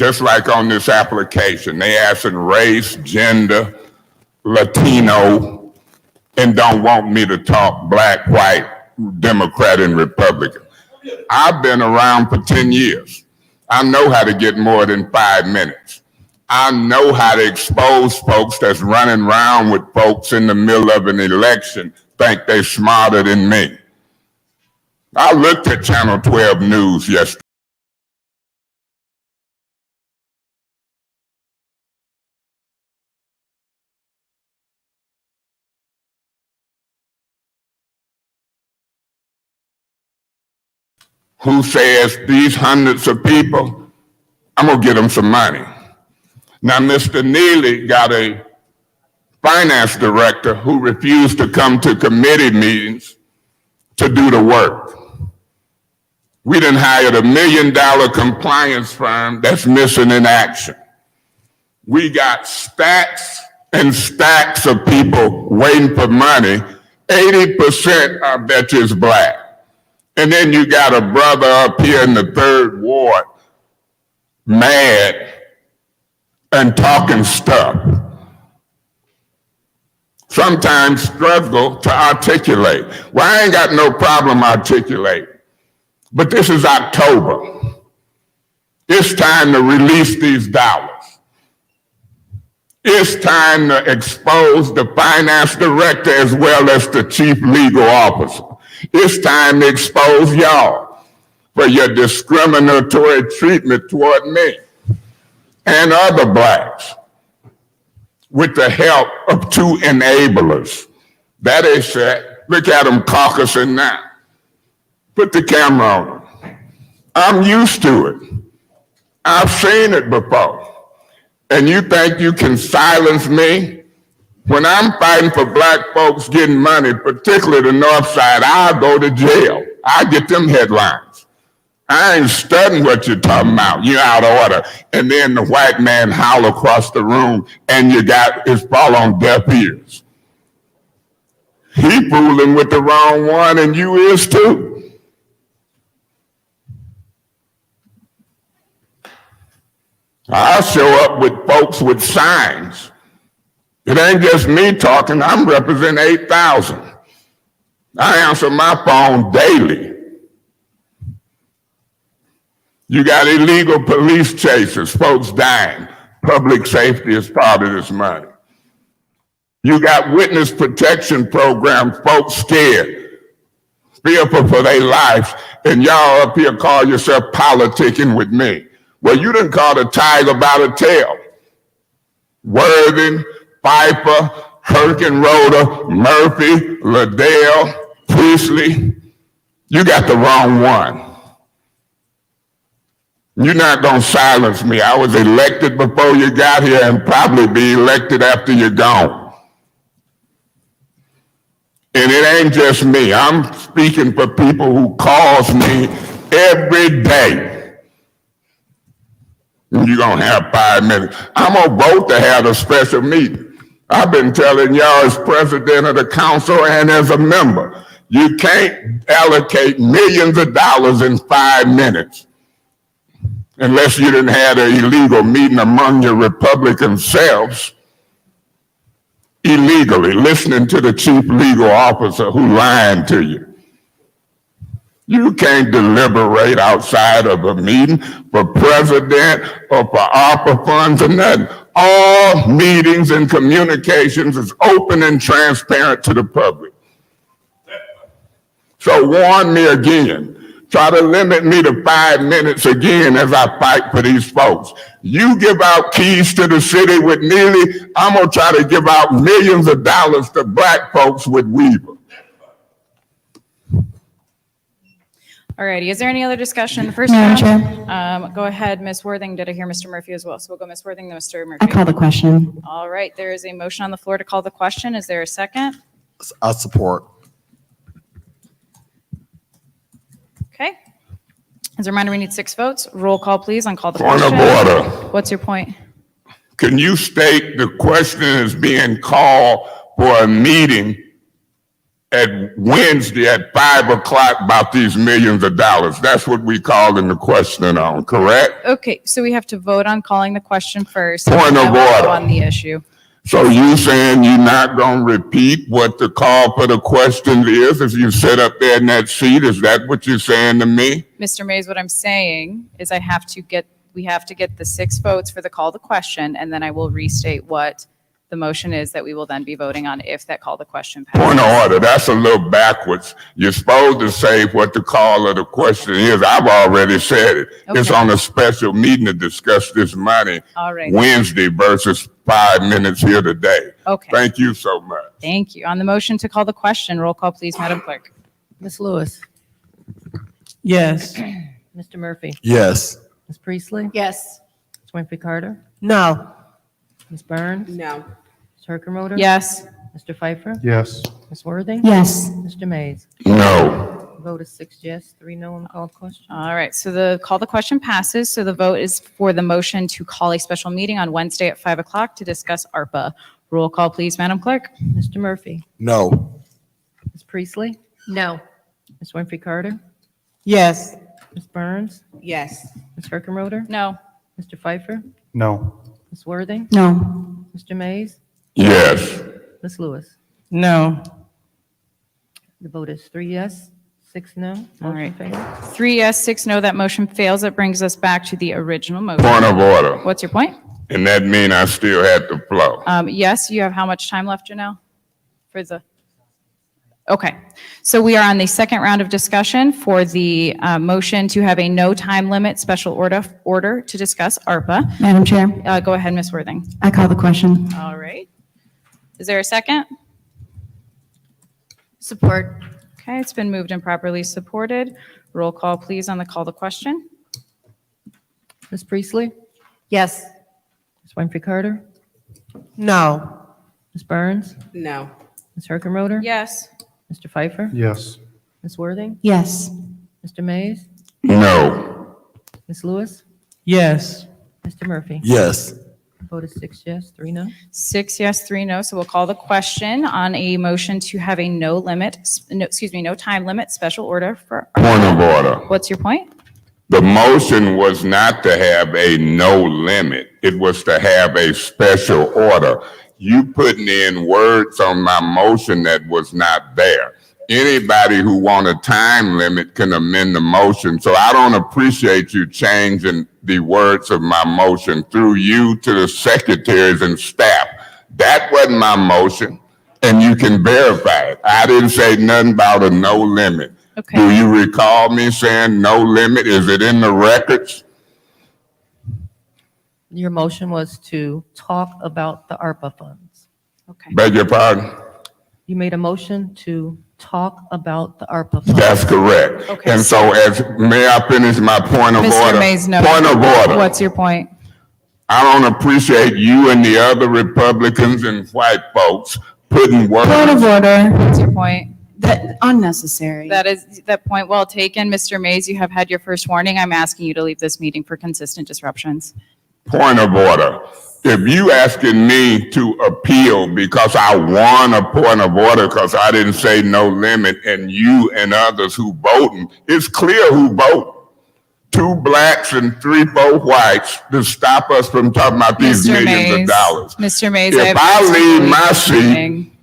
just like on this application. They asking race, gender, Latino, and don't want me to talk black, white, Democrat, and Republican. I've been around for 10 years. I know how to get more than 5 minutes. I know how to expose folks that's running around with folks in the middle of an election think they're smarter than me. I looked at Channel 12 News yesterday. Who says these hundreds of people, I'm gonna get them some money. Now, Mr. Neely got a finance director who refused to come to committee meetings to do the work. We done hired $1 million compliance firm that's missing in action. We got stacks and stacks of people waiting for money. 80% I bet you is black. And then you got a brother up here in the 3rd Ward, mad and talking stuff. Sometimes struggle to articulate. Well, I ain't got no problem articulating. But this is October. It's time to release these dollars. It's time to expose the finance director as well as the chief legal officer. It's time to expose y'all for your discriminatory treatment toward me and other blacks with the help of 2 enablers. That is said, look at them caucusing now. Put the camera on them. I'm used to it. I've seen it before. And you think you can silence me? When I'm fighting for black folks getting money, particularly the North Side, I'll go to jail. I get them headlines. I ain't studying what you're talking about. You're out of order. And then the white man howl across the room and you got it's fall on deaf ears. He fooling with the wrong one and you is too. I'll show up with folks with signs. It ain't just me talking, I'm representing 8,000. I answer my phone daily. You got illegal police chases, folks dying. Public safety is part of this money. You got witness protection programs, folks scared, fearful for their lives, and y'all up here call yourself politicking with me. Well, you done called a tiger by the tail. Worthing, Pfeiffer, Herkenroder, Murphy, Liddell, Priestley, you got the wrong one. You're not gonna silence me. I was elected before you got here and probably be elected after you're gone. And it ain't just me. I'm speaking for people who calls me every day. You're gonna have 5 minutes. I'm gonna vote to have a special meeting. I've been telling y'all as president of the council and as a member, you can't allocate millions of dollars in 5 minutes unless you didn't have an illegal meeting among your Republican selves, illegally, listening to the chief legal officer who lied to you. You can't deliberate outside of a meeting for president or for ARPA funds or nothing. All meetings and communications is open and transparent to the public. So warn me again. Try to limit me to 5 minutes again as I fight for these folks. You give out keys to the city with Neely, I'm gonna try to give out millions of dollars to black folks with Weaver. All righty, is there any other discussion? The first Madam round, go ahead, Ms. Worthing. Did I hear Mr. Murphy as well? So we'll go Ms. Worthing, then Mr. Murphy. I call the question. All right, there is a motion on the floor to call the question. Is there a second? I support. Okay. As a reminder, we need 6 votes. Roll call, please, on call the Point question. of order. What's your point? Can you state the question is being called for a meeting at Wednesday at 5 o'clock about these millions of dollars. That's what we calling the question on, correct? Okay, so we have to vote on calling the question first. Point and then of we'll go order. On the issue. So you saying you're not gonna repeat what the call for the question is if you sit up there in that seat? Is that what you're saying to me? Mr. Mays, what I'm saying is we have to get the 6 votes for the call to question, and then I will restate what the motion is that we will then be voting on if that call to question passes. Point of order, that's a little backwards. You're supposed to say what the call of the question is. I've already said it. It's Okay. on a special meeting to discuss this money All right. Wednesday versus 5 minutes here today. Okay, Thank you so much. thank you. On the motion to call the question, roll call, please, Madam Clerk. Ms. Lewis. Yes. Mr. Murphy. Yes. Ms. Priestley. Yes. Ms. Winfrey Carter. No. Ms. Burns. No. Ms. Herkenroder. Yes. Mr. Pfeiffer. Yes. Ms. Worthing. Yes. Mr. Mays. No. Vote is 6 yes, 3 no on the called question. All right, so the call the question passes. So the vote is for the motion to call a special meeting on Wednesday at 5 o'clock to discuss ARPA. Roll call, please, Madam Clerk. Mr. Murphy. No. Ms. Priestley. No. Ms. Winfrey Carter. Yes. Ms. Burns. Yes. Ms. Herkenroder. No. Mr. Pfeiffer. No. Ms. Worthing. No. Mr. Mays. Yes. Ms. Lewis. No. The vote is 3 yes, 6 no. All Motion right. fails. 3 yes, 6 no, that motion fails. That brings us back to the original motion. Point of order. What's your point? And that mean I still had the flow. Yes, you have how much time left, Janelle? For the, okay. So we are on the second round of discussion for the motion to have a no time limit special order to discuss ARPA. Madam Chair, Go ahead, Ms. Worthing. I call the question. All right. Is there a second? Support. Okay, it's been moved and properly supported. Roll call, please, on the call to question. Ms. Priestley. Yes. Ms. Winfrey Carter. No. Ms. Burns. No. Ms. Herkenroder. Yes. Mr. Pfeiffer. Yes. Ms. Worthing. Yes. Mr. Mays. No. Ms. Lewis. Yes. Mr. Murphy. Yes. Vote is 6 yes, 3 no. 6 yes, 3 no. So we'll call the question on a motion to have a no time limit special order for. Point of order. What's your point? The motion was not to have a no limit. It was to have a special order. You putting in words on my motion that was not there. Anybody who want a time limit can amend the motion. So I don't appreciate you changing the words of my motion through you to the secretaries and staff. That wasn't my motion, and you can verify it. I didn't say nothing about a no limit. Do Okay. you recall me saying no limit? Is it in the records? Your motion was to talk about the ARPA funds. Okay. Beg your pardon? You made a motion to talk about the ARPA funds. That's correct. Okay, And so may I finish my point of Mr. order? Mays, no. Point of order. What's your point? I don't appreciate you and the other Republicans and white folks putting Point of words. order. What's your point? That unnecessary. That point well taken. Mr. Mays, you have had your first warning. I'm asking you to leave this meeting for consistent disruptions. Point of order. If you asking me to appeal because I won a point of order because I didn't say no limit and you and others who voting, it's clear who vote. 2 blacks and 3-4 whites to stop us from talking about these Mr. millions of Mays, dollars. Mr. Mays, If have I asked you to leave leave my this seat, meeting.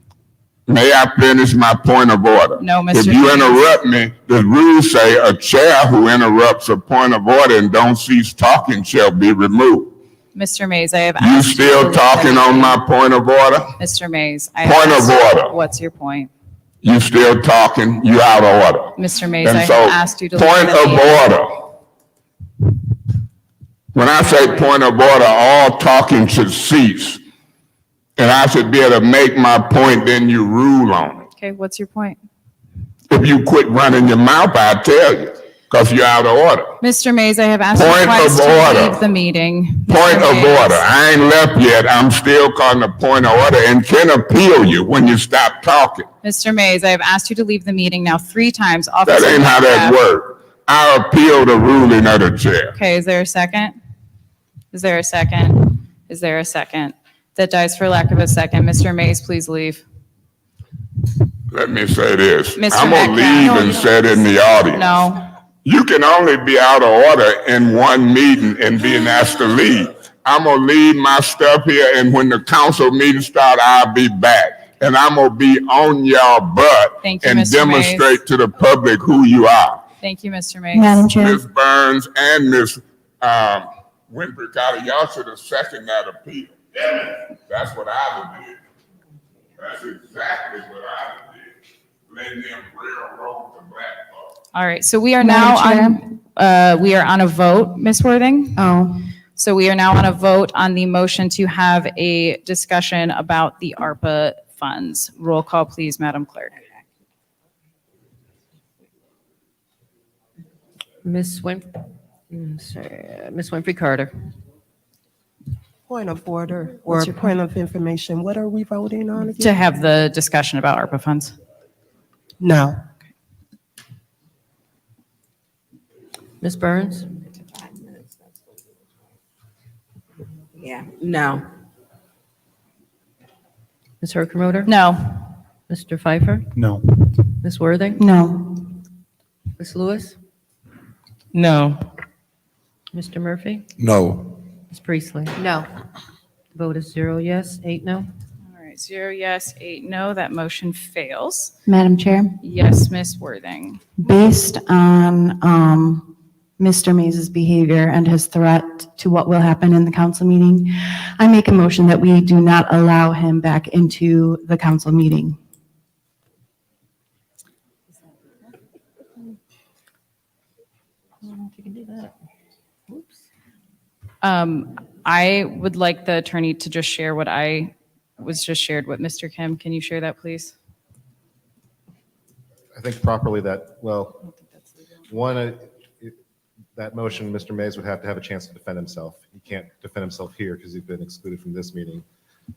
May I finish my point of order? No, Mr. If you Mays. interrupt me, the rules say a chair who interrupts a point of order and don't cease talking shall be removed. Mr. Mays, I have You asked you to still leave the talking on meeting. my point of order? Mr. Mays, I Point of asked- order. What's your point? You still talking? You out of order. Mr. Mays, I And have so, asked you to leave point the of meeting. order. When I say point of order, all talking should cease. And I should be able to make my point, then you rule on it. Okay, what's your point? If you quit running your mouth, I'll tell you, because you're out of order. Mr. Mays, I have asked you Point of twice to order. leave the meeting. Point Mr. of Mays. order. I ain't left yet. I'm still calling a point of order and can appeal you when you stop talking. Mr. Mays, I have asked you to leave the meeting now 3 times. That Officer ain't how that Metcalf. works. I appeal the ruling of the chair. Okay, is there a second? Is there a second? Is there a second? That dies for lack of a second. Mr. Mays, please leave. Let me say this. Mr. I'm gonna Metcalf. leave and sit in the audience. No. You can only be out of order in one meeting and being asked to leave. I'm gonna leave my stuff here, and when the council meeting start, I'll be back. And I'm gonna be on y'all butt Thank you, and Mr. demonstrate to the public who you are. Thank you, Mr. Mays. Madam Chair. Ms. Burns and Ms. Winfrey Carter, y'all should have seconded that appeal. That's what I would do. That's exactly what I would do. Letting them railroad the black folks. All right, so we are now we are on a vote, Ms. Worthing. Oh, So we are now on a vote on the motion to have a discussion about the ARPA funds. Roll call, please, Madam Clerk. Ms. Winfrey Carter. Point of order or your point of information. What are we voting on again? To have the discussion about ARPA funds. No. Ms. Burns? yeah, no. Ms. Herkenroder? No. Mr. Pfeiffer? No. Ms. Worthing? No. Ms. Lewis? No. Mr. Murphy? No. Ms. Priestley? No. The vote is 0 yes, 8 no. All right, 0 yes, 8 no. That motion fails. Madam Chair, Yes, Ms. Worthing. based on Mr. Mays' behavior and his threat to what will happen in the council meeting, I make a motion that we do not allow him back into the council meeting. I would like the attorney to just share what I was just shared with Mr. Kim. Can you share that, please? I think properly that, well, one, that motion, Mr. Mays would have to have a chance to defend himself. He can't defend himself here because he's been excluded from this meeting.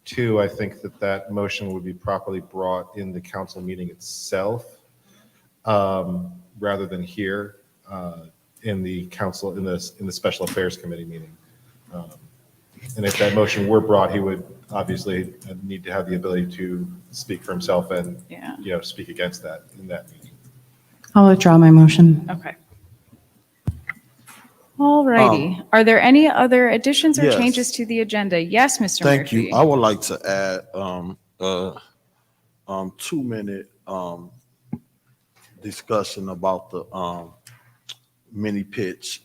Two, I think that that motion would be properly brought in the council meeting itself rather than here in the council, in the Special Affairs Committee meeting. And if that motion were brought, he would obviously need to have the ability to speak for himself and, Yeah. you know, speak against that in that meeting. I'll withdraw my motion. Okay. All righty. Are there any other additions or yes. changes to the agenda? Yes, Mr. Thank Murphy. you. I would like to add 2-minute discussion about the mini pitch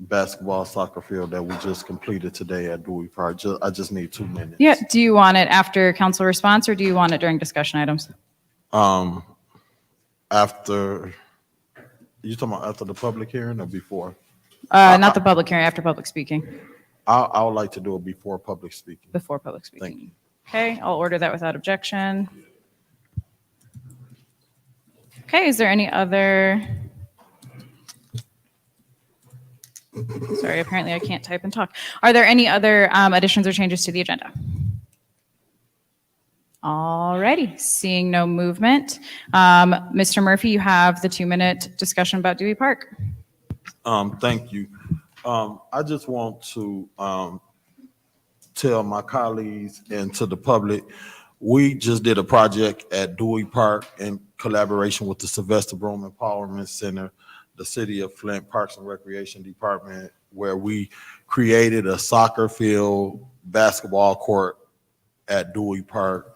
basketball soccer field that we just completed today at Dewey Park. I just need 2 minutes. Yeah, do you want it after council response or do you want it during discussion items? After, you talking about after the public hearing or before? Not the public hearing, after public speaking, I would like to do it before public speaking. before public speaking. Thank you. Okay, I'll order that without objection. Okay, is there any other? Sorry, apparently I can't type and talk. Are there any other additions or changes to the agenda? All righty, seeing no movement. Mr. Murphy, you have the 2-minute discussion about Dewey Park. Thank you. I just want to tell my colleagues and to the public, we just did a project at Dewey Park in collaboration with the Sylvester Broom Empowerment Center, the City of Flint Parks and Recreation Department, where we created a soccer field, basketball court at Dewey Park.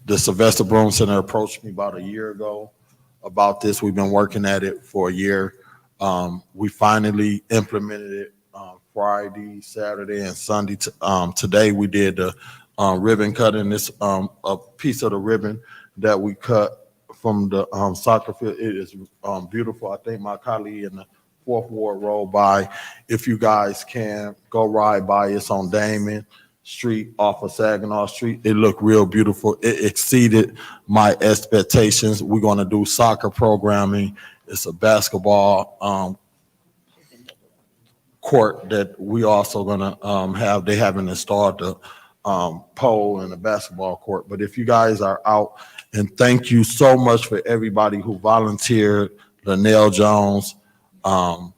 The Sylvester Broom Center approached me about a year ago about this. We've been working at it for a year. We finally implemented it Friday, Saturday, and Sunday. Today we did the ribbon cutting. This a piece of the ribbon that we cut from the soccer field. It is beautiful. I think my colleague in the 4th Ward rode by. If you guys can go ride by, it's on Damon Street off of Saginaw Street. It looked real beautiful. It exceeded my expectations. We're going to do soccer programming. It's a basketball court that we also going to have. They haven't installed the pole and the basketball court. But if you guys are out, and thank you so much for everybody who volunteered, Linnell Jones, Fabi,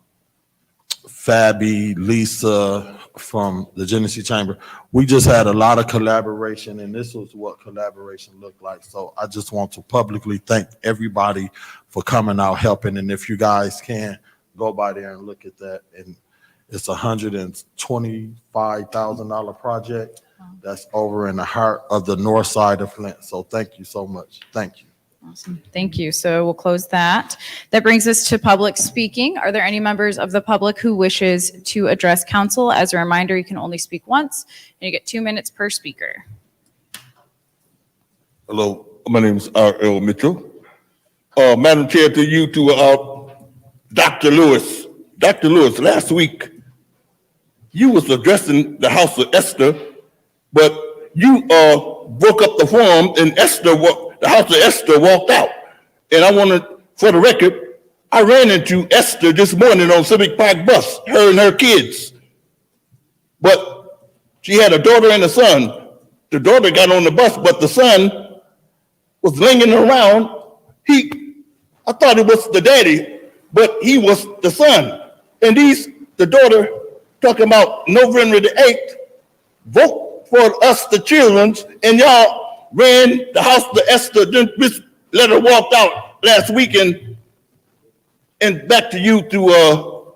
Lisa, from the Genesee Chamber. We just had a lot of collaboration, and this was what collaboration looked like. So I just want to publicly thank everybody for coming out helping. And if you guys can go by there and look at that, and it's $125,000 project that's over in the heart of the north side of Flint. So thank you so much. Thank you. Awesome. Thank you. So we'll close that. That brings us to public speaking. Are there any members of the public who wishes to address council? As a reminder, you can only speak once, and you get 2 minutes per speaker. Hello, my name is R.L. Mitchell. Madam Chair, to you, to Dr. Lewis. Dr. Lewis, last week, you was addressing the House of Esther, but you broke up the forum, and the House of Esther walked out. And I wanted, for the record, I ran into Esther this morning on Civic Park bus, her and her kids. But she had a daughter and a son. The daughter got on the bus, but the son was lingering around. I thought it was the daddy, but he was the son. And the daughter talking about November the 8th, vote for us, the children, and y'all ran the House of Esther, then this letter walked out last weekend. And back to you, to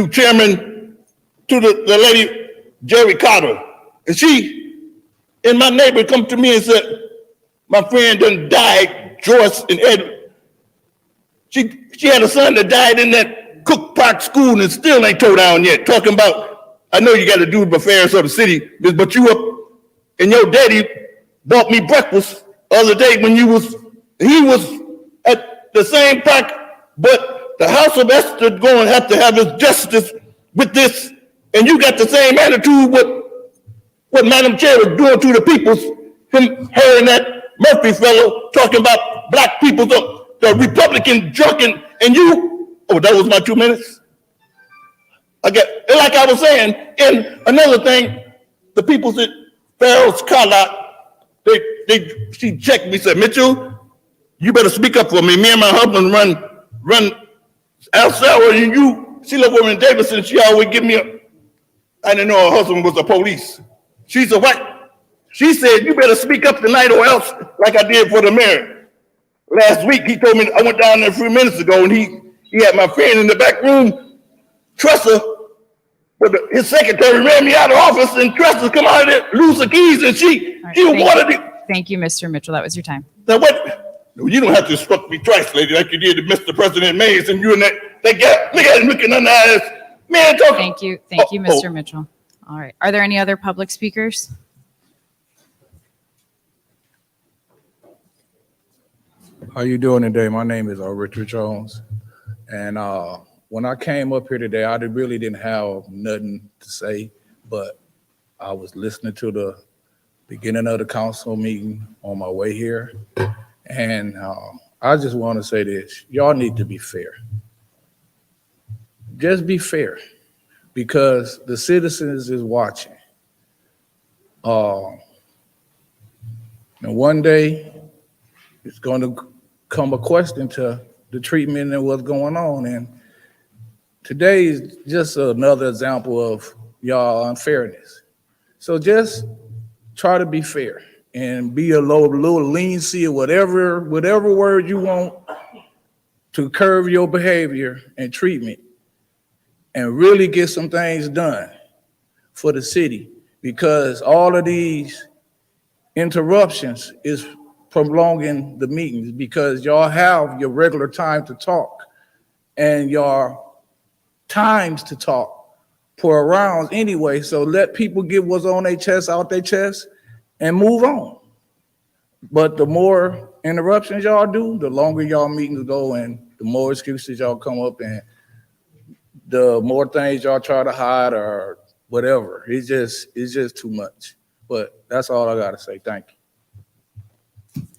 Chairman, to the lady, Jerry Carter. And my neighbor come to me and said, my friend done died, Joyce and Ed. She had a son that died in that Cook Park school and still ain't towed down yet. Talking about, I know you got to do with affairs of the city, but you up and your daddy bought me breakfast the other day when he was at the same park, but the House of Esther going to have his justice with this, and you got the same attitude with what Madam Chair was doing to the peoples, her and that Murphy fellow talking about black people, the Republican drunken, and you, that was my 2 minutes? Like I was saying, and another thing, the peoples at Farrell's car lot, she checked me, said, Mitchell, you better speak up for me. Me and my husband run El Salvador, and she live over in Davidson. She always give me I didn't know her husband was a police. She's a white. She said, you better speak up tonight or else, like I did for the mayor. Last week, he told me, I went down there a few minutes ago, and he had my friend in the back room, Tressa, but his secretary ran me out of office, and Tressa come out of there, lose the keys, and she wanted it. Thank you, Mr. Mitchell. That was your time. Now what? You don't have to instruct me twice, lady, like you did to Mr. President Mays, and you and that guy, look at him looking on the eyes. Man, talking. Thank you, Mr. Mitchell. All right. Are there any other public speakers? How you doing today? My name is Richard Jones. And when I came up here today, I really didn't have nothing to say, but I was listening to the beginning of the council meeting on my way here. And I just want to say this, y'all need to be fair. Just be fair, because the citizens is watching. And one day, it's going to come a question to the treatment and what's going on. And today is just another example of y'all unfairness. So just try to be fair and be a little leniency or whatever word you want to curb your behavior and treatment and really get some things done for the city, because all of these interruptions is prolonging the meetings, because y'all have your regular time to talk and your times to talk for rounds anyway. So let people get what's on their chest out their chest and move on. But the more interruptions y'all do, the longer y'all meetings go and the more excuses y'all come up and the more things y'all try to hide or whatever. It's just too much. But that's all I gotta say. Thank you.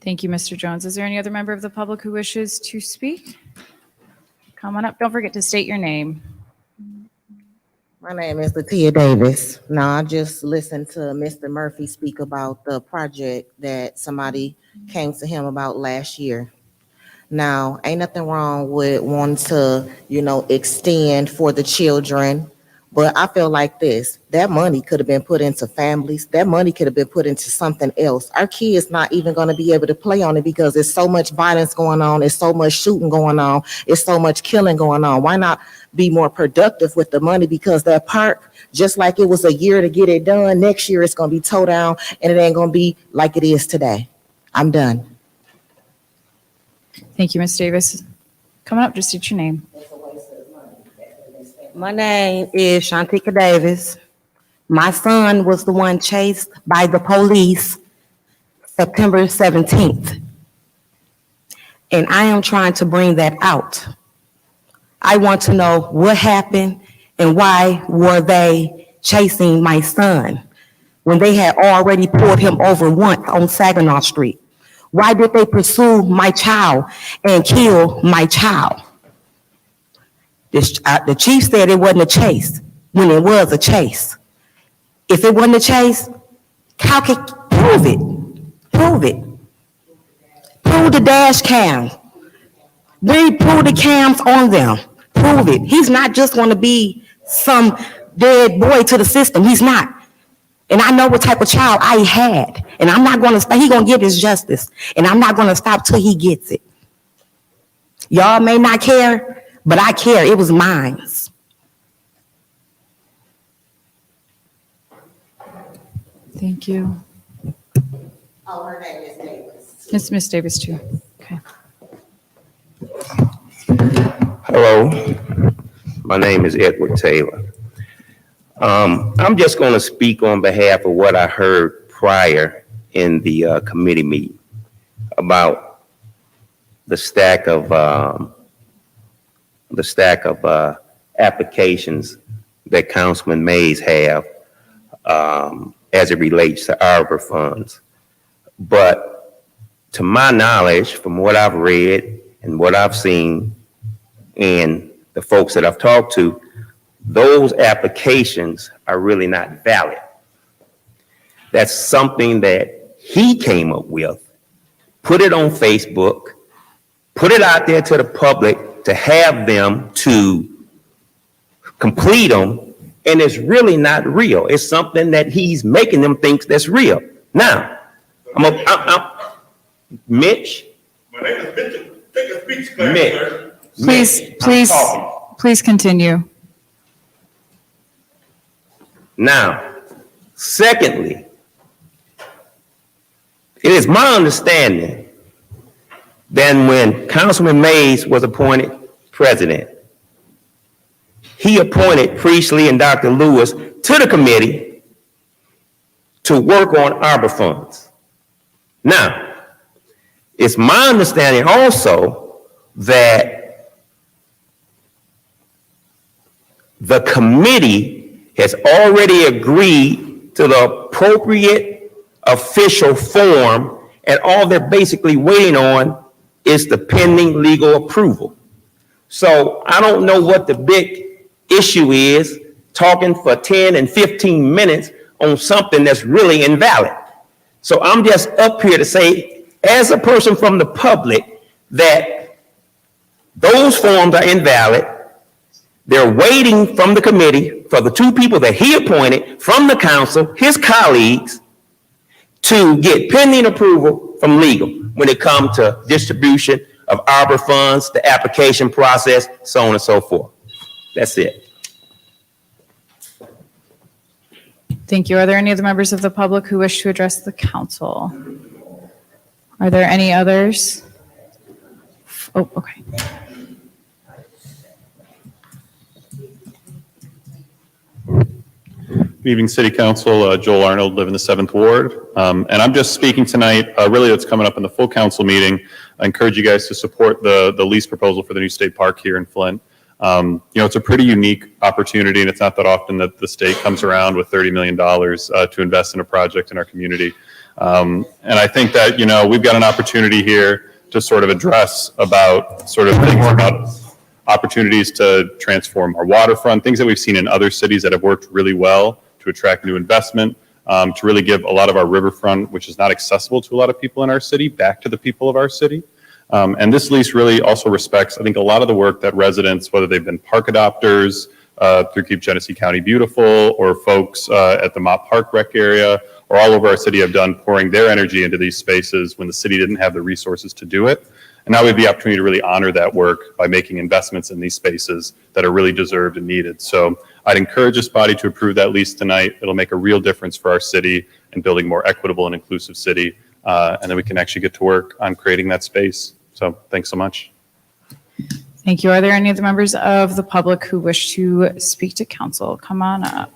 Thank you, Mr. Jones. Is there any other member of the public who wishes to speak? Come on up. Don't forget to state your name. My name is Latia Davis. Now, I just listened to Mr. Murphy speak about the project that somebody came to him about last year. Now, ain't nothing wrong with wanting to, extend for the children, But I feel like this, that money could have been put into families. That money could have been put into something else. Our kids not even going to be able to play on it because there's so much violence going on. There's so much shooting going on. There's so much killing going on. Why not be more productive with the money? Because that park, just like it was a year to get it done, next year it's going to be towed down and it ain't going to be like it is today. I'm done. Thank you, Ms. Davis. Coming up, just state your name. My name is Shantika Davis. My son was the one chased by the police September 17th. And I am trying to bring that out. I want to know what happened and why were they chasing my son when they had already pulled him over once on Saginaw Street? Why did they pursue my child and kill my child? The chief said it wasn't a chase when it was a chase. If it wasn't a chase, how could prove it? Prove it. Prove the dash cam. Really prove the cams on them. Prove it. He's not just going to be some dead boy to the system. He's not. And I know what type of child I had. And I'm not going to stop. He's going to get his justice. And I'm not going to stop till he gets it. Y'all may not care, but I care. It was mine. Thank you. Oh, her name is Davis. It's Ms. Davis too. Okay. Hello, my name is Edward Taylor. I'm just going to speak on behalf of what I heard prior in the committee meeting about the stack of applications that Councilman Mays have as it relates to arbor funds. But to my knowledge, from what I've read and what I've seen and the folks that I've talked to, those applications are really not valid. That's something that he came up with, put it on Facebook, put it out there to the public to have them to complete them, and it's really not real. It's something that he's making them think that's real. Now, Mitch. Please continue. Now, secondly, it is my understanding that when Councilman Mays was appointed president, he appointed Priestley and Dr. Lewis to the committee to work on arbor funds. Now, it's my understanding also that the committee has already agreed to the appropriate official form, and all they're basically waiting on is the pending legal approval. So I don't know what the big issue is, talking for 10 and 15 minutes on something that's really invalid. So I'm just up here to say, as a person from the public, that those forms are invalid. They're waiting from the committee for the two people that he appointed from the council, his colleagues, to get pending approval from legal when it comes to distribution of arbor funds, the application process, so on and so forth. That's it. Thank you. Are there any other members of the public who wish to address the council? Are there any others? Oh, okay. Good evening, City Council. Joel Arnold, live in the 7th Ward. And I'm just speaking tonight, really that's coming up in the full council meeting. I encourage you guys to support the lease proposal for the new state park here in Flint. It's a pretty unique opportunity, and it's not that often that the state comes around with $30 million to invest in a project in our community. And I think that, we've got an opportunity here to sort of address about sort of things about opportunities to transform our waterfront, things that we've seen in other cities that have worked really well to attract new investment, to really give a lot of our riverfront, which is not accessible to a lot of people in our city, back to the people of our city. And this lease really also respects, I think, a lot of the work that residents, whether they've been park adopters, through Keep Genesee County Beautiful, or folks at the Mott Park Rec area, or all over our city have done, pouring their energy into these spaces when the city didn't have the resources to do it. And now we have the opportunity to really honor that work by making investments in these spaces that are really deserved and needed. So I'd encourage this body to approve that lease tonight. It'll make a real difference for our city in building a more equitable and inclusive city. And then we can actually get to work on creating that space. So thanks so much. Thank you. Are there any other members of the public who wish to speak to council? Come on up.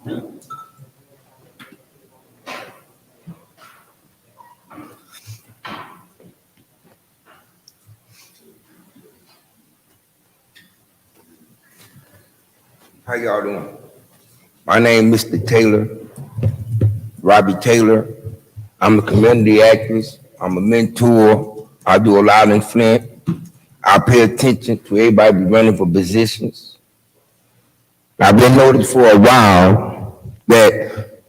How y'all doing? My name is Mr. Taylor, Robbie Taylor. I'm a community activist. I'm a mentor. I do a lot in Flint. I pay attention to everybody running for positions. I've been noticed for a while that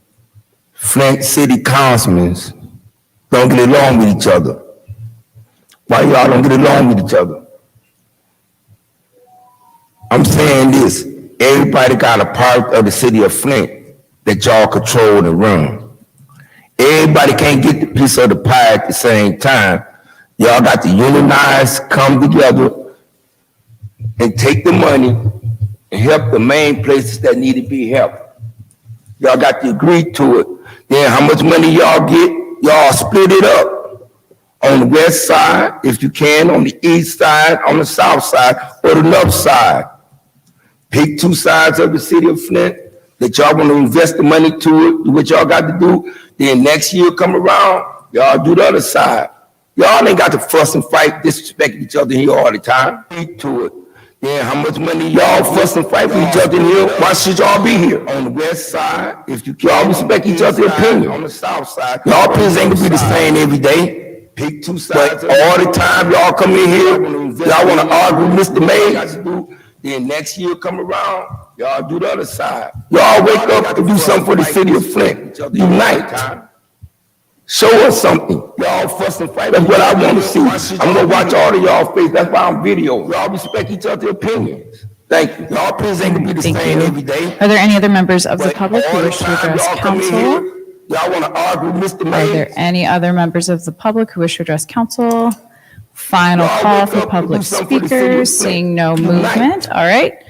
Flint city councilmen don't get along with each other. Why y'all don't get along with each other? I'm saying this. Everybody got a part of the city of Flint that y'all control and run. Everybody can't get the piece of the pie at the same time. Y'all got to unionize, come together, and take the money and help the main places that need to be helped. Y'all got to agree to it. Then how much money y'all get, y'all split it up. On the west side, if you can, on the east side, on the south side, or the north side. Pick two sides of the city of Flint that y'all want to invest the money to it, do what y'all got to do. Then next year come around, y'all do the other side. Y'all ain't got to fuss and fight, disrespect each other here all the time. To it. Then how much money y'all fuss and fight for each other in here? Why should y'all be here? On the west side, if you y'all respect each other's opinion. On the south side, y'all opinions ain't gonna be the same every day. Pick two sides. But all the time y'all come in here, y'all want to argue with Mr. Mays. Then next year come around, y'all do the other side. Y'all wake up and do something for the city of Flint. Unite. Show us something. Y'all fuss and fight. That's what I want to see. I'm gonna watch all of y'all face. That's why I'm videoing. Y'all respect each other's opinions. Thank you. Y'all opinions ain't gonna be the Thank same you. every day. Are there any other members of the But public who all the wish to time address y'all come in council? here, y'all want to argue with Mr. Are there Mays. any other members of the public who wish to address council? Final Y'all call wake for up and public do something for the city of speakers, Flint. seeing no Unite. movement. All right.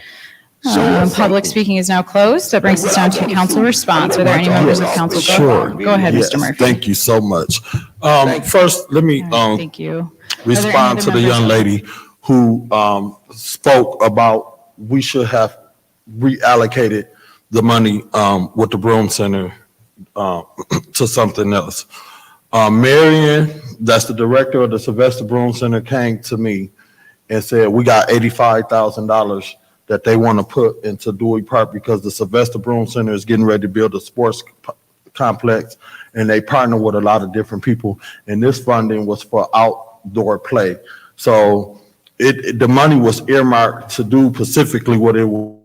Show us Public something. speaking is now closed. That brings us down to council response. Are there any members of council? Sure. Go ahead, Yes, Mr. Murphy. thank you so much. First, let me, Thank you. Are there any respond other to the members young of- lady who spoke about we should have reallocated the money with the Broom Center to something else. Marion, that's the director of the Sylvester Broom Center, came to me and said, we got $85,000 that they want to put into Dewey Park because the Sylvester Broom Center is getting ready to build a sports complex, and they partner with a lot of different people. And this funding was for outdoor play. So the money was earmarked to do specifically what it was.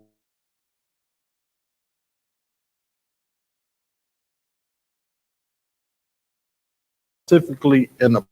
Specifically in the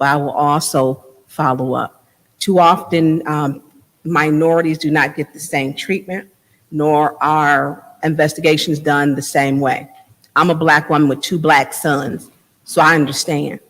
but I will also follow up. Too often, minorities do not get the same treatment, nor are investigations done the same way. I'm a Black woman with 2 Black sons, so I understand.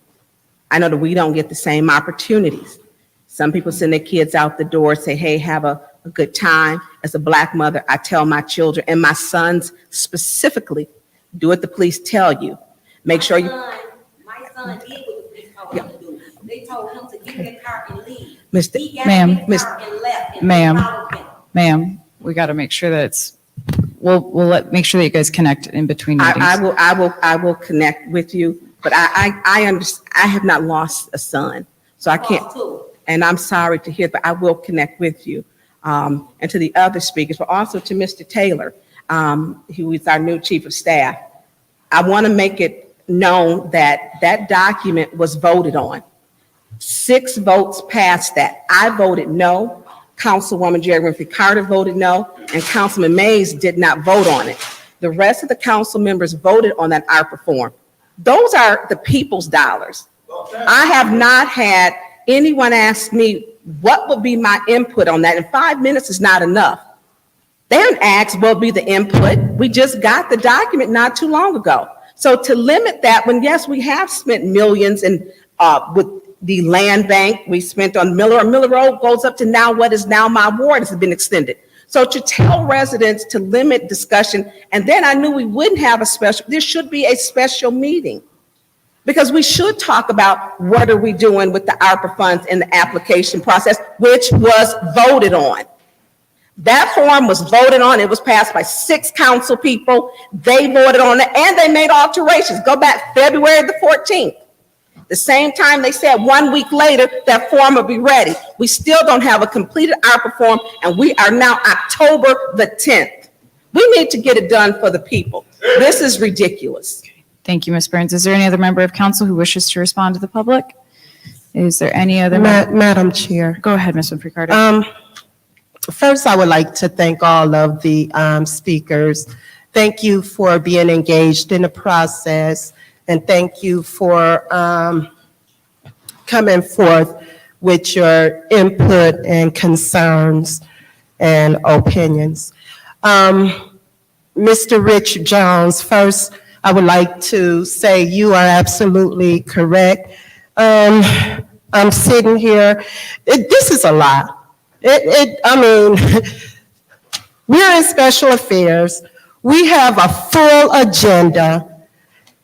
I know that we don't get the same opportunities. Some people send their kids out the door, say, hey, have a good time. As a Black mother, I tell my children and my sons specifically, do what the police tell you. Make sure you. My son did what the police told him to do. They told him to get in the car and leave. Mr. He got Ma'am, in his car and left. And Ma'am. followed him. Ma'am, we got to make sure that it's, make sure that you guys connect in between meetings. I will connect with you, but I understand, I have not lost a son, so I can't, and I'm sorry to hear, but I will connect with you. And to the other speakers, but also to Mr. Taylor, who is our new chief of staff. I want to make it known that that document was voted on. 6 votes passed that. I voted no. Councilwoman Jerry Winfrey Carter voted no, and Councilman Mays did not vote on it. The rest of the council members voted on that ARPA form. Those are the people's dollars. I have not had anyone ask me what would be my input on that, and 5 minutes is not enough. They didn't ask what would be the input. We just got the document not too long ago. So to limit that, when yes, we have spent millions and with the land bank we spent on Miller Road goes up to now what is now my ward has been extended. So to tell residents to limit discussion, and then I knew we wouldn't have a special, there should be a special meeting. Because we should talk about what are we doing with the ARPA funds in the application process, which was voted on. That form was voted on. It was passed by 6 council people. They voted on it and they made alterations. Go back February the 14th. The same time they said 1 week later that form will be ready. We still don't have a completed ARPA form, and we are now October the 10th. We need to get it done for the people. This is ridiculous. Thank you, Ms. Burns. Is there any other member of council who wishes to respond to the public? Is there any other? Madam Chair. Go ahead, Ms. Winfrey Carter. First, I would like to thank all of the speakers. Thank you for being engaged in the process, and thank you for coming forth with your input and concerns and opinions. Mr. Rich Jones, first, I would like to say you are absolutely correct. I'm sitting here, this is a lot. I mean, we're in special affairs. We have a full agenda,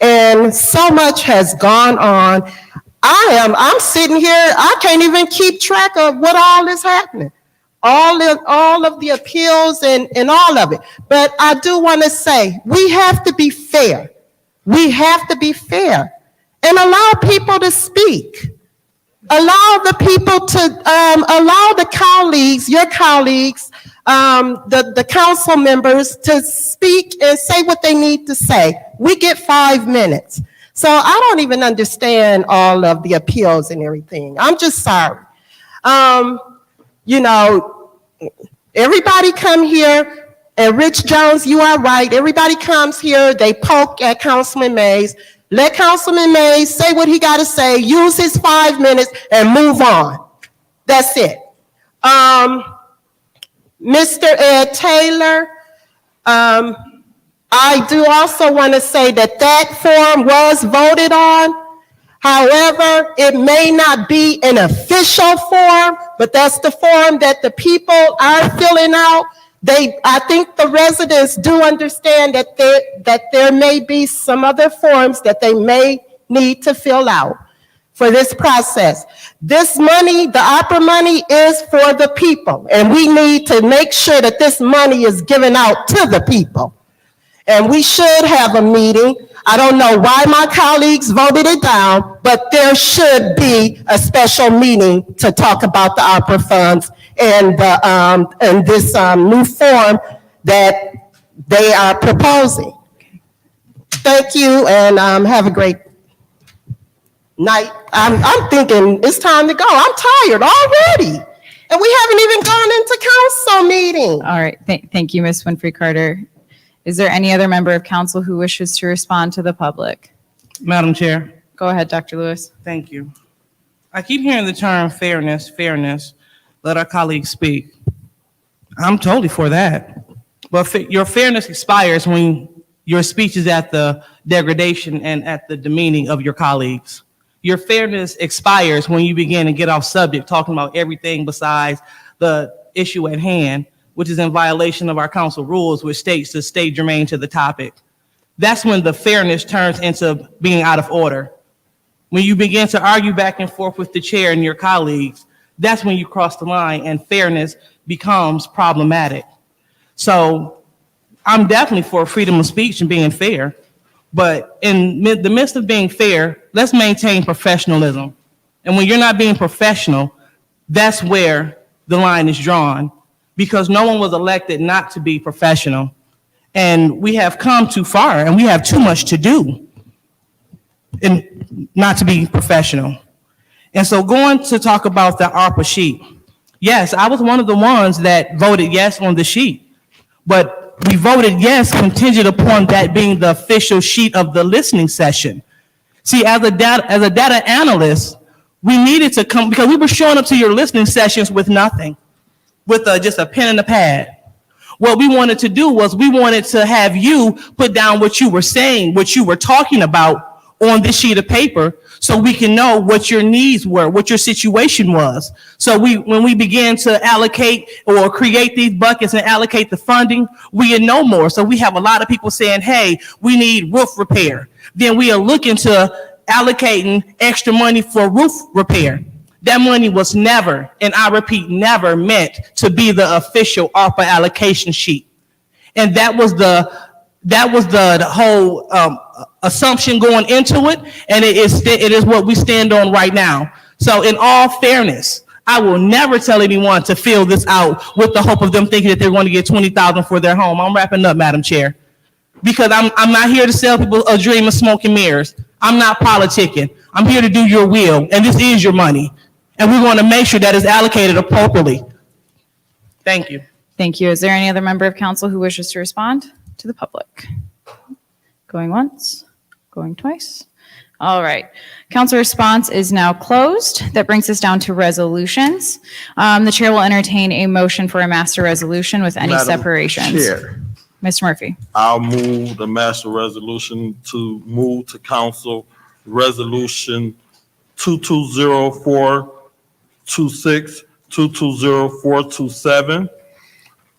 and so much has gone on. I'm sitting here, I can't even keep track of what all is happening. All of the appeals and all of it. But I do want to say, we have to be fair. We have to be fair and allow people to speak. Allow the people to, allow the colleagues, your colleagues, the council members to speak and say what they need to say. We get 5 minutes. So I don't even understand all of the appeals and everything. I'm just sorry. You know, everybody come here, and Rich Jones, you are right. Everybody comes here, they poke at Councilman Mays. Let Councilman Mays say what he got to say, use his 5 minutes, and move on. That's it. Mr. Ed Taylor, I do also want to say that that form was voted on. However, it may not be an official form, but that's the form that the people are filling out. I think the residents do understand that there may be some other forms that they may need to fill out for this process. This money, the ARPA money, is for the people, and we need to make sure that this money is given out to the people. And we should have a meeting. I don't know why my colleagues voted it down, but there should be a special meeting to talk about the ARPA funds and this new form that they are proposing. Thank you, and have a great night. I'm thinking it's time to go. I'm tired already, and we haven't even gone into council meeting. All right, thank you, Ms. Winfrey Carter. Is there any other member of council who wishes to respond to the public? Madam Chair. Go ahead, Dr. Lewis. Thank you. I keep hearing the term fairness, fairness. Let our colleagues speak. I'm totally for that. But your fairness expires when your speech is at the degradation and at the demeaning of your colleagues. Your fairness expires when you begin to get off subject, talking about everything besides the issue at hand, which is in violation of our council rules, which states to stay germane to the topic. That's when the fairness turns into being out of order. When you begin to argue back and forth with the chair and your colleagues, that's when you cross the line and fairness becomes problematic. So I'm definitely for freedom of speech and being fair, but in the midst of being fair, let's maintain professionalism. And when you're not being professional, that's where the line is drawn, because no one was elected not to be professional. And we have come too far and we have too much to do and not to be professional. And so going to talk about the ARPA sheet. Yes, I was one of the ones that voted yes on the sheet, but we voted yes contingent upon that being the official sheet of the listening session. See, as a data analyst, we needed to come, because we were showing up to your listening sessions with nothing, with just a pen and a pad. What we wanted to do was we wanted to have you put down what you were saying, what you were talking about on this sheet of paper, so we can know what your needs were, what your situation was. So when we began to allocate or create these buckets and allocate the funding, we would know more. So we have a lot of people saying, hey, we need roof repair. Then we are looking to allocating extra money for roof repair. That money was never, and I repeat, never meant to be the official ARPA allocation sheet. And that was the whole assumption going into it, and it is what we stand on right now. So in all fairness, I will never tell anyone to fill this out with the hope of them thinking that they're going to get $20,000 for their home. I'm wrapping up, Madam Chair, because I'm not here to sell people a dream of smoke and mirrors. I'm not politicking. I'm here to do your will, and this is your money, and we want to make sure that it's allocated appropriately. Thank you. Thank you. Is there any other member of council who wishes to respond to the public? Going once, going twice. All right. Council response is now closed. That brings us down to resolutions. The chair will entertain a motion for a master resolution with any Madam separations. Chair, Mr. Murphy. I'll move the master resolution to move to council resolution 220426, 220427,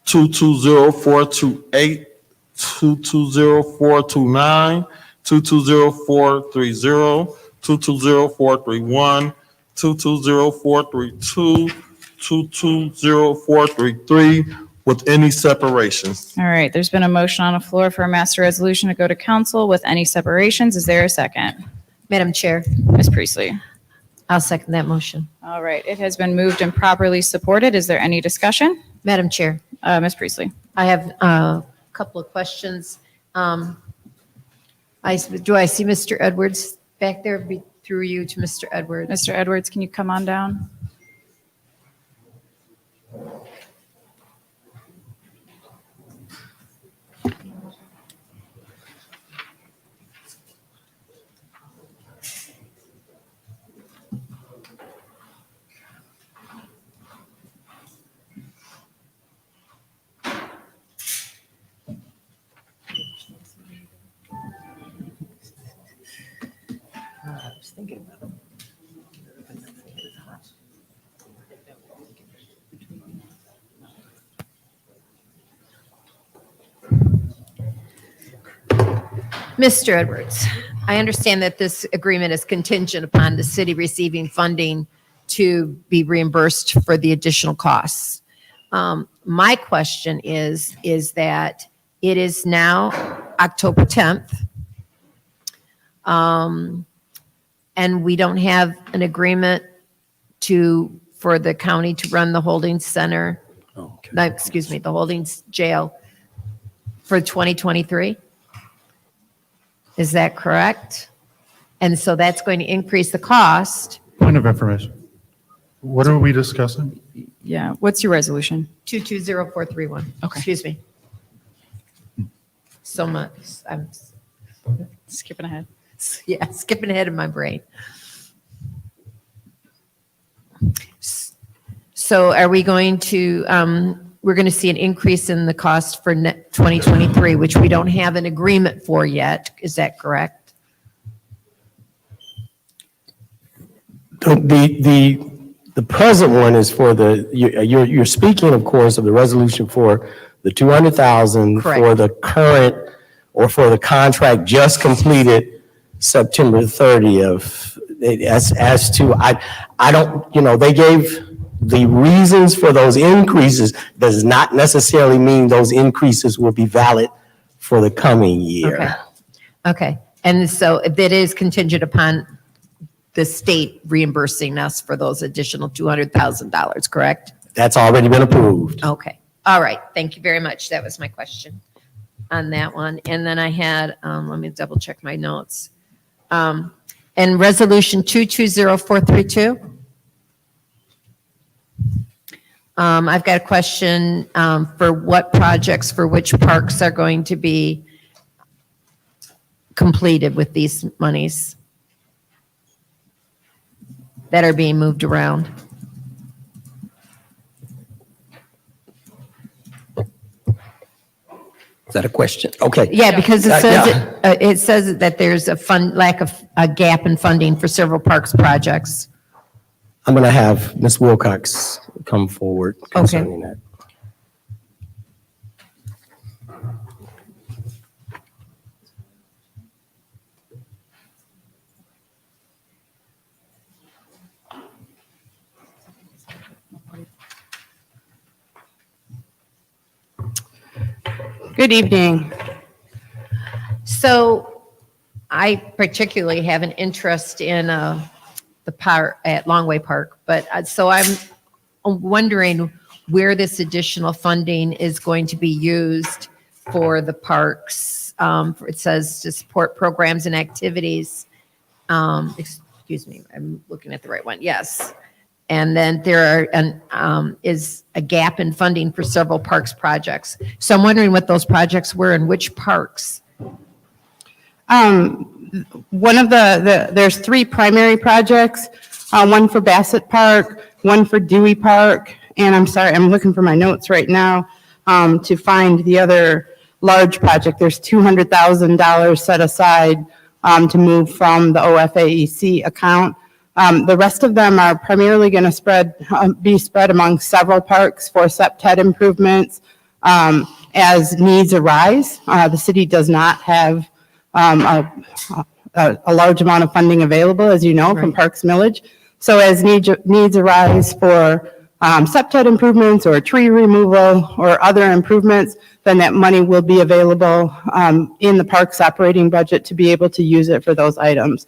220428, 220429, 220430, 220431, 220432, 220433, with any separations. All right. There's been a motion on the floor for a master resolution to go to council with any separations. Is there a second? Madam Chair, Ms. Priestley. I'll second that motion. All right. It has been moved and properly supported. Is there any discussion? Madam Chair, Ms. Priestley. I have a couple of questions. Do I see Mr. Edwards back there? Through you to Mr. Edwards. Mr. Edwards, can you come on down? I was thinking about it. Mr. Edwards, I understand that this agreement is contingent upon the city receiving funding to be reimbursed for the additional costs. My question is that it is now October 10th. And we don't have an agreement for the county to run the holding center, the holding jail for 2023? Is that correct? And so that's going to increase the cost. Point of information. What are we discussing? Yeah. What's your resolution? 220431. Okay. Excuse me. So much. I'm Skipping ahead. skipping ahead in my brain. So are we going to, we're going to see an increase in the cost for 2023, which we don't have an agreement for yet. Is that correct? The present one is for you're speaking, of course, of the resolution for the 200,000 for Correct. the current, or for the contract just completed September 30th. As to, I don't, they gave the reasons for those increases, does not necessarily mean those increases will be valid for the coming year. Okay. Okay. And so that is contingent upon the state reimbursing us for those additional $200,000, correct? That's already been approved. Okay. All right. Thank you very much. That was my question on that one. And then I had, let me double check my notes. And resolution 220432. I've got a question for what projects, for which parks are going to be completed with these monies that are being moved around. Is that a question? Okay. Yeah, because it Yeah. says that there's a gap in funding for several parks projects. I'm going to have Ms. Wilcox come forward concerning that. Good evening. So I particularly have an interest in the park at Longway Park, but so I'm wondering where this additional funding is going to be used for the parks. It says to support programs and activities. Excuse me, I'm looking at the right one. Yes. And then there is a gap in funding for several parks projects. So I'm wondering what those projects were and which parks. One of there's three primary projects, one for Bassett Park, one for Dewey Park, and I'm sorry, I'm looking for my notes right now to find the other large project. There's $200,000 set aside to move from the OFAEC account. The rest of them are primarily going to be spread among several parks for SEPTED improvements as needs arise. The city does not have a large amount of funding available, as you know, from Parks Millage. So as needs arise for SEPTED improvements or tree removal or other improvements, then that money will be available in the parks operating budget to be able to use it for those items.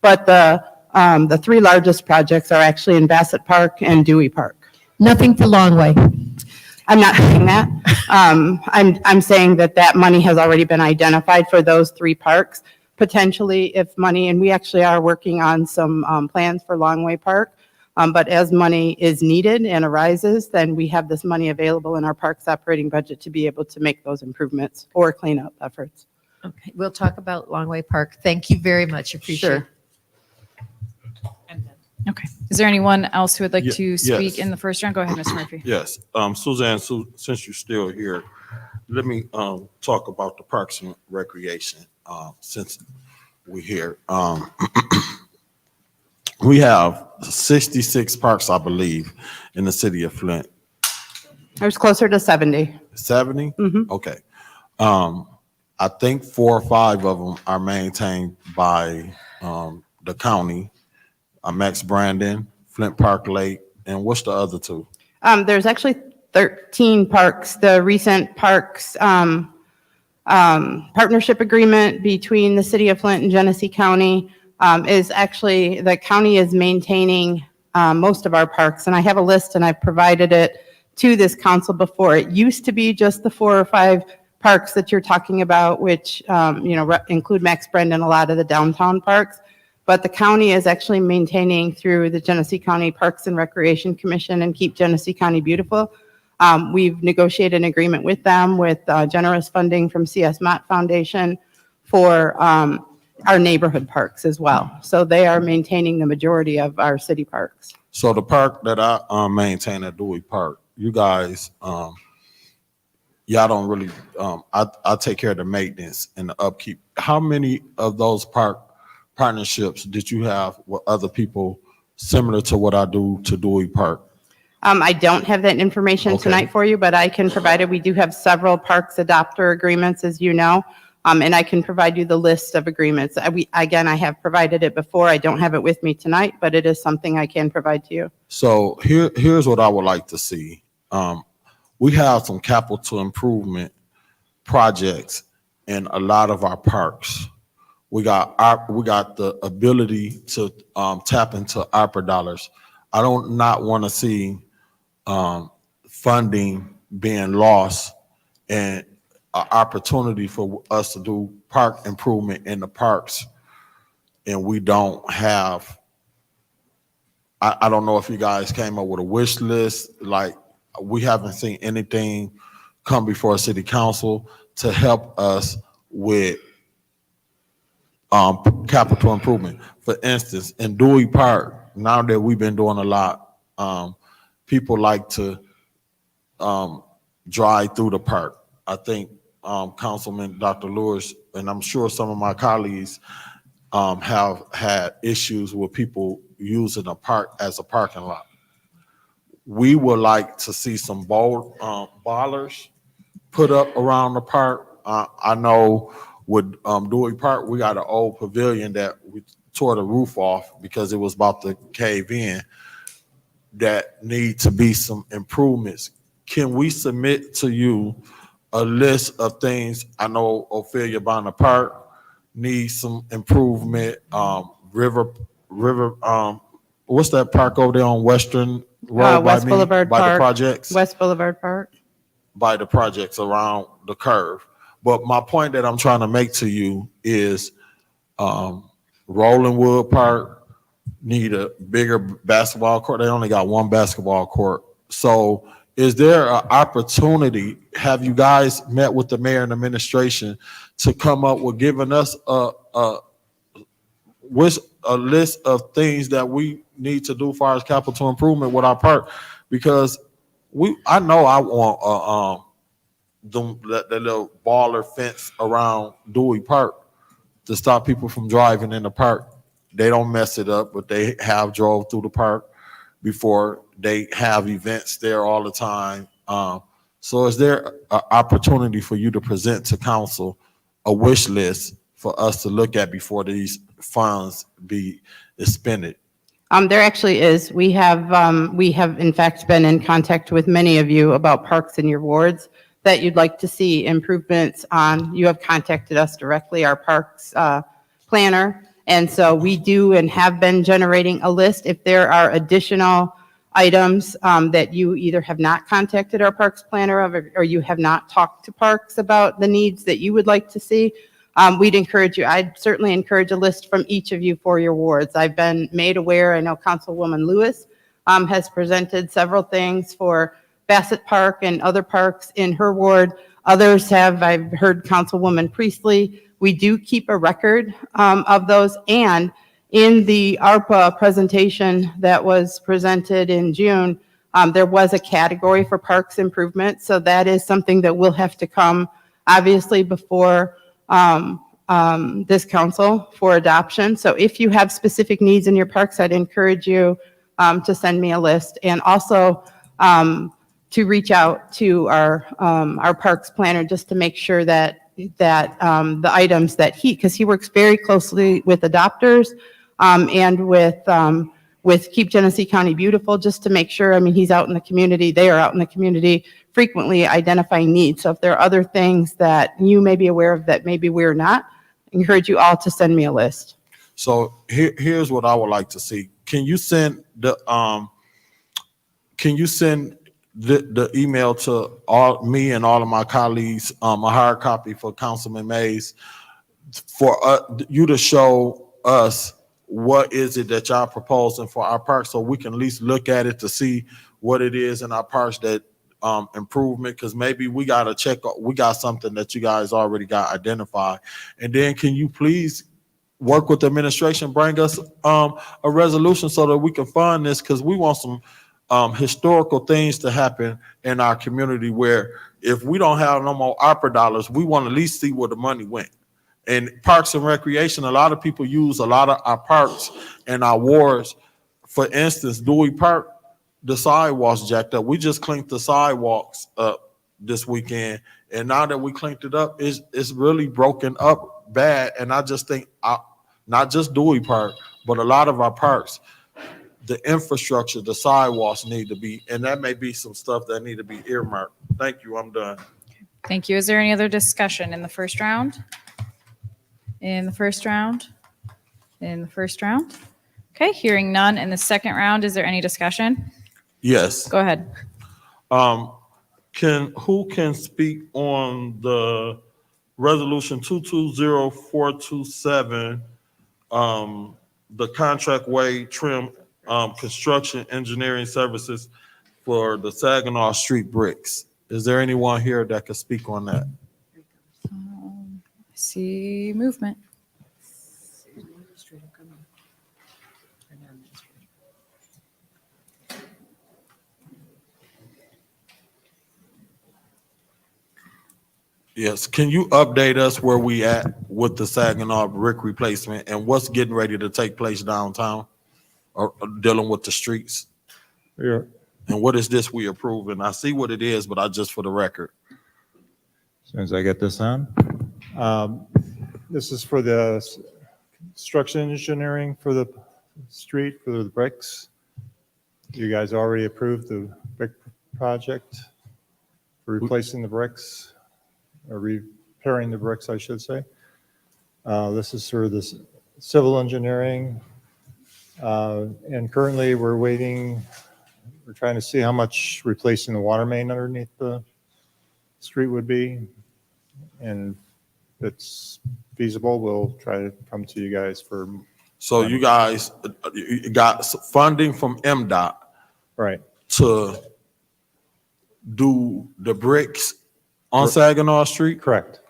But the three largest projects are actually in Bassett Park and Dewey Park. Nothing for Longway. I'm not saying that. I'm saying that money has already been identified for those three parks. Potentially, if money, and we actually are working on some plans for Longway Park, but as money is needed and arises, then we have this money available in our parks operating budget to be able to make those improvements or cleanup efforts. Okay, we'll talk about Longway Park. Thank you very much. Appreciate it. Sure. Okay. Is there anyone else who would like to speak yes. in the first round? Go ahead, Mr. Murphy. Yes, Suzanne, since you're still here, let me talk about the Parks and Recreation, since we're here. We have 66 parks, I believe, in the city of Flint. There's closer to 70. 70? Mhm. Okay. I think 4 or 5 of them are maintained by the county, Max Brandon, Flint Park Lake, and what's the other 2? There's actually 13 parks. The recent parks partnership agreement between the city of Flint and Genesee County is actually, the county is maintaining most of our parks. And I have a list and I've provided it to this council before. It used to be just the 4 or 5 parks that you're talking about, which include Max Brandon, a lot of the downtown parks. But the county is actually maintaining through the Genesee County Parks and Recreation Commission and Keep Genesee County Beautiful. We've negotiated an agreement with them with generous funding from CS Mott Foundation for our neighborhood parks as well. So they are maintaining the majority of our city parks. So the park that I maintain at Dewey Park, you guys, y'all don't really, I take care of the maintenance and the upkeep. How many of those park partnerships did you have with other people similar to what I do to Dewey Park? I don't have that information Okay. tonight for you, but I can provide it. We do have several parks adopter agreements, as you know, and I can provide you the list of agreements. Again, I have provided it before. I don't have it with me tonight, but it is something I can provide to you. So here's what I would like to see. We have some capital improvement projects in a lot of our parks. We got the ability to tap into ARPA dollars. I don't not want to see funding being lost and an opportunity for us to do park improvement in the parks, and we don't have. I don't know if you guys came up with a wish list. Like, we haven't seen anything come before city council to help us with capital improvement. For instance, in Dewey Park, now that we've been doing a lot, people like to drive through the park. I think Councilman Dr. Lewis, and I'm sure some of my colleagues have had issues with people using the park as a parking lot. We would like to see some ballers put up around the park. I know with Dewey Park, we got an old pavilion that we tore the roof off because it was about to cave in, that need to be some improvements. Can we submit to you a list of things? I know Ophelia Bonner Park needs some improvement. River, what's that park over there on Western Road? West Boulevard by Park. the projects? West Boulevard Park. By the projects around the curve. But my point that I'm trying to make to you is Rolling Wood Park need a bigger basketball court. They only got one basketball court. So is there an opportunity? Have you guys met with the mayor and administration to come up with giving us a list of things that we need to do as far as capital improvement with our park? Because I know I want the little baller fence around Dewey Park to stop people from driving in the park. They don't mess it up, but they have drove through the park before. They have events there all the time. So is there an opportunity for you to present to council a wish list for us to look at before these funds be expended? There actually is. We have in fact been in contact with many of you about parks in your wards that you'd like to see improvements on. You have contacted us directly, our parks planner. And so we do and have been generating a list. If there are additional items that you either have not contacted our parks planner of, or you have not talked to parks about the needs that you would like to see, we'd encourage you. I'd certainly encourage a list from each of you for your wards. I've been made aware, I know Councilwoman Lewis has presented several things for Bassett Park and other parks in her ward. Others have, I've heard Councilwoman Priestley. We do keep a record of those. And in the ARPA presentation that was presented in June, there was a category for parks improvement. So that is something that will have to come, obviously, before this council for adoption. So if you have specific needs in your parks, I'd encourage you to send me a list, and also to reach out to our parks planner just to make sure that the items that because he works very closely with adopters and with Keep Genesee County Beautiful, just to make sure, I mean, he's out in the community, they are out in the community frequently identifying needs. So if there are other things that you may be aware of that maybe we're not, I encourage you all to send me a list. So here's what I would like to see. Can you send the email to me and all of my colleagues, a hard copy for Councilman Mays, for you to show us what is it that y'all proposing for our parks, so we can at least look at it to see what it is in our parks that improvement, because maybe we got to we got something that you guys already got identified. And then can you please, work with the administration, bring us a resolution so that we can fund this, because we want some historical things to happen in our community, where if we don't have no more opera dollars, we want to at least see where the money went. And parks and recreation, a lot of people use a lot of our parks and our wards. For instance, Dewey Park, the sidewalks jacked up. We just cleaned the sidewalks up this weekend, and now that we cleaned it up, it's really broken up bad. And I just think, not just Dewey Park, but a lot of our parks, the infrastructure, the sidewalks need to be, and that may be some stuff that need to be earmarked. Thank you. I'm done. Thank you. Is there any other discussion in the first round? In the first round? In the first round? Okay, hearing none. In the second round, is there any discussion? Yes. Go ahead. Who can speak on the resolution 220427, the contract way trim, construction engineering services for the Saginaw Street bricks? Is there anyone here that could speak on that? I see movement. Yes, can you update us where we at with the Saginaw brick replacement and what's getting ready to take place downtown or dealing with the streets? Yeah. And what is this we approving? I see what it is, but I just for the record. As soon as I get this on. This is for the construction engineering for the street, for the bricks. You guys already approved the brick project for replacing the bricks, or repairing the bricks, I should say. This is for the civil engineering. And currently we're waiting, we're trying to see how much replacing the water main underneath the street would be. And if it's feasible, we'll try to come to you guys for. So you guys you got funding from MDOT. Right. To do the bricks on Saginaw Street? Correct.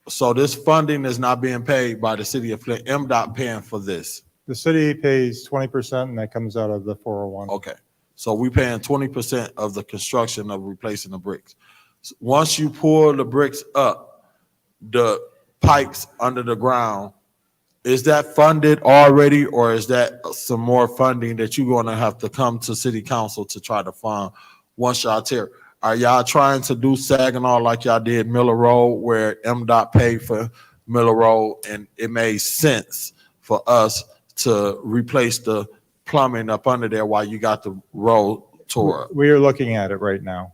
So this funding is not being paid by the city of Flint, MDOT paying for this? The city pays 20% and that comes out of the 401. Okay, so we paying 20% of the construction of replacing the bricks. Once you pour the bricks up, the pipes under the ground, is that funded already, or is that some more funding that you're gonna have to come to city council to try to fund once y'all tear? Are y'all trying to do Saginaw like y'all did Miller Road, where MDOT paid for Miller Road and it made sense for us to replace the plumbing up under there while you got the road tore up? We are looking at it right now.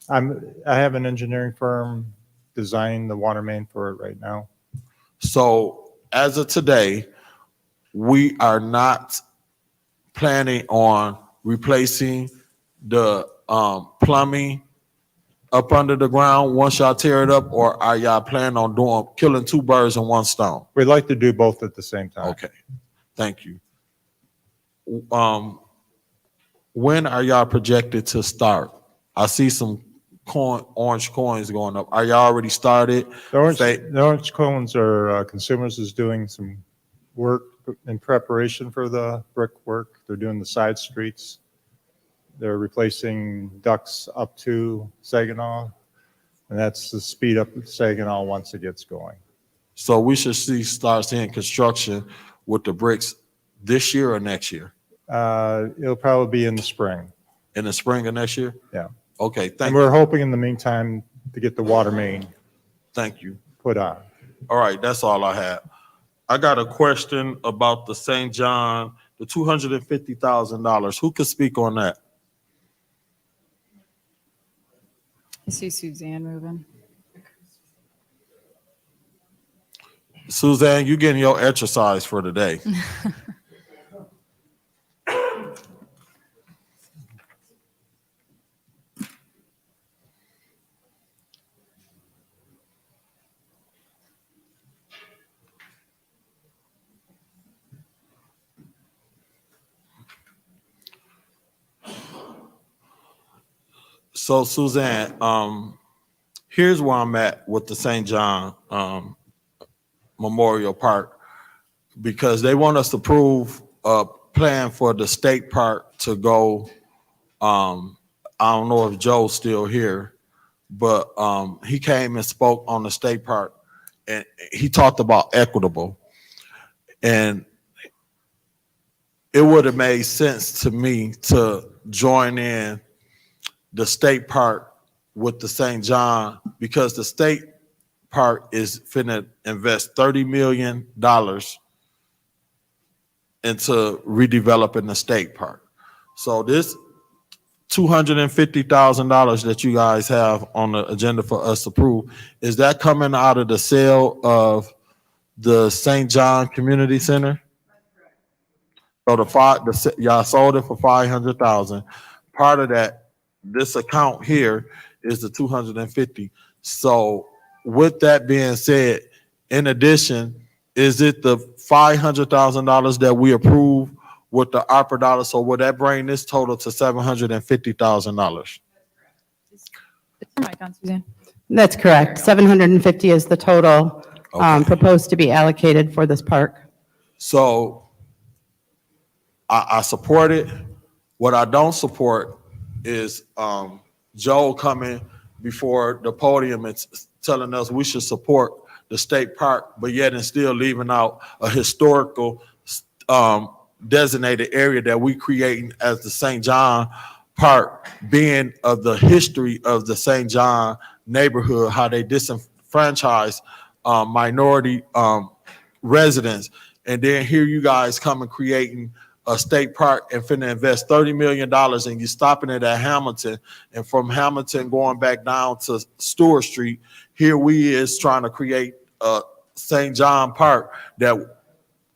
I have an engineering firm designing the water main for it right now. So as of today, we are not planning on replacing the plumbing up under the ground once y'all tear it up, or are y'all planning on killing two birds in one stone? We'd like to do both at the same time. Okay, thank you. When are y'all projected to start? I see some orange coins going up. Are y'all already started? The orange cones are, Consumers is doing some work in preparation for the brick work. They're doing the side streets. They're replacing ducts up to Saginaw, and that's to speed up Saginaw once it gets going. So we should start seeing construction with the bricks this year or next year? It'll probably be in the spring. In the spring of next year? Yeah. Okay, And thank you. we're hoping in the meantime to get the water main Thank you. put on. All right, that's all I have. I got a question about the St. John, the $250,000. Who could speak on that? I see Suzanne moving. Suzanne, you getting your exercise for today. So Suzanne, here's where I'm at with the St. John Memorial Park, because they want us to approve a plan for the state park to go. I don't know if Joe's still here, but he came and spoke on the state park, and he talked about equitable. And it would have made sense to me to join in the state park with the St. John, because the state park is finna invest $30 million into redeveloping the state park. So this $250,000 that you guys have on the agenda for us to approve, is that coming out of the sale of the St. John Community Center? So y'all sold it for 500,000. Part of that, this account here is the 250. So with that being said, in addition, is it the $500,000 that we approve with the ARPA dollars? So would that bring this total to $750,000? Mic on, Suzanne. That's correct. 750 is the total proposed to be allocated for this park. So I support it. What I don't support is Joe coming before the podium and telling us we should support the state park, but yet and still leaving out a historical designated area that we creating as the St. John Park, being of the history of the St. John neighborhood, how they disenfranchise minority residents. And then here you guys come and creating a state park and finna invest $30 million, and you're stopping it at Hamilton, and from Hamilton going back down to Stewart Street, here we is trying to create a St. John Park that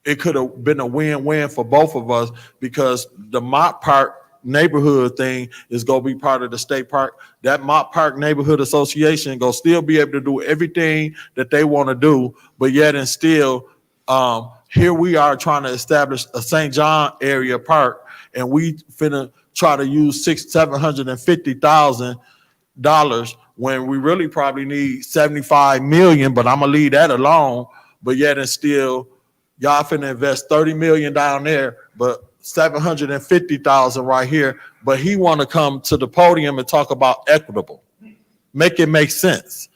it could have been a win-win for both of us, because the Mott Park neighborhood thing is going to be part of the state park. That Mott Park Neighborhood Association going to still be able to do everything that they want to do, but yet and still, here we are trying to establish a St. John area park, and we finna try to use $750,000 when we really probably need 75 million, but I'm gonna leave that alone. But yet and still, y'all finna invest 30 million down there, but 750,000 right here. But he wanna come to the podium and talk about equitable. Make it make sense.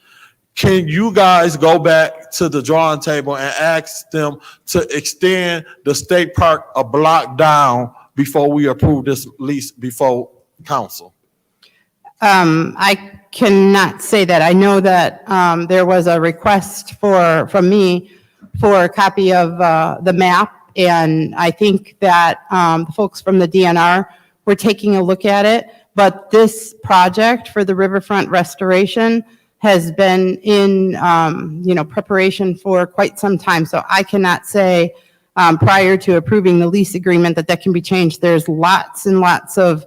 Can you guys go back to the drawing table and ask them to extend the state park a block down before we approve this lease before council? I cannot say that. I know that there was a request from me for a copy of the map, and I think that the folks from the DNR were taking a look at it. But this project for the riverfront restoration has been in, preparation for quite some time. So I cannot say prior to approving the lease agreement that can be changed. There's lots and lots of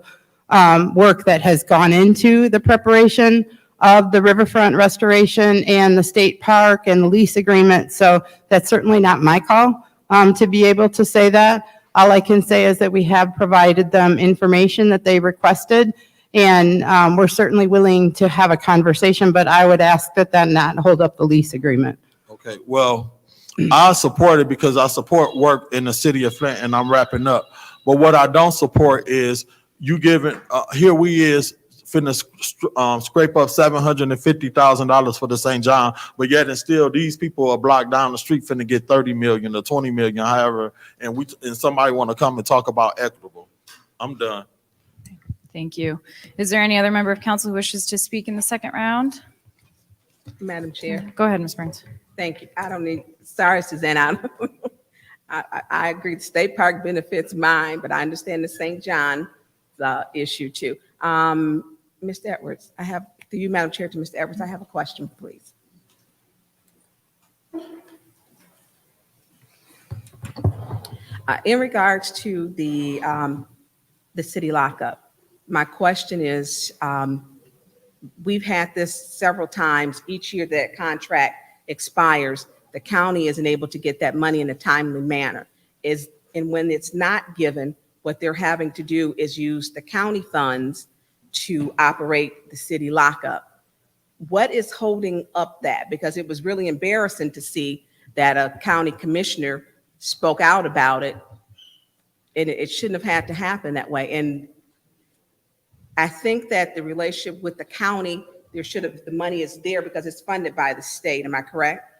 work that has gone into the preparation of the riverfront restoration and the state park and the lease agreement. So that's certainly not my call to be able to say that. All I can say is that we have provided them information that they requested, and we're certainly willing to have a conversation, but I would ask that not hold up the lease agreement. Okay, well, I support it because I support work in the city of Flint, and I'm wrapping up. But what I don't support is you giving, here we is finna scrape up $750,000 for the St. John, but yet and still these people are blocked down the street finna get 30 million or 20 million, however, and somebody wanna come and talk about equitable. I'm done. Thank you. Is there any other member of council who wishes to speak in the second round? Madam Chair. Go ahead, Ms. Burns. Thank you. I don't need, sorry, Suzanne. I agree. The state park benefits mine, but I understand the St. John issue too. Mr. Edwards, through you, Madam Chair, to Mr. Edwards, I have a question, please. In regards to the city lockup, my question is, we've had this several times. Each year that contract expires, the county isn't able to get that money in a timely manner. And when it's not given, what they're having to do is use the county funds to operate the city lockup. What is holding up that? Because it was really embarrassing to see that a county commissioner spoke out about it. And it shouldn't have had to happen that way. And I think that the relationship with the county, the money is there because it's funded by the state. Am I correct?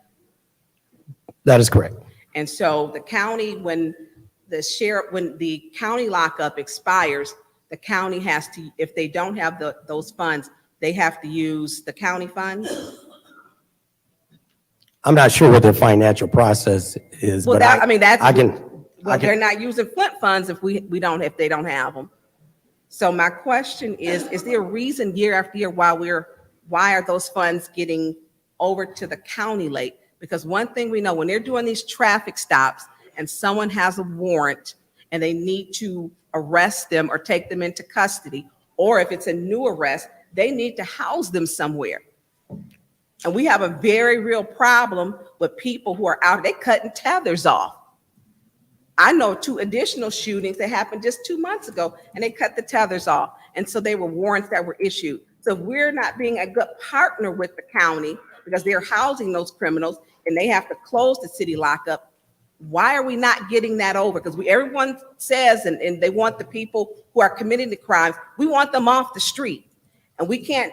That is correct. And so the county, when the county lockup expires, the county has to, if they don't have those funds, they have to use the county funds. I'm not sure what their financial process is, Well, but they're not using Flint funds if if they don't have them. So my question is there a reason year after year why are those funds getting over to the county late? Because one thing we know, when they're doing these traffic stops and someone has a warrant and they need to arrest them or take them into custody, or if it's a new arrest, they need to house them somewhere. And we have a very real problem with people who are out, they cutting tethers off. I know 2 additional shootings that happened just 2 months ago, and they cut the tethers off. And so they were warrants that were issued. So if we're not being a good partner with the county because they're housing those criminals and they have to close the city lockup, why are we not getting that over? Because everyone says, and they want the people who are committing the crimes, we want them off the street. And we can't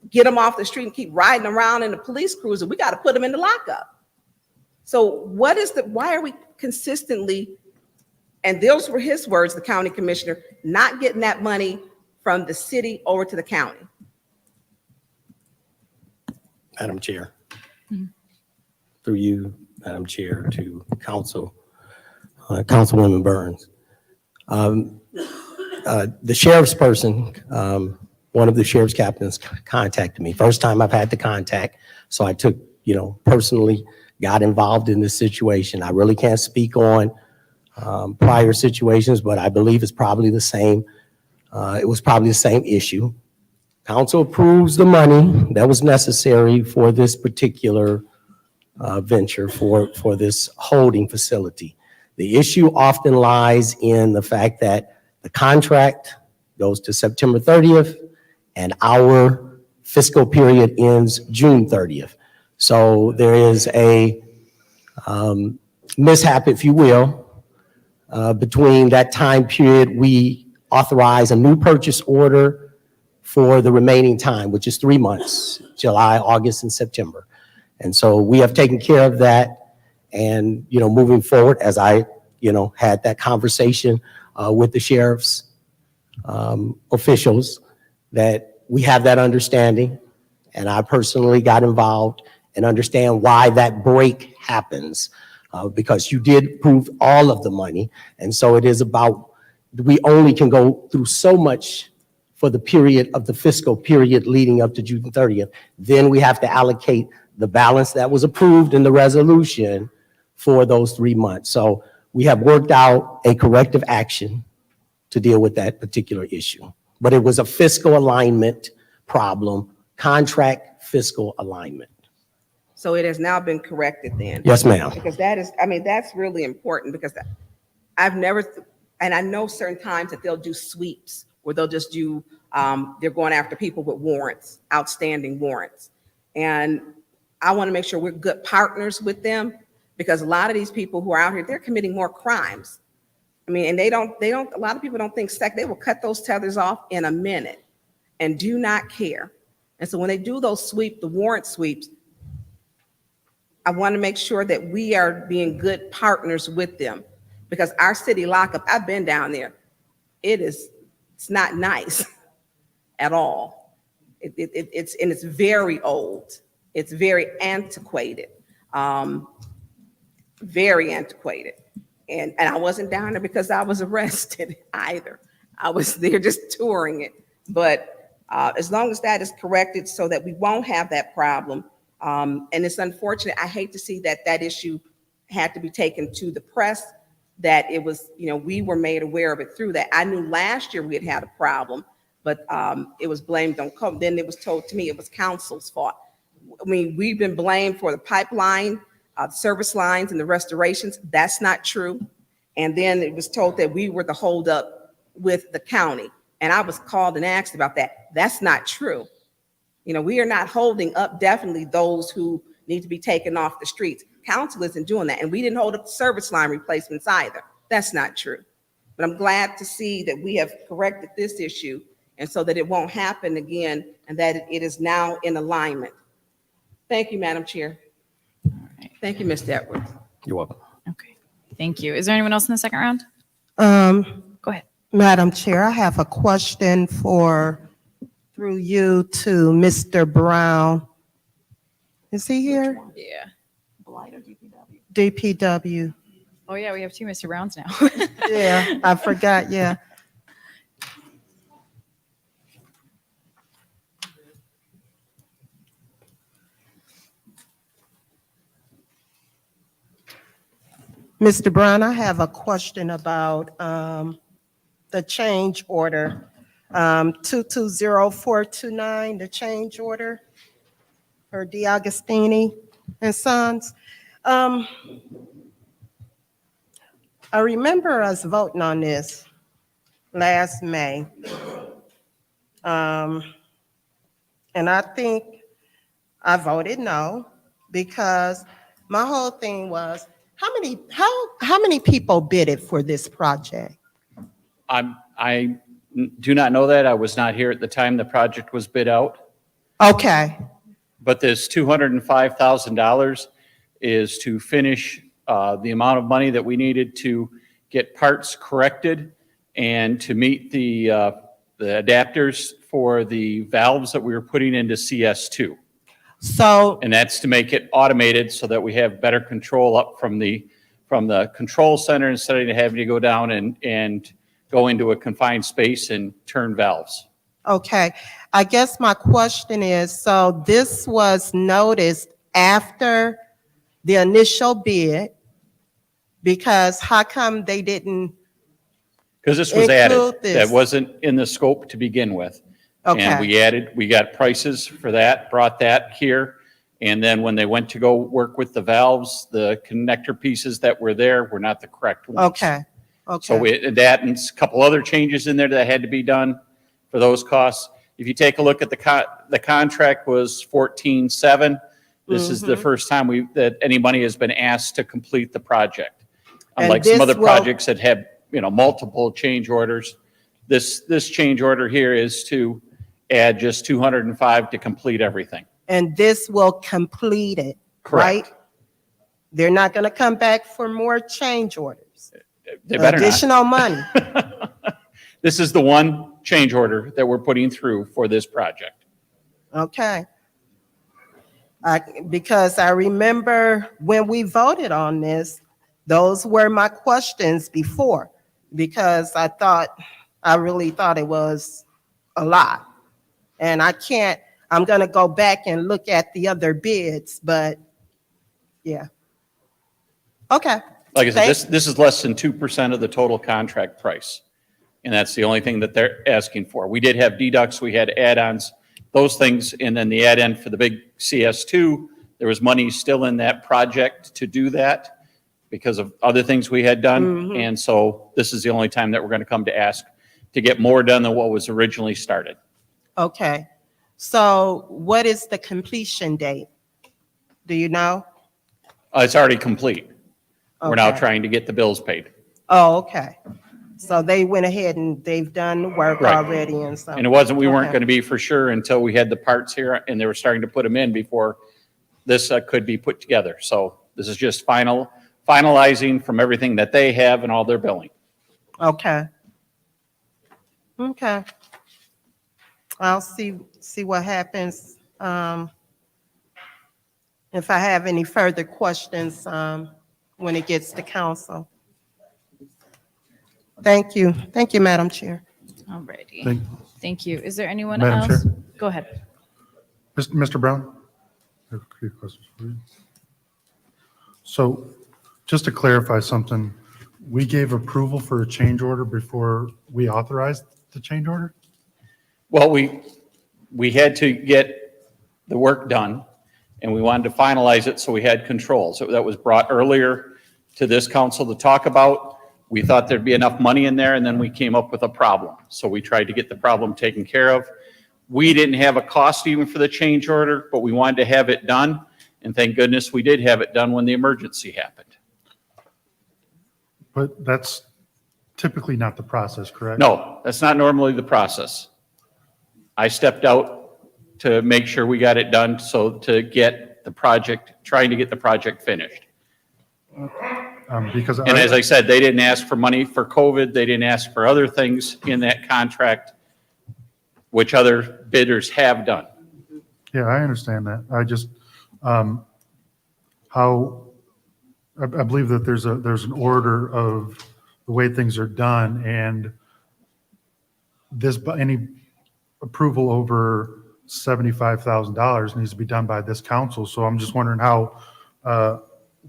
get them off the street and keep riding around in the police cruiser. We got to put them in the lockup. So why are we consistently, and those were his words, the county commissioner, not getting that money from the city over to the county? Madam Chair. Through you, Madam Chair, to Councilwoman Burns. The sheriff's person, one of the sheriff's captains contacted me. First time I've had the contact, so I took, personally got involved in this situation. I really can't speak on prior situations, but I believe it's probably the same. It was probably the same issue. Council approves the money that was necessary for this particular venture, for this holding facility. The issue often lies in the fact that the contract goes to September 30th and our fiscal period ends June 30th. So there is a mishap, if you will, between that time period. We authorize a new purchase order for the remaining time, which is 3 months, July, August, and September. And so we have taken care of that. And, moving forward, as I, had that conversation with the sheriff's officials, that we have that understanding. And I personally got involved and understand why that break happens, because you did approve all of the money. And so it is about, we only can go through so much for the period of the fiscal period leading up to June 30th. Then we have to allocate the balance that was approved in the resolution for those 3 months. So we have worked out a corrective action to deal with that particular issue. But it was a fiscal alignment problem, contract fiscal alignment. So it has now been corrected then? Yes, ma'am. Because that's really important, because I've never, and I know certain times that they'll do sweeps where they'll just do, they're going after people with warrants, outstanding warrants. And I want to make sure we're good partners with them, because a lot of these people who are out here, they're committing more crimes. And a lot of people don't think they will cut those tethers off in a minute and do not care. And so when they do those the warrant sweeps, I want to make sure that we are being good partners with them, because our city lockup, I've been down there. It's not nice at all. It's very old. It's very antiquated, very antiquated. And I wasn't down there because I was arrested either. I was there just touring it. But as long as that is corrected so that we won't have that problem, and it's unfortunate, I hate to see that issue had to be taken to the press, that it was, we were made aware of it through that. I knew last year we had a problem, but it was blamed on COVID. Then it was told to me it was council's fault. We've been blamed for the pipeline, service lines, and the restorations. That's not true. And then it was told that we were the holdup with the county. And I was called and asked about that. That's not true. We are not holding up definitely those who need to be taken off the streets. council isn't doing that. And we didn't hold up the service line replacements either. That's not true. But I'm glad to see that we have corrected this issue and so that it won't happen again and that it is now in alignment. Thank you, Madam Chair. Thank you, Mr. Edwards. You're welcome. Okay, thank you. Is there anyone else in the second round? Go ahead. Madam Chair, I have a question through you to Mr. Brown. Is he here? Yeah. DPW. Oh, yeah, we have two Mr. Browns now. Yeah, I forgot, yeah. Mr. Brown, I have a question about the change order, 220429, the change order for DeAugustini and Sons. I remember us voting on this last May. And I think I voted no because my whole thing was, how many people bidded for this project? I do not know that. I was not here at the time the project was bid out. Okay, But this $205,000 is to finish the amount of money that we needed to get parts corrected and to meet the adapters for the valves that we were putting into CS2. so, And that's to make it automated so that we have better control up from the control center instead of having to go down and go into a confined space and turn valves. okay, I guess my question is, so this was noticed after the initial bid? Because how come they didn't? Because this was added, Include this. that wasn't in the scope to begin with. Okay. And we got prices for that, brought that here. And then when they went to go work with the valves, the connector pieces that were there were not the correct ones. Okay, So that and a couple other changes in there that had to be done for those costs. If you take a look at the contract was 14.7. This is the first time that any money has been asked to complete the project. And Unlike some this other will- projects that have, multiple change orders. This change order here is to add just 205 to complete everything. and this will complete it, right? Correct. They're not gonna come back for more change orders, They better not. additional money. This is the one change order that we're putting through for this project. Okay. Because I remember when we voted on this, those were my questions before, because I really thought it was a lot. And I'm gonna go back and look at the other bids, but yeah. Okay. Like I Thank- said, this is less than 2% of the total contract price. And that's the only thing that they're asking for. We did have deducts, we had add-ons, those things, and then the add-in for the big CS2, there was money still in that project to do that because of other things we had done. And so this is the only time that we're going to come to ask to get more done than what was originally started. Okay. So what is the completion date? Do you know? It's already complete. We're now Okay. trying to get the bills paid. Oh, okay. So they went ahead and they've done the work Right. already and stuff. And it wasn't, we weren't Okay. going to be for sure until we had the parts here and they were starting to put them in before this could be put together. So this is just finalizing from everything that they have and all their billing. Okay. Okay. I'll see what happens. If I have any further questions, when it gets to council. Thank you. Thank you, Madam Chair. All righty. Thank- Thank you. Is there anyone Madam else? Chair? Go ahead. Mr. Brown? I have a few questions for you. So just to clarify something, we gave approval for a change order before we authorized the change order? Well, we had to get the work done and we wanted to finalize it so we had control. So that was brought earlier to this council to talk about. We thought there'd be enough money in there and then we came up with a problem. So we tried to get the problem taken care of. We didn't have a cost even for the change order, but we wanted to have it done. And thank goodness we did have it done when the emergency happened. But that's typically not the process, correct? No, that's not normally the process. I stepped out to make sure we got it done, so to get the project, trying to get the project finished. Because And as I said, they didn't ask for money for COVID, they didn't ask for other things in that contract, which other bidders have done. Yeah, I understand that. I just, I believe that there's an order of the way things are done, and any approval over $75,000 needs to be done by this council. So I'm just wondering how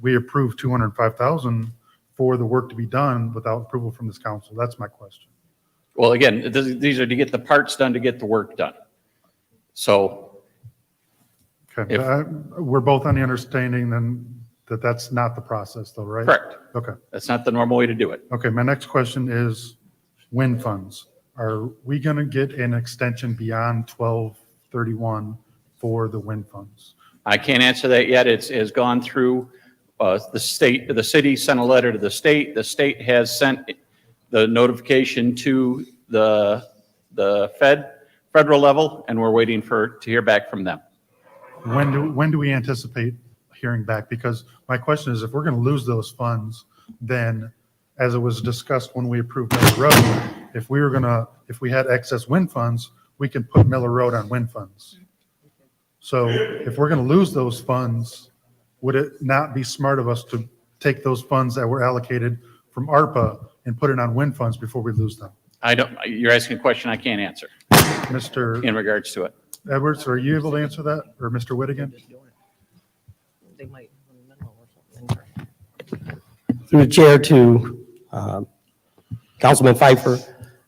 we approve $205,000 for the work to be done without approval from this council. That's my question. Well, again, these are to get the parts done, to get the work done. So Okay, we're both on the understanding then that that's not the process though, right? Correct. Okay. That's not the normal way to do it. Okay, my next question is wind funds. Are we going to get an extension beyond 12/31 for the wind funds? I can't answer that yet. It's gone through the state, the city sent a letter to the state. The state has sent the notification to the federal level, and we're waiting to hear back from them. When do we anticipate hearing back? Because my question is, if we're going to lose those funds, then as it was discussed when we approved Miller Road, if we had excess wind funds, we can put Miller Road on wind funds. So if we're going to lose those funds, would it not be smart of us to take those funds that were allocated from ARPA and put it on wind funds before we lose them? You're asking a question I can't answer Mr. in regards to it. Edwards, are you able to answer that? Or Mr. Whittigan? Through the chair to Councilman Pfeiffer,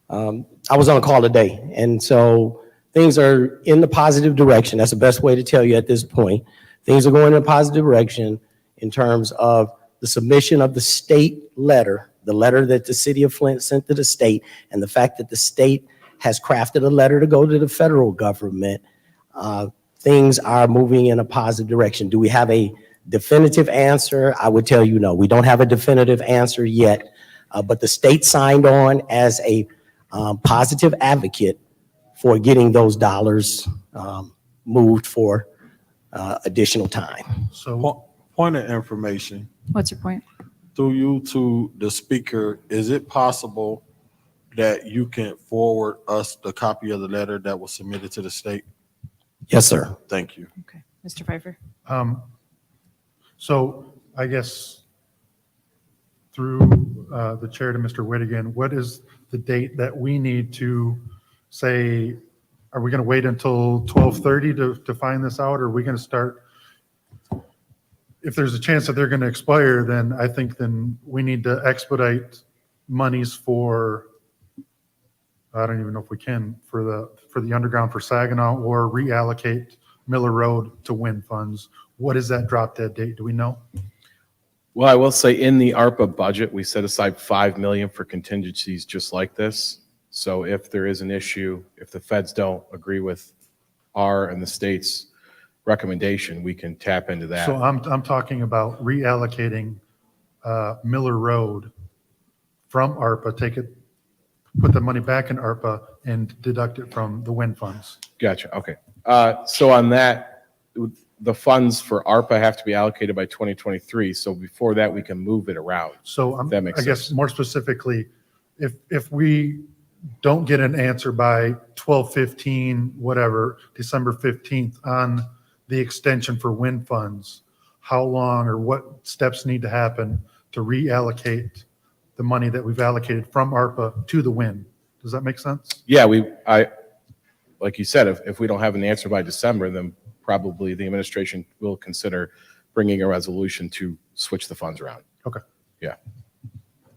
I was on a call today, and so things are in the positive direction. That's the best way to tell you at this point. Things are going in a positive direction in terms of the submission of the state letter, the letter that the city of Flint sent to the state, and the fact that the state has crafted a letter to go to the federal government. Things are moving in a positive direction. Do we have a definitive answer? I would tell you no. We don't have a definitive answer yet, but the state signed on as a positive advocate for getting those dollars moved for additional time. So, Point of information, What's your point? through you to the speaker, is it possible that you can forward us the copy of the letter that was submitted to the state? Yes, sir. Thank you. Okay, Mr. Pfeiffer. So I guess through the chair to Mr. Whittigan, what is the date that we need to say, are we going to wait until 12/30 to find this out? Or are we going to start? If there's a chance that they're going to expire, then I think then we need to expedite monies for, I don't even know if we can, for the underground for Saginaw, or reallocate Miller Road to wind funds. What is that drop dead date? Do we know? Well, I will say in the ARPA budget, we set aside $5 million for contingencies just like this. So if there is an issue, if the feds don't agree with our and the state's recommendation, we can tap into that. So I'm talking about reallocating Miller Road from ARPA, put the money back in ARPA and deduct it from the wind funds. Gotcha, okay. So on that, the funds for ARPA have to be allocated by 2023. So before that, we can move it around. So That makes I guess more specifically, if we don't get an answer by 12/15, whatever, December 15th on the extension for wind funds, how long or what steps need to happen to reallocate the money that we've allocated from ARPA to the wind? Does that make sense? Yeah, like you said, if we don't have an answer by December, then probably the administration will consider bringing a resolution to switch the funds around. Okay. Yeah.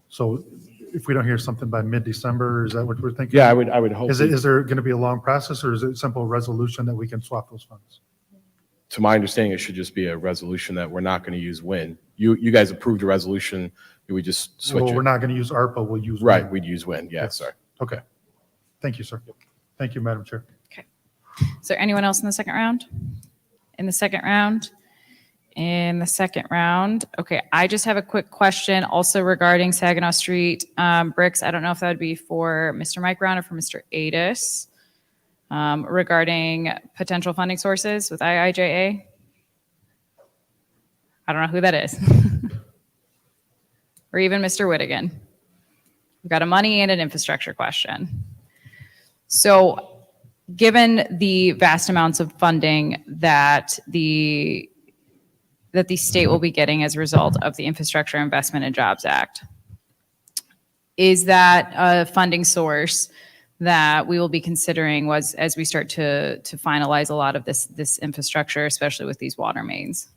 So if we don't hear something by mid-December, is that what we're thinking? Yeah, I would hope. Is there going to be a long process, or is it a simple resolution that we can swap those funds? To my understanding, it should just be a resolution that we're not going to use wind. You guys approved a resolution, we would just switch Well, it. we're not going to use ARPA, we'll use. Right, wind. we'd use wind, yeah, sorry. Okay. Thank you, sir. Thank you, Madam Chair. Is there anyone else in the second round? In the second round, in the second round. Okay, I just have a quick question also regarding Saginaw Street bricks. I don't know if that would be for Mr. Mike Brown or for Mr. Adis, regarding potential funding sources with IIJA. I don't know who that is. Or even Mr. Whittigan. We've got a money and an infrastructure question. So given the vast amounts of funding that the state will be getting as a result of the Infrastructure Investment and Jobs Act, is that a funding source that we will be considering as we start to finalize a lot of this infrastructure, especially with these water mains?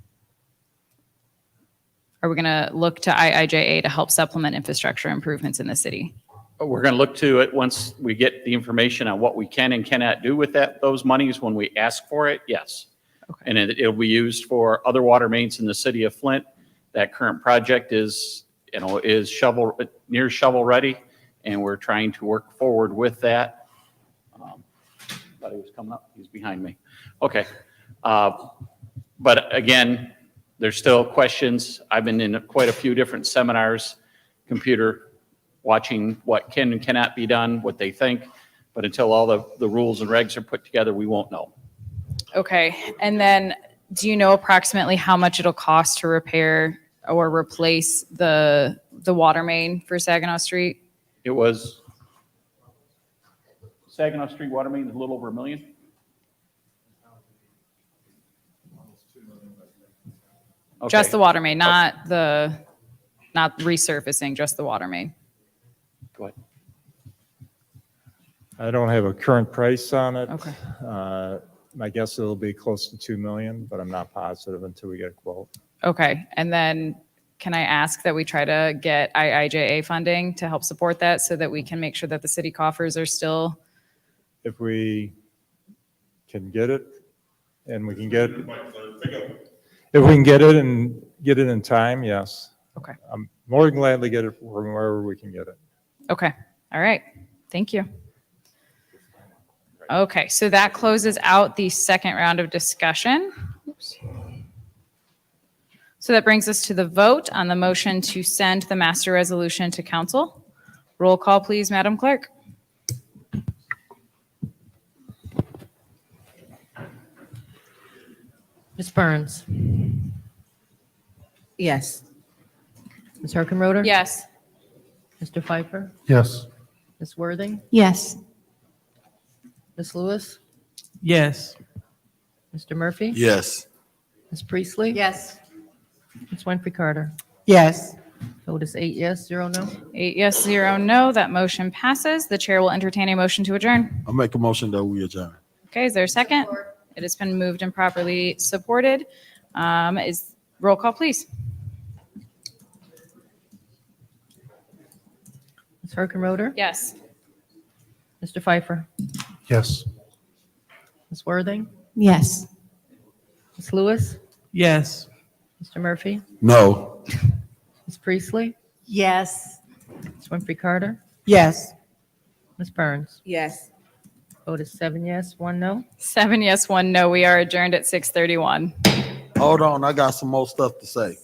Are we going to look to IIJA to help supplement infrastructure improvements in the city? We're going to look to it once we get the information on what we can and cannot do with those monies when we ask for it, yes. Okay. And it'll be used for other water mains in the city of Flint. That current project is near shovel ready, and we're trying to work forward with that. Thought he was coming up. He's behind me. Okay. But again, there's still questions. I've been in quite a few different seminars, computer, watching what can and cannot be done, what they think. But until all the rules and regs are put together, we won't know. Okay. And then do you know approximately how much it'll cost to repair or replace the water main for Saginaw Street? It was Saginaw Street water main is a little over $1 million. Okay. Just the water main, not resurfacing, just the water main. Go ahead. I don't have a current price on it. Okay. My guess it'll be close to 2 million, but I'm not positive until we get a quote. Okay. And then can I ask that we try to get IIJA funding to help support that so that we can make sure that the city coffers are still? If we can get it, and we can get, if we can get it and get it in time, yes. Okay. I'm more than gladly get it from wherever we can get it. Okay. All right. Thank you. Okay. So that closes out the second round of discussion. Oops. So that brings us to the vote on the motion to send the master resolution to council. Roll call, please, Madam Clerk. Ms. Burns? Yes. Ms. Herkenroder? Yes. Mr. Pfeiffer? Yes. Ms. Worthing? Yes. Ms. Lewis? Yes. Mr. Murphy? Yes. Ms. Priestley? Yes. Ms. Winfrey Carter? Yes. Vote is 8 yes, 0 no. 8 yes, 0 no. That motion passes. The chair will entertain a motion to adjourn. I'll make a motion that we adjourn. Okay, is there a second? It has been moved and properly supported. Roll call, please. Ms. Herkenroder? Yes. Mr. Pfeiffer? Yes. Ms. Worthing? Yes. Ms. Lewis? Yes. Mr. Murphy? No. Ms. Priestley? Yes. Ms. Winfrey Carter? Yes. Ms. Burns? Yes. Vote is 7 yes, 1 no. 7 yes, 1 no. We are adjourned at 6:31. Hold on, I got some more stuff to say.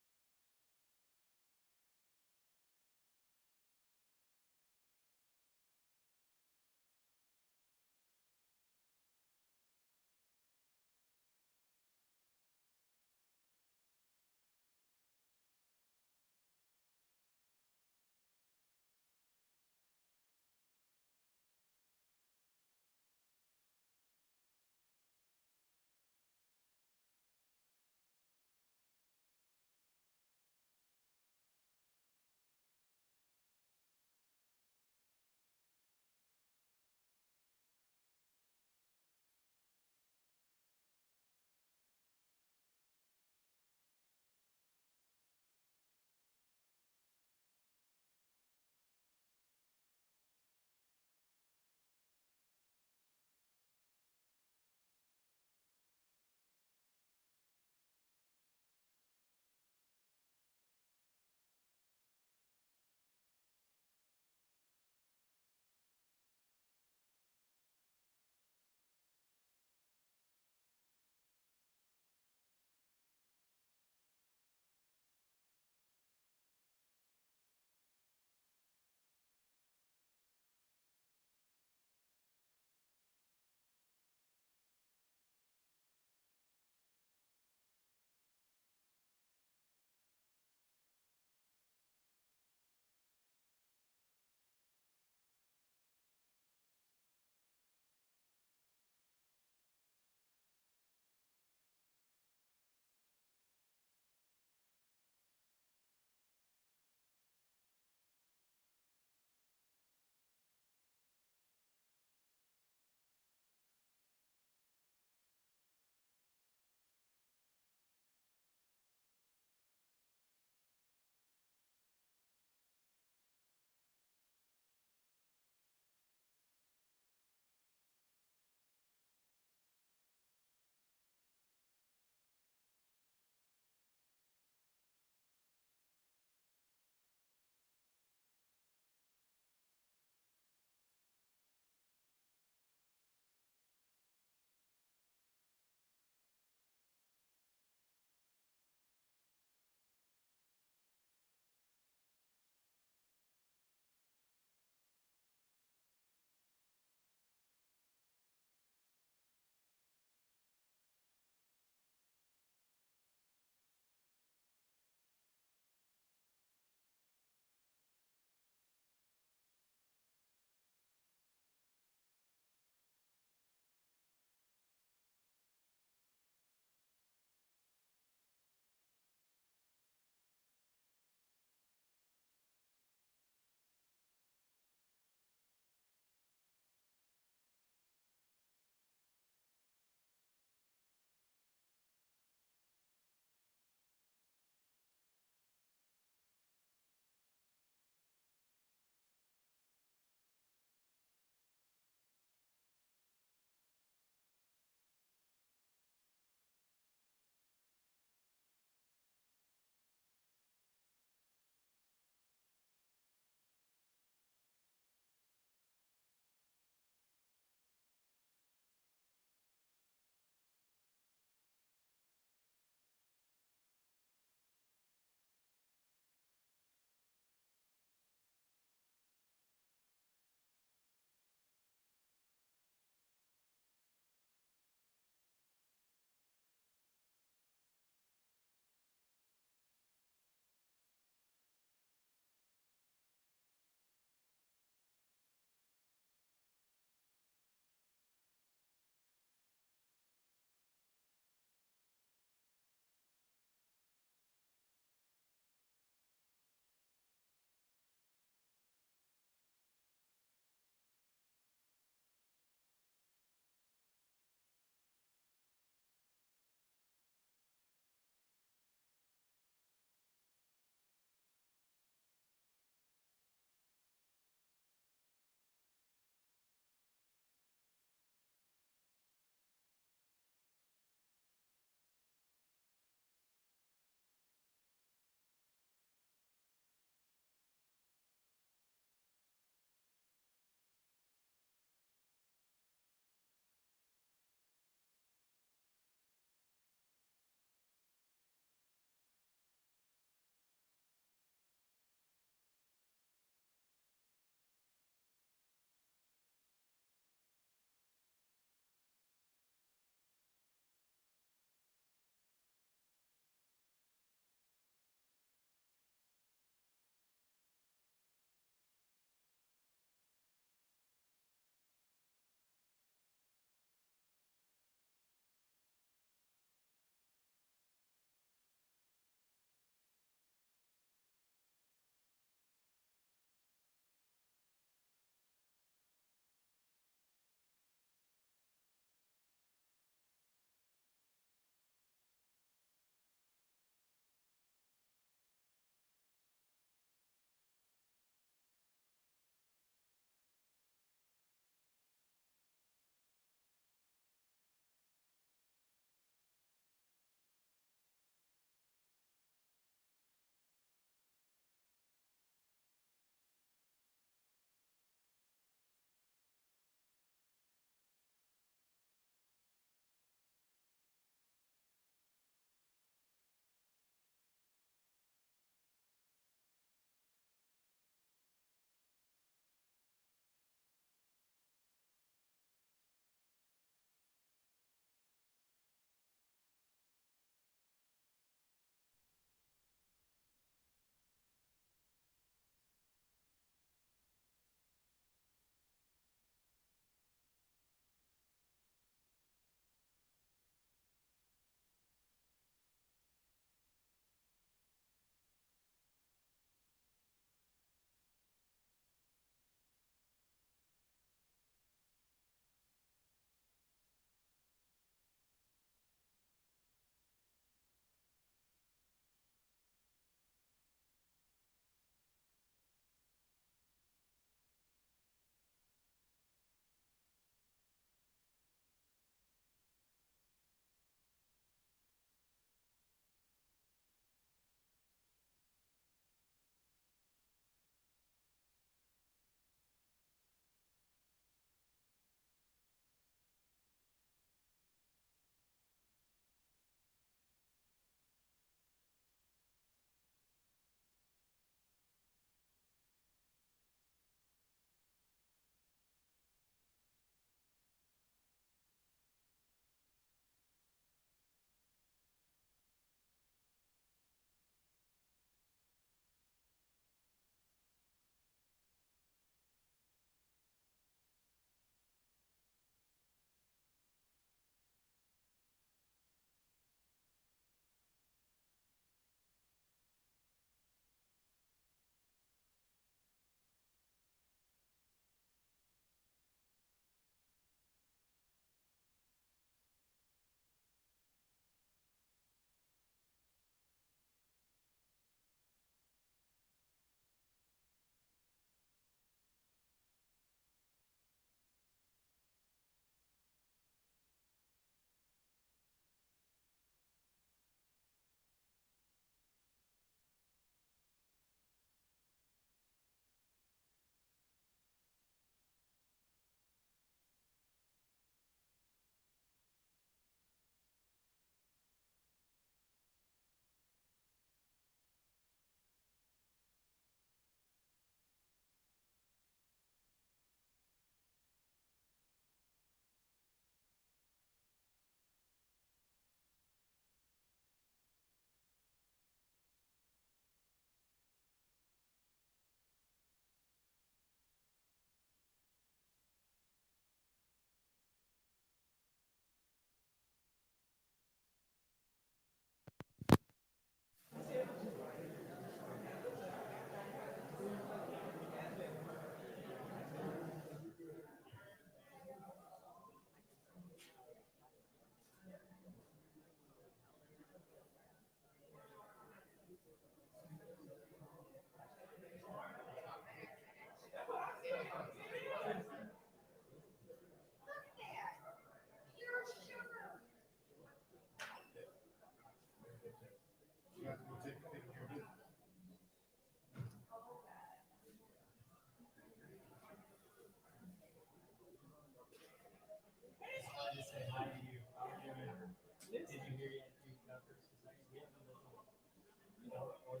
Oh,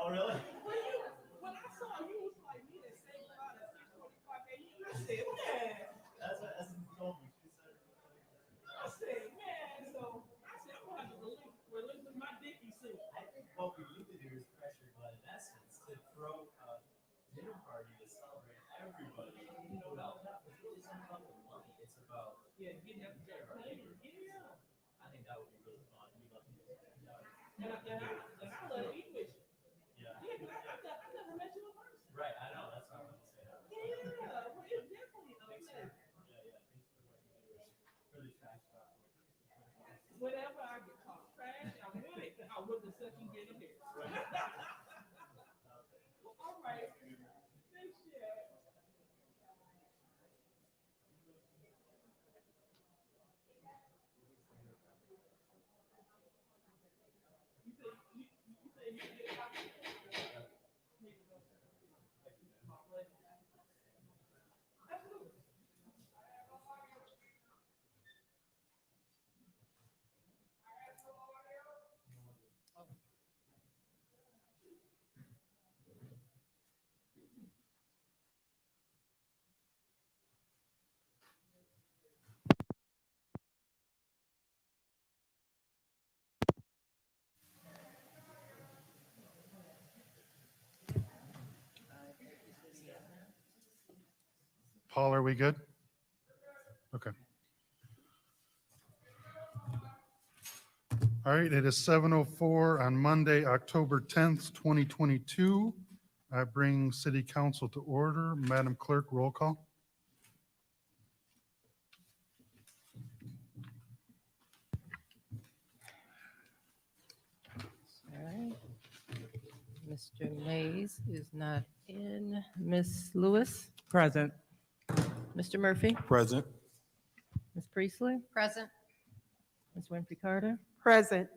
really? When I saw you, was like, me that same crowd at 6:45 a.m. I said, man. That's what she told me. She said. I said, man. So I said, I'm gonna have to relinquish my Dickie suit. I think what we need to do is pressure, but in essence, to throw a dinner party to celebrate everybody. You know, it's really something about the money. It's about Getting up there. Yeah. I think that would be really fun. We'd love to do something like that. And I love to eat with you. Yeah. Yeah, because I never met you in person. Right, I know, that's what I was gonna say. Yeah, well, you're definitely a legend. Yeah, thanks for what you do. For the trash talk. Whenever I get caught trash, I'm with it. I wouldn't have you get in here. All right. Thanks, Chad. Paul, are we good? Okay. All right, it is 7:04 on Monday, October 10th, 2022. I bring city council to order. Madam Clerk, roll call. All right. Mr. Mays is not in. Ms. Lewis? Present. Mr. Murphy? Present. Ms. Priestley? Present. Ms. Winfrey Carter? Present.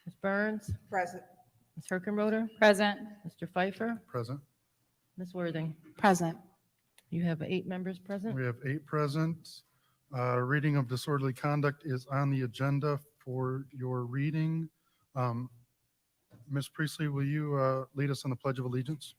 Ms. Burns? Present. Ms. Herkenroder? Present. Mr. Pfeiffer? Present. Ms. Worthing? Present. You have 8 members present? We have 8 present. Reading of disorderly conduct is on the agenda for your reading. Ms. Priestley, will you lead us in the Pledge of Allegiance?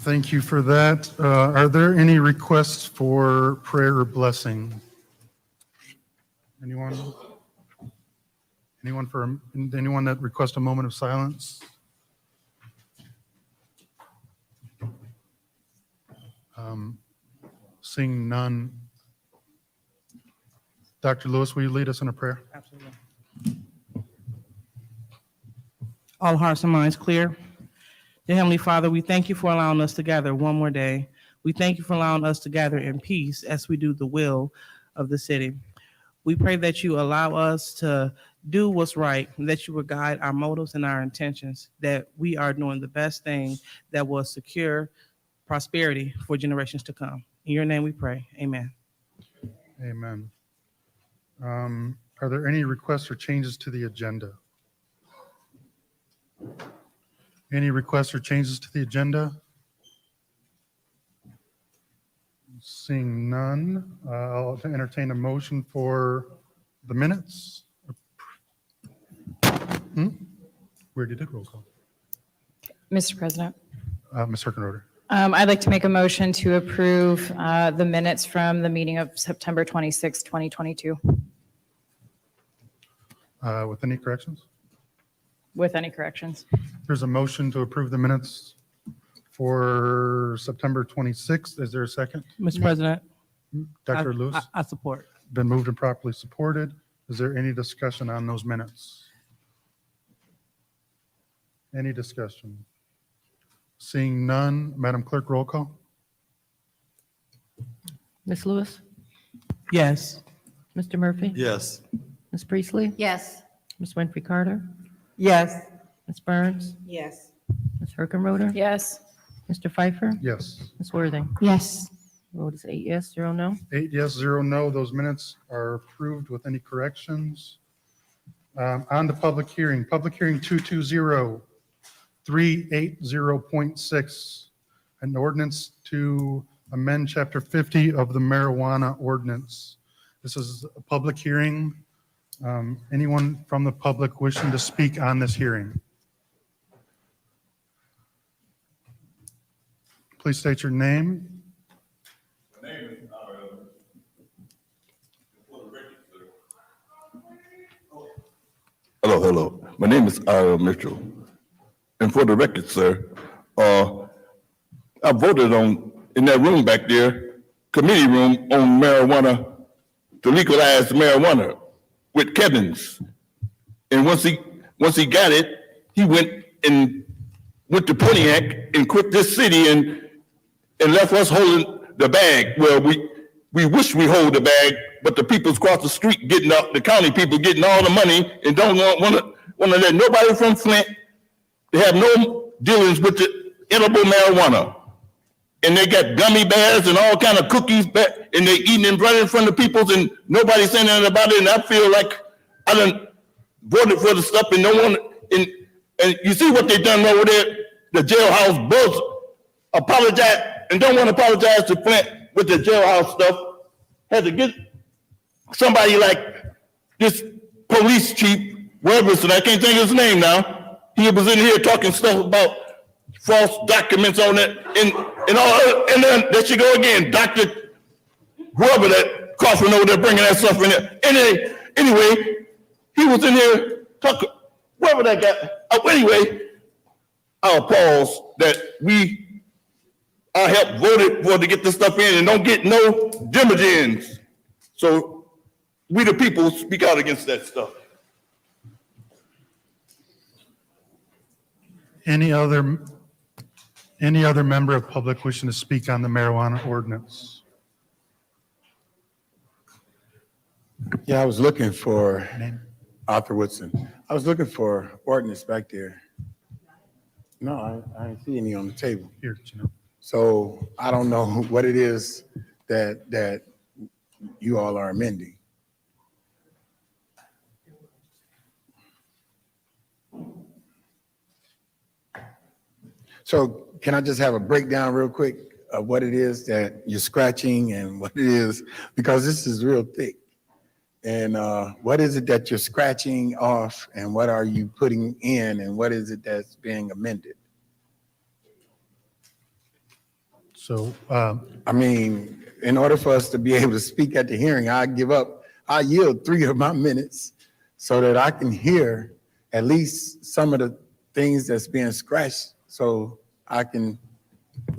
Thank you for that. Are there any requests for prayer or blessing? Anyone? Anyone that requests a moment of silence? Seeing none. Dr. Lewis, will you lead us in a prayer? Absolutely. All hearts and minds clear. Dear Heavenly Father, we thank you for allowing us to gather one more day. We thank you for allowing us to gather in peace as we do the will of the city. We pray that you allow us to do what's right, and that you will guide our motives and our intentions, that we are doing the best thing that will secure prosperity for generations to come. In your name we pray. Amen. Amen. Are there any requests or changes to the agenda? Any requests or changes to the agenda? Seeing none, I'll entertain a motion for the minutes. We already did roll call. Mr. President, Ms. Herkenroder. I'd like to make a motion to approve the minutes from the meeting of September 26, 2022, With any corrections? with any corrections. There's a motion to approve the minutes for September 26th. Is there a second? Mr. President. Dr. Lewis? I support. Been moved and properly supported. Is there any discussion on those minutes? Any discussion? Seeing none, Madam Clerk, roll call. Ms. Lewis? Yes. Mr. Murphy? Yes. Ms. Priestley? Yes. Ms. Winfrey Carter? Yes. Ms. Burns? Yes. Ms. Herkenroder? Yes. Mr. Pfeiffer? Yes. Ms. Worthing? Yes. Vote is 8 yes, 0 no. 8 yes, 0 no. Those minutes are approved with any corrections. On to public hearing. Public hearing 220-380.6, an ordinance to amend Chapter 50 of the marijuana ordinance. This is a public hearing. Anyone from the public wishing to speak on this hearing? Please state your name. Hello. My name is R.L. Mitchell. And for the record, sir, I voted in that room back there, committee room on marijuana, to legalize marijuana with Kevin's. And once he got it, he went to Pontiac and quit this city and left us holding the bag. Well, we wish we hold the bag, but the people across the street the county people getting all the money and don't want to let nobody from Flint, they have no dealings with the edible marijuana. And they got gummy bears and all kind of cookies, and they eating them right in front of people, and nobody saying anything about it. And I feel like I done voted for the stuff, and no one. And you see what they done over there? The jailhouse buzz apologize and don't want to apologize to Flint with the jailhouse stuff. Had to get somebody like this police chief, Robertson, I can't think of his name now. He was in here talking stuff about false documents on it and all, and then there she go again, Dr. Whoever that coughing over there bringing that stuff in there. Anyway, he was in here talking, whoever that guy. Anyway, I'll pause that I helped voted for to get this stuff in and don't get no damages. So we the people speak out against that stuff. Any other member of public wishing to speak on the marijuana ordinance? Yeah, I was looking for Arthur Woodson. I was looking for ordinance back there. No, I didn't see any on the table. Here, you know. So I don't know what it is that you all are amending. So can I just have a breakdown real quick of what it is that you're scratching and what it is, because this is real thick. And what is it that you're scratching off and what are you putting in and what is it that's being amended? So, I mean, in order for us to be able to speak at the hearing, I yield 3 of my minutes so that I can hear at least some of the things that's being scratched so I can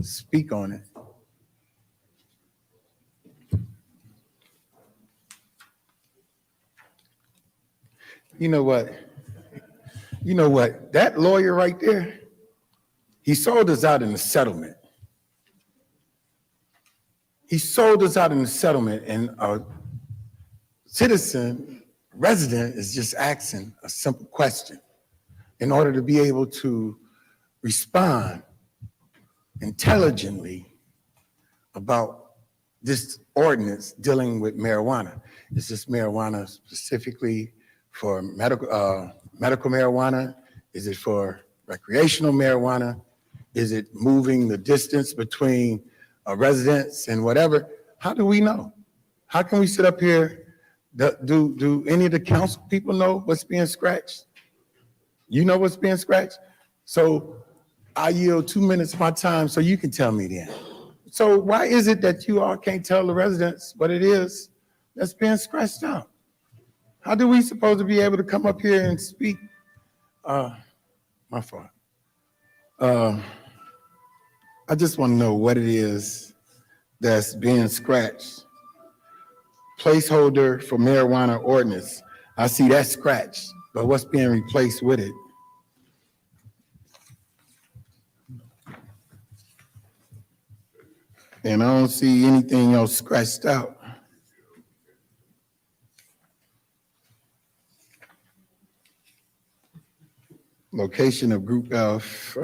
speak on it. You know what? That lawyer right there, he sold us out in the settlement. He sold us out in the settlement, and a resident is just asking a simple question in order to be able to respond intelligently about this ordinance dealing with marijuana. Is this marijuana specifically for medical marijuana? Is it for recreational marijuana? Is it moving the distance between residents and whatever? How do we know? How can we sit up here? Do any of the council people know what's being scratched? You know what's being scratched? So I yield 2 minutes of my time so you can tell me then. So why is it that you all can't tell the residents what it is that's being scratched out? How do we supposed to be able to come up here and speak? My fault. I just want to know what it is that's being scratched. Placeholder for marijuana ordinance. I see that scratched, but what's being replaced with it? And I don't see anything else scratched out. location of Group F,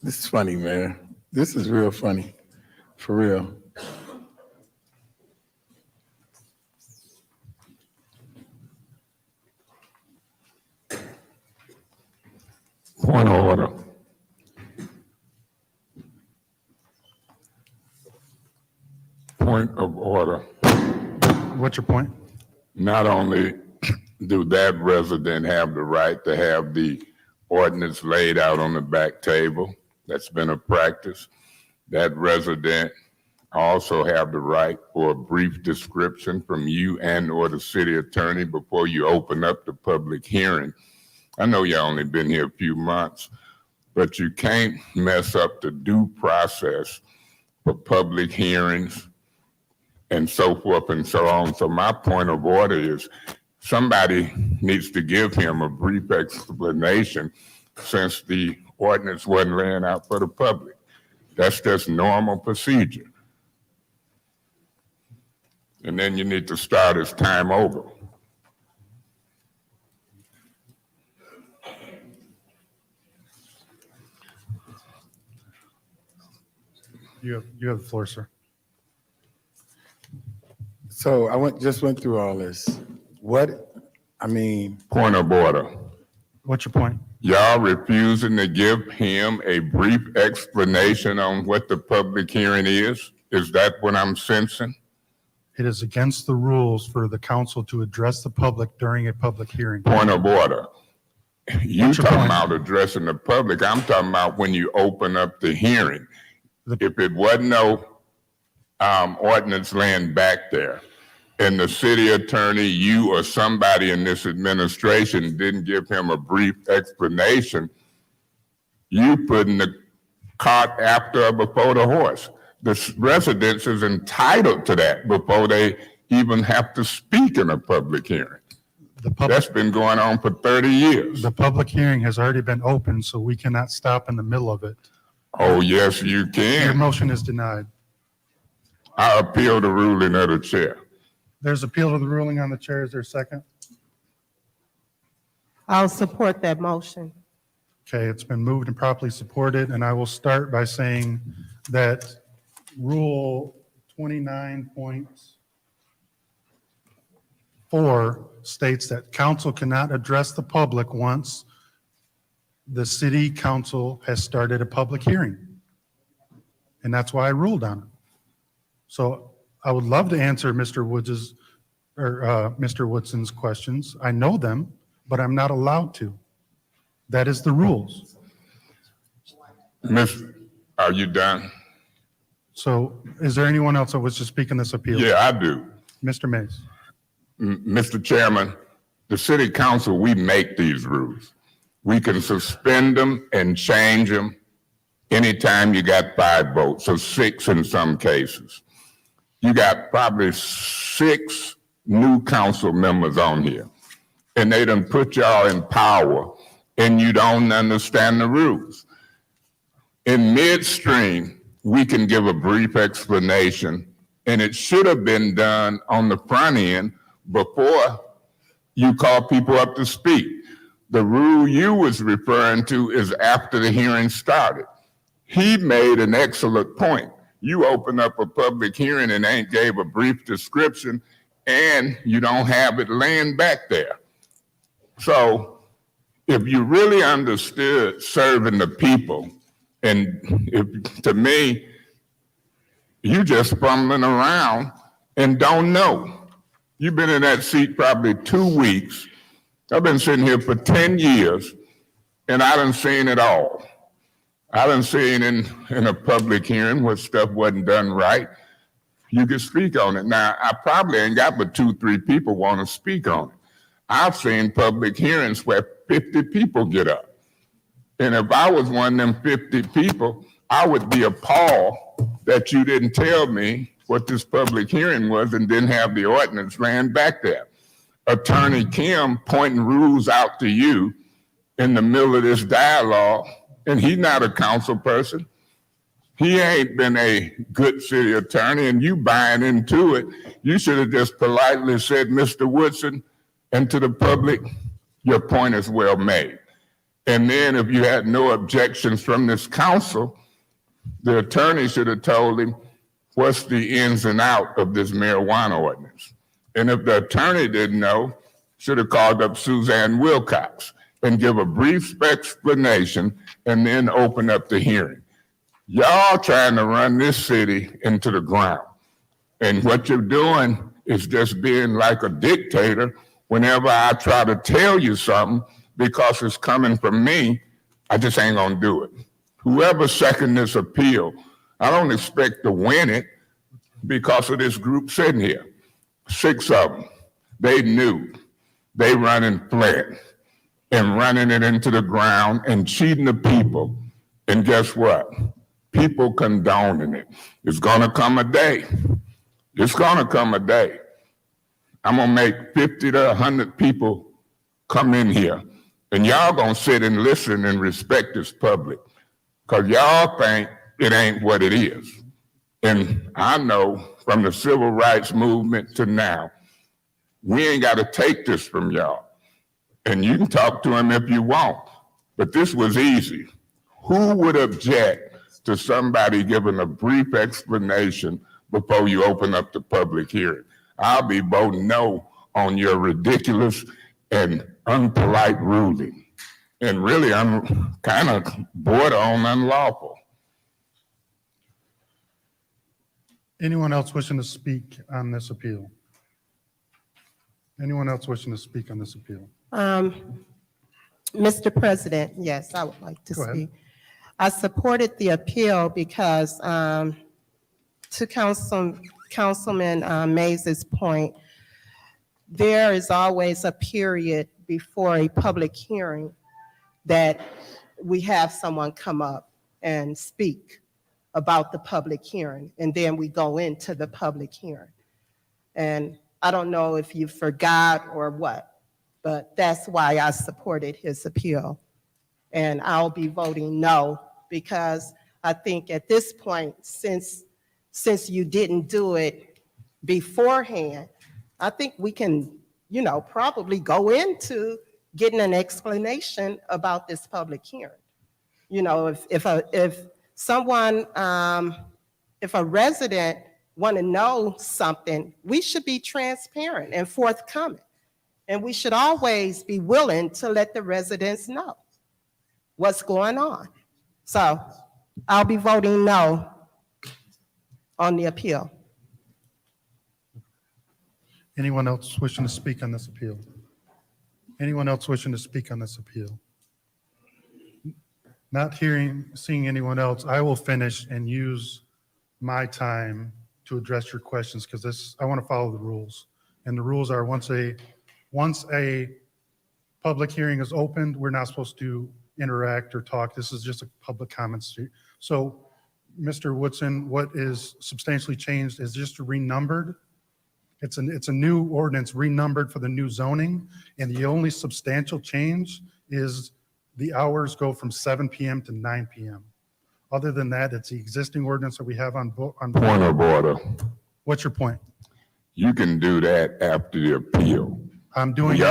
this is funny, man. This is real funny, for real. Point of order. Point of order. What's your point? Not only do that resident have the right to have the ordinance laid out on the back table, that's been a practice, that resident also have the right for a brief description from you and or the city attorney before you open up the public hearing. I know you only been here a few months, but you can't mess up the due process for public hearings and so forth and so on. So my point of order is somebody needs to give him a brief explanation since the ordinance wasn't laying out for the public. That's just normal procedure. And then you need to start his time over. You have the floor, sir. So just went through all this. Point of order. What's your point? Y'all refusing to give him a brief explanation on what the public hearing is? Is that what I'm sensing? It is against the rules for the council to address the public during a public hearing. Point of order. You What's your talking point? about addressing the public. I'm talking about when you open up the hearing. If it wasn't no ordinance laying back there, and the city attorney, you or somebody in this administration didn't give him a brief explanation, you putting the cart after or before the horse. The residents is entitled to that before they even have to speak in a public hearing. That's been going on for 30 years. The public hearing has already been opened, so we cannot stop in the middle of it. Oh, yes, you Your can. motion is denied. I appeal the ruling of the chair. There's appeal to the ruling on the chair. Is there a second? I'll support that motion. Okay, it's been moved and properly supported, and I will start by saying that Rule 29.4 states that council cannot address the public once the city council has started a public hearing. And that's why I ruled on it. So I would love to answer Mr. Woodson's questions. I know them, but I'm not allowed to. That is the rules. Miss, are you done? So is there anyone else that was to speak in this appeal? Yeah, I do. Mr. Mays. Mr. Chairman, the city council, we make these rules. We can suspend them and change them anytime you got 5 votes, or 6 in some cases. You got probably 6 new council members on here, and they done put y'all in power, and you don't understand the rules. In midstream, we can give a brief explanation, and it should have been done on the front end before you call people up to speak. The rule you was referring to is after the hearing started. He made an excellent point. You open up a public hearing and ain't gave a brief description, and you don't have it laying back there. So if you really understood serving the people, and to me, you just fumbling around and don't know. You've been in that seat probably 2 weeks. I've been sitting here for 10 years, and I done seen it all. I done seen in a public hearing where stuff wasn't done right. You can speak on it. Now, I probably ain't got but 2-3 people want to speak on it. I've seen public hearings where 50 people get up. And if I was one of them 50 people, I would be appalled that you didn't tell me what this public hearing was and didn't have the ordinance laying back there. Attorney Kim pointing rules out to you in the middle of this dialogue, and he's not a council person. He ain't been a good city attorney, and you buying into it. You should have just politely said, Mr. Woodson, and to the public, your point is well made. And then if you had no objections from this council, the attorney should have told him what's the ins and out of this marijuana ordinance. And if the attorney didn't know, should have called up Suzanne Wilcox and give a brief explanation and then open up the hearing. Y'all trying to run this city into the ground. And what you're doing is just being like a dictator. Whenever I try to tell you something, because it's coming from me, I just ain't gonna do it. Whoever seconded this appeal, I don't expect to win it because of this group sitting here. 6 of them, they knew. They running Flint and running it into the ground and cheating the people. And guess what? People condoning it. It's gonna come a day. It's gonna come a day. I'm gonna make 50 to 100 people come in here, and y'all gonna sit and listen and respect this public, because y'all think it ain't what it is. And I know from the civil rights movement to now, we ain't gotta take this from y'all. And you can talk to him if you want, but this was easy. Who would object to somebody giving a brief explanation before you open up the public hearing? I'll be voting no on your ridiculous and unpolite ruling. And really, I'm kind of border on unlawful. Anyone else wishing to speak on this appeal? Anyone else wishing to speak on this appeal? Mr. President, yes, I would like to Go ahead. speak. I supported the appeal because, to Councilman Mays's point, there is always a period before a public hearing that we have someone come up and speak about the public hearing, and then we go into the public hearing. And I don't know if you forgot or what, but that's why I supported his appeal. And I'll be voting no, because I think at this point, since you didn't do it beforehand, I think we can, probably go into getting an explanation about this public hearing. If someone, if a resident want to know something, we should be transparent and forthcoming. And we should always be willing to let the residents know what's going on. So I'll be voting no on the appeal. Anyone else wishing to speak on this appeal? Anyone else wishing to speak on this appeal? Not seeing anyone else, I will finish and use my time to address your questions, because I want to follow the rules. And the rules are once a public hearing is opened, we're not supposed to interact or talk. This is just a public comments. So, Mr. Woodson, what is substantially changed is just renumbered. It's a new ordinance renumbered for the new zoning, and the only substantial change is the hours go from 7 p.m. to 9 p.m. Other than that, it's the existing ordinance that we have on. Point of order. What's your point? You can do that after the appeal. I'm doing.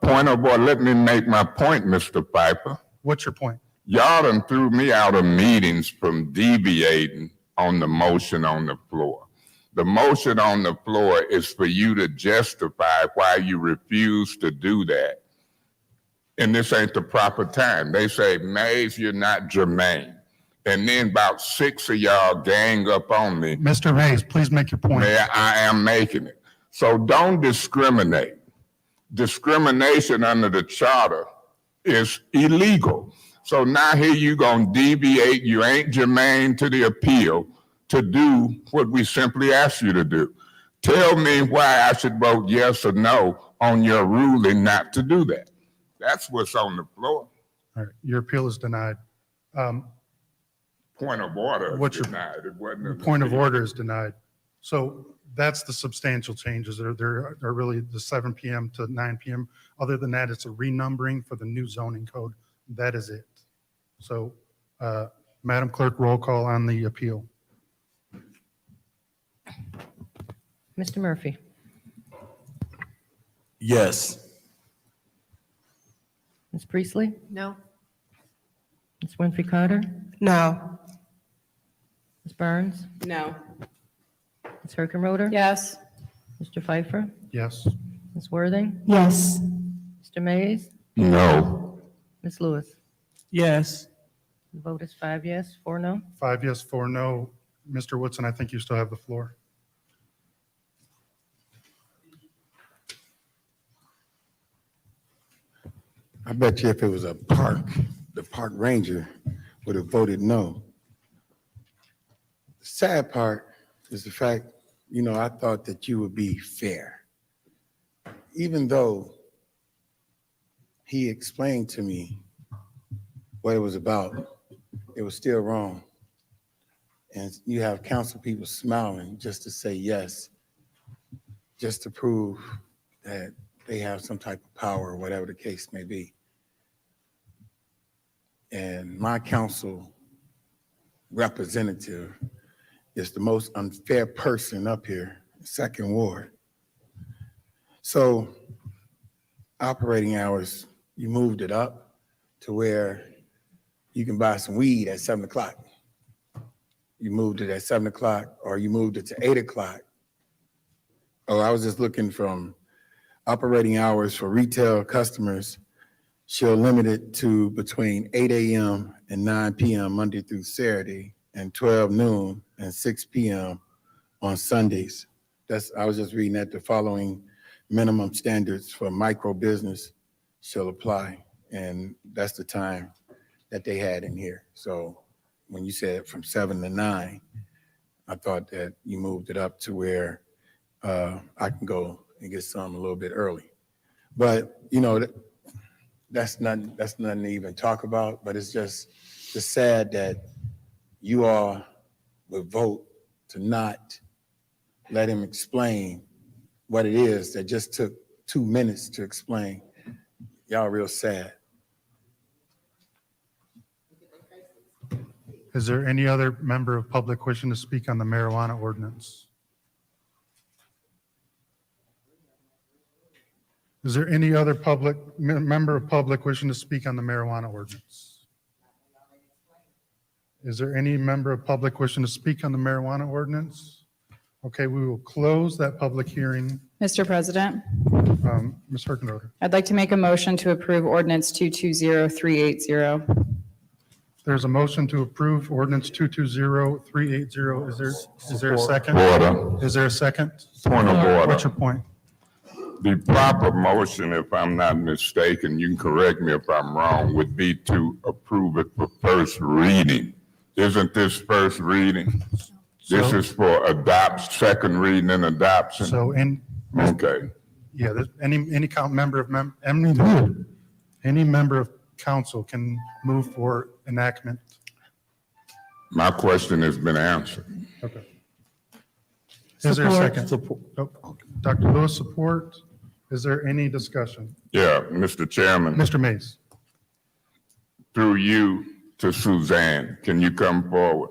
Point of order. Let me make my point, Mr. Piper. What's your point? Y'all done threw me out of meetings from deviating on the motion on the floor. The motion on the floor is for you to justify why you refuse to do that. And this ain't the proper time. They say, Mays, you're not germane. And then about 6 of y'all gang up on me. Mr. Mays, please make your point. I am making it. So don't discriminate. Discrimination under the charter is illegal. So now here you gonna deviate, you ain't germane to the appeal, to do what we simply ask you to do. Tell me why I should vote yes or no on your ruling not to do that. That's what's on the floor. All right, your appeal is denied. Point of order What's is your- denied. It wasn't a- Point of order is denied. So that's the substantial changes. There are really the 7 p.m. to 9 p.m. Other than that, it's a renumbering for the new zoning code. That is it. So Madam Clerk, roll call on the appeal. Mr. Murphy? Yes. Ms. Priestley? No. Ms. Winfrey Carter? No. Ms. Burns? No. Ms. Herkenroder? Yes. Mr. Pfeiffer? Yes. Ms. Worthing? Yes. Mr. Mays? No. Ms. Lewis? Yes. The vote is 5 yes, 4 no. 5 yes, 4 no. Mr. Woodson, I think you still have the floor. I bet you if it was a park, the park ranger would have voted no. The sad part is the fact, I thought that you would be fair. Even though he explained to me what it was about, it was still wrong. And you have council people smiling just to say yes, just to prove that they have some type of power or whatever the case may be. And my council representative is the most unfair person up here, Second Ward. So operating hours, you moved it up to where you can buy some weed at 7 o'clock. You moved it at 7 o'clock, or you moved it to 8 o'clock. Oh, I was just looking from operating hours for retail customers. She'll limit it to between 8 a.m. and 9 p.m. Monday through Saturday, and 12 noon and 6 p.m. on Sundays. I was just reading that the following minimum standards for micro business shall apply, and that's the time that they had in here. So when you said from 7 to 9, I thought that you moved it up to where I can go and get some a little bit early. But, that's nothing to even talk about, but it's just sad that you all would vote to not let him explain what it is that just took 2 minutes to explain. Y'all real sad. Is there any other member of public wishing to speak on the marijuana ordinance? Is there any other member of public wishing to speak on the marijuana ordinance? Is there any member of public wishing to speak on the marijuana ordinance? Okay, we will close that public hearing. Mr. President, Ms. Herkenroder. I'd like to make a motion to approve ordinance 220380. There's a motion to approve ordinance 220380. Is there a second? Order. Is there a second? Point of order. What's your point? The proper motion, if I'm not mistaken, you can correct me if I'm wrong, would be to approve it for first reading. Isn't this first reading? This is for second reading and adoption. So Okay. yeah, any member of council can move for enactment. My question has been answered. Okay. Is there a second? Oh, Dr. Lewis, support. Is there any discussion? Yeah, Mr. Chairman. Mr. Mays. Through you to Suzanne, can you come forward?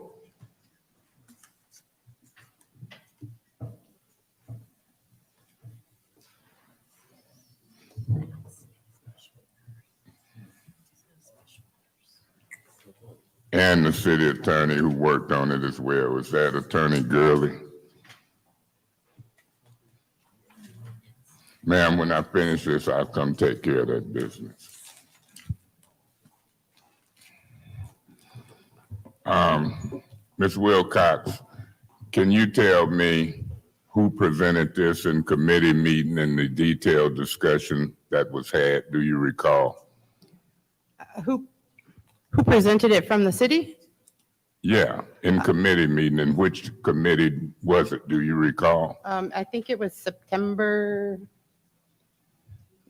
And the city attorney who worked on it as well. Was that Attorney Gurley? Ma'am, when I finish this, I'll come take care of that business. Ms. Wilcox, can you tell me who presented this in committee meeting and the detailed discussion that was had? Do you recall? Who presented it from the city? Yeah, in committee meeting. And which committee was it? Do you recall? I think it was September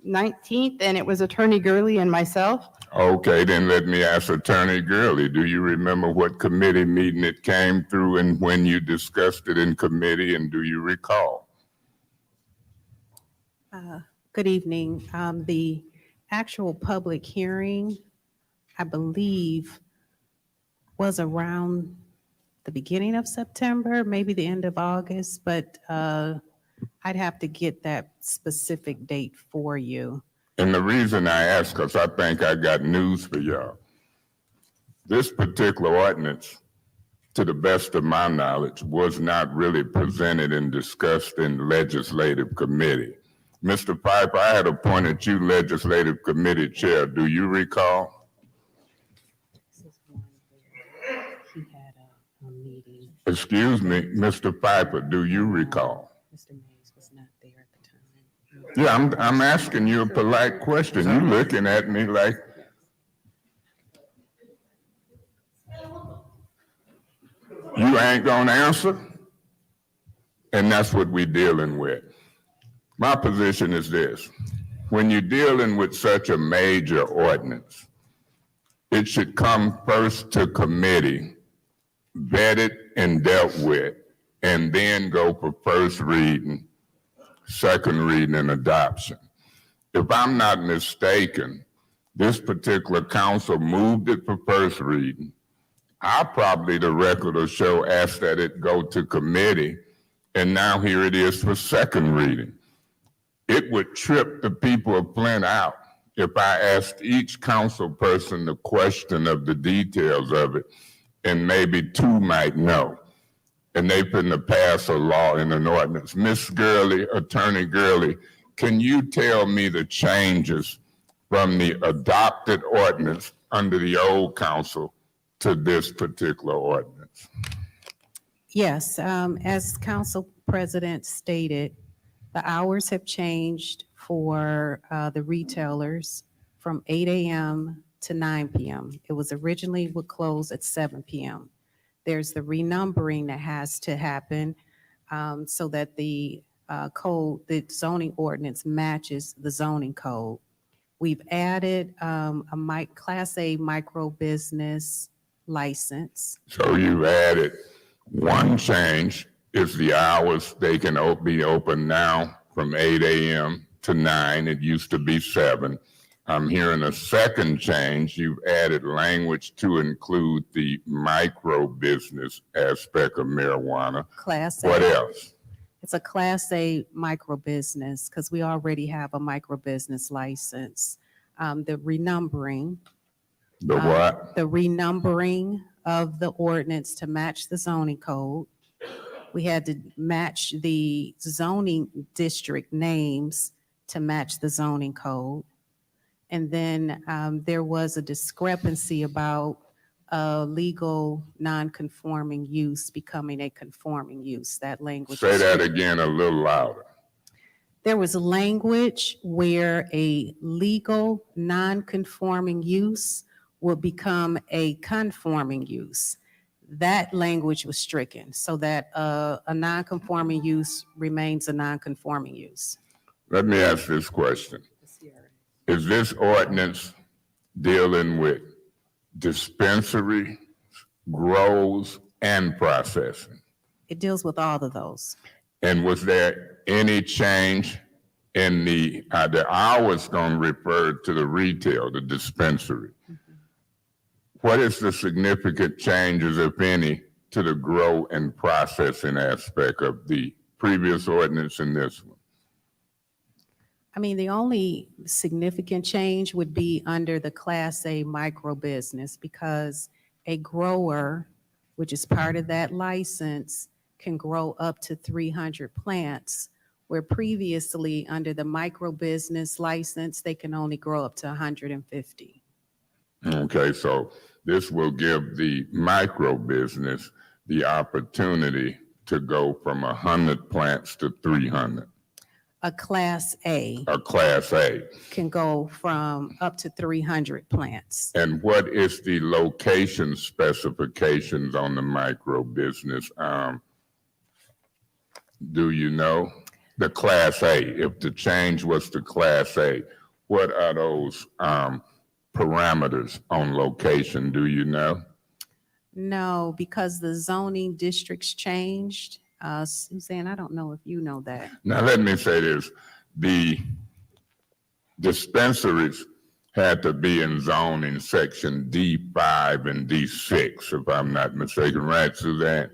19th, and it was Attorney Gurley and myself. Okay, then let me ask Attorney Gurley, do you remember what committee meeting it came through and when you discussed it in committee, and do you recall? Good evening. The actual public hearing, I believe, was around the beginning of September, maybe the end of August, but I'd have to get that specific date for you. And the reason I ask, because I think I got news for y'all. This particular ordinance, to the best of my knowledge, was not really presented and discussed in legislative committee. Mr. Piper, I had appointed you legislative committee chair. Do you recall? He had a meeting. Excuse me, Mr. Piper, do you recall? Mr. Mays was not there at the time. Yeah, I'm asking you a polite question. You looking at me like. You ain't gonna answer? And that's what we're dealing with. My position is this. When you're dealing with such a major ordinance, it should come first to committee, vetted and dealt with, and then go for first reading, second reading, and adoption. If I'm not mistaken, this particular council moved it for first reading. The record will show, asked that it go to committee, and now here it is for second reading. It would trip the people of Flint out if I asked each council person the question of the details of it, and maybe two might know. And they finna pass a law in an ordinance. Miss Gurley, Attorney Gurley, can you tell me the changes from the adopted ordinance under the old council to this particular ordinance? Yes, as Council President stated, the hours have changed for the retailers from 8 a.m. to 9 p.m. It was originally would close at 7 p.m. There's the renumbering that has to happen so that the code, the zoning ordinance matches the zoning code. We've added a Class A micro business license. So you've added one change is the hours they can be open now from 8 a.m. to 9. It used to be 7. I'm hearing a second change. You've added language to include the micro business aspect of marijuana. Class A. What else? It's a Class A micro business because we already have a micro business license. The renumbering. The what? The renumbering of the ordinance to match the zoning code. We had to match the zoning district names to match the zoning code. And then there was a discrepancy about legal non-conforming use becoming a conforming use. That language. Say that again a little louder. There was language where a legal non-conforming use will become a conforming use. That language was stricken so that a non-conforming use remains a non-conforming use. Let me ask this question. Is this ordinance dealing with dispensary, grows, and processing? It deals with all of those. And was there any change in the hours going to refer to the retail, the dispensary? What is the significant changes, if any, to the grow and processing aspect of the previous ordinance and this one? I mean, the only significant change would be under the Class A micro business because a grower, which is part of that license, can grow up to 300 plants, where previously under the micro business license, they can only grow up to 150. Okay, so this will give the micro business the opportunity to go from 100 plants to 300. A Class A A Class A. can go from up to 300 plants. And what is the location specifications on the micro business? Do you know? The Class A, if the change was to Class A, what are those parameters on location? Do you know? No, because the zoning districts changed. Suzanne, I don't know if you know that. Now, let me say this. The dispensaries had to be in zoning section D5 and D6, if I'm not mistaken, right, Suzanne?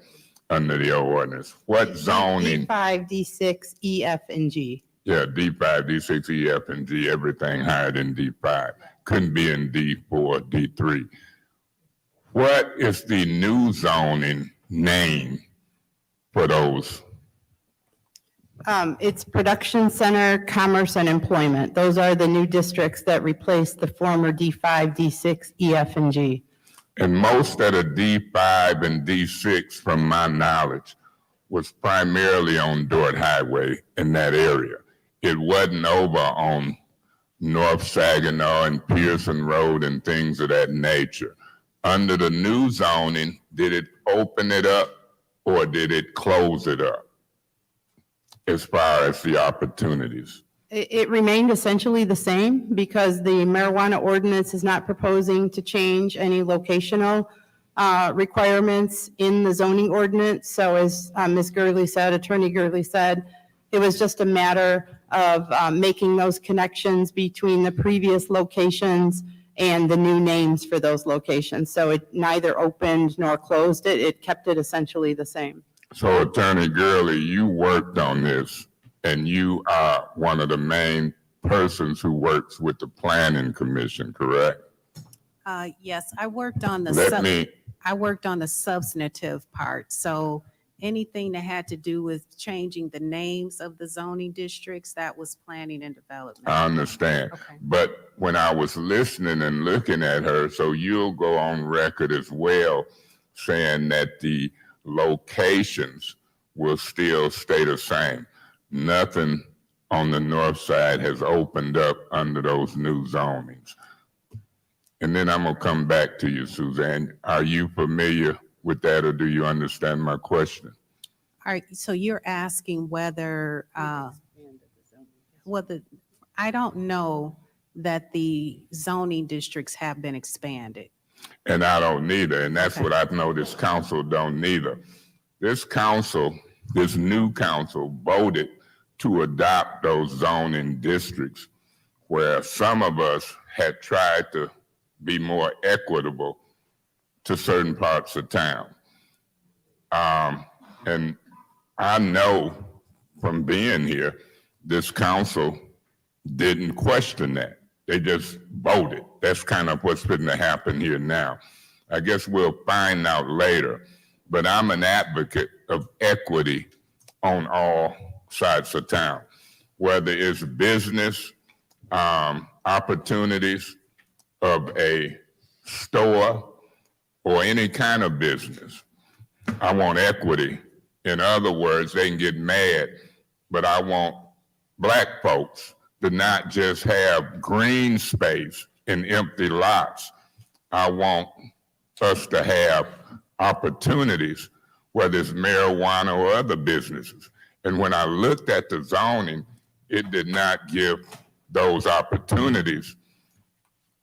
Under the ordinance. What zoning? D5, D6, E, F, and G. Yeah, D5, D6, E, F, and G, everything higher than D5. Couldn't be in D4, D3. What is the new zoning name for those? It's Production Center, Commerce, and Employment. Those are the new districts that replace the former D5, D6, E, F, and G. And most of the D5 and D6, from my knowledge, was primarily on Dort Highway in that area. It wasn't over on North Saginaw and Pearson Road and things of that nature. Under the new zoning, did it open it up or did it close it up as far as the opportunities? It remained essentially the same because the marijuana ordinance is not proposing to change any locational requirements in the zoning ordinance. So as Ms. Gurley said, Attorney Gurley said, it was just a matter of making those connections between the previous locations and the new names for those locations. So it neither opened nor closed it. It kept it essentially the same. So Attorney Gurley, you worked on this and you are one of the main persons who works with the Planning Commission, correct? Yes, I worked on the substantive part. So anything that had to do with changing the names of the zoning districts, that was planning and development. I understand. Okay. But when I was listening and looking at her, so you'll go on record as well saying that the locations will still stay the same. Nothing on the north side has opened up under those new zonings. And then I'm gonna come back to you, Suzanne. Are you familiar with that or do you understand my question? All right, so you're asking whether, I don't know that the zoning districts have been expanded. And I don't neither, and that's what I know this council don't neither. This council, this new council voted to adopt those zoning districts where some of us had tried to be more equitable to certain parts of town. And I know from being here, this council didn't question that. They just voted. That's kind of what's going to happen here now. I guess we'll find out later, but I'm an advocate of equity on all sides of town, whether it's business, opportunities of a store or any kind of business. I want equity. In other words, they can get mad, but I want Black folks to not just have green space and empty lots. I want us to have opportunities, whether it's marijuana or other businesses. And when I looked at the zoning, it did not give those opportunities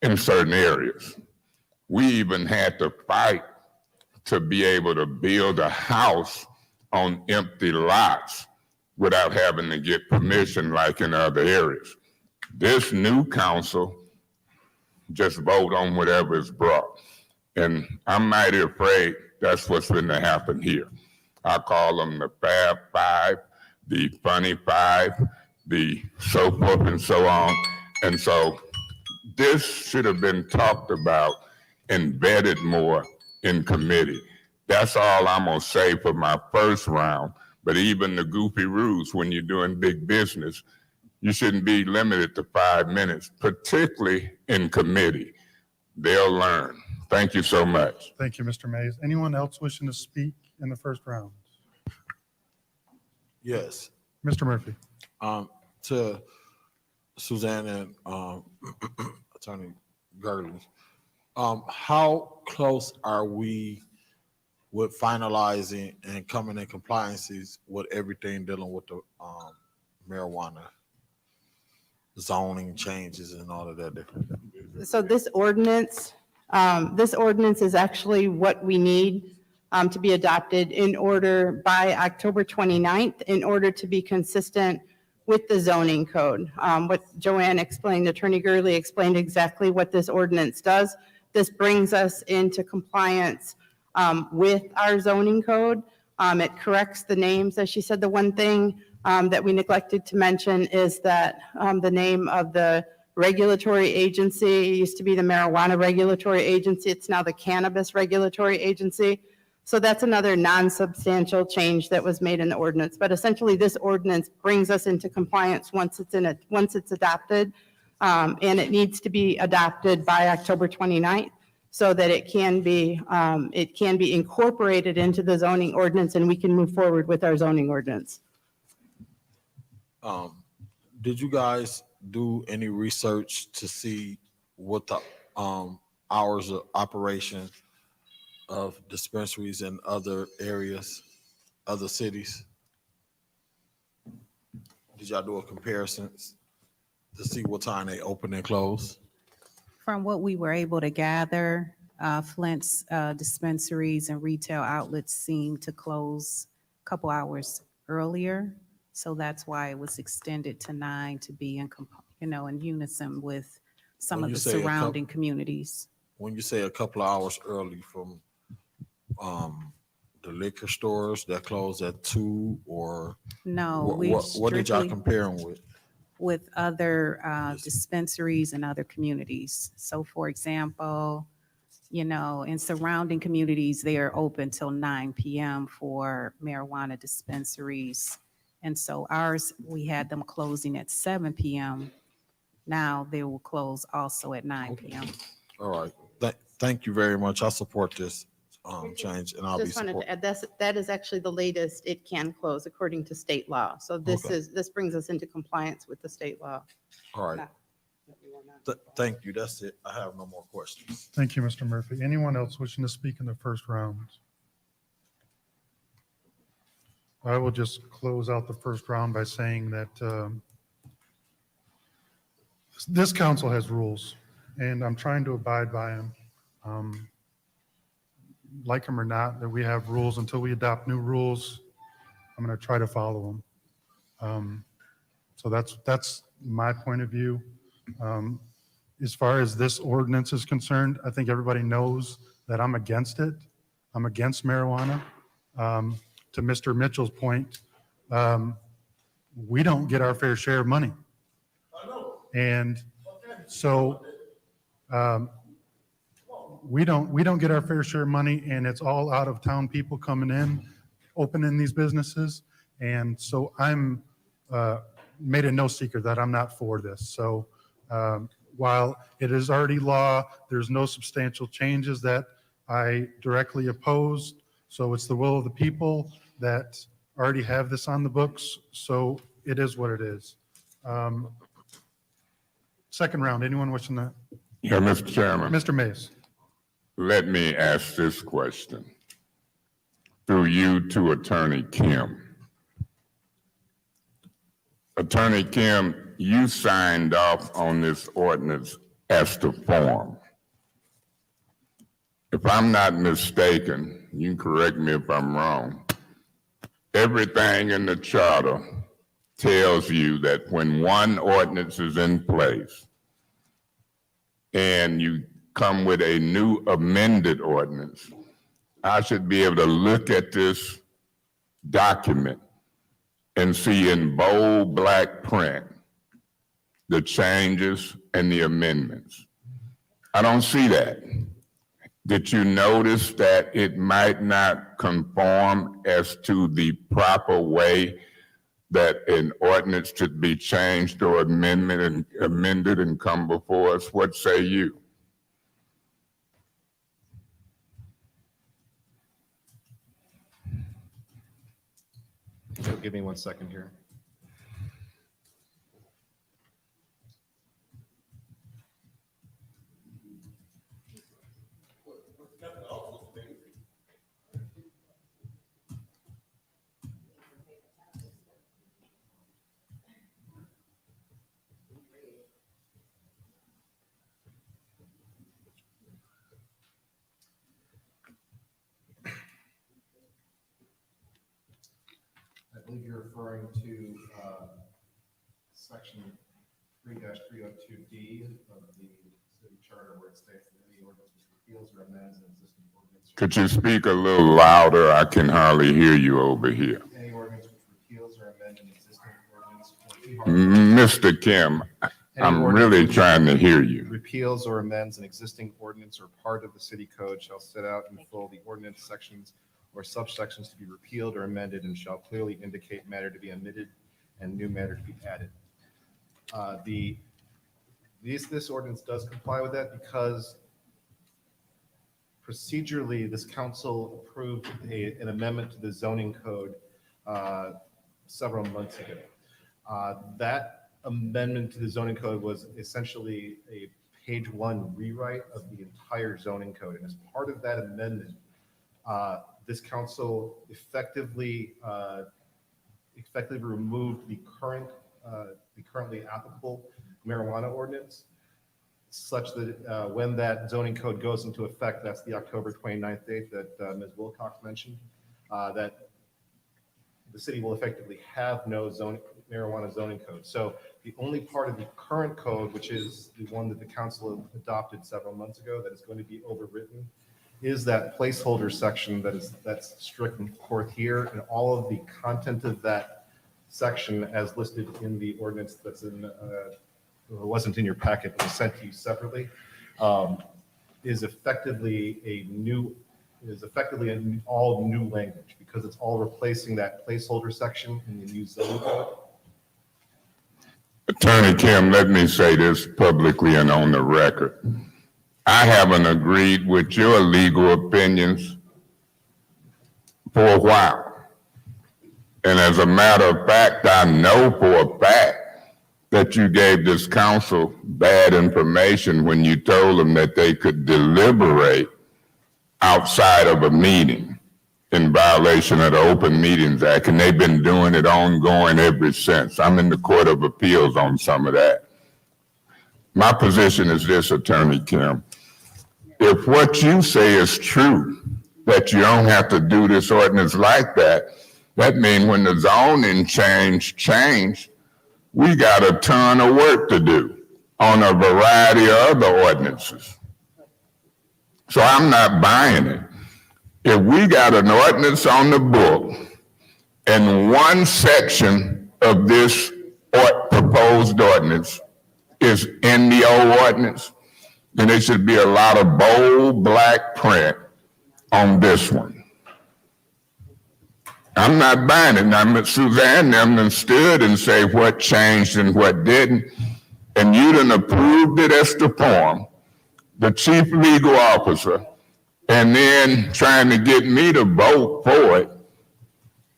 in certain areas. We even had to fight to be able to build a house on empty lots without having to get permission like in other areas. This new council just vote on whatever is brought. And I'm mighty afraid that's what's going to happen here. I call them the Fab Five, the Funny Five, the so forth and so on. And so this should have been talked about and vetted more in committee. That's all I'm gonna say for my first round. But even the goofy rules, when you're doing big business, you shouldn't be limited to 5 minutes, particularly in committee. They'll learn. Thank you so much. Thank you, Mr. Mays. Anyone else wishing to speak in the first round? Yes. Mr. Murphy. To Suzanne and Attorney Gurley, how close are we with finalizing and coming in compliances with everything dealing with the marijuana zoning changes and all of that different? So this ordinance is actually what we need to be adopted in order by October 29th in order to be consistent with the zoning code. What Joanne explained, Attorney Gurley explained exactly what this ordinance does. This brings us into compliance with our zoning code. It corrects the names. As she said, the one thing that we neglected to mention is that the name of the regulatory agency, it used to be the Marijuana Regulatory Agency, it's now the Cannabis Regulatory Agency. So that's another non-substantial change that was made in the ordinance. But essentially, this ordinance brings us into compliance once it's adopted. And it needs to be adopted by October 29th so that it can be incorporated into the zoning ordinance and we can move forward with our zoning ordinance. Did you guys do any research to see what the hours of operation of dispensaries in other areas, other cities? Did y'all do a comparison to see what time they open and close? From what we were able to gather, Flint's dispensaries and retail outlets seem to close a couple hours earlier. So that's why it was extended to 9 to be in unison with some When of you the say a surrounding communities. When you say a couple of hours early from the liquor stores that close at 2, or No, what, we what did y'all strictly compare them with? with other dispensaries and other communities. So for example, in surrounding communities, they are open till 9 p.m. for marijuana dispensaries. And so ours, we had them closing at 7 p.m. Now they will close also at 9 p.m. All right. Thank you very much. I support this change, and I'll be Just wanted supporting. to add, that is actually the latest it can close according to state law. So this Okay. this brings us into compliance with the state law. All right. Thank you. That's it. I have no more questions. Thank you, Mr. Murphy. Anyone else wishing to speak in the first round? I will just close out the first round by saying that this council has rules, and I'm trying to abide by them. Like them or not, that we have rules. Until we adopt new rules, I'm going to try to follow them. So that's my point of view. As far as this ordinance is concerned, I think everybody knows that I'm against it. I'm against marijuana. To Mr. Mitchell's point, we don't get our fair share of money. And so we don't get our fair share of money, and it's all out of town people coming in, opening these businesses. And so I'm made it no secret that I'm not for this. So while it is already law, there's no substantial changes that I directly oppose. So it's the will of the people that already have this on the books. So it is what it is. Second round, anyone wishing that? Yeah, Mr. Chairman. Mr. Mays. Let me ask this question through you to Attorney Kim. Attorney Kim, you signed off on this ordinance as to form. If I'm not mistaken, you can correct me if I'm wrong, everything in the charter tells you that when one ordinance is in place and you come with a new amended ordinance, I should be able to look at this document and see in bold black print the changes and the amendments. I don't see that. Did you notice that it might not conform as to the proper way that an ordinance should be changed or amended and come before us? What say you? So give me 1 second here. I believe you're referring to section 3-302D of the city charter where it states that any ordinance which repeals or amends an existing ordinance. Could you speak a little louder? I can hardly hear you over here. Any ordinance which repeals or amends an existing ordinance. Mr. Kim, I'm really trying to hear you. Repeals or amends an existing ordinance or part of the city code shall set out in full the ordinance sections or subsections to be repealed or amended and shall clearly indicate matter to be omitted and new matter to be added. This ordinance does comply with that because procedurally, this council approved an amendment to the zoning code several months ago. That amendment to the zoning code was essentially a page one rewrite of the entire zoning code. And as part of that amendment, this council effectively removed the currently applicable marijuana ordinance such that when that zoning code goes into effect, that's the October 29th date that Ms. Wilcox mentioned, that the city will effectively have no marijuana zoning code. So the only part of the current code, which is the one that the council adopted several months ago that is going to be overwritten, is that placeholder section that's stricken forth here, and all of the content of that section as listed in the ordinance that's in, it wasn't in your packet, it was sent to you separately, is effectively an all new language because it's all replacing that placeholder section in the new zoning code. Attorney Kim, let me say this publicly and on the record. I haven't agreed with your legal opinions for a while. And as a matter of fact, I know for a fact that you gave this council bad information when you told them that they could deliberate outside of a meeting in violation of the Open Meetings Act, and they've been doing it ongoing ever since. I'm in the Court of Appeals on some of that. My position is this, Attorney Kim. If what you say is true, that you don't have to do this ordinance like that, that means when the zoning changed, we got a ton of work to do on a variety of other ordinances. So I'm not buying it. If we got an ordinance on the book and one section of this proposed ordinance is in the old ordinance, then there should be a lot of bold black print on this one. I'm not buying it. Now, Suzanne them stood and say what changed and what didn't, and you done approved it as the form, the chief legal officer, and then trying to get me to vote for it,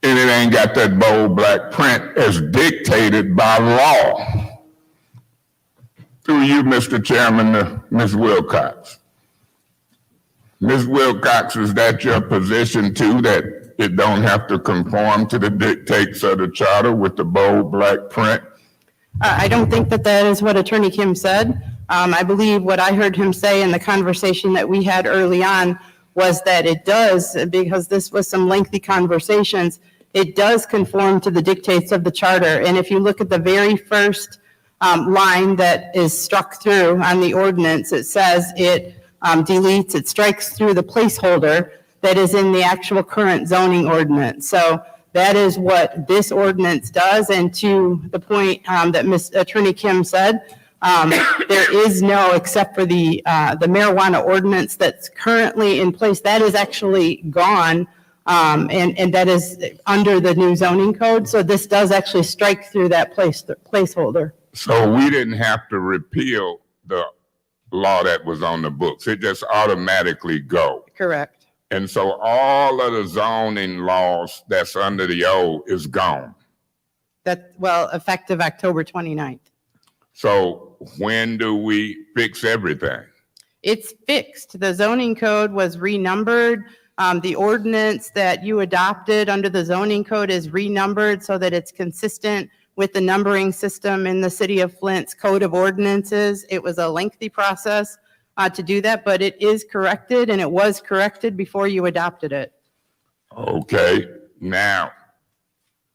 and it ain't got that bold black print as dictated by law. Through you, Mr. Chairman, to Ms. Wilcox. Ms. Wilcox, is that your position too, that it don't have to conform to the dictates of the charter with the bold black print? I don't think that that is what Attorney Kim said. I believe what I heard him say in the conversation that we had early on was that it does, because this was some lengthy conversations, it does conform to the dictates of the charter. And if you look at the very first line that is struck through on the ordinance, it says it deletes, it strikes through the placeholder that is in the actual current zoning ordinance. So that is what this ordinance does. And to the point that Ms. Attorney Kim said, there is no, except for the marijuana ordinance that's currently in place, that is actually gone. And that is under the new zoning code. So this does actually strike through that placeholder. So we didn't have to repeal the law that was on the books. It just automatically go. Correct. And so all of the zoning laws that's under the old is gone. That, well, effective October 29th. So when do we fix everything? It's fixed. The zoning code was renumbered. The ordinance that you adopted under the zoning code is renumbered so that it's consistent with the numbering system in the City of Flint's Code of Ordinances. It was a lengthy process to do that, but it is corrected, and it was corrected before you adopted it. Okay, now,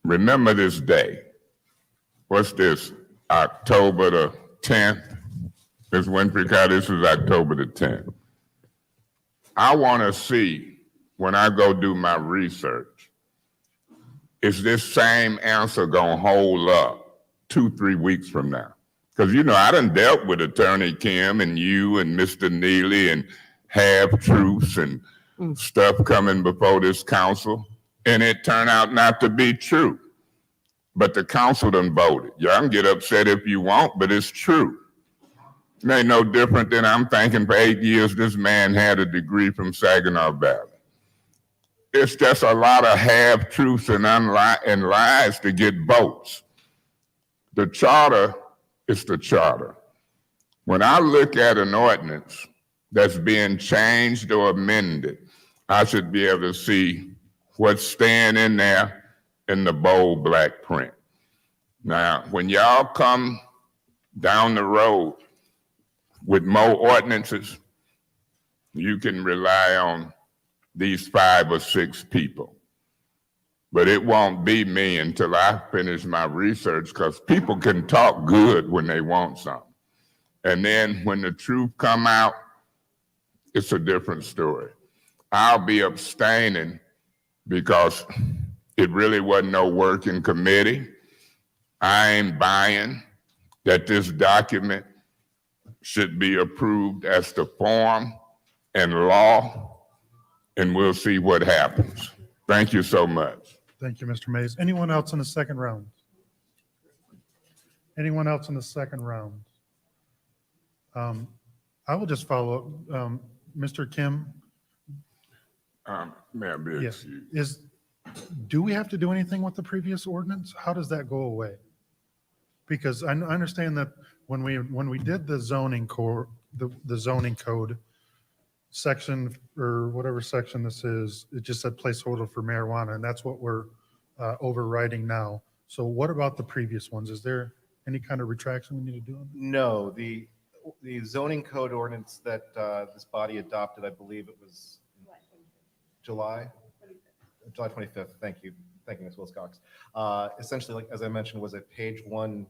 remember this day. What's this? October the 10th. Ms. Winfrey Carter, this is October the 10th. I want to see, when I go do my research, is this same answer going to hold up 2-3 weeks from now? Because, you know, I done dealt with Attorney Kim and you and Mr. Neely and half-truths and stuff coming before this council, and it turned out not to be true. But the council done voted. Y'all can get upset if you want, but it's true. It ain't no different than I'm thinking for 8 years this man had a degree from Saginaw Valley. It's just a lot of half-truths and lies to get votes. The charter is the charter. When I look at an ordinance that's being changed or amended, I should be able to see what's staying in there in the bold black print. Now, when y'all come down the road with more ordinances, you can rely on these 5 or 6 people. But it won't be me until I finish my research, because people can talk good when they want something. And then when the truth come out, it's a different story. I'll be abstaining because it really wasn't no working committee. I ain't buying that this document should be approved as the form and law, and we'll see what happens. Thank you so much. Thank you, Mr. Mays. Anyone else in the second round? Anyone else in the second round? I will just follow up. Mr. Kim? May I be Yes. excused? Do we have to do anything with the previous ordinance? How does that go away? Because I understand that when we did the zoning core, the zoning code section, or whatever section this is, it just said placeholder for marijuana, and that's what we're overriding now. So what about the previous ones? Is there any kind of retraction we need to do on that? No, the zoning code ordinance that this body adopted, I believe it was July 25th. Thank you, Ms. Wilcox. Essentially, like, as I mentioned, was effectively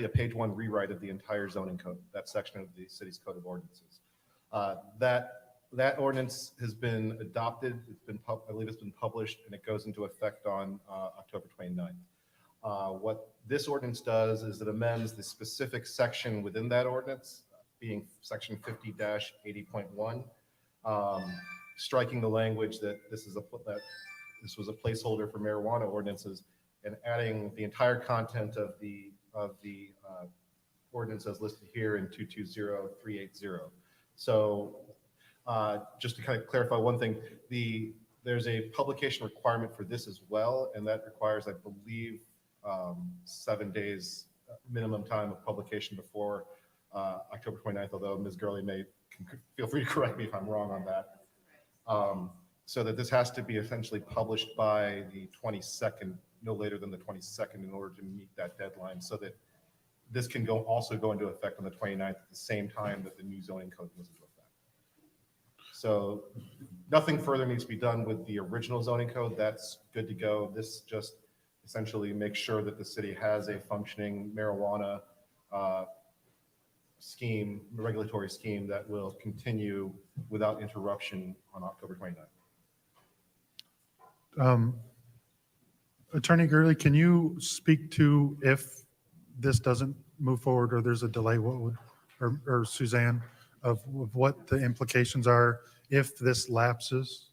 a page one rewrite of the entire zoning code, that section of the city's code of ordinances. That ordinance has been adopted. I believe it's been published, and it goes into effect on October 29th. What this ordinance does is it amends the specific section within that ordinance, being section 50-80.1, striking the language that this was a placeholder for marijuana ordinances, and adding the entire content of the ordinance as listed here in 220380. So just to kind of clarify one thing, there's a publication requirement for this as well, and that requires, I believe, 7 days minimum time of publication before October 29th, although Ms. Gurley can feel free to correct me if I'm wrong on that. So that this has to be essentially published by the 22nd, no later than the 22nd, in order to meet that deadline, so that this can also go into effect on the 29th at the same time that the new zoning code goes into effect. So nothing further needs to be done with the original zoning code. That's good to go. This just essentially makes sure that the city has a functioning marijuana regulatory scheme that will continue without interruption on October 29th. Attorney Gurley, can you speak to if this doesn't move forward or there's a delay, or Suzanne, of what the implications are if this lapses?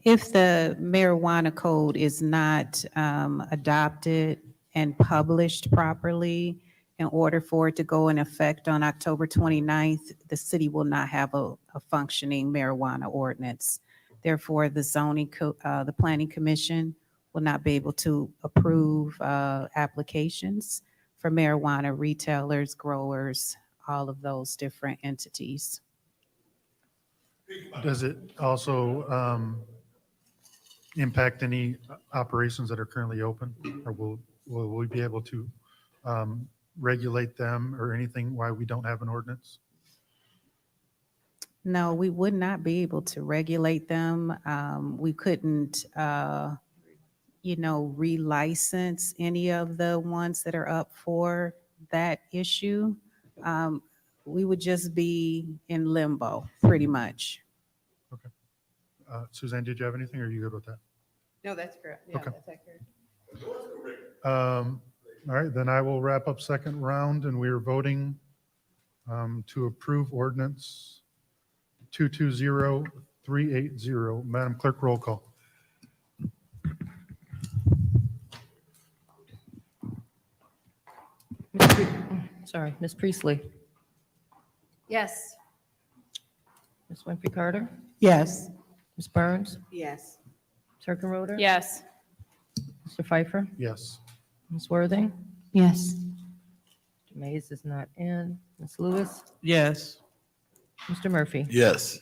If the marijuana code is not adopted and published properly, in order for it to go in effect on October 29th, the city will not have a functioning marijuana ordinance. Therefore, the Planning Commission will not be able to approve applications for marijuana retailers, growers, all of those different entities. Does it also impact any operations that are currently open? Or will we be able to regulate them or anything why we don't have an ordinance? No, we would not be able to regulate them. We couldn't relicense any of the ones that are up for that issue. We would just be in limbo, pretty much. Suzanne, did you have anything, or are you good with that? No, that's correct. Yeah, Okay. that's accurate. All right, then I will wrap up second round, and we are voting to approve ordinance 220380. Madam Clerk, roll call. Sorry, Ms. Priestley, Yes. Ms. Winfrey Carter, Yes. Ms. Burns, Yes. Turkenroder. Yes. Mr. Pfeiffer, Yes. Ms. Worthing, Yes. Mr. Mays is not in, Ms. Lewis, Yes. Mr. Murphy. Yes.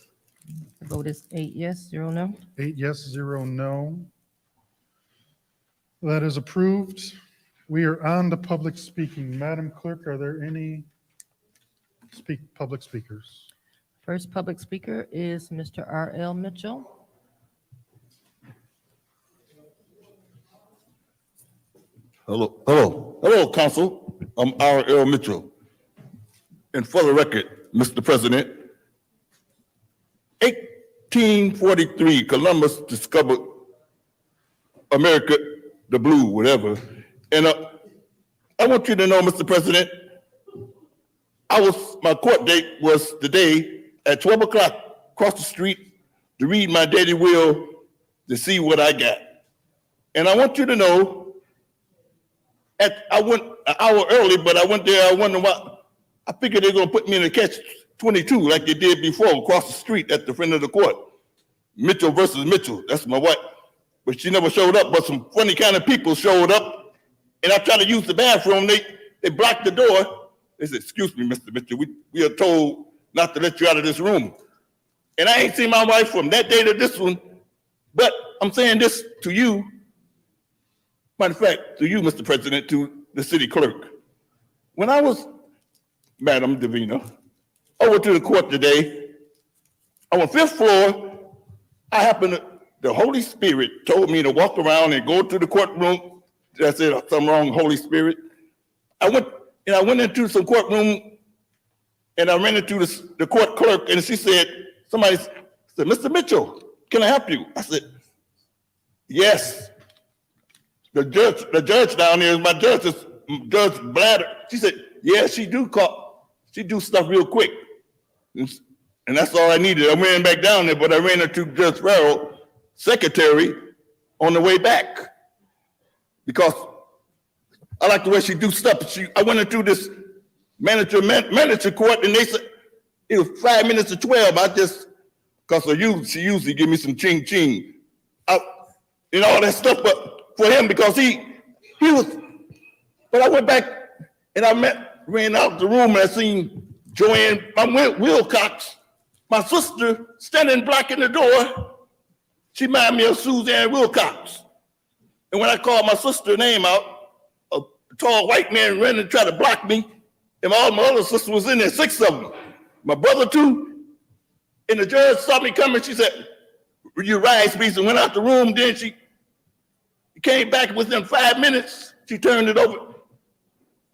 The vote is 8 yes, 0 no. 8 yes, 0 no. That is approved. We are on to public speaking. Madam Clerk, are there any public speakers? First public speaker is Mr. R.L. Mitchell. Hello, Council. I'm R.L. Mitchell. And for the record, Mr. President, 1843, Columbus discovered America, the blue, whatever. And I want you to know, Mr. President, my court date was today at 12 o'clock, across the street, to read my daily will to see what I got. And I want you to know, I went an hour early, but I went there, I wonder why. I figured they're gonna put me in a catch-22 like they did before, across the street at the front of the court. Mitchell versus Mitchell, that's my wife. But she never showed up, but some funny kind of people showed up, and I tried to use the bathroom, they blocked the door. They said, "Excuse me, Mr. Mitchell, we are told not to let you out of this room." And I ain't seen my wife from that day to this one, but I'm saying this to you, matter of fact, to you, Mr. President, to the city clerk. When I was, Madam Davina, over to the court today, on the 5th floor, I happened to, the Holy Spirit told me to walk around and go to the courtroom. I said something wrong, Holy Spirit. I went into some courtroom and I ran into the court clerk, and she said, somebody said, "Mr. Mitchell, can I help you?" I said, "Yes." The judge down there is my judge, is Judge Bladder. She said, "Yeah, she do stuff real quick." And that's all I needed. I ran back down there, but I ran into Judge Farrell, secretary, on the way back. Because I like the way she do stuff. I went into this manager court, and they said it was 5 minutes to 12. I just, because she usually give me some ching-ching. And all that stuff, but for him, because he was, but I went back and ran out the room, and I seen Joanne Wilcox, my sister, standing blocking the door. She reminded me of Suzanne Wilcox. And when I called my sister's name out, a tall white man ran and tried to block me, and all my other sisters was in there, 6 of them. My brother too. And the judge saw me coming. She said, "You rise, please," and went out the room. Then she came back within 5 minutes. She turned it over,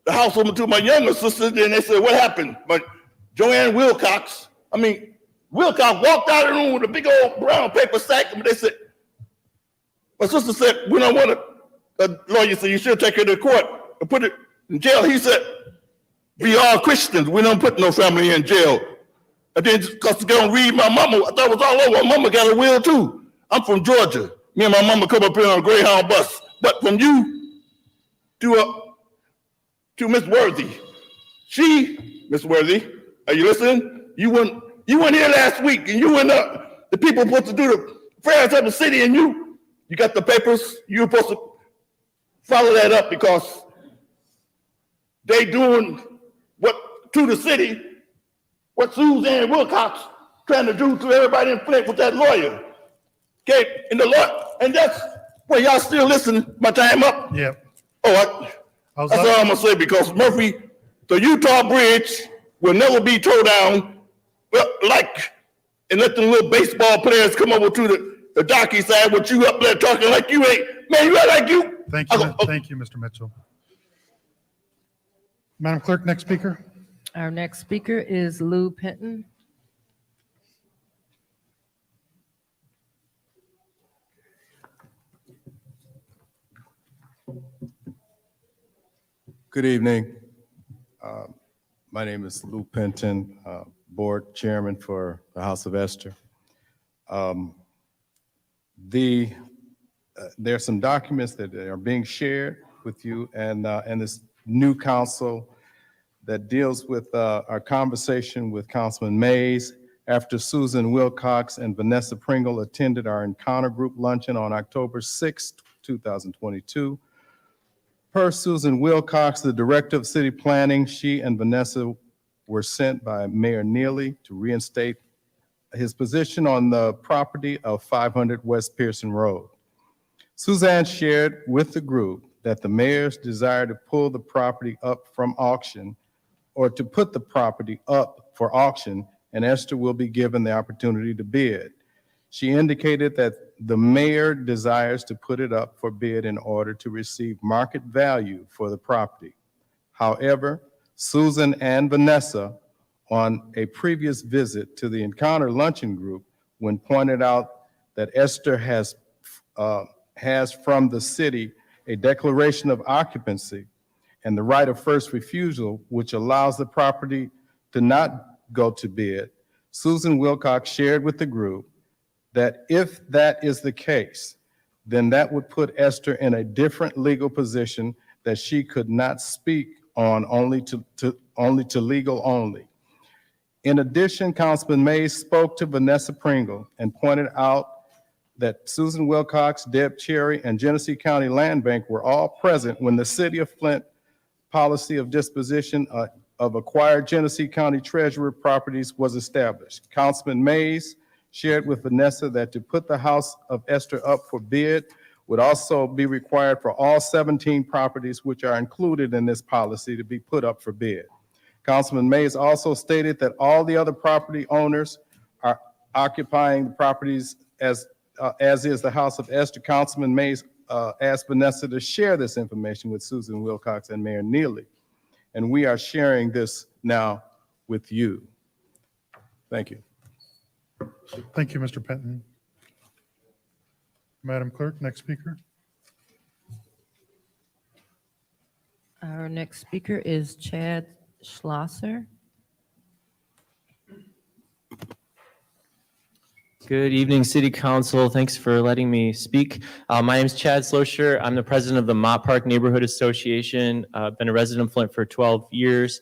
the house over to my younger sister. Then they said, "What happened?" But Joanne Wilcox walked out of the room with a big old brown paper sack. And they said, my sister said, "We don't want a lawyer, so you should take her to court and put it in jail." He said, "We are Christians. We don't put no family in jail." And then because to go and read my mama, I thought it was all over. My mama got a will too. I'm from Georgia. Me and my mama come up here on a Greyhound bus. But from you to Miss Worthy, Miss Worthy, are you listening? You weren't here last week, and you and the people supposed to do the affairs of the city, and you got the papers. You're supposed to follow that up, because they doing what to the city, what Suzanne Wilcox trying to do to everybody in Flint with that lawyer. Okay, and that's well, y'all still listening. My time up? Yeah. Oh, that's all I'm gonna say, because Murphy, the Utah Bridge will never be tore down. Well, and let the little baseball players come over to the darky side with you up there talking like you ain't, man, you act like you. Thank you, thank you, Mr. Mitchell. Madam Clerk, next speaker. Our next speaker is Lou Penton. Good evening. My name is Lou Penton, Board Chairman for the House of Esther. There are some documents that are being shared with you and this new council that deals with our conversation with Councilman Mays after Susan Wilcox and Vanessa Pringle attended our Encounter Group luncheon on October 6th, 2022. Per Susan Wilcox, the Director of City Planning, she and Vanessa were sent by Mayor Neely to reinstate his position on the property of 500 West Pearson Road. Suzanne shared with the group that the mayor's desire to pull the property up from auction or to put the property up for auction, and Esther will be given the opportunity to bid. She indicated that the mayor desires to put it up for bid in order to receive market value for the property. However, Susan and Vanessa, on a previous visit to the Encounter Luncheon Group, when pointed out that Esther has from the city a declaration of occupancy and the right of first refusal, which allows the property to not go to bid, Susan Wilcox shared with the group that if that is the case, then that would put Esther in a different legal position that she could not speak on only to legal only. In addition, Councilman Mays spoke to Vanessa Pringle and pointed out that Susan Wilcox, Deb Cherry, and Genesee County Land Bank were all present when the City of Flint policy of disposition of acquired Genesee County Treasurer properties was established. Councilman Mays shared with Vanessa that to put the House of Esther up for bid would also be required for all 17 properties which are included in this policy to be put up for bid. Councilman Mays also stated that all the other property owners are occupying the properties as is the House of Esther. Councilman Mays asked Vanessa to share this information with Susan Wilcox and Mayor Neely, and we are sharing this now with you. Thank you. Thank you, Mr. Penton. Madam Clerk, next speaker. Our next speaker is Chad Schlosser. Good evening, City Council. Thanks for letting me speak. My name is Chad Schlosser. I'm the president of the Mott Park Neighborhood Association. I've been a resident of Flint for 12 years.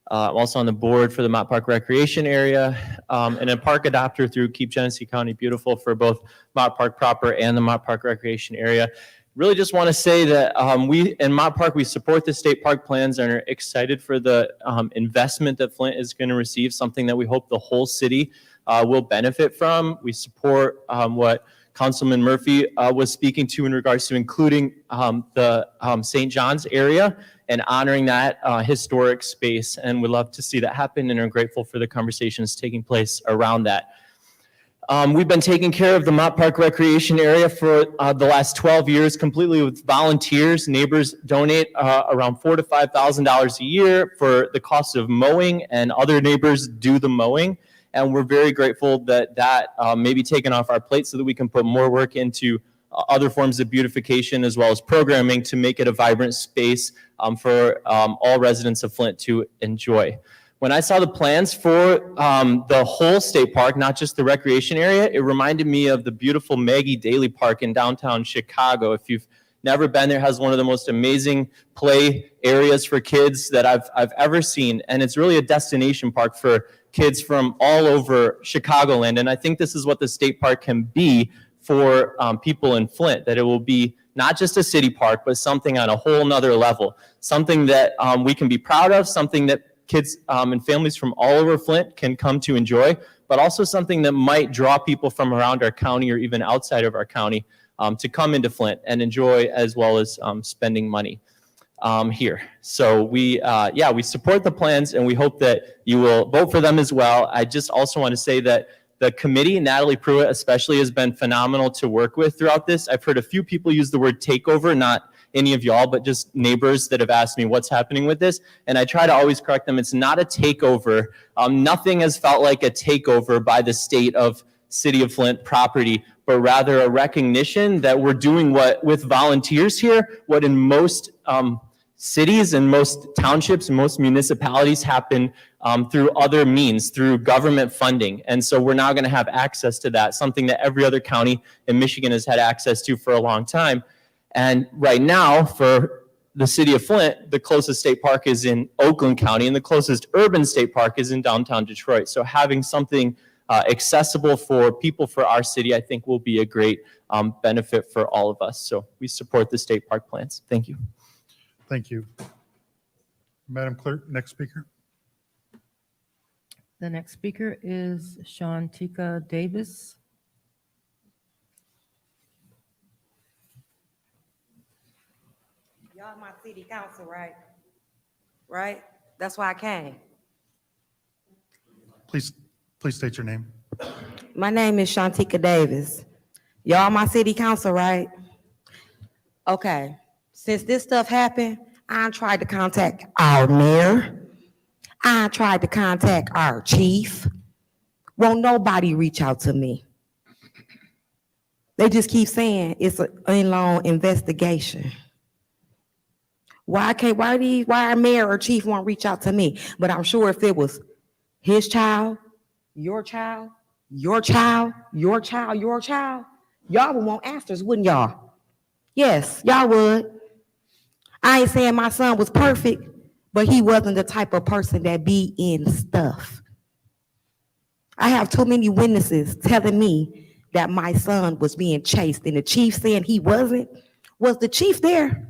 I'm also on the board for the Mott Park Recreation Area and a park adopter through Keep Genesee County Beautiful for both Mott Park proper and the Mott Park Recreation Area. Really just want to say that we in Mott Park, we support the state park plans and are excited for the investment that Flint is going to receive, something that we hope the whole city will benefit from. We support what Councilman Murphy was speaking to in regards to including the St. John's area and honoring that historic space. And we'd love to see that happen and are grateful for the conversations taking place around that. We've been taking care of the Mott Park Recreation Area for the last 12 years completely with volunteers. Neighbors donate around $4,000 to $5,000 a year for the cost of mowing, and other neighbors do the mowing. And we're very grateful that may be taken off our plate so that we can put more work into other forms of beautification as well as programming to make it a vibrant space for all residents of Flint to enjoy. When I saw the plans for the whole state park, not just the recreation area, it reminded me of the beautiful Maggie Daley Park in downtown Chicago. If you've never been there, it has one of the most amazing play areas for kids that I've ever seen. And it's really a destination park for kids from all over Chicagoland. And I think this is what the state park can be for people in Flint, that it will be not just a city park, but something on a whole nother level, something that we can be proud of, something that kids and families from all over Flint can come to enjoy, but also something that might draw people from around our county or even outside of our county to come into Flint and enjoy, as well as spending money here. So we support the plans and we hope that you will vote for them as well. I just also want to say that The committee, Natalie Pruitt especially, has been phenomenal to work with throughout this. I've heard a few people use the word takeover, not any of y'all, but just neighbors that have asked me what's happening with this. And I try to always correct them. It's not a takeover. Nothing has felt like a takeover by the state of City of Flint property, but rather a recognition that we're doing what with volunteers here, what in most cities and most townships and most municipalities happen through other means, through government funding. And so we're now going to have access to that, something that every other county in Michigan has had access to for a long time. And right now, for the city of Flint, the closest state park is in Oakland County, and the closest urban state park is in downtown Detroit. So having something accessible for people for our city, I think will be a great benefit for all of us. So we support the state park plans. Thank you. Thank you. Madam Clerk, next speaker. The next speaker is Shantika Davis. Y'all my city council, right? Right? That's why I came. Please state your name. My name is Shantika Davis. Y'all my city council, right? Okay. Since this stuff happened, I tried to contact our mayor. I tried to contact our chief. Won't nobody reach out to me. They just keep saying it's an in-law investigation. Why our mayor or chief won't reach out to me? But I'm sure if it was his child, your child, your child, your child, your child, y'all would want answers, wouldn't y'all? Yes, y'all would. I ain't saying my son was perfect, but he wasn't the type of person that be in stuff. I have too many witnesses telling me that my son was being chased, and the chief saying he wasn't. Was the chief there?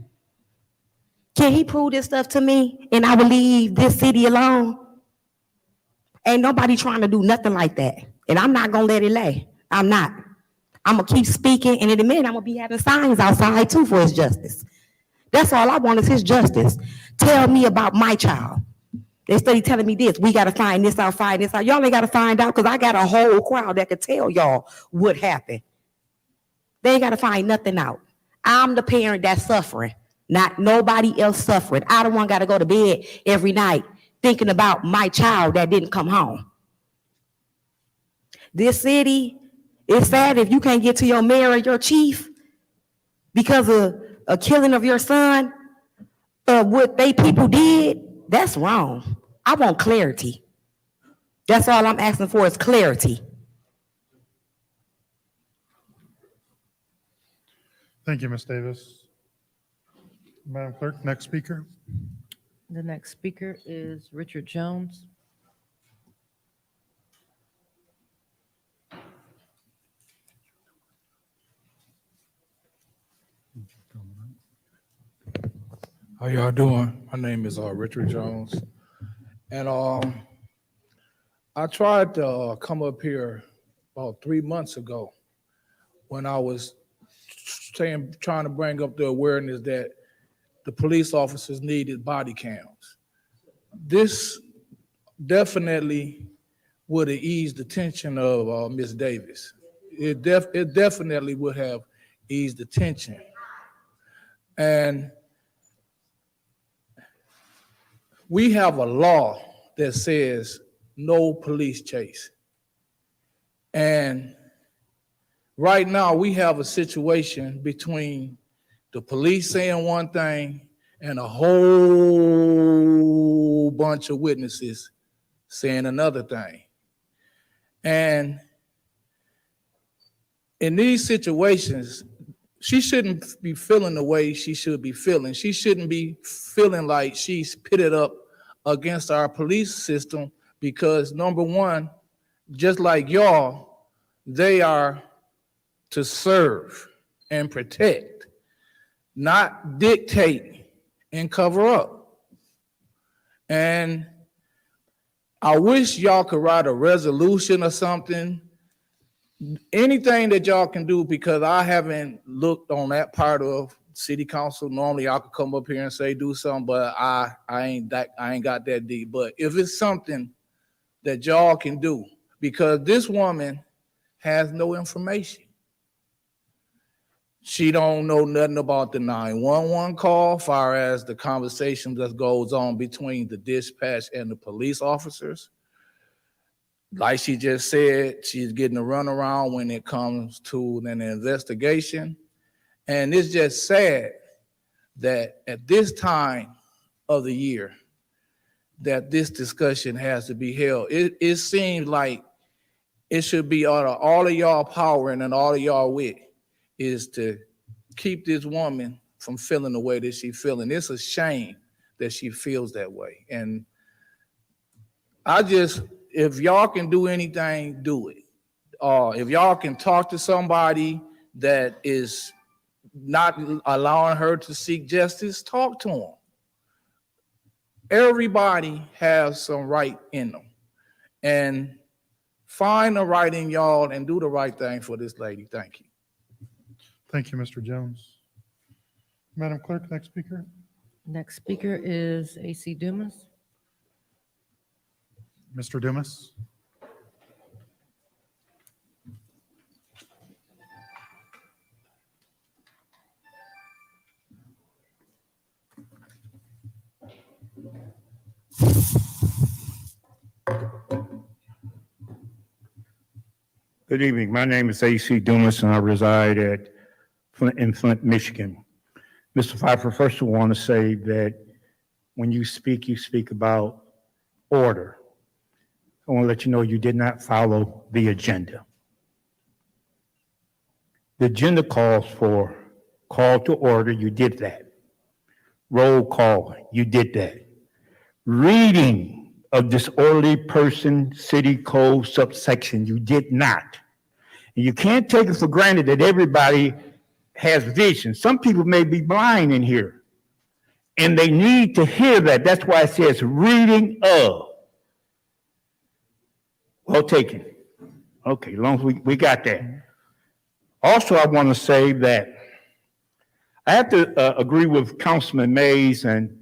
Can he prove this stuff to me and I will leave this city alone? Ain't nobody trying to do nothing like that. And I'm not gonna let it lay. I'm not. I'm gonna keep speaking, and in a minute I'm gonna be having signs outside too for his justice. That's all I want is his justice. Tell me about my child. They study telling me this. We gotta find this out, find this out. Y'all ain't gotta find out because I got a whole crowd that could tell y'all what happened. They ain't gotta find nothing out. I'm the parent that's suffering, not nobody else suffering. I don't want gotta go to bed every night thinking about my child that didn't come home. This city, it's sad if you can't get to your mayor or your chief because of a killing of your son, what they people did. That's wrong. I want clarity. That's all I'm asking for is clarity. Thank you, Ms. Davis. Madam Clerk, next speaker. The next speaker is Richard Jones. How y'all doing? My name is Richard Jones. And I tried to come up here about 3 months ago when I was trying to bring up the awareness that the police officers needed body cams. This definitely would have eased the tension of Ms. Davis. It definitely would have eased the tension. And we have a law that says no police chase. And right now we have a situation between the police saying one thing and a whole bunch of witnesses saying another thing. And in these situations, she shouldn't be feeling the way she should be feeling. She shouldn't be feeling like she's pitted up against our police system because, number one, just like y'all, they are to serve and protect, not dictate and cover up. And I wish y'all could write a resolution or something, anything that y'all can do, because I haven't looked on that part of city council. Normally I could come up here and say do something, but I ain't got that deep. But if it's something that y'all can do, because this woman has no information. She don't know nothing about the 911 call, far as the conversation that goes on between the dispatch and the police officers. Like she just said, she's getting a runaround when it comes to an investigation. And it's just sad that at this time of the year, that this discussion has to be held. It seems like it should be all of y'all power and all of y'all wit is to keep this woman from feeling the way that she's feeling. It's a shame that she feels that way. And if y'all can do anything, do it. If y'all can talk to somebody that is not allowing her to seek justice, talk to them. Everybody has some right in them. And find the right in y'all and do the right thing for this lady. Thank you. Thank you, Mr. Jones. Madam Clerk, next speaker. Next speaker is AC Dumas. Mr. Dumas. Good evening. My name is AC Dumas, and I reside in Flint, Michigan. Mr. Pfeiffer, first I want to say that when you speak about order. I want to let you know you did not follow the agenda. The agenda calls for call to order. You did that. Roll call. You did that. Reading of disorderly person, city code subsection. You did not. And you can't take it for granted that everybody has vision. Some people may be blind in here, and they need to hear that. That's why it says reading of. Well taken. Okay, as long as we got that. Also, I want to say that I have to agree with Councilman Mays and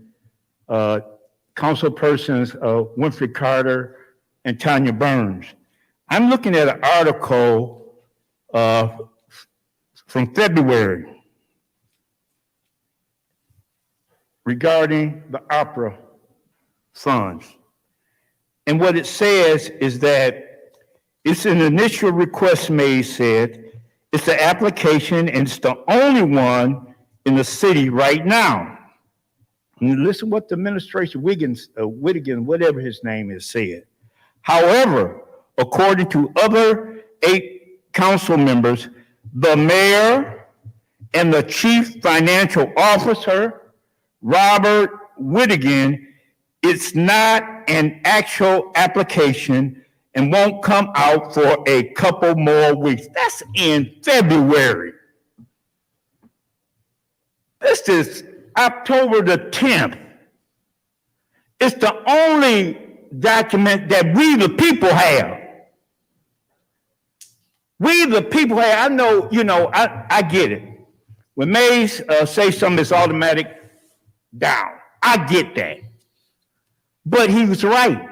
Councilpersons Winfrey Carter and Tanya Burns. I'm looking at an article from February regarding the opera funds. And what it says is that it's an initial request made, said, it's an application and it's the only one in the city right now. And listen what the administration, Whittigan, whatever his name is, said. However, according to other 8 council members, the mayor and the chief financial officer, Robert Whittigan, it's not an actual application and won't come out for a couple more weeks. That's in February. This is October the 10th. It's the only document that we the people have. We the people have, I know, I get it. When Mays say something, it's automatic down. I get that. But he was right.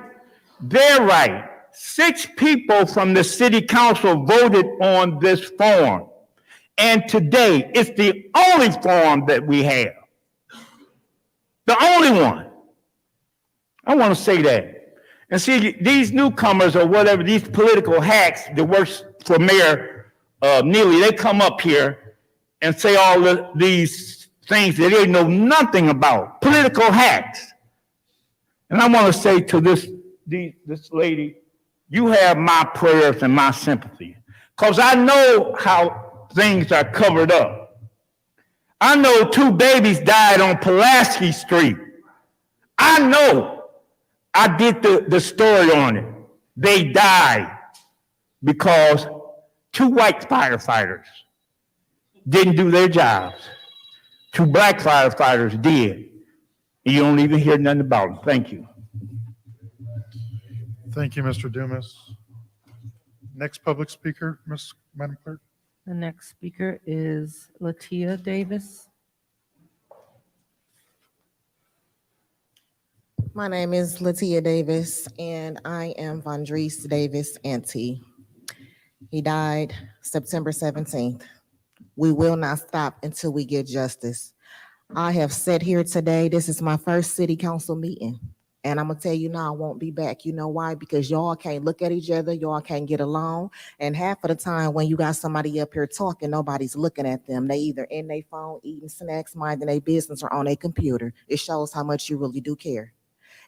They're right. 6 people from the city council voted on this form. And today, it's the only form that we have. The only one. I want to say that. And see, these newcomers or whatever, these political hacks that works for Mayor Neely, they come up here and say all these things that they know nothing about. Political hacks. And I want to say to this lady, you have my prayers and my sympathy. Because I know how things are covered up. I know 2 babies died on Pulaski Street. I know. I did the story on it. They died because 2 white firefighters didn't do their jobs. 2 black firefighters did. You don't even hear nothing about them. Thank you. Thank you, Mr. Dumas. Next public speaker, Madam Clerk. The next speaker is Latia Davis. My name is Latia Davis, and I am Vondrese Davis' auntie. He died September 17th. We will not stop until we get justice. I have sat here today. This is my first city council meeting. And I'm gonna tell you now, I won't be back. You know why? Because y'all can't look at each other, y'all can't get along. And half of the time when you got somebody up here talking, nobody's looking at them. They either in their phone, eating snacks, minding their business, or on their computer. It shows how much you really do care.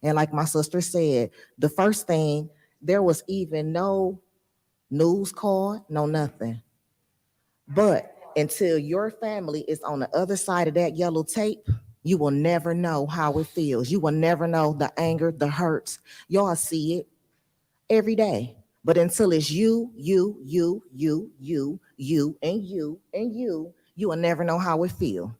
And like my sister said, the first thing, there was even no news call, no nothing. But until your family is on the other side of that yellow tape, you will never know how it feels. You will never know the anger, the hurts. Y'all see it every day. But until it's you, and you will never know how it feels.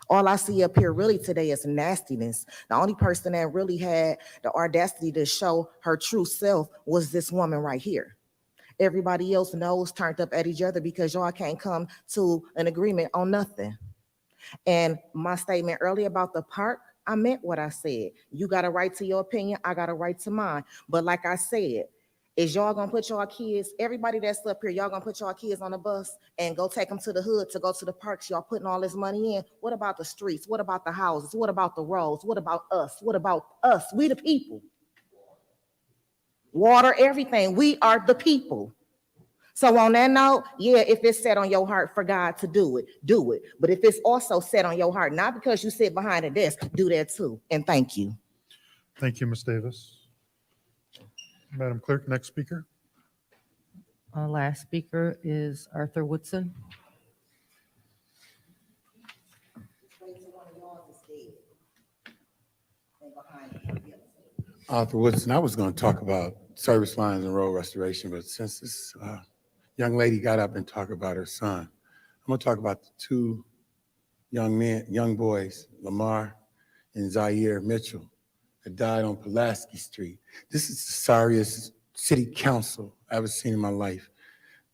All I see up here really today is nastiness. The only person that really had the audacity to show her true self was this woman right here. Everybody else knows turned up at each other because y'all can't come to an agreement on nothing. And my statement earlier about the park, I meant what I said. You got a right to your opinion, I got a right to mine. But like I said, is y'all gonna put y'all kids, everybody that's up here, y'all gonna put y'all kids on the bus and go take them to the hood to go to the parks? Y'all putting all this money in. What about the streets? What about the houses? What about the roads? What about us? What about us? We the people. Water, everything. We are the people. So on that note, yeah, if it's set on your heart for God to do it, do it. But if it's also set on your heart, not because you sit behind a desk, do that too. And thank you. Thank you, Ms. Davis. Madam Clerk, next speaker. Last speaker is Arthur Woodson. Arthur Woodson, I was going to talk about service lines and road restoration, but since this young lady got up and talked about her son, I'm going to talk about the two young boys, Lamar and Zaire Mitchell, that died on Pulaski Street. This is the sorriest city council I've ever seen in my life.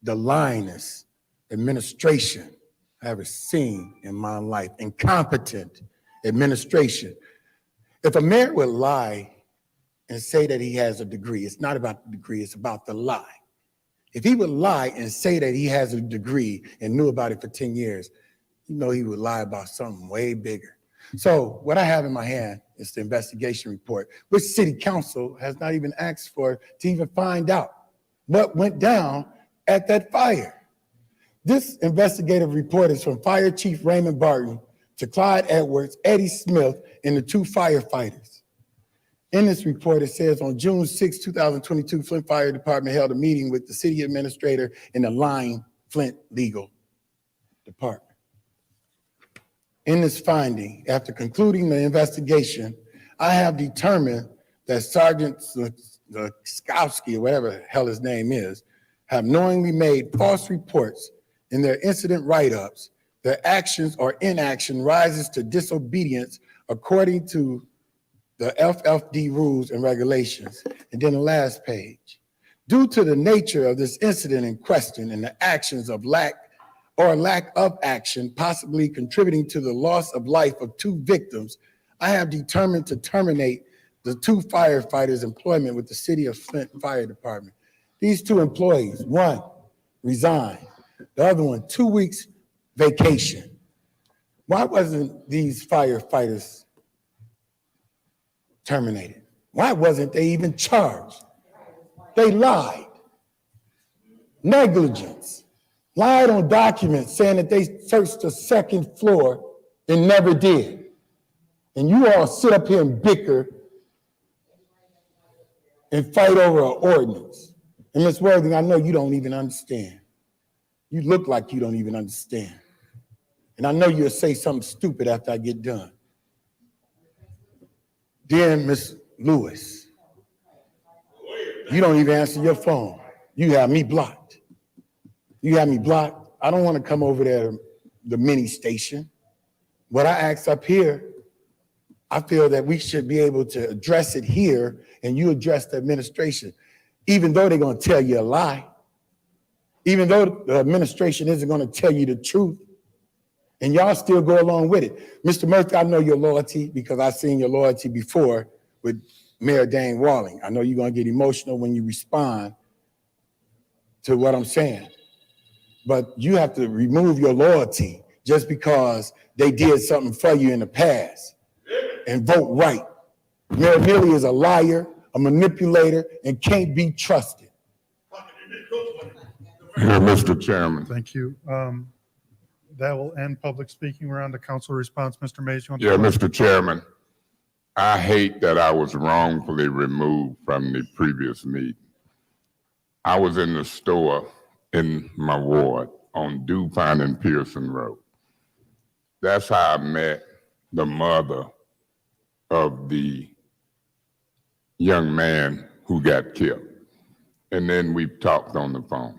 The lyingest administration I've ever seen in my life. Incompetent administration. If a mayor would lie and say that he has a degree, it's not about the degree, it's about the lie. If he would lie and say that he has a degree and knew about it for 10 years, you know he would lie about something way bigger. So what I have in my hand is the investigation report, which city council has not even asked for to even find out what went down at that fire. This investigative report is from Fire Chief Raymond Barton to Clyde Edwards, Eddie Smith, and the two firefighters. In this report, it says on June 6, 2022, Flint Fire Department held a meeting with the city administrator and the Lyme Flint Legal Department. In this finding, after concluding the investigation, I have determined that Sergeant Skowski, or whatever the hell his name is, have knowingly made false reports in their incident write-ups. Their actions or inaction rises to disobedience according to the FFD rules and regulations. And then the last page. Due to the nature of this incident in question and the actions of lack of action, possibly contributing to the loss of life of two victims, I have determined to terminate the two firefighters' employment with the City of Flint Fire Department. These two employees, one resigned, the other one 2 weeks vacation. Why wasn't these firefighters terminated? Why wasn't they even charged? They lied. Negligence. Lied on documents saying that they searched the second floor and never did. And you all sit up here and bicker and fight over an ordinance. And Ms. Worthing, I know you don't even understand. You look like you don't even understand. And I know you'll say something stupid after I get done. Then Ms. Lewis, you don't even answer your phone. You have me blocked. You have me blocked. I don't want to come over there to the mini station. What I asked up here, I feel that we should be able to address it here and you address the administration, even though they're going to tell you a lie, even though the administration isn't going to tell you the truth, and y'all still go along with it. Mr. Murphy, I know your loyalty because I've seen your loyalty before with Mayor Dane Walling. I know you're gonna get emotional when you respond to what I'm saying, but you have to remove your loyalty just because they did something for you in the past and vote right. Mayor Millie is a liar, a manipulator, and can't be trusted. Yeah, Mr. Chairman. Thank you. That will end public speaking. We're on to council response. Mr. Mays, you want to? Yeah, Mr. Chairman, I hate that I was wrongfully removed from the previous meeting. I was in the store in my ward on DuPont and Pearson Road. That's how I met the mother of the young man who got killed. And then we talked on the phone.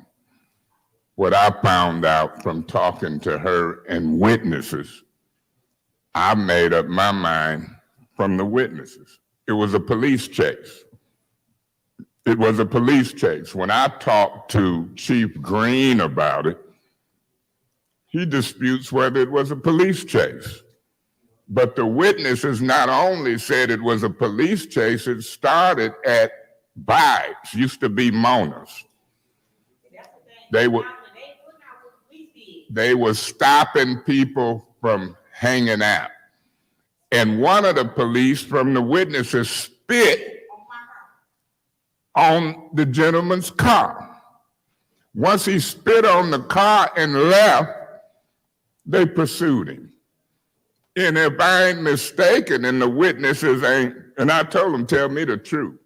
What I found out from talking to her and witnesses, I made up my mind from the witnesses. It was a police chase. It was a police chase. When I talked to Chief Green about it, he disputes whether it was a police chase. But the witnesses not only said it was a police chase, it started at Vibes, used to be Mona's. They were stopping people from hanging out. And one of the police from the witnesses spit on the gentleman's car. Once he spit on the car and left, they pursued him. And if I ain't mistaken, and the witnesses ain't, and I told them, tell me the truth.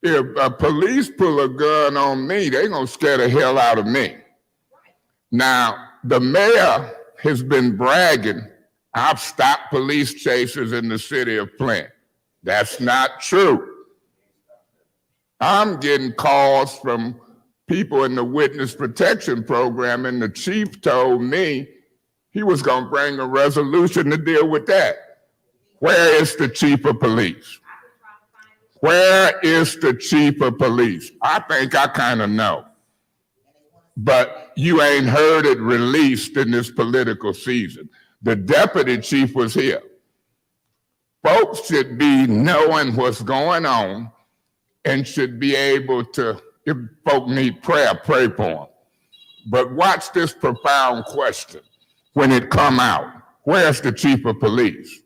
If a police pull a gun on me, they gonna scare the hell out of me. Now, the mayor has been bragging, I've stopped police chases in the city of Flint. That's not true. I'm getting calls from people in the witness protection program, and the chief told me he was gonna bring a resolution to deal with that. Where is the chief of police? Where is the chief of police? I think I kind of know. But you ain't heard it released in this political season. The deputy chief was here. Folks should be knowing what's going on and should be able to, if folk need prayer, pray for them. But watch this profound question when it come out. Where's the chief of police?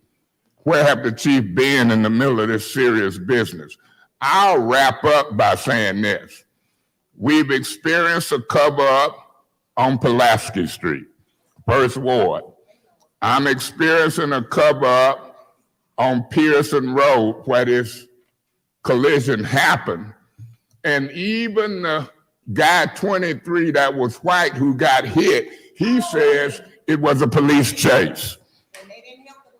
Where have the chief been in the middle of this serious business? I'll wrap up by saying this. We've experienced a cover-up on Pulaski Street, First Ward. I'm experiencing a cover-up on Pearson Road where this collision happened. And even the guy 23 that was white who got hit, he says it was a police chase.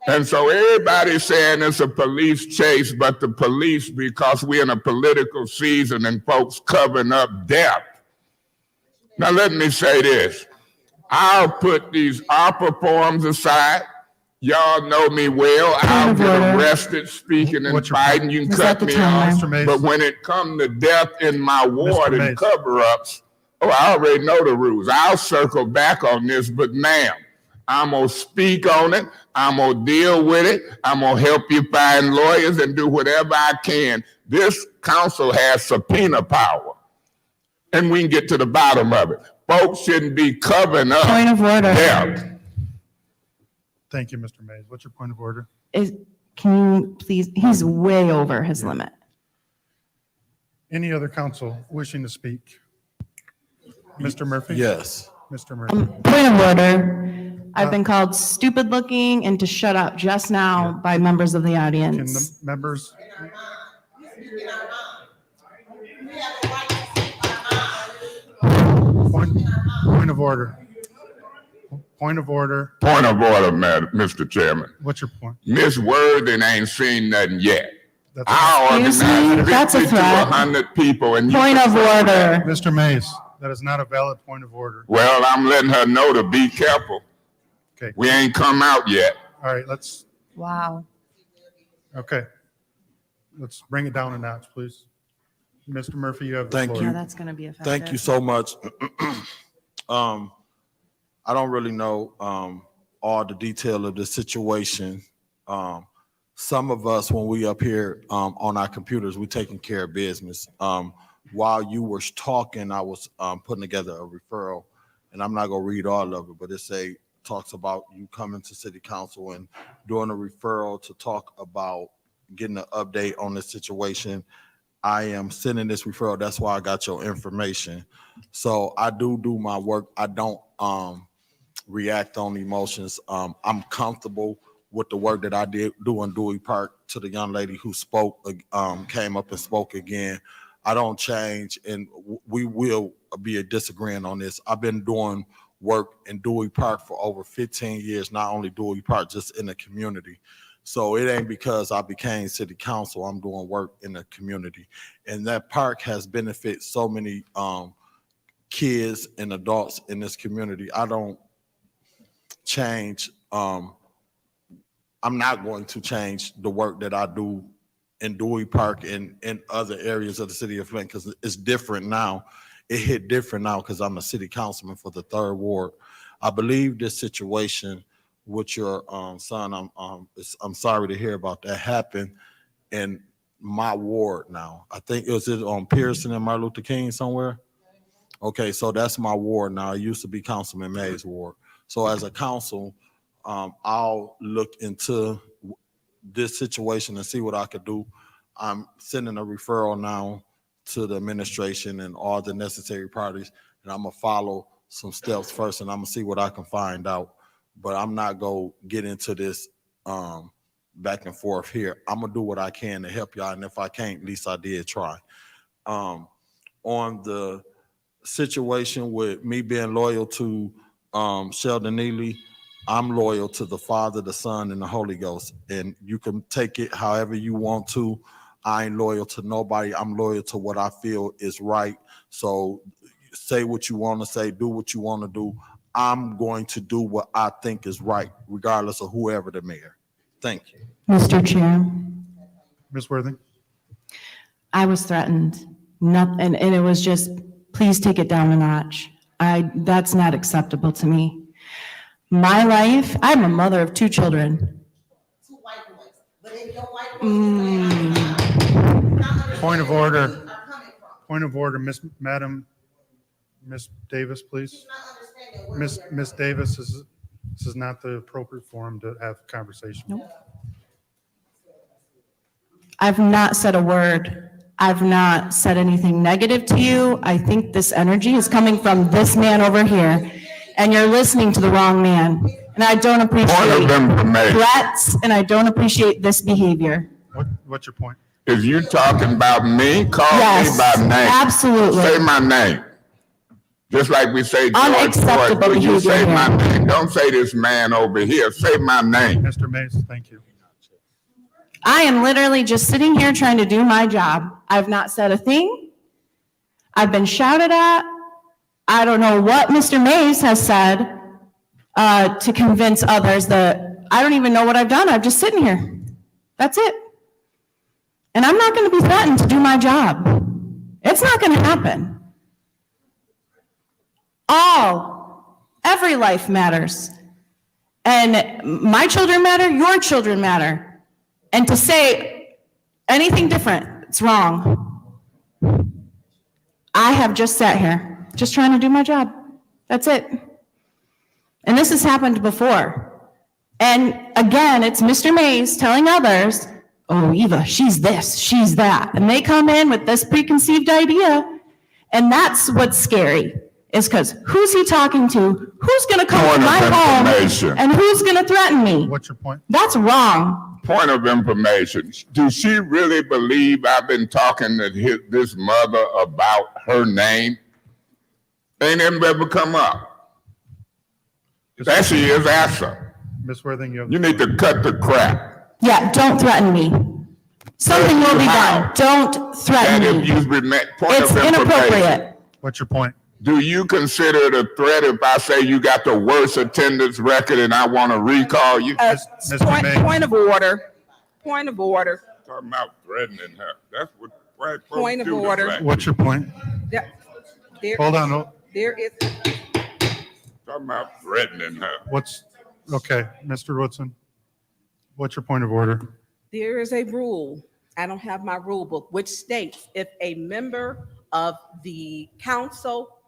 And so everybody's saying it's a police chase, but the police, because we're in a political season and folks covering up death. Now let me say this. I'll put these ARPA forms aside. Y'all know me well. I'll get arrested speaking and fighting. You can cut me off. But when it comes to death in my ward and cover-ups, oh, I already know the rules. I'll circle back on this, but ma'am, I'm gonna speak on it. I'm gonna deal with it. I'm gonna help you find lawyers and do whatever I can. This council has subpoena power, and we can get to the bottom of it. Folks shouldn't be covering up. Point of order. Thank you, Mr. Mays. What's your point of order? Can you please, he's way over his limit. Any other council wishing to speak? Mr. Murphy? Yes. Mr. Murphy. Point of order. I've been called stupid looking and to shut up just now by members of the Can audience. the members? Point of order. Point of order. Point of order, Mr. Chairman. What's your point? Miss Worthing ain't seen nothing yet. That's I Excuse me? organized That's a 50 to threat. 100 people and you. Point of order. Mr. Mays, that is not a valid point of order. Well, I'm letting her know to be careful. Okay. We ain't come out yet. All right, let's, Wow. okay. Let's bring it down a notch, please. Mr. Murphy, you have the Thank floor. Yeah, that's gonna be effective. Thank you so much. I don't really know all the detail of the situation. some of us, when we up here on our computers, we taking care of business. While you were talking, I was putting together a referral, and I'm not gonna read all of it, but it talks about you coming to city council and doing a referral to talk about getting an update on the situation. I am sending this referral. That's why I got your information. So I do my work. I don't react on emotions. I'm comfortable with the work that I did do in Dewey Park. To the young lady who spoke, came up and spoke again. I don't change, and we will be disagreeing on this. I've been doing work in Dewey Park for over 15 years, not only Dewey Park, just in the community. So it ain't because I became city council, I'm doing work in the community. And that park has benefited so many kids and adults in this community. I don't change. I'm not going to change the work that I do in Dewey Park and in other areas of the city of Flint, because it's different now. It hit different now because I'm a city councilman for the 3rd Ward. I believe this situation with your son, I'm sorry to hear about that happen in my ward now. I think it was on Pearson and Martin Luther King somewhere. Okay, so that's my ward now. It used to be Councilman Mays' ward. So as a council, I'll look into this situation and see what I could do. I'm sending a referral now to the administration and all the necessary parties, and I'm gonna follow some steps first, and I'm gonna see what I can find out. But I'm not gonna get into this back and forth here. I'm gonna do what I can to help y'all, and if I can't, at least I did try. On the situation with me being loyal to Sheldon Neely, I'm loyal to the Father, the Son, and the Holy Ghost, and you can take it however you want to. I ain't loyal to nobody. I'm loyal to what I feel is right. So say what you want to say, do what you want to do. I'm going to do what I think is right, regardless of whoever the mayor. Thank you. Mr. Chair, Ms. Worthing? I was threatened, and it was just, please take it down a notch. That's not acceptable to me. My life, I'm a mother of 2 children. Point of order. Point of order, Miss Davis, please. Miss Davis, this is not the appropriate forum to have a conversation. Nope. I've not said a word. I've not said anything negative to you. I think this energy is coming from this man over here, and you're listening to the wrong man. And I don't appreciate threats, and I don't appreciate this behavior. What's your point? If you talking about me, call Yes, me by name. absolutely. Say my name. Just like we say George Unacceptable Floyd, would you say behavior my here. name? Don't say this man over here. Say my name. Mr. Mays, thank you. I am literally just sitting here trying to do my job. I've not said a thing. I've been shouted at. I don't know what Mr. Mays has said to convince others that I don't even know what I've done. I'm just sitting here. That's it. And I'm not going to be threatened to do my job. It's not going to happen. Every life matters. And my children matter, your children matter. And to say anything different, it's wrong. I have just sat here, just trying to do my job. That's it. And this has happened before. And again, it's Mr. Mays telling others, oh, Eva, she's this, she's that. And they come in with this preconceived idea. And that's what's scary, is because who's he talking to? Who's going to come to my home? And who's going to threaten me? What's your point? That's wrong. Point of information. Do she really believe I've been talking to this mother about her name? Ain't ever come up. There she is, answer. Ms. Worthing, You need to cut the crap. Yeah, don't threaten me. Something will be done. Don't threaten And if me. you point It's of information. inappropriate. What's your point? Do you consider it a threat if I say you got the worst attendance record and I want to recall you? Point of order. Point of order. Talking about threatening her. That's what white folks Point of do to order. black What's your point? There- Hold on. There is, Talking about threatening her. Okay, Mr. Woodson, what's your point of order? There is a rule, I don't have my rule book, which states if a member of the council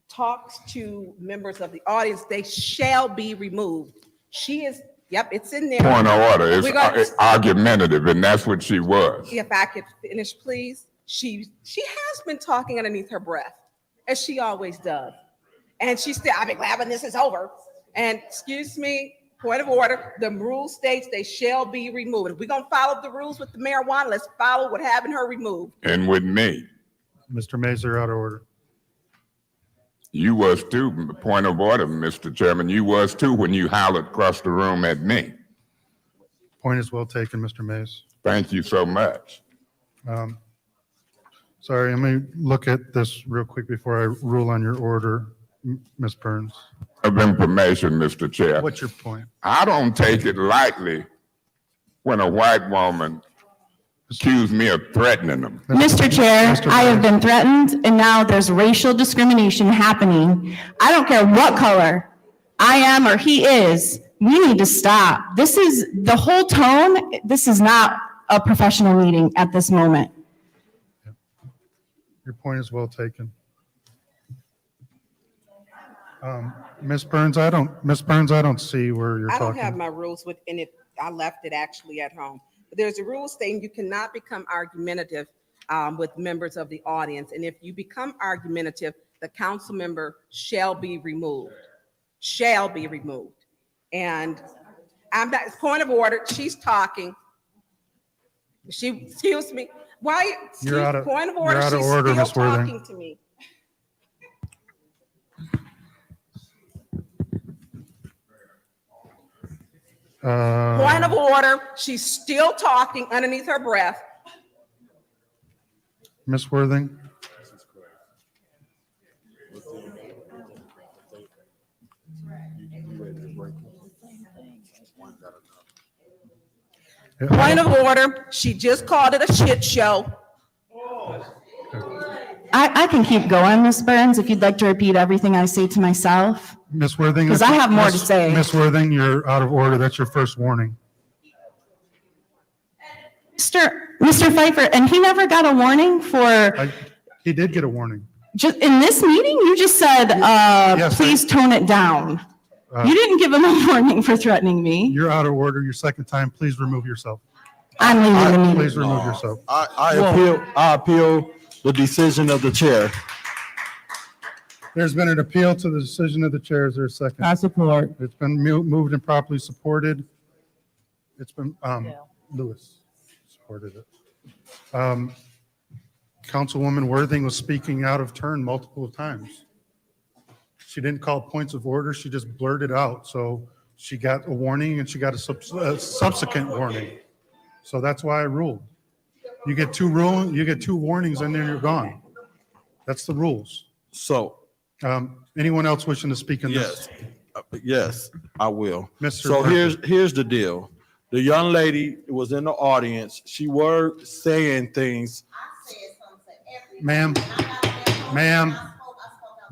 talks to members of the audience, they shall be removed. She is, yep, it's in there. Point of order, We're gonna- it's argumentative, and that's what she was. If I could finish, please. She has been talking underneath her breath, as she always does. And she still, I'll be glad when this is over. And excuse me, point of order, the rule states they shall be removed. If we're gonna follow the rules with the marijuana, let's follow with having her removed. And with me, Mr. Mazer, out of order. you was too, point of order, Mr. Chairman, you was too when you hollered across the room at me. Point is well taken, Mr. Mays. Thank you so much. Sorry, let me look at this real quick before I rule on your order, Ms. Burns. Of information, Mr. Chair. What's your point? I don't take it lightly when a white woman accused me of threatening them. Mr. Chair, Mr. I have been threatened, and now there's racial discrimination happening. I don't care what color I am or he is. We need to stop. This is the whole tone. This is not a professional meeting at this moment. Your point is well taken. Ms. Burns, I don't see where you're I don't have talking. my rules within it. I left it actually at home. But there's a rule stating you cannot become argumentative with members of the audience. And if you become argumentative, the council member shall be removed. Shall be removed. And I'm not, point of order, she's talking. Excuse me, why, You're out of- point of you're order, out of she's order, still Ms. Worthing. talking to me. Point of order, she's still talking underneath her breath. Ms. Worthing? Point of order, she just called it a shit show. I can keep going, Ms. Burns, if you'd like to repeat everything I say to myself. Ms. Worthing? 'Cause I have more to say. Ms. Worthing, you're out of order. That's your first warning. Mr. Pfeiffer, and he never got a warning for, He did get a warning. just in this meeting, you just said, Yes, please tone it down. You didn't give him a warning for threatening me. You're out of order. Your second time, please remove yourself. I'm leaving the meeting. Please remove yourself. I appeal the decision of the chair. There's been an appeal to the decision of the chair. Is there a second? I support. It's been moved and properly supported. It's been, Lewis supported it. Councilwoman Worthing was speaking out of turn multiple times. She didn't call points of order. She just blurted out. So she got a warning and she got a subsequent warning. So that's why I ruled. You get two warnings and then you're gone. That's the rules. So, anyone else wishing to speak in this? yes, I will. Mr. So Murphy. here's the deal. The young lady was in the audience. She were saying things.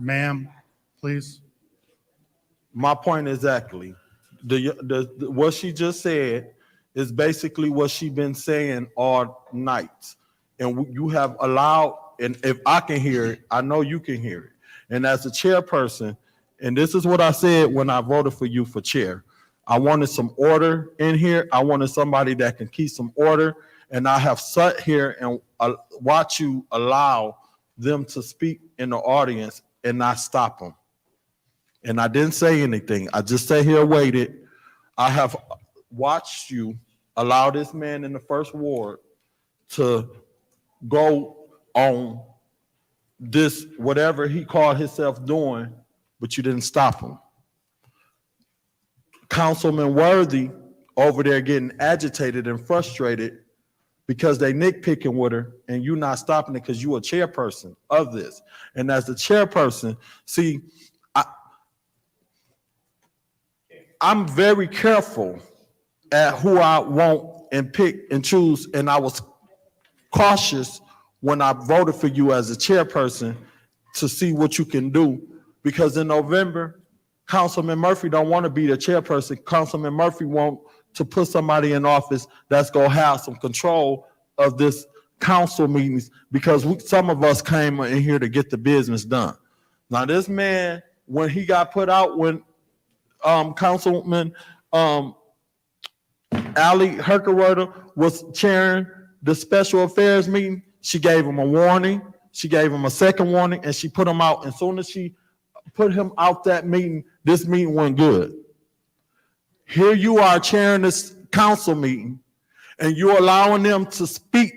Ma'am, please. My point exactly. What she just said is basically what she been saying all night. And you have allowed, and if I can hear it, I know you can hear it. And as a chairperson, and this is what I said when I voted for you for chair, I wanted some order in here. I wanted somebody that can keep some order. And I have sat here and watch you allow them to speak in the audience and not stop them. And I didn't say anything. I just sat here, waited. I have watched you allow this man in the first ward to go on this, whatever he called himself doing, but you didn't stop him. Councilman Worthy over there getting agitated and frustrated because they nitpicking with her and you not stopping it because you a chairperson of this. And as the chairperson, see, I'm very careful at who I want and pick and choose. And I was cautious when I voted for you as a chairperson to see what you can do. Because in November, Councilman Murphy don't want to be the chairperson. Councilman Murphy want to put somebody in office that's gonna have some control of this council meetings, because some of us came in here to get the business done. Now, this man, when he got put out, when Councilman Ali Herkerwerder was chairing the special affairs meeting, she gave him a warning, she gave him a second warning, and she put him out. And as soon as she put him out that meeting, this meeting went good. Here you are chairing this council meeting, and you're allowing them to speak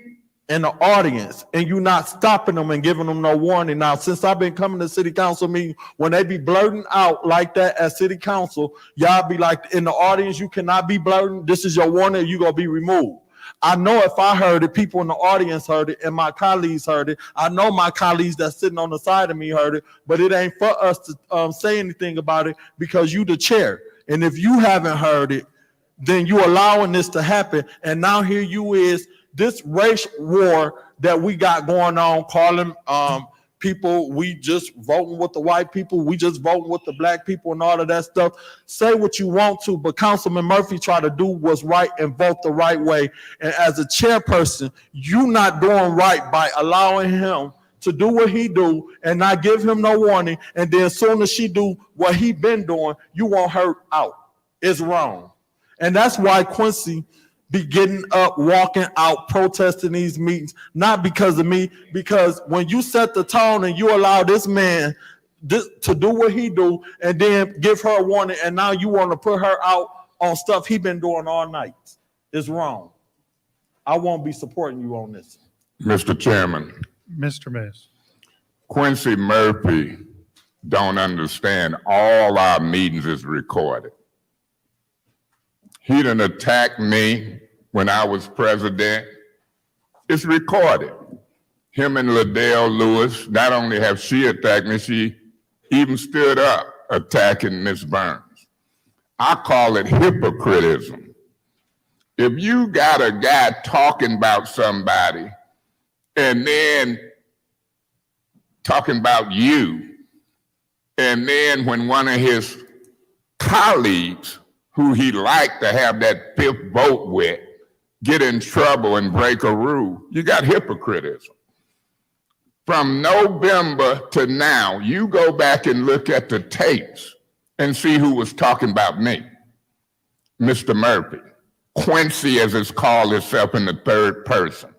in the audience, and you're not stopping them and giving them no warning. Now, since I've been coming to city council meeting, when they be blurting out like that at city council, y'all be like, in the audience, you cannot be blurting. This is your warning, you're gonna be removed. I know if I heard it, people in the audience heard it, and my colleagues heard it. I know my colleagues that's sitting on the side of me heard it, but it ain't for us to say anything about it, because you the chair. And if you haven't heard it, then you're allowing this to happen. And now here you is, this race war that we got going on, calling people, we just voting with the white people, we just voting with the black people and all of that stuff. Say what you want to, but Councilman Murphy tried to do what's right and vote the right way. And as a chairperson, you not doing right by allowing him to do what he do and not give him no warning. And then as soon as she do what he been doing, you want her out. It's wrong. And that's why Quincy be getting up, walking out, protesting these meetings, not because of me, because when you set the tone and you allow this man to do what he do and then give her a warning, and now you want to put her out on stuff he been doing all night, it's wrong. I won't be supporting you on this. Mr. Chairman. Mr. Mays. Quincy Murphy don't understand all our meetings is recorded. He done attacked me when I was president. It's recorded. Him and Liddell Lewis, not only have she attacked me, she even stood up attacking Ms. Burns. I call it hypocritism. If you got a guy talking about somebody and then talking about you, and then when one of his colleagues who he liked to have that fifth vote with get in trouble and break a rule, you got hypocritism. From November to now, you go back and look at the tapes and see who was talking about me. Mr. Murphy. Quincy, as it's called itself in the third person.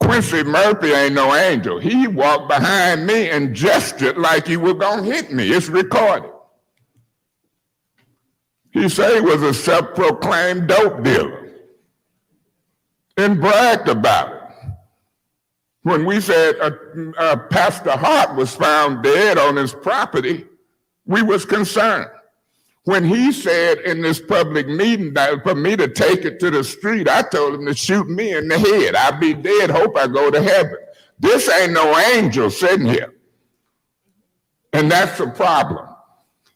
Quincy Murphy ain't no angel. He walked behind me and gestured like he was gonna hit me. It's recorded. He said he was a self-proclaimed dope dealer and bragged about it. When we said Pastor Hart was found dead on his property, we was concerned. When he said in this public meeting that for me to take it to the street, I told him to shoot me in the head. I'll be dead, hope I go to heaven. This ain't no angel sitting here. And that's the problem.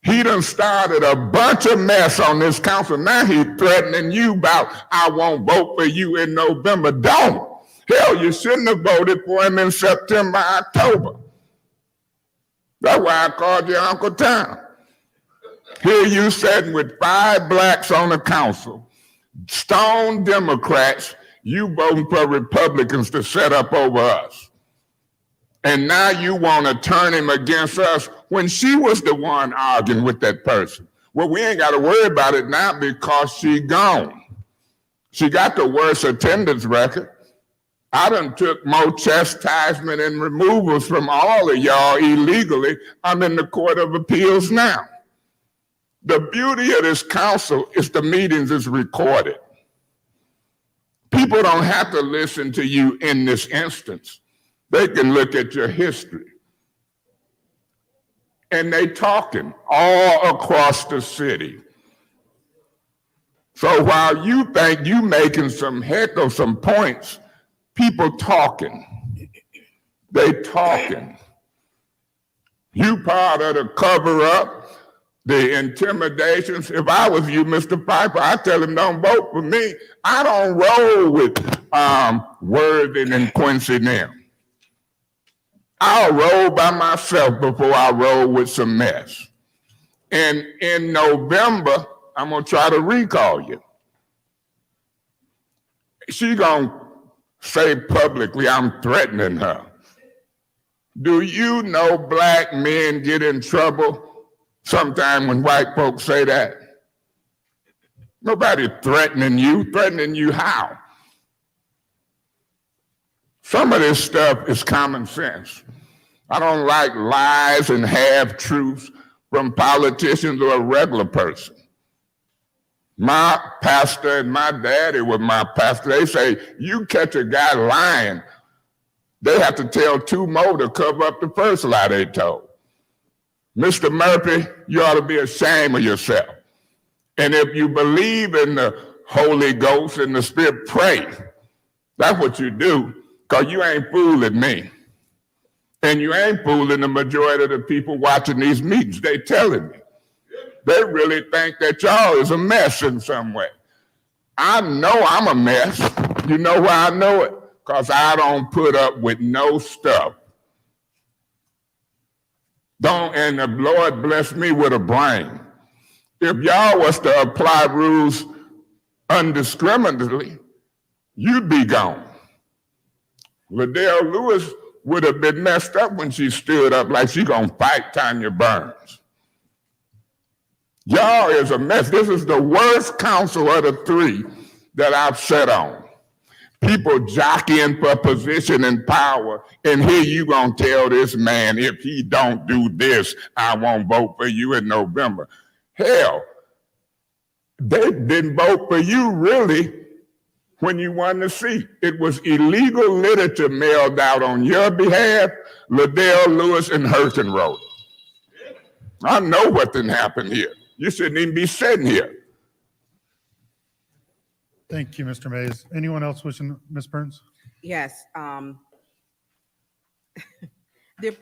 He done started a bunch of mess on this council. Now he's threatening you about, I won't vote for you in November. Don't. Hell, you shouldn't have voted for him in September, October. That's why I called you Uncle Tom. Here you sitting with 5 blacks on the council, stone Democrats, you voting for Republicans to set up over us. And now you want to turn him against us when she was the one arguing with that person. Well, we ain't got to worry about it now because she gone. She got the worst attendance record. I done took more chastisement and removals from all of y'all illegally. I'm in the Court of Appeals now. The beauty of this council is the meetings is recorded. People don't have to listen to you in this instance. They can look at your history. And they talking all across the city. So while you think you making some heck of some points, people talking. They talking. You part of the cover up, the intimidations. If I was you, Mr. Piper, I'd tell him don't vote for me. I don't roll with Worthing and Quincy now. I'll roll by myself before I roll with some mess. And in November, I'm gonna try to recall you. She gonna say publicly, I'm threatening her. Do you know black men get in trouble sometime when white folks say that? Nobody threatening you. Threatening you how? Some of this stuff is common sense. I don't like lies and half-truths from politicians or a regular person. My pastor and my daddy was my pastor. They say, you catch a guy lying, they have to tell two more to cover up the first lie they told. Mr. Murphy, you ought to be ashamed of yourself. And if you believe in the Holy Ghost and the Spirit, pray. That's what you do, because you ain't fooling me. And you ain't fooling the majority of the people watching these meetings. They telling me. They really think that y'all is a mess in some way. I know I'm a mess. You know why I know it? Because I don't put up with no stuff. And the Lord bless me with a brain. If y'all was to apply rules undiscriminately, you'd be gone. Liddell Lewis would have been messed up when she stood up like she gonna fight Tanya Burns. Y'all is a mess. This is the worst council of the three that I've sat on. People jockeying for position and power, and here you gonna tell this man, if he don't do this, I won't vote for you in November. Hell, they didn't vote for you really when you won the seat. It was illegal literature mailed out on your behalf. Liddell Lewis and Herson wrote it. I know what didn't happen here. You shouldn't even be sitting here. Thank you, Mr. Mays. Anyone else wishing, Ms. Burns? Yes. There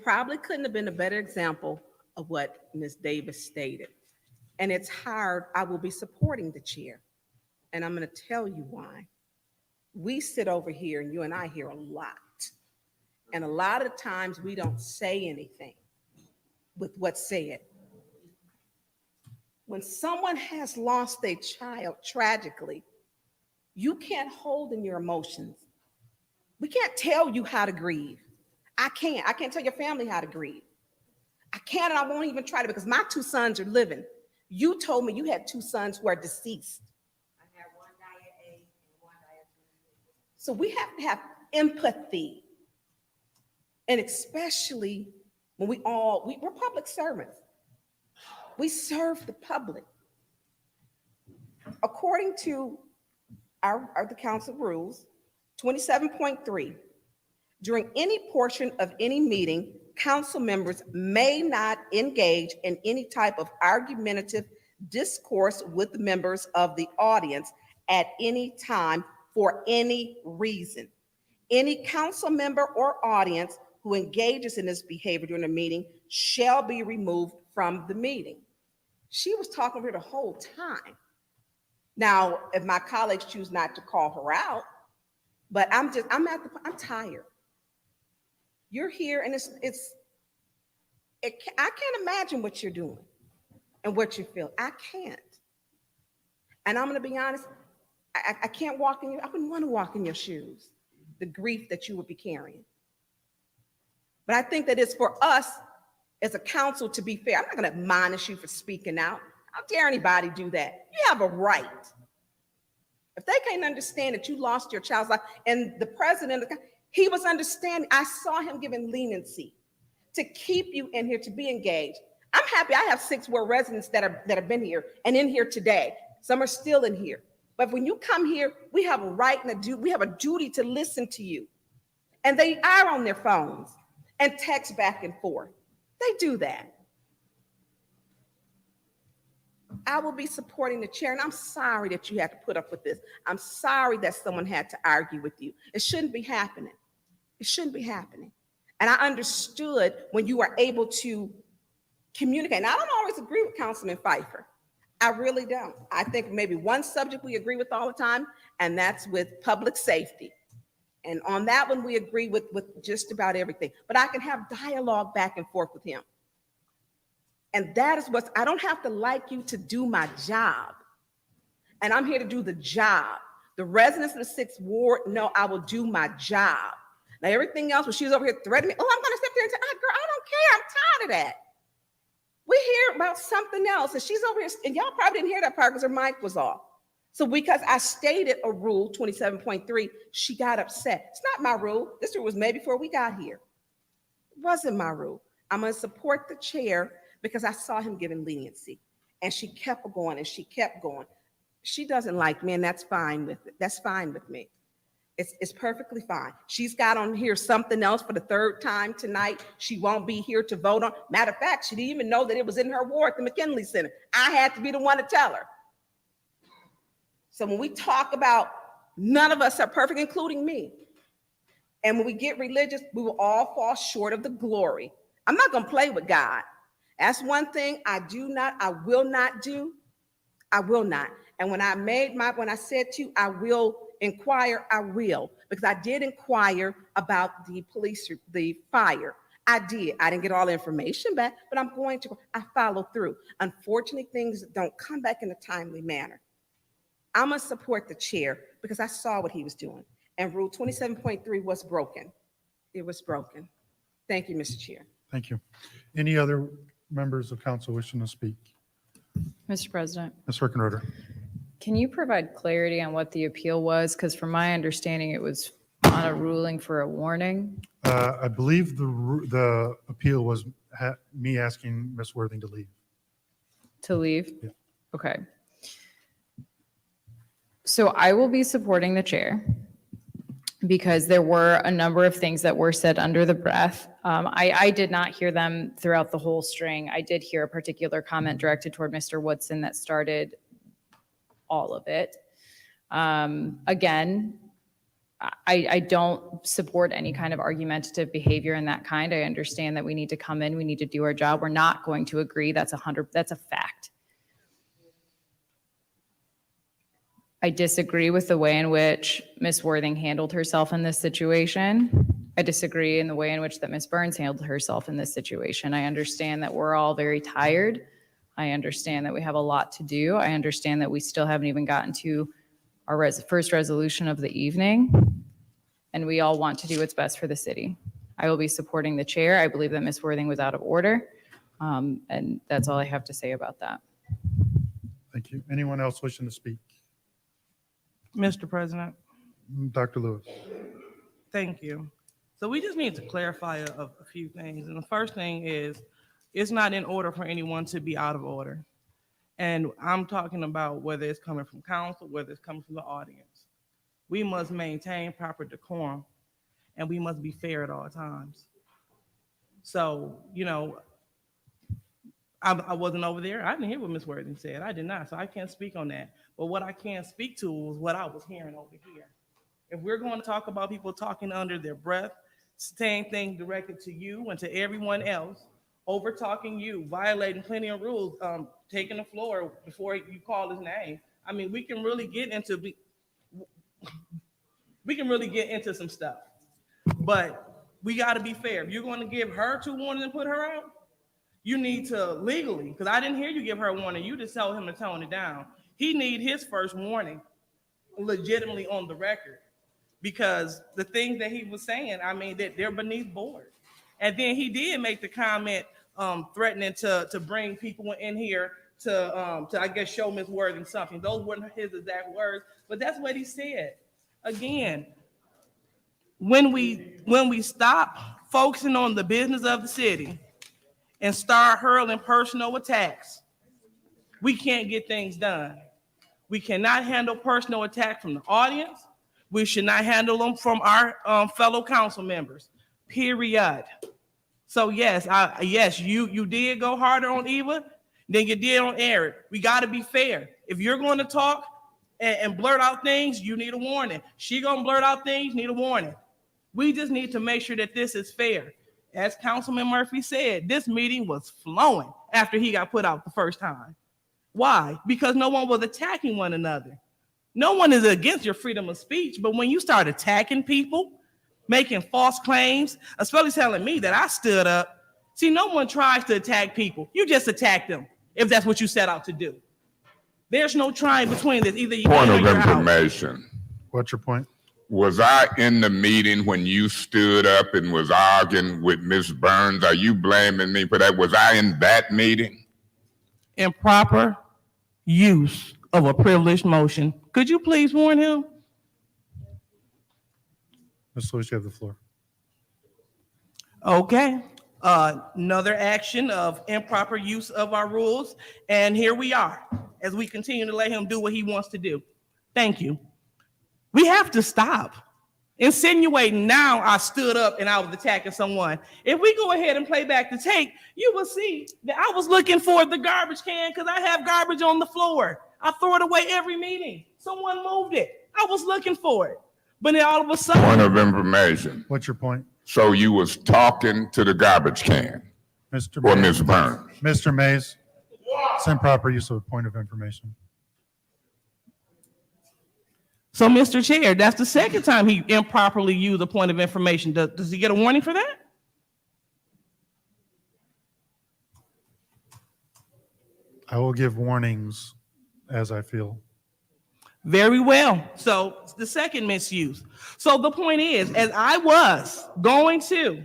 probably couldn't have been a better example of what Ms. Davis stated. And it's hard. I will be supporting the chair. And I'm going to tell you why. We sit over here and you and I hear a lot. And a lot of times we don't say anything with what's said. When someone has lost a child tragically, you can't hold in your emotions. We can't tell you how to grieve. I can't tell your family how to grieve. I can't, and I won't even try to, because my two sons are living. You told me you had two sons who are deceased. I have one died at 8 and one died at 26. So we have to have empathy. And especially when we're public servants. We serve the public. According to the council rules, 27.3, during any portion of any meeting, council members may not engage in any type of argumentative discourse with the members of the audience at any time for any reason. Any council member or audience who engages in this behavior during a meeting shall be removed from the meeting. She was talking to her the whole time. Now, if my colleagues choose not to call her out, but I'm tired. You're here and I can't imagine what you're doing and what you feel. I can't. And I'm gonna be honest, I can't walk in I wouldn't want to walk in your shoes, the grief that you would be carrying. But I think that it's for us as a council to be fair. I'm not gonna admonish you for speaking out. How dare anybody do that? You have a right. If they can't understand that you lost your child's life, and the president, he was understanding. I saw him giving leniency to keep you in here, to be engaged. I'm happy I have 6 ward residents that have been here and in here today. Some are still in here. But when you come here, we have a right and we have a duty to listen to you. And they are on their phones and text back and forth. They do that. I will be supporting the chair, and I'm sorry that you had to put up with this. I'm sorry that someone had to argue with you. It shouldn't be happening. It shouldn't be happening. And I understood when you were able to communicate. And I don't always agree with Councilman Pfeiffer. I really don't. I think maybe one subject we agree with all the time, and that's with public safety. And on that one, we agree with just about everything. But I can have dialogue back and forth with him. And that is I don't have to like you to do my job. and I'm here to do the job. The residents of the 6th Ward know I will do my job. Now, everything else, when she was over here threatening me, oh, I'm going to sit there and say, girl, I don't care. I'm tired of that. We hear about something else, and she's over here, and y'all probably didn't hear that part because her mic was off. So because I stated a rule 27.3, she got upset. It's not my rule. This rule was made before we got here. It wasn't my rule. I'm going to support the chair because I saw him giving leniency. And she kept going and she kept going. She doesn't like me, and that's fine with it. That's fine with me. It's perfectly fine. She's got on here something else for the 3rd time tonight. She won't be here to vote on. Matter of fact, she didn't even know that it was in her ward, the McKinley Center. I had to be the one to tell her. So when we talk about none of us are perfect, including me, and when we get religious, we will all fall short of the glory. I'm not going to play with God. That's one thing I will not do. I will not. And when I said to you, I will inquire, I will, because I did inquire about the fire. I did. I didn't get all the information back, but I follow through. Unfortunately, things don't come back in a timely manner. I'm going to support the chair because I saw what he was doing. And Rule 27.3 was broken. It was broken. Thank you, Mr. Chair. Thank you. Any other members of council wishing to speak? Mr. President, Ms. Hickenroder. can you provide clarity on what the appeal was? Because from my understanding, it was on a ruling for a warning. I believe the appeal was me asking Ms. Worthing to leave. To leave? Yeah. Okay. So I will be supporting the chair because there were a number of things that were said under the breath. I did not hear them throughout the whole string. I did hear a particular comment directed toward Mr. Woodson that started all of it. Again, I don't support any kind of argumentative behavior in that kind. I understand that we need to come in, we need to do our job. We're not going to agree. That's a fact. I disagree with the way in which Ms. Worthing handled herself in this situation. I disagree in the way in which that Ms. Burns handled herself in this situation. I understand that we're all very tired. I understand that we have a lot to do. I understand that we still haven't even gotten to our first resolution of the evening, and we all want to do what's best for the city. I will be supporting the chair. I believe that Ms. Worthing was out of order, and that's all I have to say about that. Thank you. Anyone else wishing to speak? Mr. President, Dr. Lewis. thank you. So we just need to clarify a few things. And the first thing is, it's not in order for anyone to be out of order. And I'm talking about whether it's coming from council, whether it's coming from the audience. We must maintain proper decorum, and we must be fair at all times. So, I wasn't over there. I didn't hear what Ms. Worthing said. I did not, so I can't speak on that. But what I can speak to was what I was hearing over here. If we're going to talk about people talking under their breath, saying things directed to you and to everyone else, over talking you, violating plenty of rules, taking the floor before you call his name. I mean, we can really get into some stuff. But we got to be fair. If you're going to give her 2 warnings and put her out, you need to legally, because I didn't hear you give her a warning. You just told him to tone it down. He need his first warning legitimately on the record, because the things that he was saying, I mean, that they're beneath board. And then he did make the comment threatening to bring people in here to I guess show Ms. Worthing something. Those weren't his exact words, but that's what he said. Again, when we stop focusing on the business of the city and start hurling personal attacks, we can't get things done. We cannot handle personal attack from the audience. We should not handle them from our fellow council members, period. So yes, you did go harder on Eva than you did on Eric. We got to be fair. If you're going to talk and blurt out things, you need a warning. She gonna blurt out things, need a warning. We just need to make sure that this is fair. As Councilman Murphy said, this meeting was flowing after he got put out the first time. Why? Because no one was attacking one another. No one is against your freedom of speech, but when you start attacking people, making false claims, especially telling me that I stood up, see, no one tries to attack people. You just attack them if that's what you set out to do. There's no trying between this. Either you Point in or of you're out. information. What's your point? Was I in the meeting when you stood up and was arguing with Ms. Burns? Are you blaming me for that? Was I in that meeting? Improper use of a privileged motion. Could you please warn him? Ms. Lewis, you have the floor. Okay. Another action of improper use of our rules. And here we are as we continue to let him do what he wants to do. Thank you. We have to stop insinuating now I stood up and I was attacking someone. If we go ahead and play back the tape, you will see that I was looking for the garbage can because I have garbage on the floor. I throw it away every meeting. Someone moved it. I was looking for it. But then all of a sudden. Point of information. What's your point? So you was talking to the garbage can Mr. or Mays. Ms. Burns? Mr. Mays, it's improper use of a point of information. So, Mr. Chair, that's the second time he improperly used a point of information. Does he get a warning for that? I will give warnings as I feel. Very well. So the second misuse. So the point is, as I was going to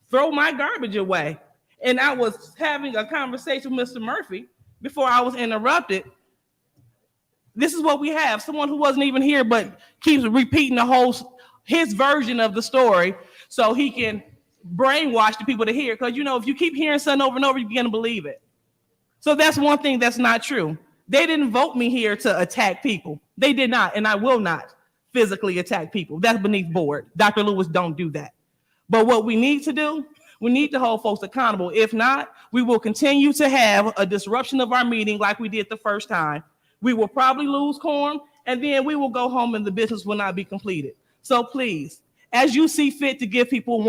throw my garbage away, and I was having a conversation with Mr. Murphy before I was interrupted, this is what we have. Someone who wasn't even here, but keeps repeating his version of the story so he can brainwash the people to hear. Because, you know, if you keep hearing something over and over, you begin to believe it. So that's one thing that's not true. They didn't vote me here to attack people. They did not, and I will not physically attack people. That's beneath board. Dr. Lewis, don't do that. But what we need to do, we need to hold folks accountable. If not, we will continue to have a disruption of our meeting like we did the first time. We will probably lose quorum, and then we will go home and the business will not be completed. So please, as you see fit to give people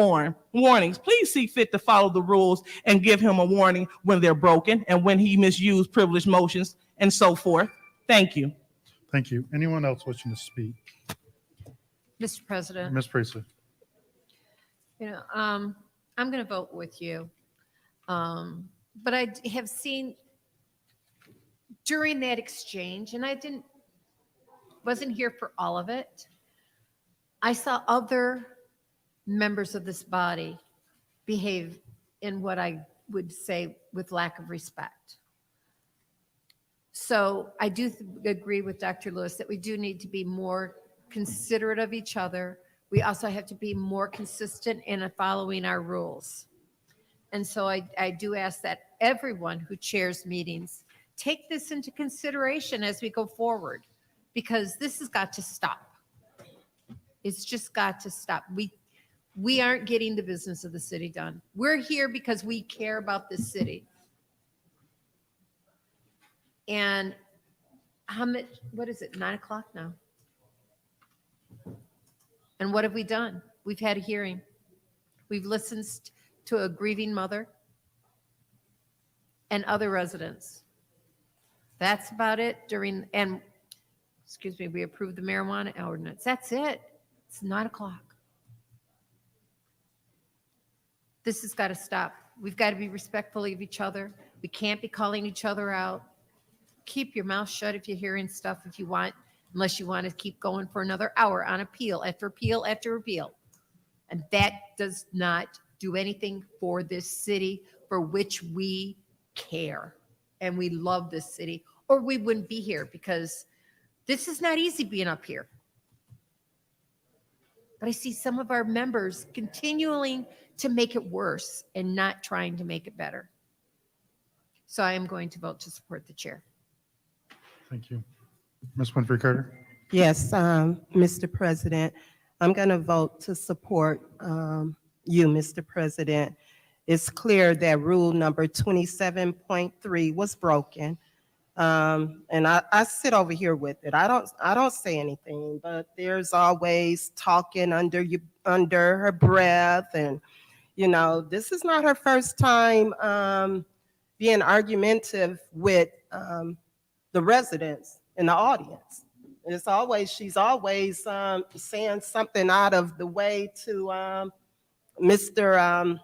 warnings, please see fit to follow the rules and give him a warning when they're broken and when he misused privileged motions and so forth. Thank you. Thank you. Anyone else wishing to speak? Mr. President, Ms. Priestley. I'm going to vote with you. But I have seen during that exchange, and I wasn't here for all of it, I saw other members of this body behave in what I would say with lack of respect. So I do agree with Dr. Lewis that we do need to be more considerate of each other. We also have to be more consistent in following our rules. And so I do ask that everyone who chairs meetings take this into consideration as we go forward, because this has got to stop. It's just got to stop. We aren't getting the business of the city done. We're here because we care about this city. And how much, what is it, 9 o'clock now? And what have we done? We've had a hearing. We've listened to a grieving mother and other residents. That's about it we approved the marijuana ordinance. That's it. It's 9 o'clock. This has got to stop. We've got to be respectful of each other. We can't be calling each other out. Keep your mouth shut if you're hearing stuff if you want, unless you want to keep going for another hour on appeal after appeal after appeal. And that does not do anything for this city for which we care. And we love this city, or we wouldn't be here, because this is not easy being up here. But I see some of our members continuing to make it worse and not trying to make it better. So I am going to vote to support the chair. Thank you. Ms. Winfrey Carter. Yes, Mr. President, I'm going to vote to support you, Mr. President. It's clear that rule number 27.3 was broken. And I sit over here with it. I don't say anything, but there's always talking under her breath. And, you know, this is not her first time being argumentative with the residents in the audience. She's always saying something out of the way to Mr.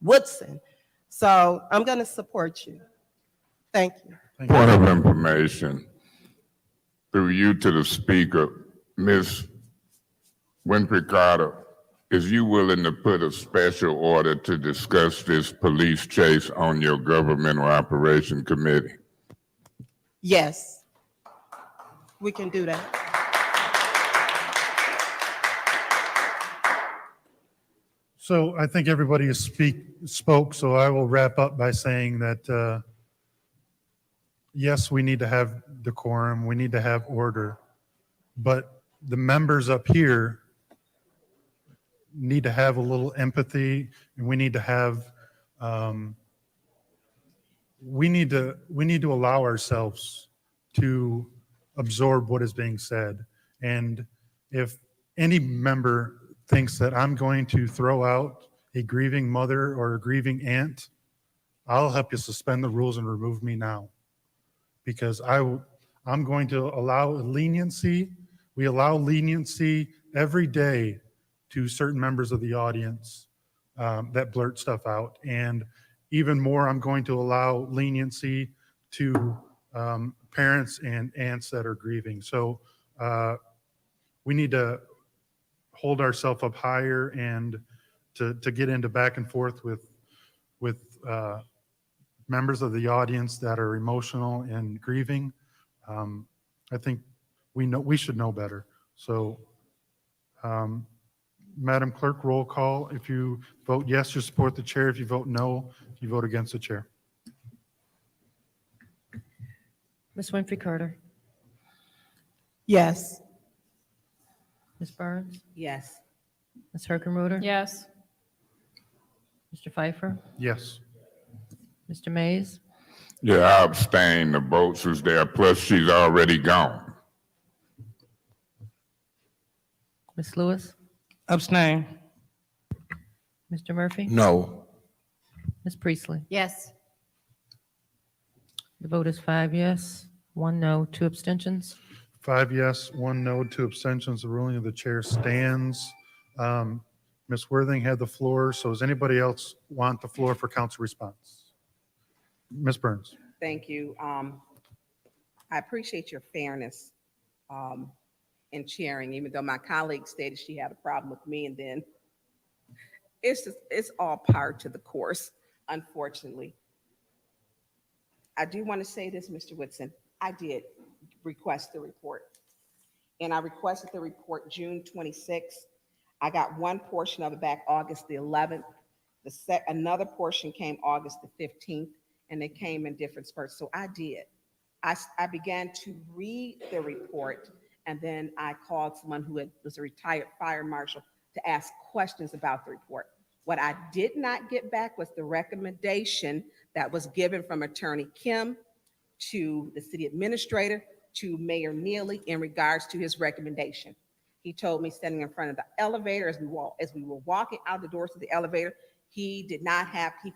Woodson. So I'm going to support you. Thank you. Point of information. through you to the speaker, Ms. Winfrey Carter, is you willing to put a special order to discuss this police chase on your governmental operation committee? Yes, we can do that. So I think everybody has spoke, so I will wrap up by saying that, yes, we need to have decorum, we need to have order, but the members up here need to have a little empathy, and we need to have, we need to allow ourselves to absorb what is being said. And if any member thinks that I'm going to throw out a grieving mother or a grieving aunt, I'll help you suspend the rules and remove me now. Because I'm going to allow leniency. We allow leniency every day to certain members of the audience that blurt stuff out. And even more, I'm going to allow leniency to parents and aunts that are grieving. So we need to hold ourselves up higher and to get into back and forth with members of the audience that are emotional and grieving. I think we should know better. So, Madam Clerk, roll call. If you vote yes, you support the chair. If you vote no, you vote against the chair. Ms. Winfrey Carter, Yes. Ms. Burns, Yes. Ms. Hergenroder, Yes. Mr. Pfeiffer, Yes. Mr. Mays, Yeah, I abstain. The votes was there, plus she's already gone. Ms. Lewis, Abstain. Mr. Murphy, No. Ms. Priestley. Yes. The vote is 5 yes, 1 no, 2 abstentions. 5 yes, 1 no, 2 abstentions. The ruling of the chair stands. Ms. Worthing had the floor, so does anybody else want the floor for council response? Ms. Burns. Thank you. I appreciate your fairness in chairing, even though my colleague stated she had a problem with me, and then it's all part of the course, unfortunately. I do want to say this, Mr. Whitson. I did request the report, and I requested the report June 26th. I got one portion of it back August the 11th. Another portion came August the 15th, and they came in different spurts. So I did. I began to read the report, and then I called someone who was a retired fire marshal to ask questions about the report. What I did not get back was the recommendation that was given from Attorney Kim to the city administrator to Mayor Neely in regards to his recommendation. He told me standing in front of the elevator as we were walking out the doors of the elevator, he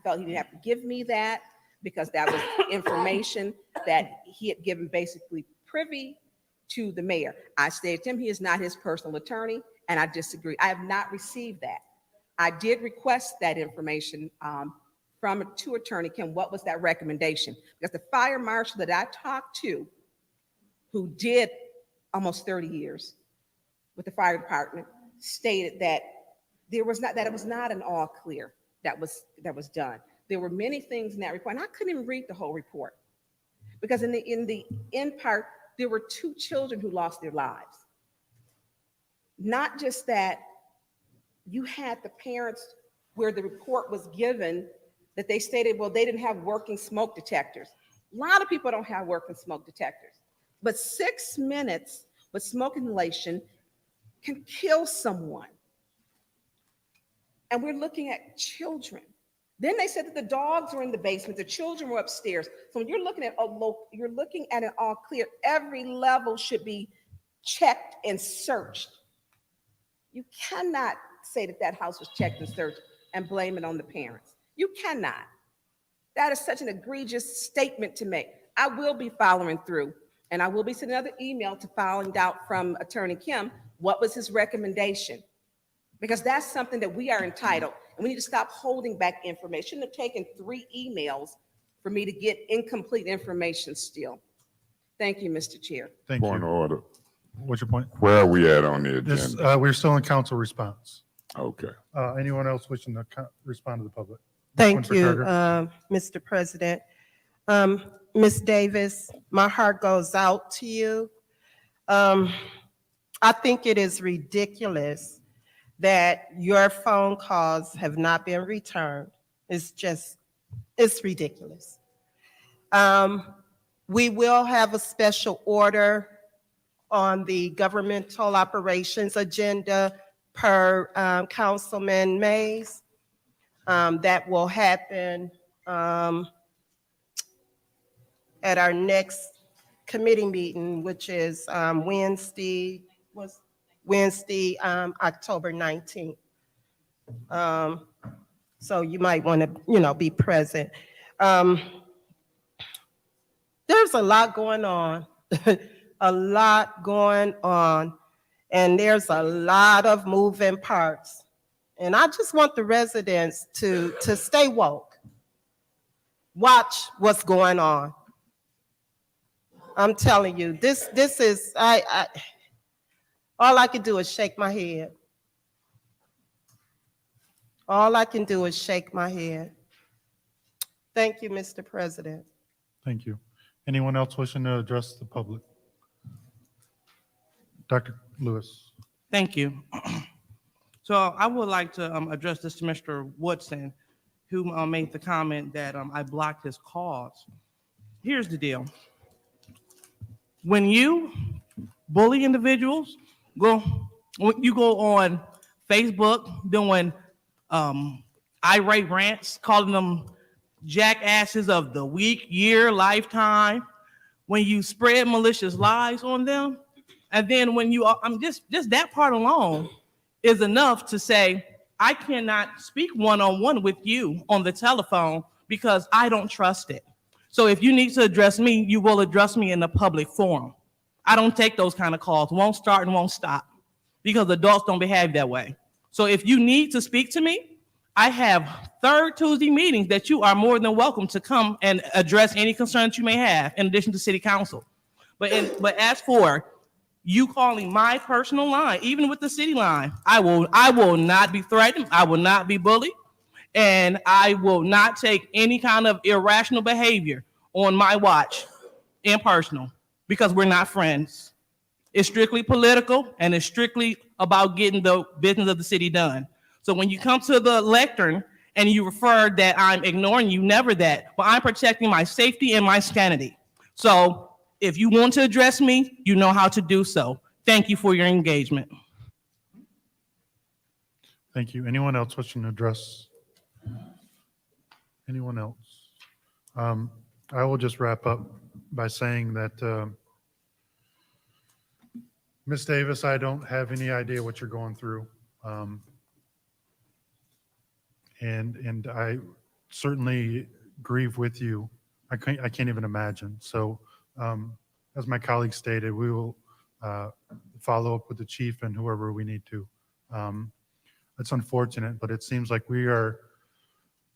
felt he didn't have to give me that because that was information that he had given basically privy to the mayor. I stated to him he is not his personal attorney, and I disagree. I have not received that. I did request that information to Attorney Kim. What was that recommendation? Because the fire marshal that I talked to, who did almost 30 years with the fire department, stated that it was not an all clear that was done. There were many things in that report, and I couldn't even read the whole report because in the end part, there were 2 children who lost their lives. Not just that, you had the parents where the report was given that they stated, well, they didn't have working smoke detectors. A lot of people don't have working smoke detectors, but 6 minutes with smoke inhalation can kill someone. And we're looking at children. Then they said that the dogs were in the basement, the children were upstairs. So when you're looking at an all clear, every level should be checked and searched. You cannot say that house was checked and searched and blame it on the parents. You cannot. That is such an egregious statement to make. I will be following through, and I will be sending another email to find out from Attorney Kim what was his recommendation, because that's something that we are entitled, and we need to stop holding back information. It shouldn't have taken 3 emails for me to get incomplete information still. Thank you, Mr. Chair. Thank Point of you. order. What's your point? Where are we at on the This, agenda? we're still in council response. Okay. Anyone else wishing to respond to the public? Thank Winfrey you, Carter. Mr. President. Ms. Davis, my heart goes out to you. I think it is ridiculous that your phone calls have not been returned. It's ridiculous. We will have a special order on the governmental operations agenda per Councilman Mays. That will happen at our next committee meeting, which is Wednesday, October 19th. So you might want to, be present. There's a lot going on, a lot going on, and there's a lot of moving parts. And I just want the residents to stay woke. Watch what's going on. I'm telling you, this is, all I can do is shake my head. All I can do is shake my head. Thank you, Mr. President. Thank you. Anyone else wishing to address the public? Dr. Lewis. Thank you. So I would like to address this to Mr. Woodson, who made the comment that I blocked his calls. Here's the deal. When you bully individuals, when you go on Facebook doing irate rants, calling them jackasses of the week, year, lifetime, when you spread malicious lies on them, and then when you, just that part alone is enough to say, I cannot speak one-on-one with you on the telephone because I don't trust it. So if you need to address me, you will address me in a public forum. I don't take those kind of calls, won't start and won't stop, because adults don't behave that way. So if you need to speak to me, I have third Tuesday meetings that you are more than welcome to come and address any concerns you may have in addition to city council. But as for you calling my personal line, even with the city line, I will not be threatened. I will not be bullied. And I will not take any kind of irrational behavior on my watch in personal, because we're not friends. It's strictly political, and it's strictly about getting the business of the city done. So when you come to the lectern and you refer that I'm ignoring you, never that, but I'm protecting my safety and my sanity. So if you want to address me, you know how to do so. Thank you for your engagement. Thank you. Anyone else wishing to address? Anyone else? I will just wrap up by saying that Ms. Davis, I don't have any idea what you're going through. And I certainly grieve with you. I can't even imagine. So as my colleague stated, we will follow up with the chief and whoever we need to. It's unfortunate, but it seems like we are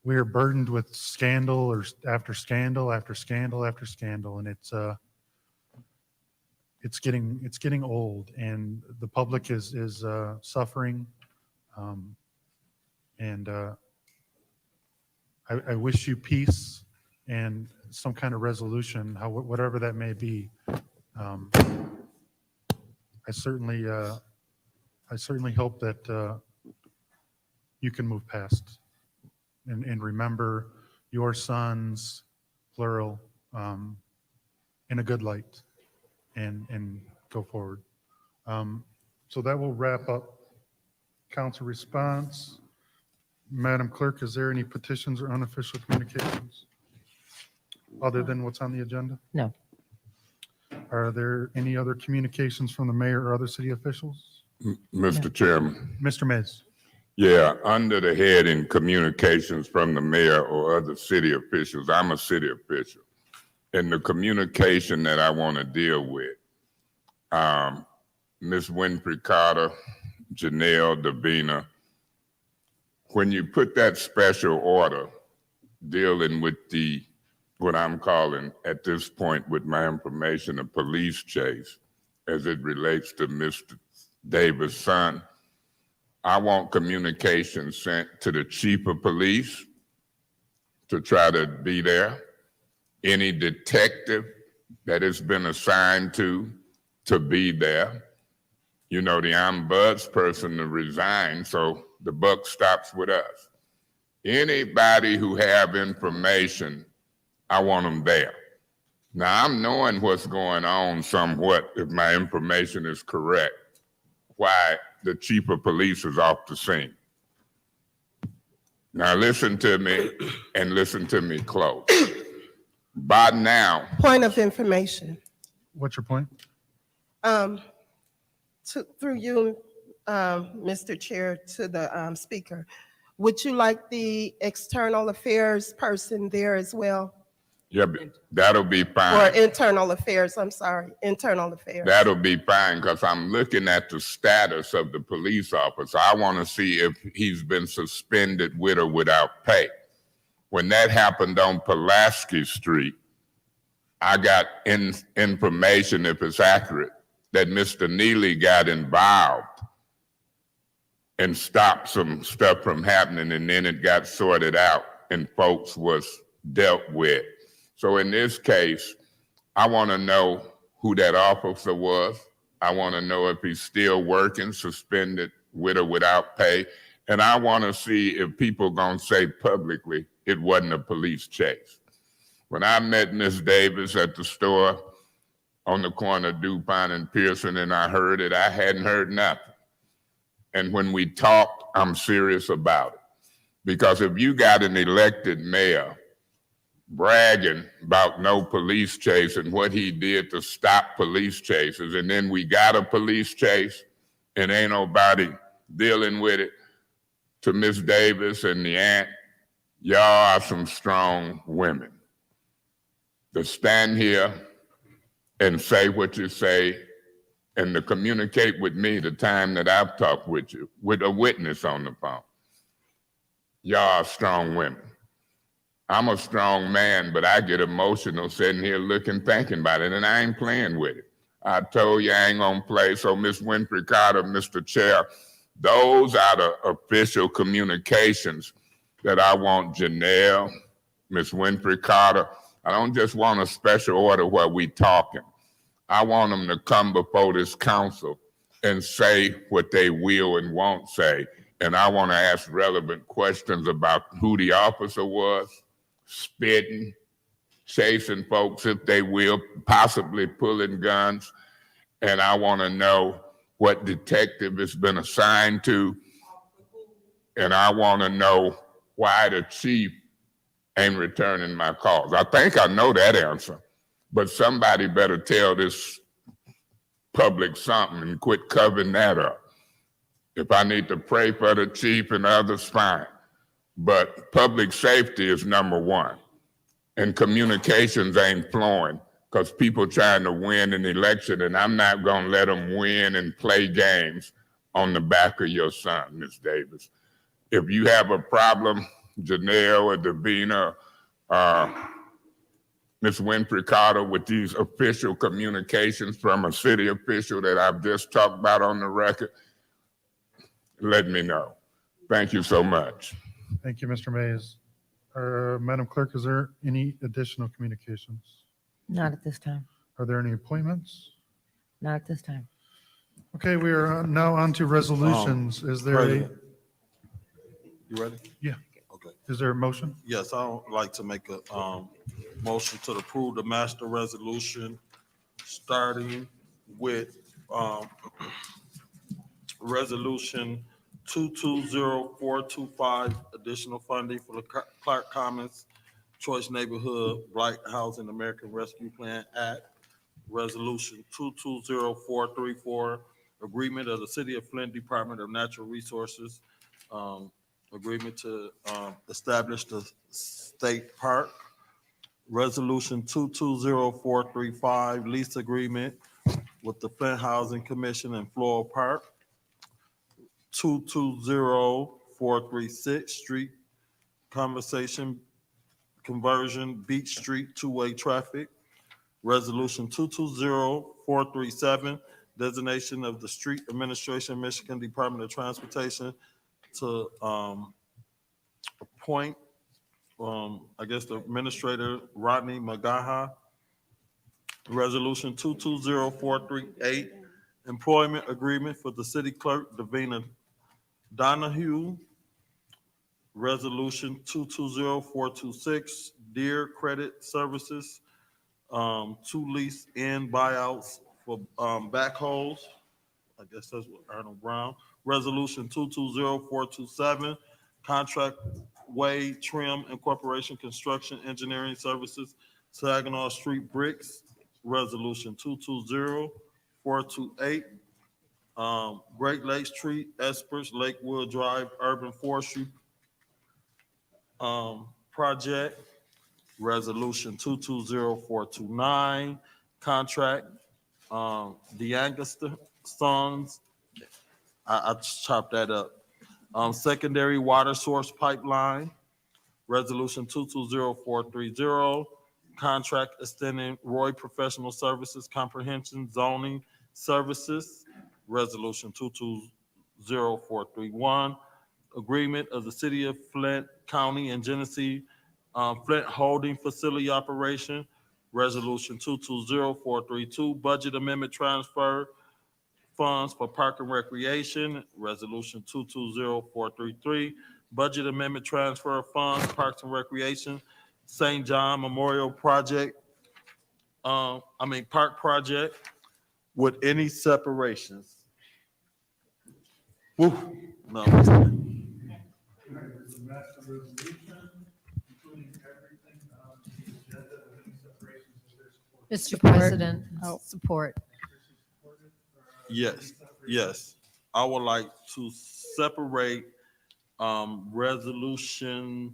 burdened with scandal or after scandal after scandal after scandal, and it's getting old, and the public is suffering, and I wish you peace and some kind of resolution, whatever that may be. I certainly hope that you can move past and remember your sons, plural, in a good light, and go forward. So that will wrap up council response. Madam Clerk, is there any petitions or unofficial communications other than what's on the agenda? No. Are there any other communications from the mayor or other city officials? Mr. Chairman. Mr. Mays. Yeah, under the heading communications from the mayor or other city officials, I'm a city official. And the communication that I want to deal with, Ms. Winfrey Carter, Janelle Davina, when you put that special order dealing with the what I'm calling at this point with my information a police chase as it relates to Mr. Davis' son. I want communication sent to the chief of police to try to be there. Any detective that has been assigned to be there. You know, the ombudsperson to resign, so the buck stops with us. Anybody who have information, I want them there. Now, I'm knowing what's going on somewhat, if my information is correct, why the chief of police is off the scene. Now, listen to me and listen to me close. By now, Point of information. What's your point? Through you, Mr. Chair, to the speaker, would you like the external affairs person there as well? yeah, that'll be Or fine. internal affairs, I'm sorry, internal affairs. That'll be fine, because I'm looking at the status of the police officer. I want to see if he's been suspended with or without pay. When that happened on Pulaski Street, I got information, if it's accurate, that Mr. Neely got involved and stopped some stuff from happening, and then it got sorted out and folks was dealt with. So in this case, I want to know who that officer was. I want to know if he's still working, suspended with or without pay. And I want to see if people going to say publicly it wasn't a police chase. When I met Miss Davis at the store on the corner of DuPont and Pearson, and I heard it, I hadn't heard nothing. And when we talked, I'm serious about it. Because if you got an elected mayor bragging about no police chase and what he did to stop police chases, and then we got a police chase and ain't nobody dealing with it, to Miss Davis and the aunt, y'all are some strong women. To stand here and say what you say and to communicate with me the time that I've talked with you, with a witness on the phone. Y'all are strong women. I'm a strong man, but I get emotional sitting here looking, thinking about it, and I ain't playing with it. I told you I ain't gonna play, so Ms. Winfrey Carter, Mr. Chair, those are the official communications that I want Janelle, Ms. Winfrey Carter. I don't just want a special order where we talking. I want them to come before this council and say what they will and won't say. And I want to ask relevant questions about who the officer was, spitting, chasing folks if they will, possibly pulling guns. And I want to know what detective has been assigned to. And I want to know why the chief ain't returning my calls. I think I know that answer, but somebody better tell this public something and quit covering that up. If I need to pray for the chief and others, fine. But public safety is number one. And communications ain't flowing because people trying to win an election, and I'm not going to let them win and play games on the back of your son, Ms. Davis. If you have a problem, Janelle or Davina, Ms. Winfrey Carter, with these official communications from a city official that I've just talked about on the record, let me know. Thank you so much. Thank you, Mr. Mays. Madam Clerk, is there any additional communications? Not at this time. Are there any appointments? Not at this time. Okay, we are now on to resolutions. Is there a, President. You ready? yeah, Okay. is there a motion? Yes, I would like to make a motion to approve the master resolution, starting with resolution 220425, additional funding for the Clark Commons Choice Neighborhood Blight Housing American Rescue Plan Act. Resolution 220434, agreement of the City of Flint Department of Natural Resources, agreement to establish the state park. Resolution 220435, lease agreement with the Flint Housing Commission and Floral Park. 220436, street conversation conversion, Beach Street, two-way traffic. Resolution 220437, designation of the street administration, Michigan Department of Transportation to appoint, I guess, the administrator Rodney Magaha. Resolution 220438, employment agreement for the city clerk Davina Donahue. Resolution 220426, Deer Credit Services, two lease and buyouts for backhoes. I guess that's what Arnold Brown. Resolution 220427, contract way trim incorporation construction engineering services, Saginaw Street Bricks. Resolution 220428, Great Lakes Street, Espers, Lakewood Drive, urban forestry project. Resolution 220429, contract, DeAngusta Sons. I chopped that up. Secondary water source pipeline. Resolution 220430, contract extending Roy Professional Services Comprehension Zoning Services. Resolution 220431, agreement of the City of Flint County and Genesee Flint Holding Facility Operation. Resolution 220432, budget amendment transfer funds for park and recreation. Resolution 220433, budget amendment transfer of funds, parks and recreation, St. John Memorial Project, Park Project, with any separations. Woo, no. Mr. President, support. Yes, yes. I would like to separate resolution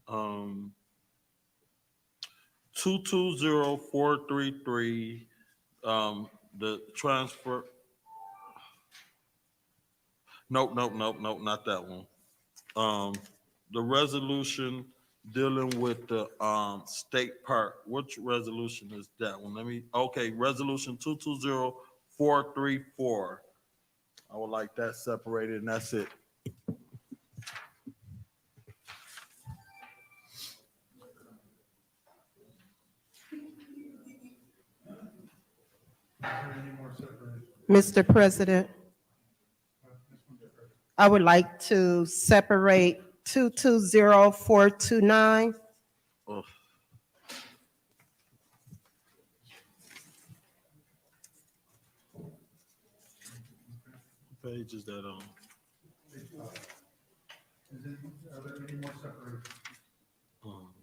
220433, the transfer. Nope, not that one. The resolution dealing with the state park. Which resolution is that one? Resolution 220434. I would like that separated, and that's it. Mr. President, I would like to separate 220429. Ugh. What page is that on?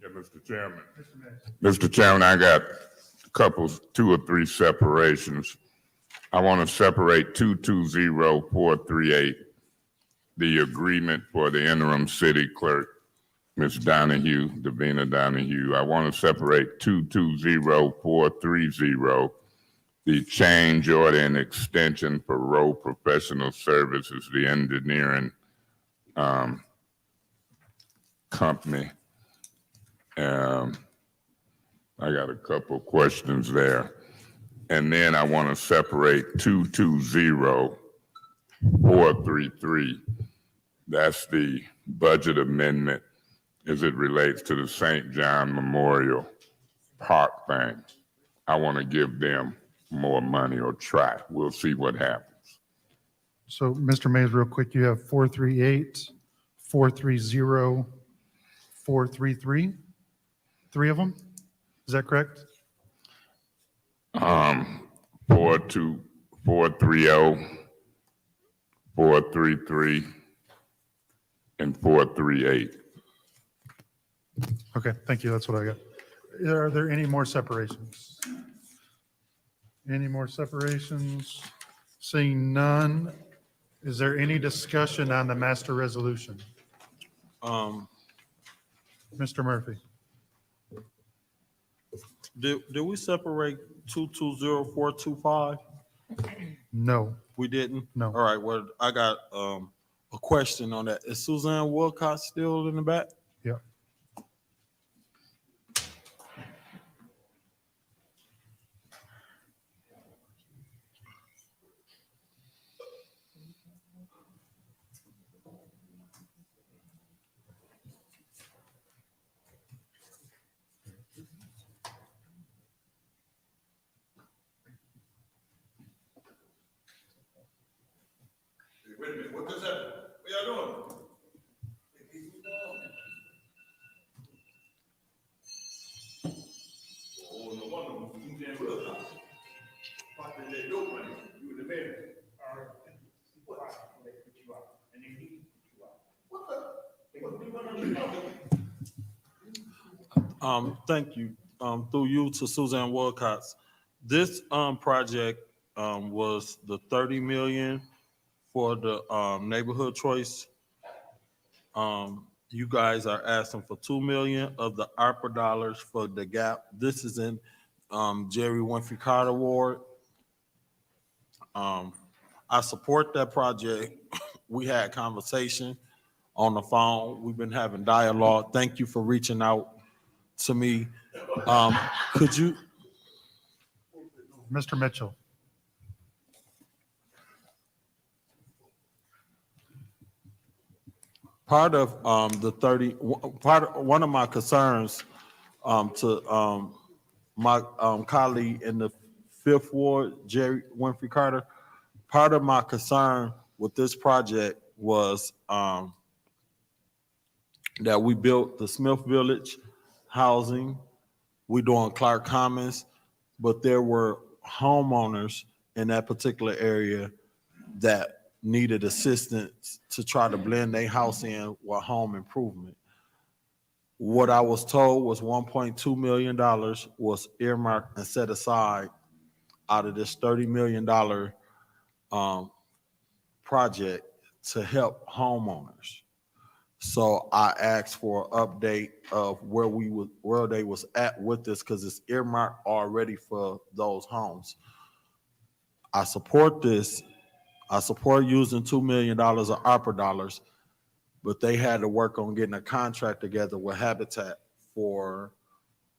Yeah, Mr. Chairman. Mr. Chairman, I got two or three separations. I want to separate 220438, the agreement for the interim city clerk, Ms. Donahue, Davina Donahue. I want to separate 220430, the change order and extension for Rowe Professional Services, the engineering company. I got a couple questions there. And then I want to separate 220433. That's the budget amendment as it relates to the St. John Memorial Park thing. I want to give them more money or try. We'll see what happens. So, Mr. Mays, real quick, you have 438, 430, 433, three of them? Is that correct? 430, 433, and 438. Okay, thank you. That's what I got. Are there any more separations? Any more separations? Seeing none, is there any discussion on the master resolution? Mr. Murphy? Did we separate 220425? No. We didn't? No. All right, well, I got a question on that. Is Suzanne Wilcox still in the back? Yeah. minute, what just happened? What y'all doing? Oh, no wonder, Suzanne Wilcox. Popping that dope money, you and the mayor. All right. What? They put you out, and they need to put you out. What the? They gonna do one on the Thank you. Through you to Suzanne Wilcox. This project was the 30 million for the neighborhood choice. You guys are asking for 2 million of the ARPA dollars for the gap. This is in Jerry Winfrey Carter Ward. I support that project. We had conversation on the phone. We've been having dialogue. Thank you for reaching out to me. Could you? Mr. Mitchell. Part of the 30, one of my concerns to my colleague in the 5th Ward, Jerry Winfrey Carter, part of my concern with this project was that we built the Smith Village housing, we doing Clark Commons, but there were homeowners in that particular area that needed assistance to try to blend their house in with home improvement. What I was told was $1.2 million was earmarked and set aside out of this $30 million project to help homeowners. So I asked for an update of where they was at with this, because it's earmarked already for those homes. I support this. I support using $2 million of ARPA dollars, but they had to work on getting a contract together with Habitat for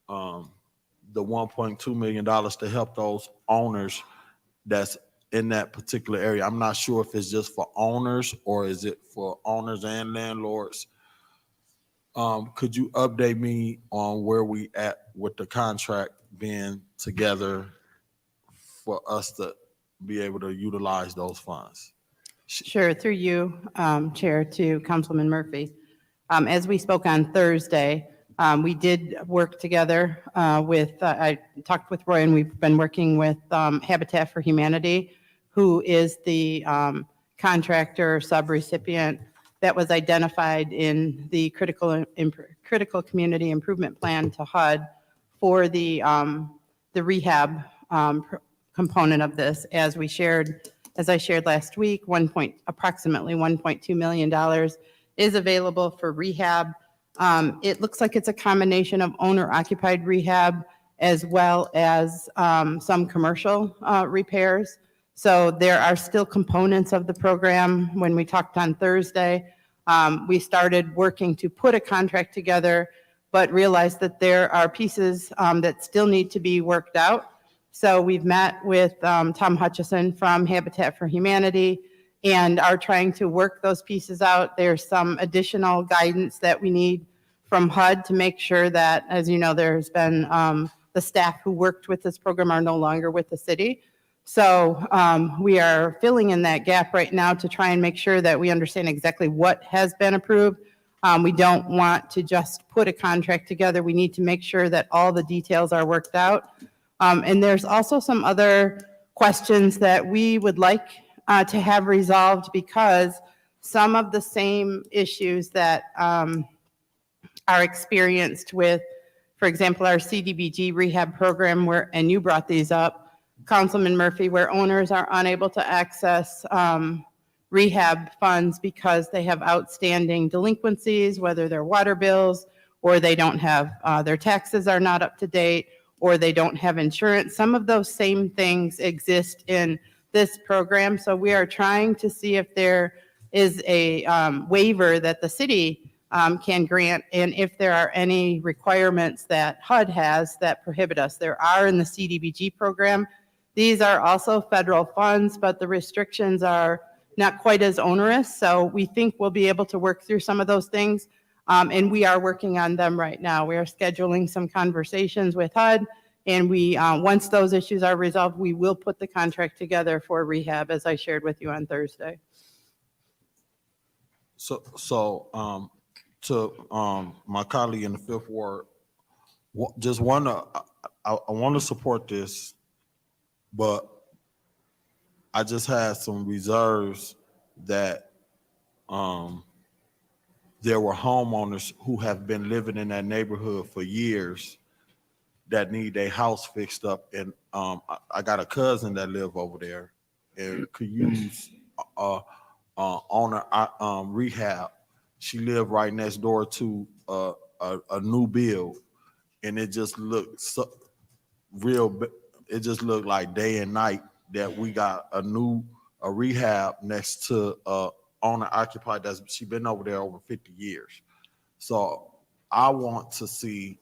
the $1.2 million to help those owners that's in that particular area. I'm not sure if it's just for owners or is it for owners and landlords. Could you update me on where we at with the contract being together for us to be able to utilize those funds? Sure, through you, Chair, to Councilman Murphy. As we spoke on Thursday, we did work together I talked with Roy, and we've been working with Habitat for Humanity, who is the contractor subrecipient that was identified in the critical community improvement plan to HUD for the rehab component of this. As I shared last week, approximately $1.2 million is available for rehab. It looks like it's a combination of owner-occupied rehab as well as some commercial repairs. So there are still components of the program. When we talked on Thursday, we started working to put a contract together, but realized that there are pieces that still need to be worked out. So we've met with Tom Hutchison from Habitat for Humanity and are trying to work those pieces out. There's some additional guidance that we need from HUD to make sure that, as you know, there's been the staff who worked with this program are no longer with the city. So we are filling in that gap right now to try and make sure that we understand exactly what has been approved. We don't want to just put a contract together. We need to make sure that all the details are worked out. And there's also some other questions that we would like to have resolved, because some of the same issues that are experienced with, for example, our CDBG rehab program, and you brought these up, Councilman Murphy, where owners are unable to access rehab funds because they have outstanding delinquencies, whether they're water bills, or they don't have, their taxes are not up to date, or they don't have insurance. Some of those same things exist in this program. So we are trying to see if there is a waiver that the city can grant, and if there are any requirements that HUD has that prohibit us. There are in the CDBG program. These are also federal funds, but the restrictions are not quite as onerous. So we think we'll be able to work through some of those things. And we are working on them right now. We are scheduling some conversations with HUD, and once those issues are resolved, we will put the contract together for rehab, as I shared with you on Thursday. To my colleague in the Fifth Ward, just wanna, I want to support this, but I just had some reserves that there were homeowners who have been living in that neighborhood for years that need their house fixed up, and I got a cousin that live over there and could use owner rehab. She lived right next door to a new build, and it just looked so real. It just looked like day and night that we got a rehab next to owner occupied. That's she been over there over 50 years. So I want to see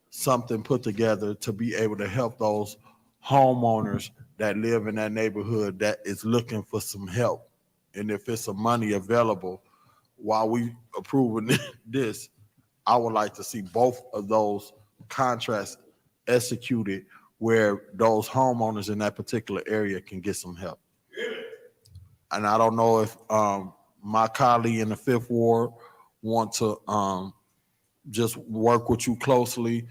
something put together to be able to help those homeowners that live in that neighborhood that is looking for some help. And if it's some money available while we approving this, I would like to see both of those contracts executed where those homeowners in that particular area can get some help. And I don't know if my colleague in the Fifth Ward want to just work with you closely.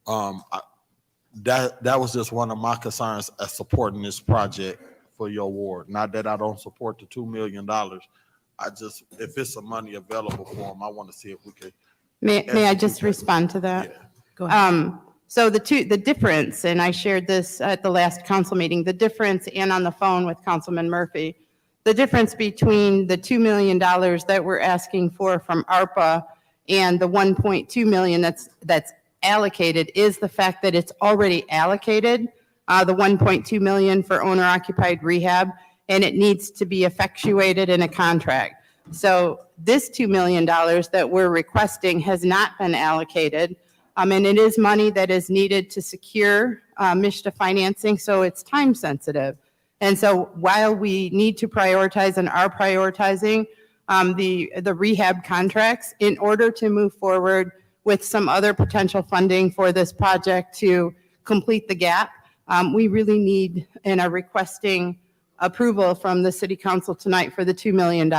That was just one of my concerns as supporting this project for your ward. Not that I don't support the $2 million. I just, if it's some money available for them, I want to see if we could. May I just respond to that? Go ahead. So the difference, and I shared this at the last council meeting, the difference, and on the phone with Councilman Murphy, the difference between the $2 million that we're asking for from ARPA and the 1.2 million that's allocated is the fact that it's already allocated, the 1.2 million for owner-occupied rehab, and it needs to be effectuated in a contract. So this $2 million that we're requesting has not been allocated, and it is money that is needed to secure MSHDA financing, so it's time sensitive. And so while we need to prioritize and are prioritizing the rehab contracts in order to move forward with some other potential funding for this project to complete the gap, we really need and are requesting approval from the city council tonight for the $2 million.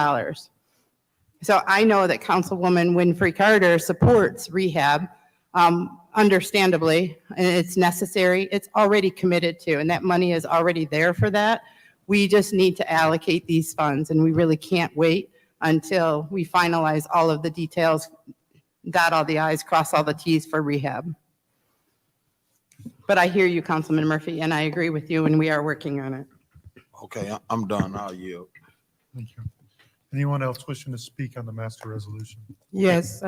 So I know that Councilwoman Winfrey Carter supports rehab, understandably, and it's necessary. It's already committed to, and that money is already there for that. We just need to allocate these funds, and we really can't wait until we finalize all of the details, dot all the i's, cross all the t's for rehab. But I hear you, Councilman Murphy, and I agree with you, and we are working on it. Okay, I'm done. I'll yield. Thank you. Anyone else wishing to speak on the master resolution? Yes,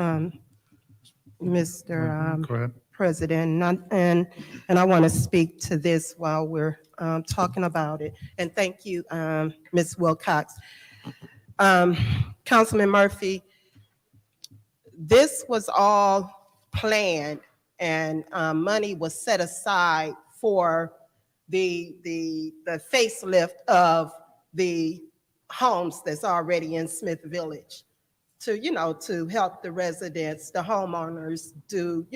Mr. Go ahead. President, and I want to speak to this while we're talking about it. And thank you, Ms. Wilcox. Councilman Murphy, this was all planned, and money was set aside for the facelift of the homes that's already in Smith Village to, to help the residents, the homeowners do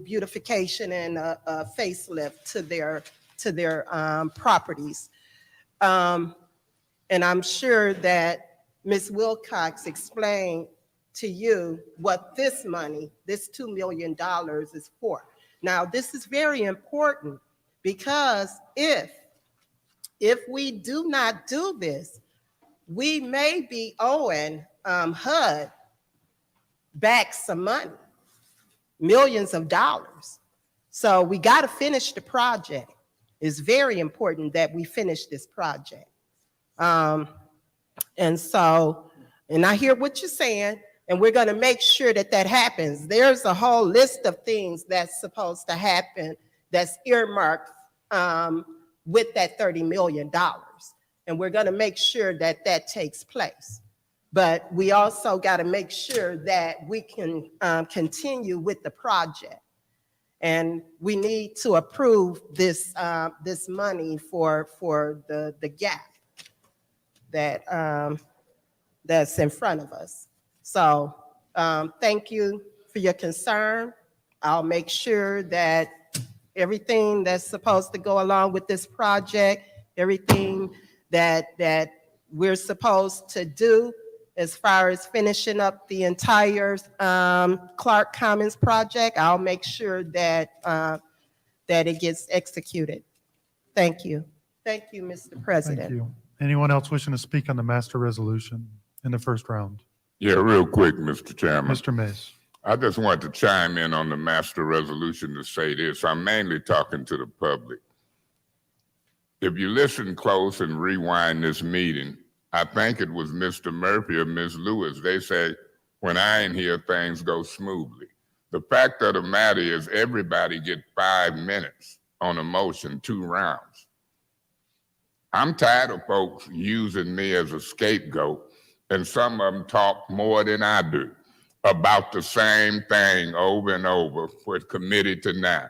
beautification and a facelift to their properties. And I'm sure that Ms. Wilcox explained to you what this money, this $2 million is for. Now, this is very important because if we do not do this, we may be owing HUD back some money, millions of dollars. So we got to finish the project. It's very important that we finish this project. And I hear what you're saying, and we're going to make sure that that happens. There's a whole list of things that's supposed to happen that's earmarked with that $30 million. And we're going to make sure that that takes place. But we also got to make sure that we can continue with the project. And we need to approve this this money for the gap that that's in front of us. So thank you for your concern. I'll make sure that everything that's supposed to go along with this project, everything that we're supposed to do as far as finishing up the entire Clark Commons project, I'll make sure that, that it gets executed. Thank you. Thank you, Mr. President. Thank you. Anyone else wishing to speak on the master resolution in the first round? Yeah, real quick, Mr. Chairman. Mr. Mays. I just wanted to chime in on the master resolution to say this. I'm mainly talking to the public. If you listen close and rewind this meeting, I think it was Mr. Murphy or Ms. Lewis. They say, when I ain't here, things go smoothly. The fact of the matter is everybody get 5 minutes on a motion, 2 rounds. I'm tired of folks using me as a scapegoat, and some of them talk more than I do about the same thing over and over for committee tonight.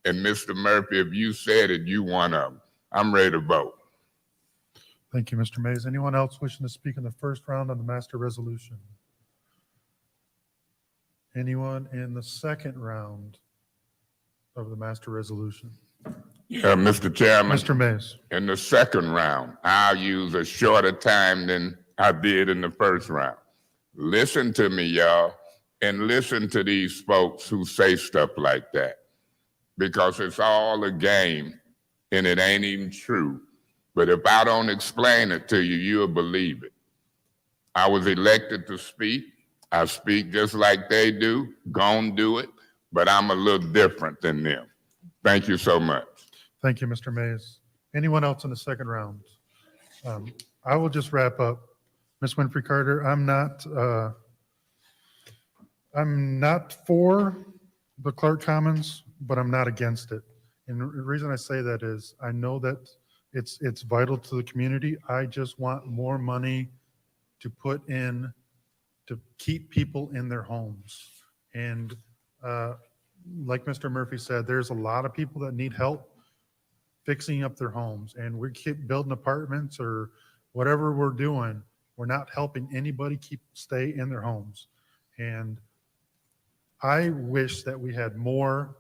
And Mr. Murphy, if you said it, you one of them. I'm ready to vote. Thank you, Mr. Mays. Anyone else wishing to speak in the first round on the master resolution? Anyone in the second round of the master resolution? Yeah, Mr. Chairman. Mr. Mays. In the second round, I'll use a shorter time than I did in the first round. Listen to me, y'all, and listen to these folks who say stuff like that, because it's all a game and it ain't even true. But if I don't explain it to you, you'll believe it. I was elected to speak. I speak just like they do, gon' do it, but I'm a little different than them. Thank you so much. Thank you, Mr. Mays. Anyone else in the second round? I will just wrap up. Ms. Winfrey Carter, I'm not for the Clark Commons, but I'm not against it. And the reason I say that is I know that it's vital to the community. I just want more money to put in to keep people in their homes. And like Mr. Murphy said, there's a lot of people that need help fixing up their homes, and we keep building apartments or whatever we're doing. We're not helping anybody stay in their homes. And I wish that we had more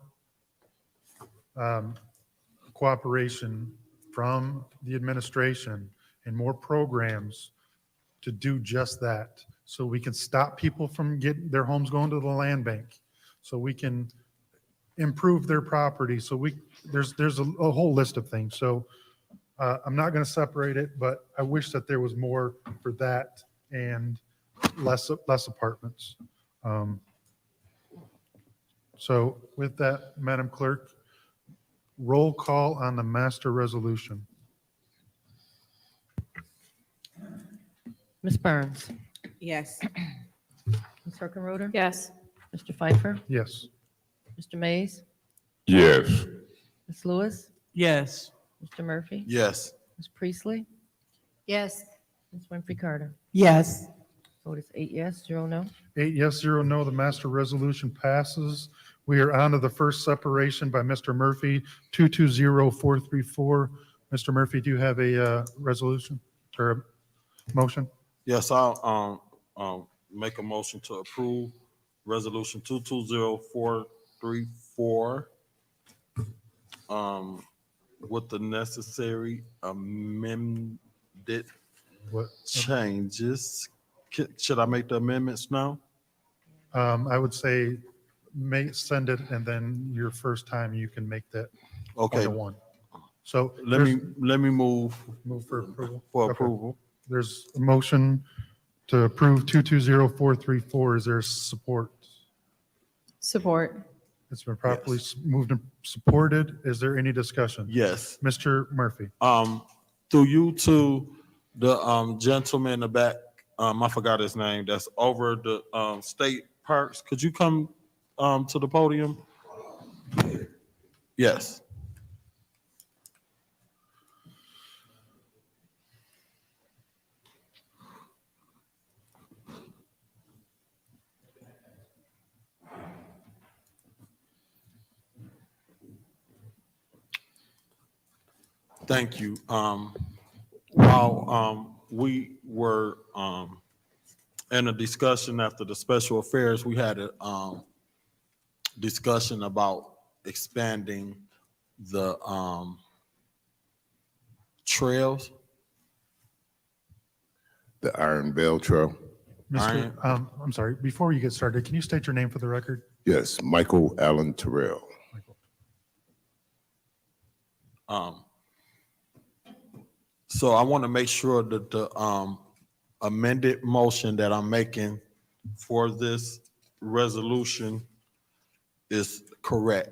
cooperation from the administration and more programs to do just that. So we can stop people from getting their homes going to the land bank. So we can improve their property. So there's a whole list of things. So I'm not going to separate it, but I wish that there was more for that and less apartments. So with that, Madam Clerk, roll call on the master resolution. Ms. Burns. Yes. Ms. Herkenroder. Yes. Mr. Pfeiffer. Yes. Mr. Mays. Yes. Ms. Lewis. Yes. Mr. Murphy. Yes. Ms. Priestley. Yes. Ms. Winfrey Carter. Yes. Vote is 8 yes, 0 no. 8 yes, 0 no, the master resolution passes. We are on to the first separation by Mr. Murphy, 220434. Mr. Murphy, do you have a resolution or a motion? Yes, I'll make a motion to approve resolution 220434 with the necessary amended changes. Should I make the amendments now? I would say send it, and then your first time you can make that Okay. other one. So Let me move for approval. for Okay. approval. There's a motion to approve 220434. Is there support? Support. It's been properly moved and supported. Is there any discussion? Yes. Mr. Murphy. Through you to the gentleman in the back, I forgot his name, that's over the state parks. Could you come to the podium? Yes. Thank you. While we were in a discussion after the special affairs, we had a discussion about expanding the trails. The Iron Bell Trail. Mr. I'm sorry, before you get started, can you state your name for the record? Yes, Michael Allen Terrell. So I want to make sure that the amended motion that I'm making for this resolution is correct.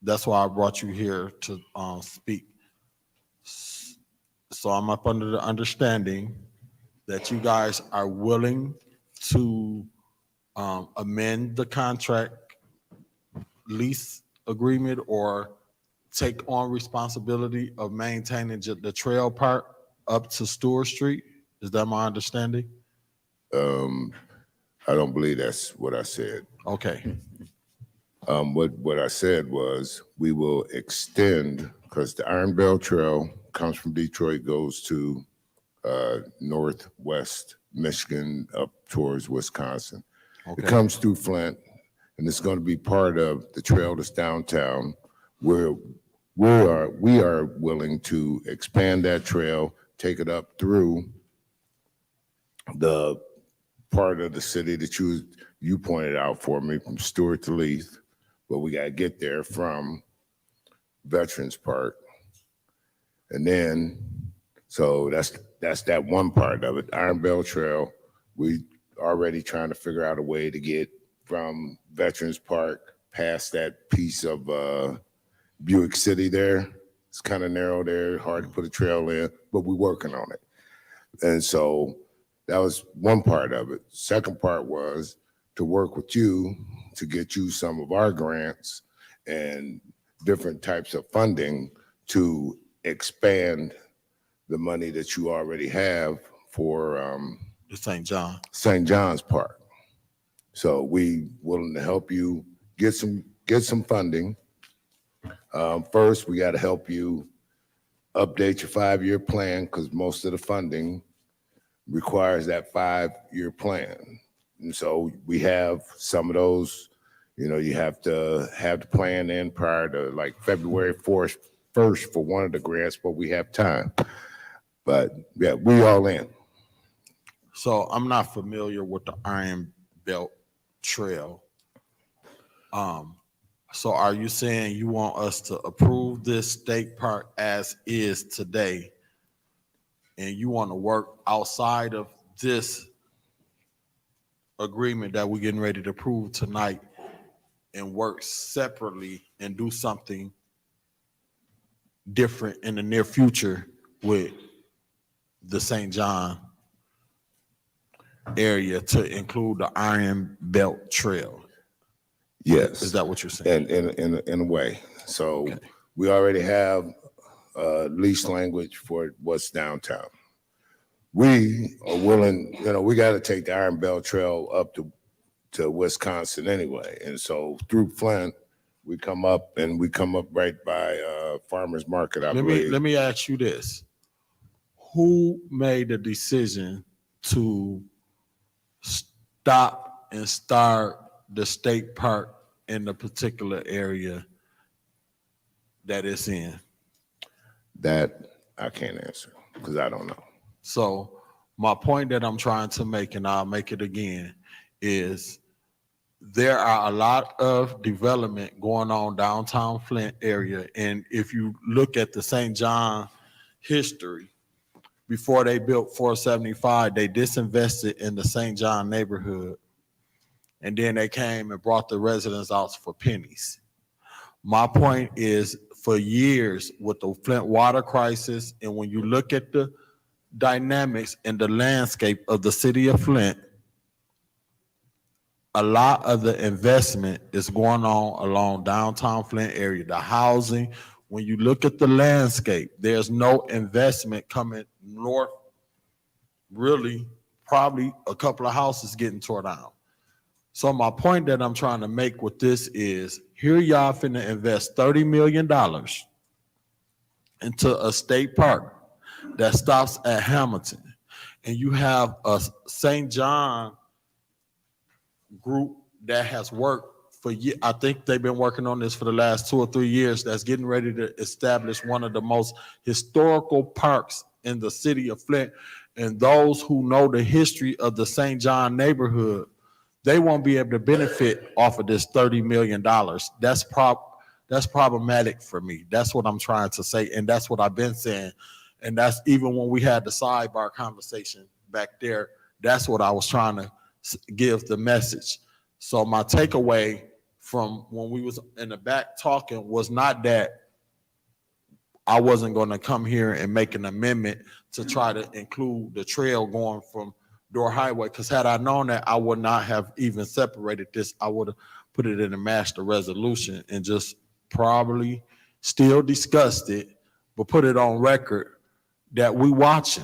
That's why I brought you here to speak. So I'm up under the understanding that you guys are willing to amend the contract lease agreement or take on responsibility of maintaining the trail park up to Stewart Street. Is that my understanding? I don't believe that's what I said. Okay. What I said was we will extend, because the Iron Bell Trail comes from Detroit, goes to northwest Michigan up towards Wisconsin. Okay. It comes through Flint, and it's going to be part of the trail that's downtown, where we are willing to expand that trail, take it up through the part of the city that you pointed out for me, from Stewart to Leith, but we got to get there from Veterans Park. And then, so that's that one part of it. Iron Bell Trail, we already trying to figure out a way to get from Veterans Park past that piece of Buick City there. It's kind of narrow there, hard to put a trail in, but we're working on it. And so that was one part of it. Second part was to work with you to get you some of our grants and different types of funding to expand the money that you already have for the St. John's Park. So we willing to help you get some funding. First, we got to help you update your 5-year plan, because most of the funding requires that 5-year plan. And so we have some of those, you have to have the plan in prior to like February 1st for one of the grants, but we have time. But yeah, we all in. So I'm not familiar with the Iron Belt Trail. So are you saying you want us to approve this state park as is today, and you want to work outside of this agreement that we're getting ready to approve tonight and work separately and do something different in the near future with the St. John area to include the Iron Belt Trail? Yes. Is that what you're saying? In a way. So we already have lease language for what's downtown. We are willing, we got to take the Iron Bell Trail up to Wisconsin anyway. And so through Flint, we come up right by Farmers Market, I believe. Let me ask you this. Who made the decision to stop and start the state park in the particular area that it's in? That I can't answer, because I don't know. So my point that I'm trying to make, and I'll make it again, is there are a lot of development going on downtown Flint area. And if you look at the St. John history, before they built 475, they disinvested in the St. John neighborhood. And then they came and brought the residents out for pennies. My point is, for years with the Flint water crisis, and when you look at the dynamics and the landscape of the city of Flint, a lot of the investment is going on along downtown Flint area, the housing. When you look at the landscape, there's no investment coming north, really, probably a couple of houses getting torn down. So my point that I'm trying to make with this is, here y'all finna invest $30 million into a state park that stops at Hamilton. And you have a St. John group that has worked for years. I think they've been working on this for the last 2 or 3 years, that's getting ready to establish one of the most historical parks in the city of Flint. And those who know the history of the St. John neighborhood, they won't be able to benefit off of this $30 million. That's problematic for me. That's what I'm trying to say. And that's what I've been saying. And that's even when we had the sidebar conversation back there, that's what I was trying to give the message. So my takeaway from when we was in the back talking was not that I wasn't going to come here and make an amendment to try to include the trail going from Door Highway, because had I known that, I would not have even separated this. I would have put it in a master resolution and just probably still discussed it, but put it on record that we watching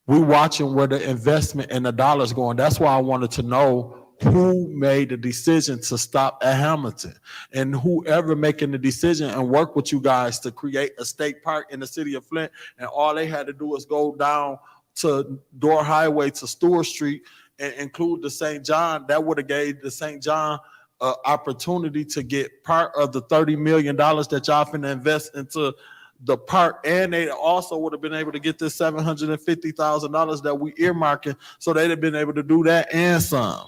where the investment and the dollars going. That's why I wanted to know who made the decision to stop at Hamilton, and whoever making the decision and work with you guys to create a state park in the city of Flint. And all they had to do was go down to Door Highway to Stewart Street and include the St. John. That would have gave the St. John opportunity to get part of the $30 million that y'all finna invest into the park, and they also would have been able to get this $750,000 that we earmarking, so they'd have been able to do that and some.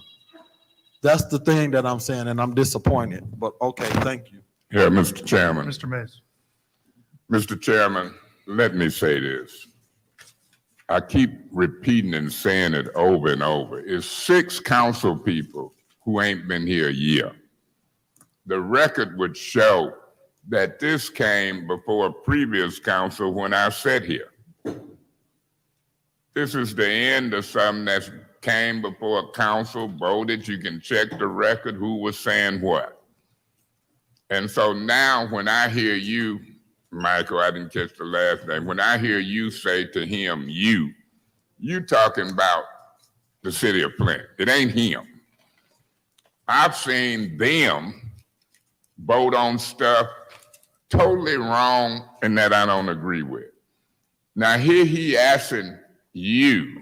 That's the thing that I'm saying, and I'm disappointed, but okay, thank you. Yeah, Mr. Chairman. Mr. Mays. Mr. Chairman, let me say this. I keep repeating and saying it over and over. It's 6 council people who ain't been here a year. The record would show that this came before a previous council when I sat here. This is the end of something that came before a council, voted. You can check the record who was saying what. And so now when I hear you, Michael, I didn't catch the last name, when I hear you say to him, you talking about the city of Flint. It ain't him. I've seen them vote on stuff totally wrong and that I don't agree with. Now here he asking you,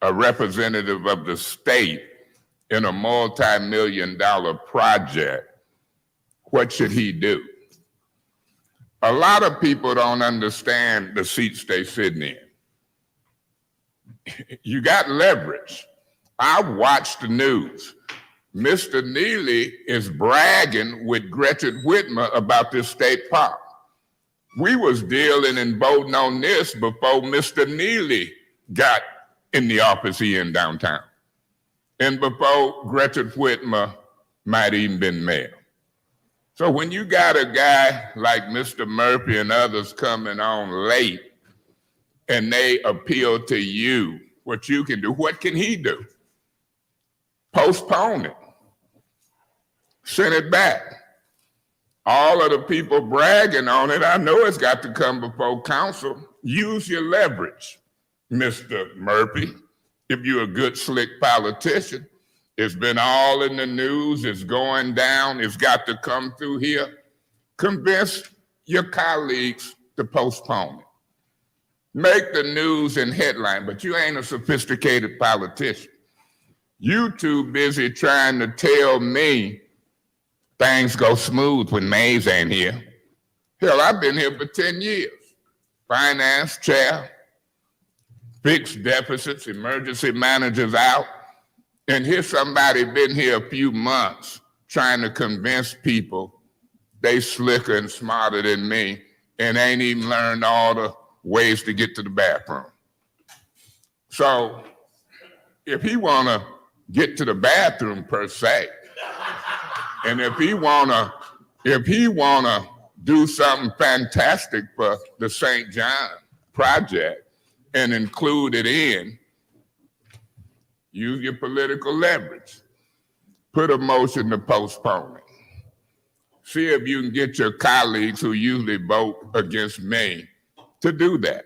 a representative of the state in a multi-million-dollar project, what should he do? A lot of people don't understand the seats they sitting in. You got leverage. I watched the news. Mr. Neely is bragging with Gretchen Whitmer about this state park. We was dealing and voting on this before Mr. Neely got in the office here in downtown, and before Gretchen Whitmer might even been mayor. So when you got a guy like Mr. Murphy and others coming on late, and they appeal to you, what you can do, what can he do? Postpone it. Send it back. All of the people bragging on it, I know it's got to come before council. Use your leverage, Mr. Murphy. If you're a good, slick politician, it's been all in the news, it's going down, it's got to come through here. Convince your colleagues to postpone it. Make the news and headline, but you ain't a sophisticated politician. You too busy trying to tell me things go smooth when Mays ain't here. Hell, I've been here for 10 years. Finance chair, fixed deficits, emergency managers out. And here's somebody been here a few months trying to convince people they slicker and smarter than me and ain't even learned all the ways to get to the bathroom. So if he wanna get to the bathroom per se, and if he wanna do something fantastic for the St. John project and include it in, use your political leverage. Put a motion to postpone it. See if you can get your colleagues who usually vote against me to do that.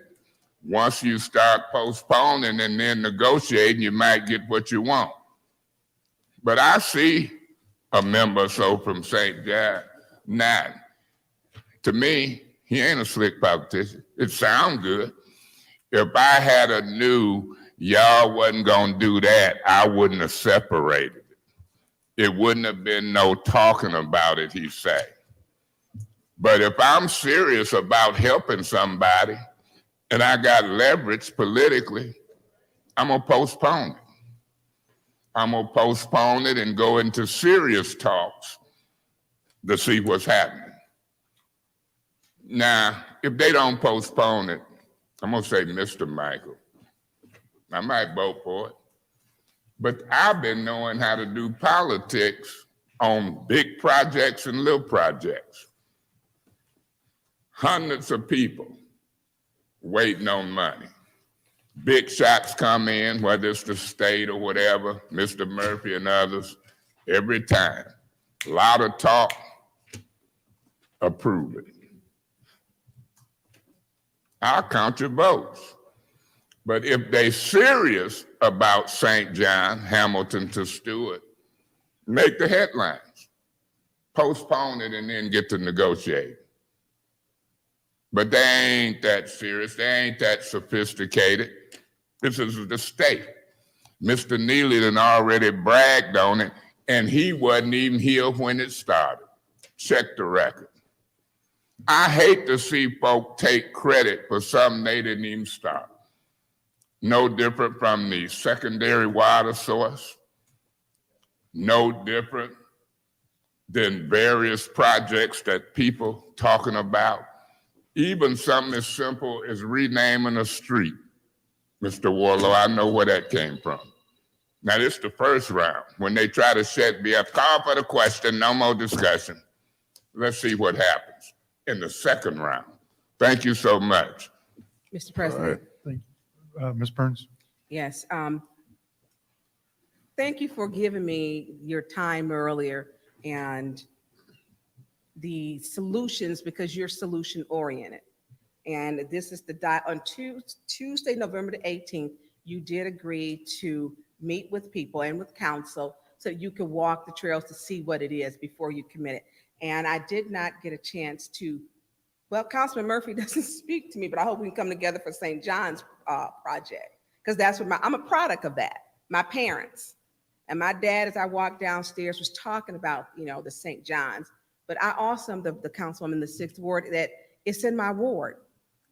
Once you start postponing and then negotiating, you might get what you want. But I see a member or so from St. John. Now, to me, he ain't a slick politician. It sounds good. If I had a new, y'all wasn't gonna do that, I wouldn't have separated it. It wouldn't have been no talking about it, he said. But if I'm serious about helping somebody and I got leverage politically, I'm gonna postpone it. I'm gonna postpone it and go into serious talks to see what's happening. Now, if they don't postpone it, I'm gonna say, Mr. Michael, I might vote for it. But I've been knowing how to do politics on big projects and little projects. Hundreds of people waiting on money. Big shots come in, whether it's the state or whatever, Mr. Murphy and others, every time. A lot of talk, approve it. I'll count your votes. But if they serious about St. John, Hamilton to Stewart, make the headlines. Postpone it and then get to negotiate. But they ain't that serious. They ain't that sophisticated. This is the state. Mr. Neely done already bragged on it, and he wasn't even here when it started. Check the record. I hate to see folk take credit for something they didn't even start. No different from the secondary water source. No different than various projects that people talking about. Even something as simple as renaming a street. Mr. Warlow, I know where that came from. Now, this is the first round. When they try to shut me up, call for the question, no more discussion. Let's see what happens in the second round. Thank you so much. Mr. President. Thank you. Ms. Burns? Yes. Thank you for giving me your time earlier and the solutions, because you're solution oriented. And this is on Tuesday, November the 18th, you did agree to meet with people and with council so you could walk the trails to see what it is before you commit it. And I did not get a chance to, well, Councilman Murphy doesn't speak to me, but I hope we can come together for St. John's project, because that's what I'm a product of that. My parents and my dad, as I walked downstairs, was talking about, the St. John's, but I also am the councilwoman in the 6th Ward that it's in my ward.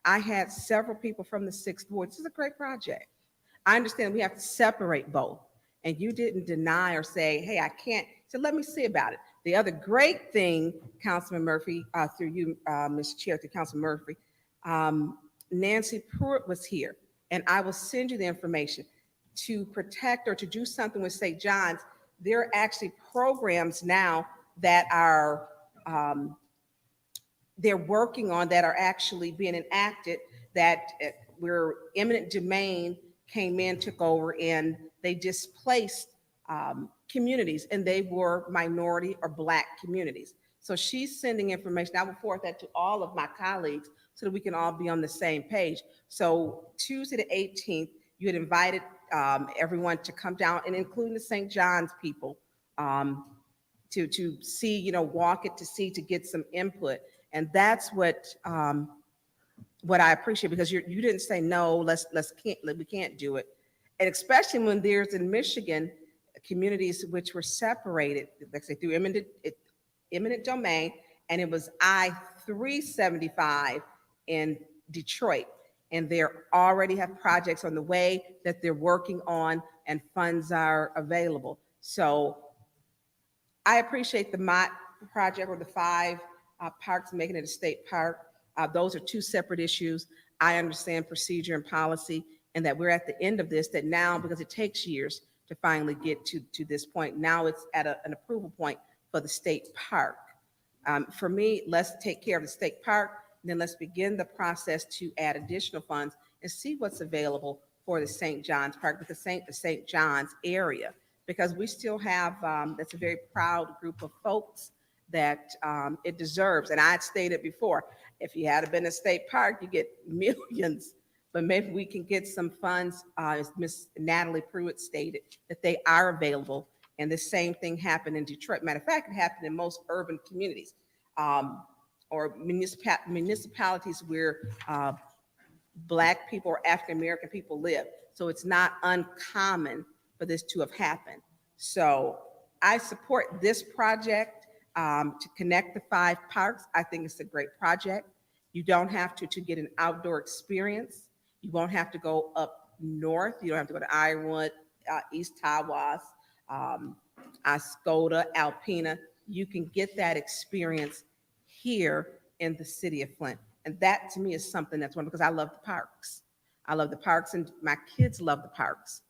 I had several people from the 6th Ward. This is a great project. I understand we have to separate both. And you didn't deny or say, hey, I can't. So let me see about it. The other great thing, Councilman Murphy, through you, Mr. Chair, through Councilman Murphy, Nancy Pruitt was here. And I will send you the information to protect or to do something with St. John's. There are actually programs now that are they're working on that are actually being enacted, that where eminent domain came in, took over, and they displaced communities, and they were minority or Black communities. So she's sending information. I will forward that to all of my colleagues so that we can all be on the same page. So Tuesday the 18th, you had invited everyone to come down, and including the St. John's people, to see, walk it, to see, to get some input. And that's what I appreciate, because you didn't say no, we can't do it. And especially when there's in Michigan communities which were separated, like say through eminent domain, and it was I-375 in Detroit, and they already have projects on the way that they're working on, and funds are available. So I appreciate the MOT project, or the 5 parks, making it a state park. Those are 2 separate issues. I understand procedure and policy, and that we're at the end of this, that now, because it takes years to finally get to this point, now it's at an approval point for the state park. For me, let's take care of the state park, and then let's begin the process to add additional funds and see what's available for the St. John's Park, because the St. John's area, because we still have, that's a very proud group of folks that it deserves. And I had stated before, if you had been a state park, you get millions, but maybe we can get some funds, as Ms. Natalie Pruitt stated, that they are available. And the same thing happened in Detroit. Matter of fact, it happened in most urban communities or municipalities where Black people or African-American people live. So it's not uncommon for this to have happened. So I support this project to connect the 5 parks. I think it's a great project. You don't have to get an outdoor experience. You won't have to go up north. You don't have to go to Ironwood, East Tawas, Oscoda, Alpena. You can get that experience here in the city of Flint. And that to me is something that's wonderful because I love the parks. I love the parks and my kids love the parks.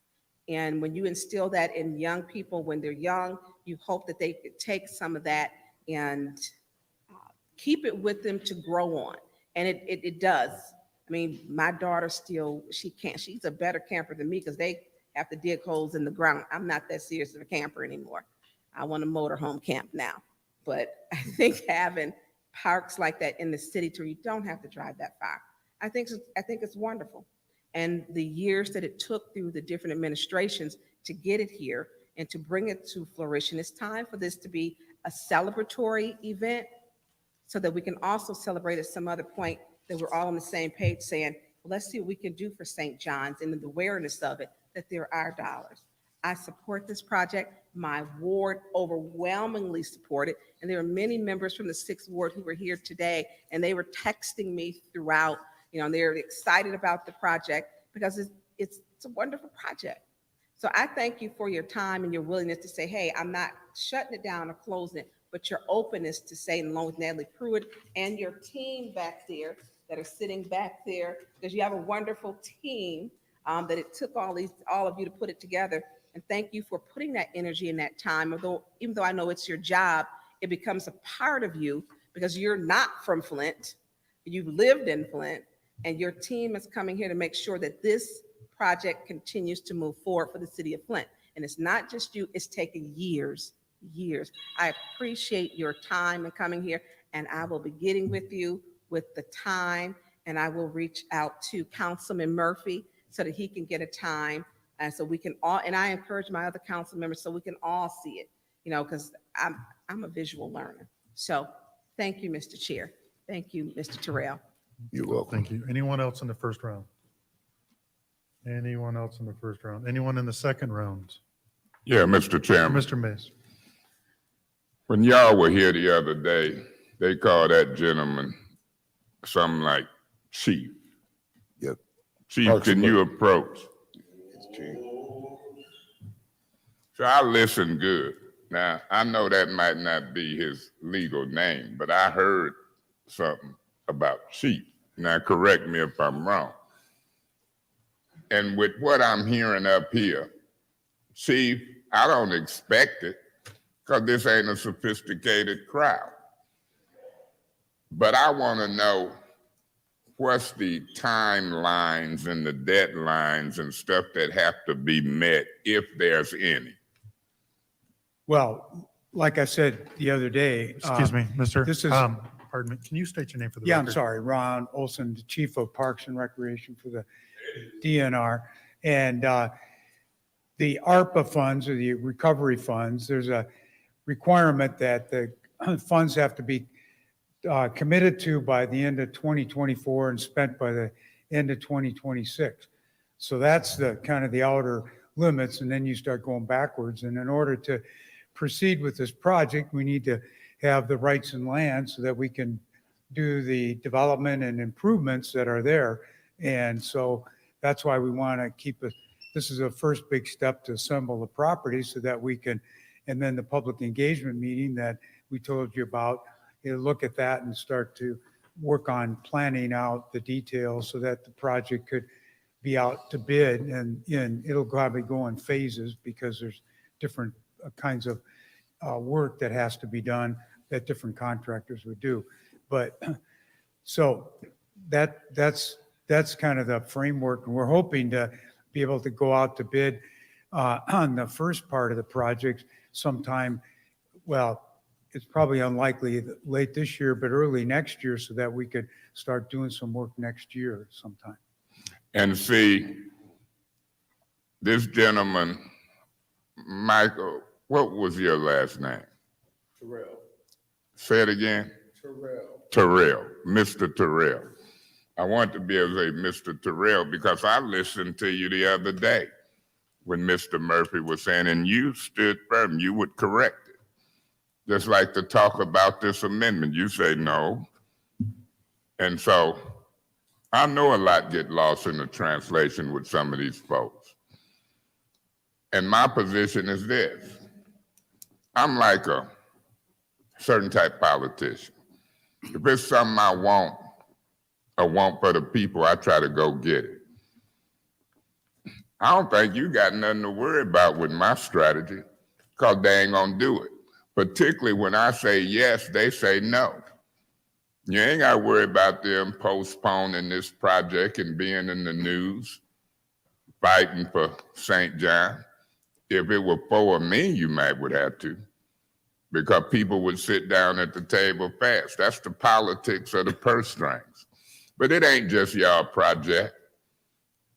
And when you instill that in young people when they're young, you hope that they could take some of that and keep it with them to grow on. And it does. I mean, my daughter still, she's a better camper than me because they have to dig holes in the ground. I'm not that serious of a camper anymore. I want a motorhome camp now. But I think having parks like that in the city to where you don't have to drive that far, I think it's wonderful. And the years that it took through the different administrations to get it here and to bring it to fruition, it's time for this to be a celebratory event so that we can also celebrate at some other point that we're all on the same page saying, well, let's see what we can do for St. John's and the awareness of it, that there are dollars. I support this project. My ward overwhelmingly supported, and there are many members from the 6th Ward who were here today, and they were texting me throughout, and they're excited about the project because it's a wonderful project. So I thank you for your time and your willingness to say, hey, I'm not shutting it down or closing it, but your openness to say, along with Natalie Pruitt and your team back there that are sitting back there, because you have a wonderful team that it took all of you to put it together. And thank you for putting that energy and that time. Even though I know it's your job, it becomes a part of you because you're not from Flint. You've lived in Flint, and your team is coming here to make sure that this project continues to move forward for the city of Flint. And it's not just you, it's taken years. I appreciate your time in coming here, and I will be getting with you with the time, and I will reach out to Councilman Murphy so that he can get a time. So we can all, and I encourage my other council members so we can all see it, because I'm a visual learner. So thank you, Mr. Chair. Thank you, Mr. Terrell. You're welcome. Thank you. Anyone else in the first round? Anyone else in the first round? Anyone in the second round? Yeah, Mr. Chairman. Mr. Mays. When y'all were here the other day, they called that gentleman something like Chief. Yep. Chief, can you approach? So I listened good. Now, I know that might not be his legal name, but I heard something about Chief. Now, correct me if I'm wrong. And with what I'm hearing up here, Chief, I don't expect it because this ain't a sophisticated crowd. But I want to know what's the timelines and the deadlines and stuff that have to be met, if there's any. Well, like I said the other day. Excuse me, Mr. This is, pardon me. Can you state your name for the yeah, record? I'm sorry, Ron Olson, the Chief of Parks and Recreation for the DNR. And the ARPA funds, or the recovery funds, there's a requirement that the funds have to be committed to by the end of 2024 and spent by the end of 2026. So that's the kind of the outer limits, and then you start going backwards. And in order to proceed with this project, we need to have the rights and land so that we can do the development and improvements that are there. And so that's why we want to keep it. This is a first big step to assemble the property so that we can, and then the public engagement meeting that we told you about, look at that and start to work on planning out the details so that the project could be out to bid, and it'll probably go in phases because there's different kinds of work that has to be done that different contractors would do. But so that's kind of the framework, and we're hoping to be able to go out to bid on the first part of the project sometime. Well, it's probably unlikely late this year, but early next year, so that we could start doing some work next year sometime. And see, this gentleman, Michael, what was your last name? Terrell. Say it again. Terrell, Mr. Terrell. I want to be able to say Mr. Terrell because I listened to you the other day when Mr. Murphy was saying, and you stood firm, you would correct it. Just like to talk about this amendment, you say no. And so I know a lot get lost in the translation with some of these folks. And my position is this. I'm like a certain type politician. If it's something I want for the people, I try to go get it. I don't think you got nothing to worry about with my strategy, because they ain't gonna do it. Particularly when I say yes, they say no. You ain't got to worry about them postponing this project and being in the news, fighting for St. John. If it were for me, you might would have to, because people would sit down at the table fast. That's the politics of the purse strings. But it ain't just y'all project.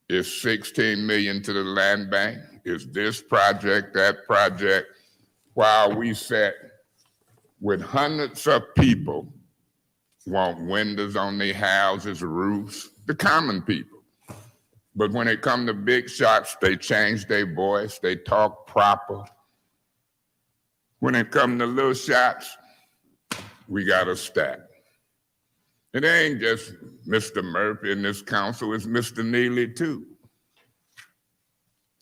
It's 16 million to the land bank. It's this project, that project. While we sat with hundreds of people want windows on their houses, roofs, the common people. But when it come to big shots, they change their voice, they talk proper. When it come to little shots, we got a stack. It ain't just Mr. Murphy in this council, it's Mr. Neely too.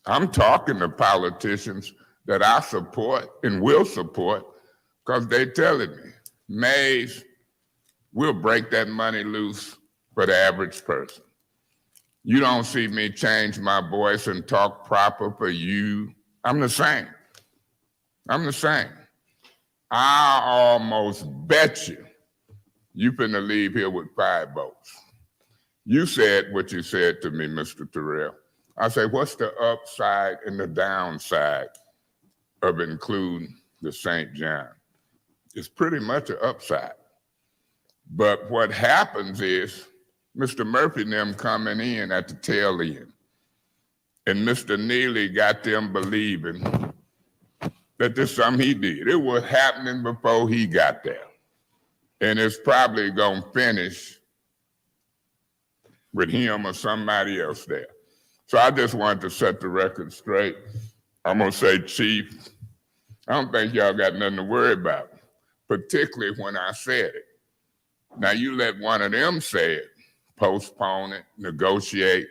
I'm talking to politicians that I support and will support, because they telling me, Mays, we'll break that money loose for the average person. You don't see me change my voice and talk proper for you. I'm the same. I'm the same. I almost bet you finna leave here with 5 votes. You said what you said to me, Mr. Terrell. I say, what's the upside and the downside of including the St. John? It's pretty much an upside. But what happens is Mr. Murphy and them coming in at the tail end. And Mr. Neely got them believing that this is something he did. It was happening before he got there. And it's probably gonna finish with him or somebody else there. So I just wanted to set the record straight. I'm gonna say, Chief, I don't think y'all got nothing to worry about, particularly when I said it. Now you let one of them say it, postpone it, negotiate.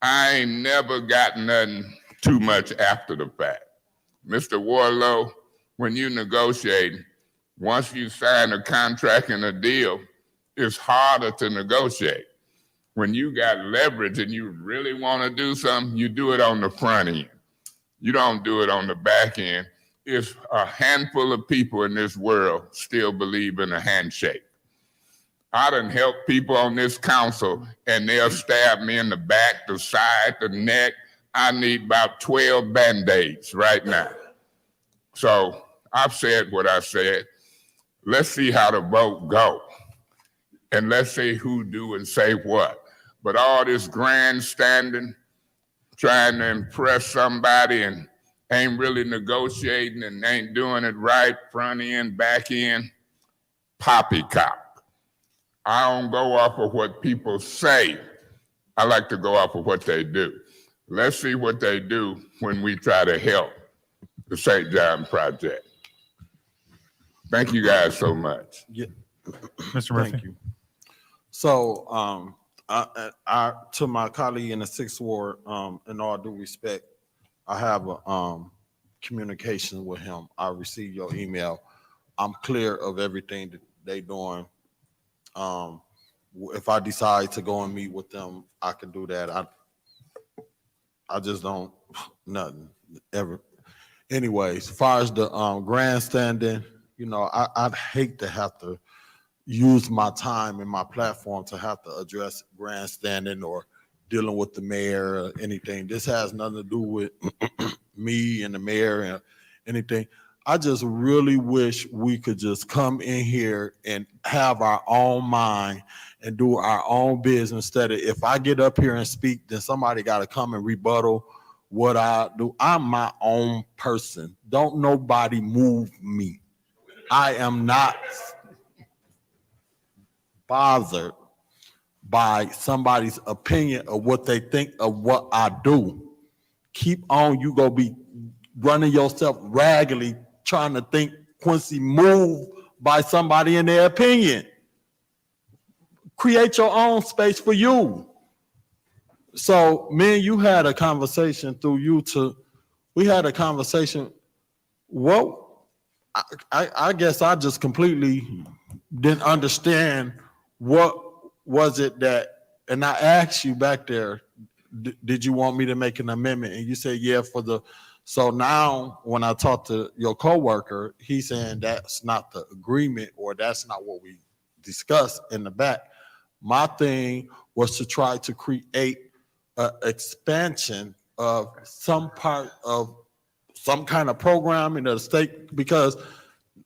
I ain't never got nothing too much after the fact. Mr. Warlow, when you negotiate, once you sign a contract and a deal, it's harder to negotiate. When you got leverage and you really want to do something, you do it on the front end. You don't do it on the back end. It's a handful of people in this world still believe in a handshake. I done helped people on this council and they'll stab me in the back, the side, the neck. I need about 12 Band-Aids right now. So I've said what I said. Let's see how the vote go. And let's see who do and say what. But all this grandstanding, trying to impress somebody and ain't really negotiating and ain't doing it right, front end, back end, poppycock. I don't go off of what people say. I like to go off of what they do. Let's see what they do when we try to help the St. John Project. Thank you guys so much. Yeah. Mr. Murphy. Thank you. So, I to my colleague in the 6th Ward, in all due respect, I have a communication with him. I received your email. I'm clear of everything that they doing. If I decide to go and meet with them, I can do that. I just don't, nothing, ever. Anyways, as far as the grandstanding, you know, I'd hate to have to use my time and my platform to have to address grandstanding or dealing with the mayor or anything. This has nothing to do with me and the mayor and anything. I just really wish we could just come in here and have our own mind and do our own business instead of, if I get up here and speak, then somebody got to come and rebuttal what I do. I'm my own person. Don't nobody move me. I am not bothered by somebody's opinion of what they think of what I do. Keep on, you gonna be running yourself raggedly trying to think Quincy moved by somebody in their opinion. create your own space for you. So me and you had a conversation through you to, we had a conversation. What, I guess I just completely didn't understand what was it that, and I asked you back there, did you want me to make an amendment? And you said, yeah, so now when I talked to your coworker, he's saying that's not the agreement or that's not what we discussed in the back. My thing was to try to create an expansion of some part of some kind of program in the state, because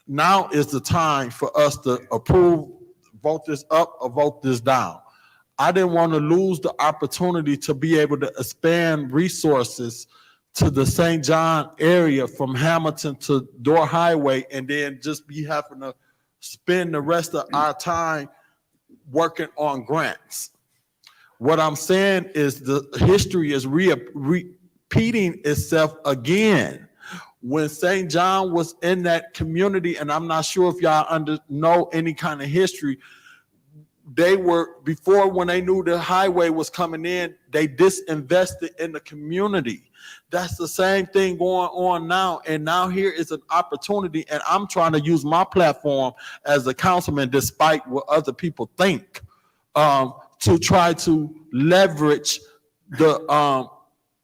now is the time for us to approve, vote this up or vote this down. I didn't want to lose the opportunity to be able to expand resources to the St. John area from Hamilton to Door Highway and then just be having to spend the rest of our time working on grants. What I'm saying is the history is repeating itself again. When St. John was in that community, and I'm not sure if y'all know any kind of history, they were, before when they knew the highway was coming in, they disinvested in the community. That's the same thing going on now. And now here is an opportunity, and I'm trying to use my platform as a councilman, despite what other people think, to try to leverage the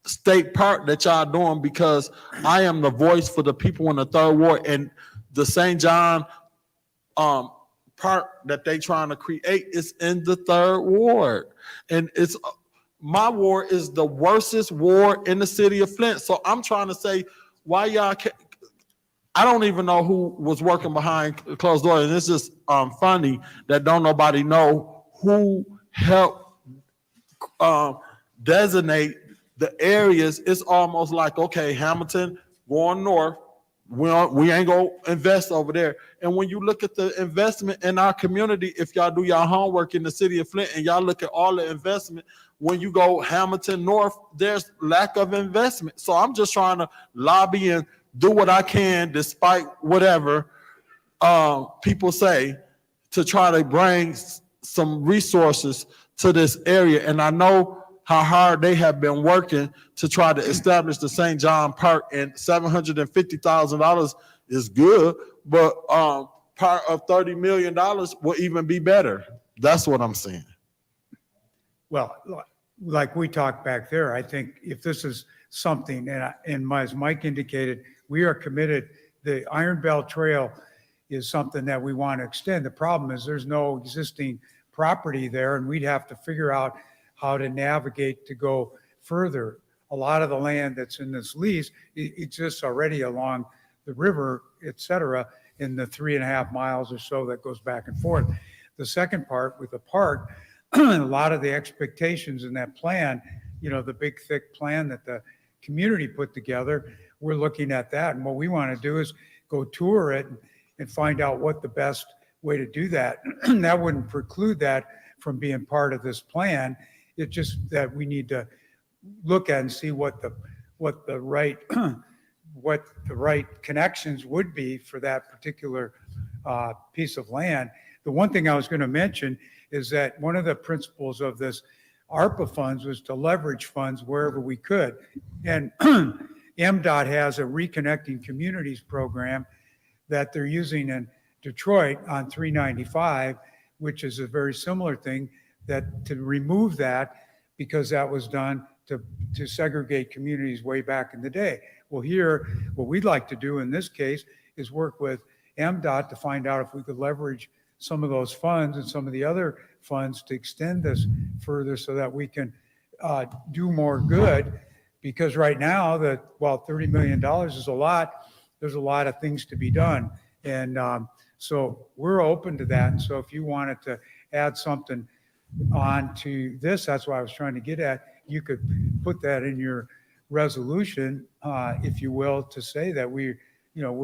state part that y'all doing, because I am the voice for the people in the third ward, and the St. John part that they trying to create is in the third ward, and it's my ward is the worstest ward in the city of Flint. So I'm trying to say, why y'all can't, I don't even know who was working behind closed doors, and it's just funny that don't nobody know who helped designate the areas. It's almost like, okay, Hamilton going north, we ain't gonna invest over there. And when you look at the investment in our community, if y'all do y'all homework in the city of Flint and y'all look at all the investment, when you go Hamilton north, there's lack of investment. So I'm just trying to lobby and do what I can, despite whatever people say, to try to bring some resources to this area. And I know how hard they have been working to try to establish the St. John Park, and $750,000 is good, but part of $30 million will even be better. That's what I'm saying. Well, like we talked back there, I think if this is something, and as Mike indicated, we are committed, the Iron Belt Trail is something that we want to extend. The problem is there's no existing property there, and we'd have to figure out how to navigate to go further. A lot of the land that's in this lease exists already along the river, et cetera, in the 3.5 miles or so that goes back and forth. The second part with the park, a lot of the expectations in that plan, the big thick plan that the community put together, we're looking at that. And what we want to do is go tour it and find out what the best way to do that. That wouldn't preclude that from being part of this plan. It's just that we need to look at and see what the right connections would be for that particular piece of land. The one thing I was going to mention is that one of the principles of this ARPA funds was to leverage funds wherever we could. And MDOT has a Reconnecting Communities program that they're using in Detroit on 395, which is a very similar thing, that to remove that, because that was done to segregate communities way back in the day. Well, here, what we'd like to do in this case is work with MDOT to find out if we could leverage some of those funds and some of the other funds to extend this further so that we can do more good. Because right now, while $30 million is a lot, there's a lot of things to be done. And so we're open to that. And so if you wanted to add something on to this, that's what I was trying to get at. You could put that in your resolution, if you will, to say that we're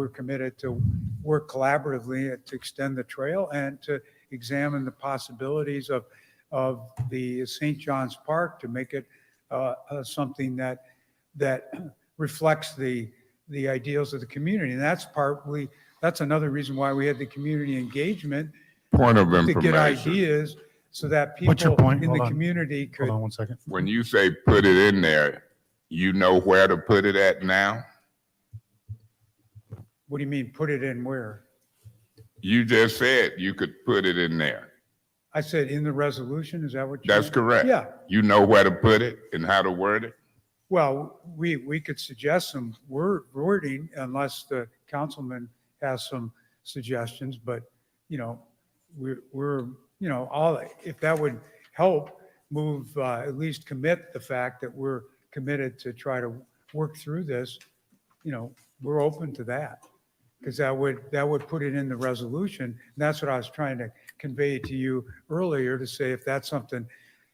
committed to work collaboratively to extend the trail and to examine the possibilities of the St. John's Park to make it something that reflects the ideals of the community. And that's another reason why we had the community engagement. Point of To information. get ideas so that What's your people point? in Hold the on. community could. Hold on one second. When you say put it in there, you know where to put it at now? What do you mean, put it in where? You just said you could put it in there. I said in the resolution, is that what you? That's correct. Yeah, You know where to put it and how to word it? well, we could suggest some wording unless the councilman has some suggestions, but, you know, we're, you know, all, if that would help move, at least commit the fact that we're committed to try to work through this, you know, we're open to that. Because that would put it in the resolution. And that's what I was trying to convey to you earlier, to say if that's something,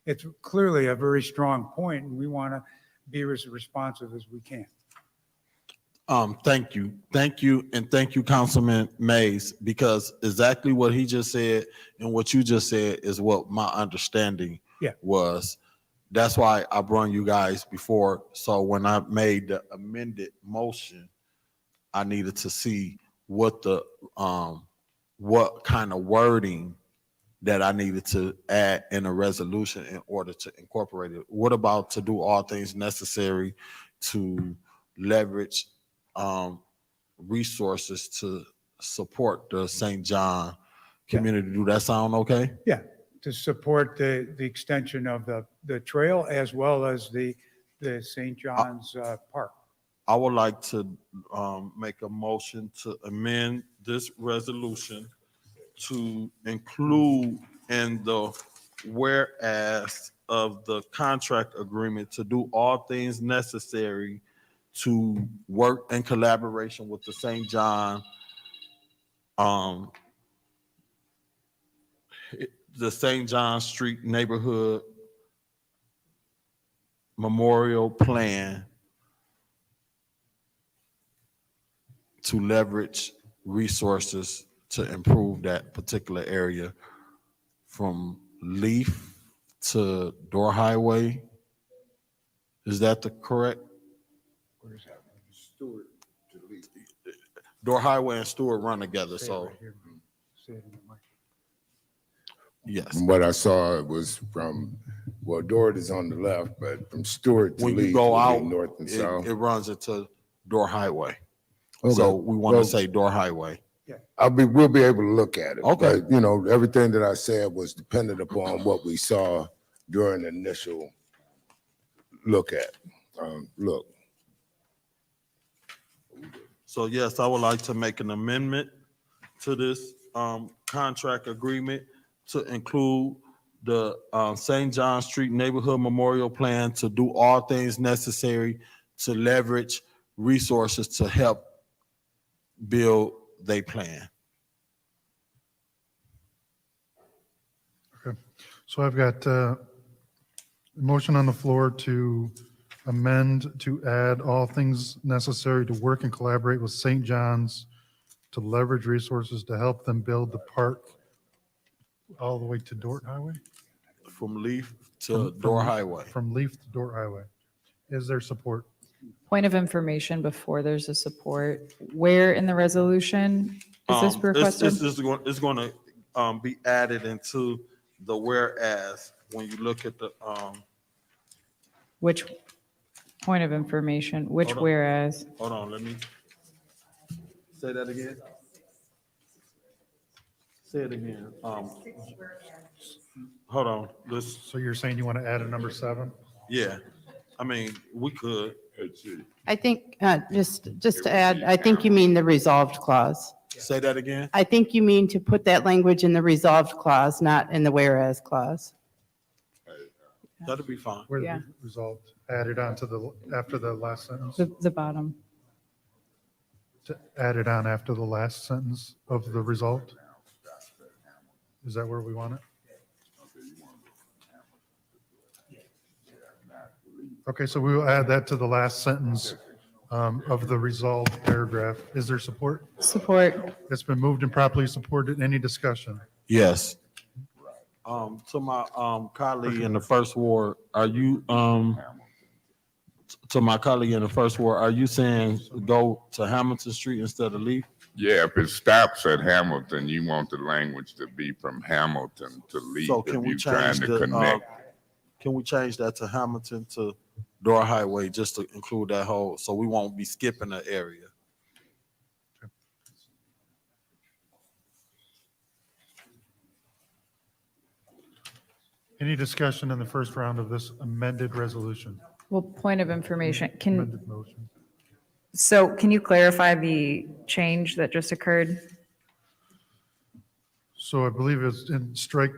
it's clearly a very strong point, and we want to be as responsive as we can. Thank you. And thank you, Councilman Mays, because exactly what he just said and what you just said is what my understanding was. That's why I brought you guys before. So when I made the amended motion, I needed to see what the, what kind of wording that I needed to add in a resolution in order to incorporate it. What about to do all things necessary to leverage resources to support the St. John community? Do that sound okay? Yeah, to support the extension of the trail as well as the St. John's Park. I would like to make a motion to amend this resolution to include in the whereas of the contract agreement to do all things necessary to work in collaboration with the St. John, the St. John Street Neighborhood Memorial Plan to leverage resources to improve that particular area from Leaf to Door Highway. Is that the correct? Door Highway and Stewart run together, so yes. From what I saw, it was from, well, Dorrit is on the left, but from Stewart to When Leith, you go would be out, north and south. it runs into Door Highway. Okay. So we want Well, to say Door Highway. we'll be able to look at it. Okay. But, you know, everything that I said was dependent upon what we saw during the initial look. So yes, I would like to make an amendment to this contract agreement to include the St. John Street Neighborhood Memorial Plan to do all things necessary to leverage resources to help build their plan. Okay. So I've got a motion on the floor to amend to add all things necessary to work and collaborate with St. John's to leverage resources to help them build the park all the way to Dorrit Highway? From Leaf to Door Highway. From Leaf to Dorrit Highway. Is there support? Point of information before there's a support. Where in the resolution is this requested? It's going to be added into the whereas when you look at the Which point of information? Which Hold on. whereas? Hold on, let me say that again. Say it again. Hold on. So you're saying you want to add a number 7? Yeah, I mean, we could. I think, just to add, I think you mean the resolved clause. Say that again. I think you mean to put that language in the resolved clause, not in the whereas clause. That'll be fine. Where Yeah. the result added on to the, after the last sentence? The bottom. To add it on after the last sentence of the result? Is that where we want it? Okay, so we will add that to the last sentence of the resolved paragraph. Is there support? Support. It's been moved and properly supported. Any discussion? Yes. To my colleague in the first ward, are you to my colleague in the first ward, are you saying go to Hamilton Street instead of Leaf? Yeah, if it stops at Hamilton, you want the language to be from Hamilton to Lee So if can we you're trying change to connect. can we change that to Hamilton to Door Highway just to include that whole, so we won't be skipping the area? Any discussion in the first round of this amended resolution? Well, point of information, Amended motion. so can you clarify the change that just occurred? So I believe it was in strike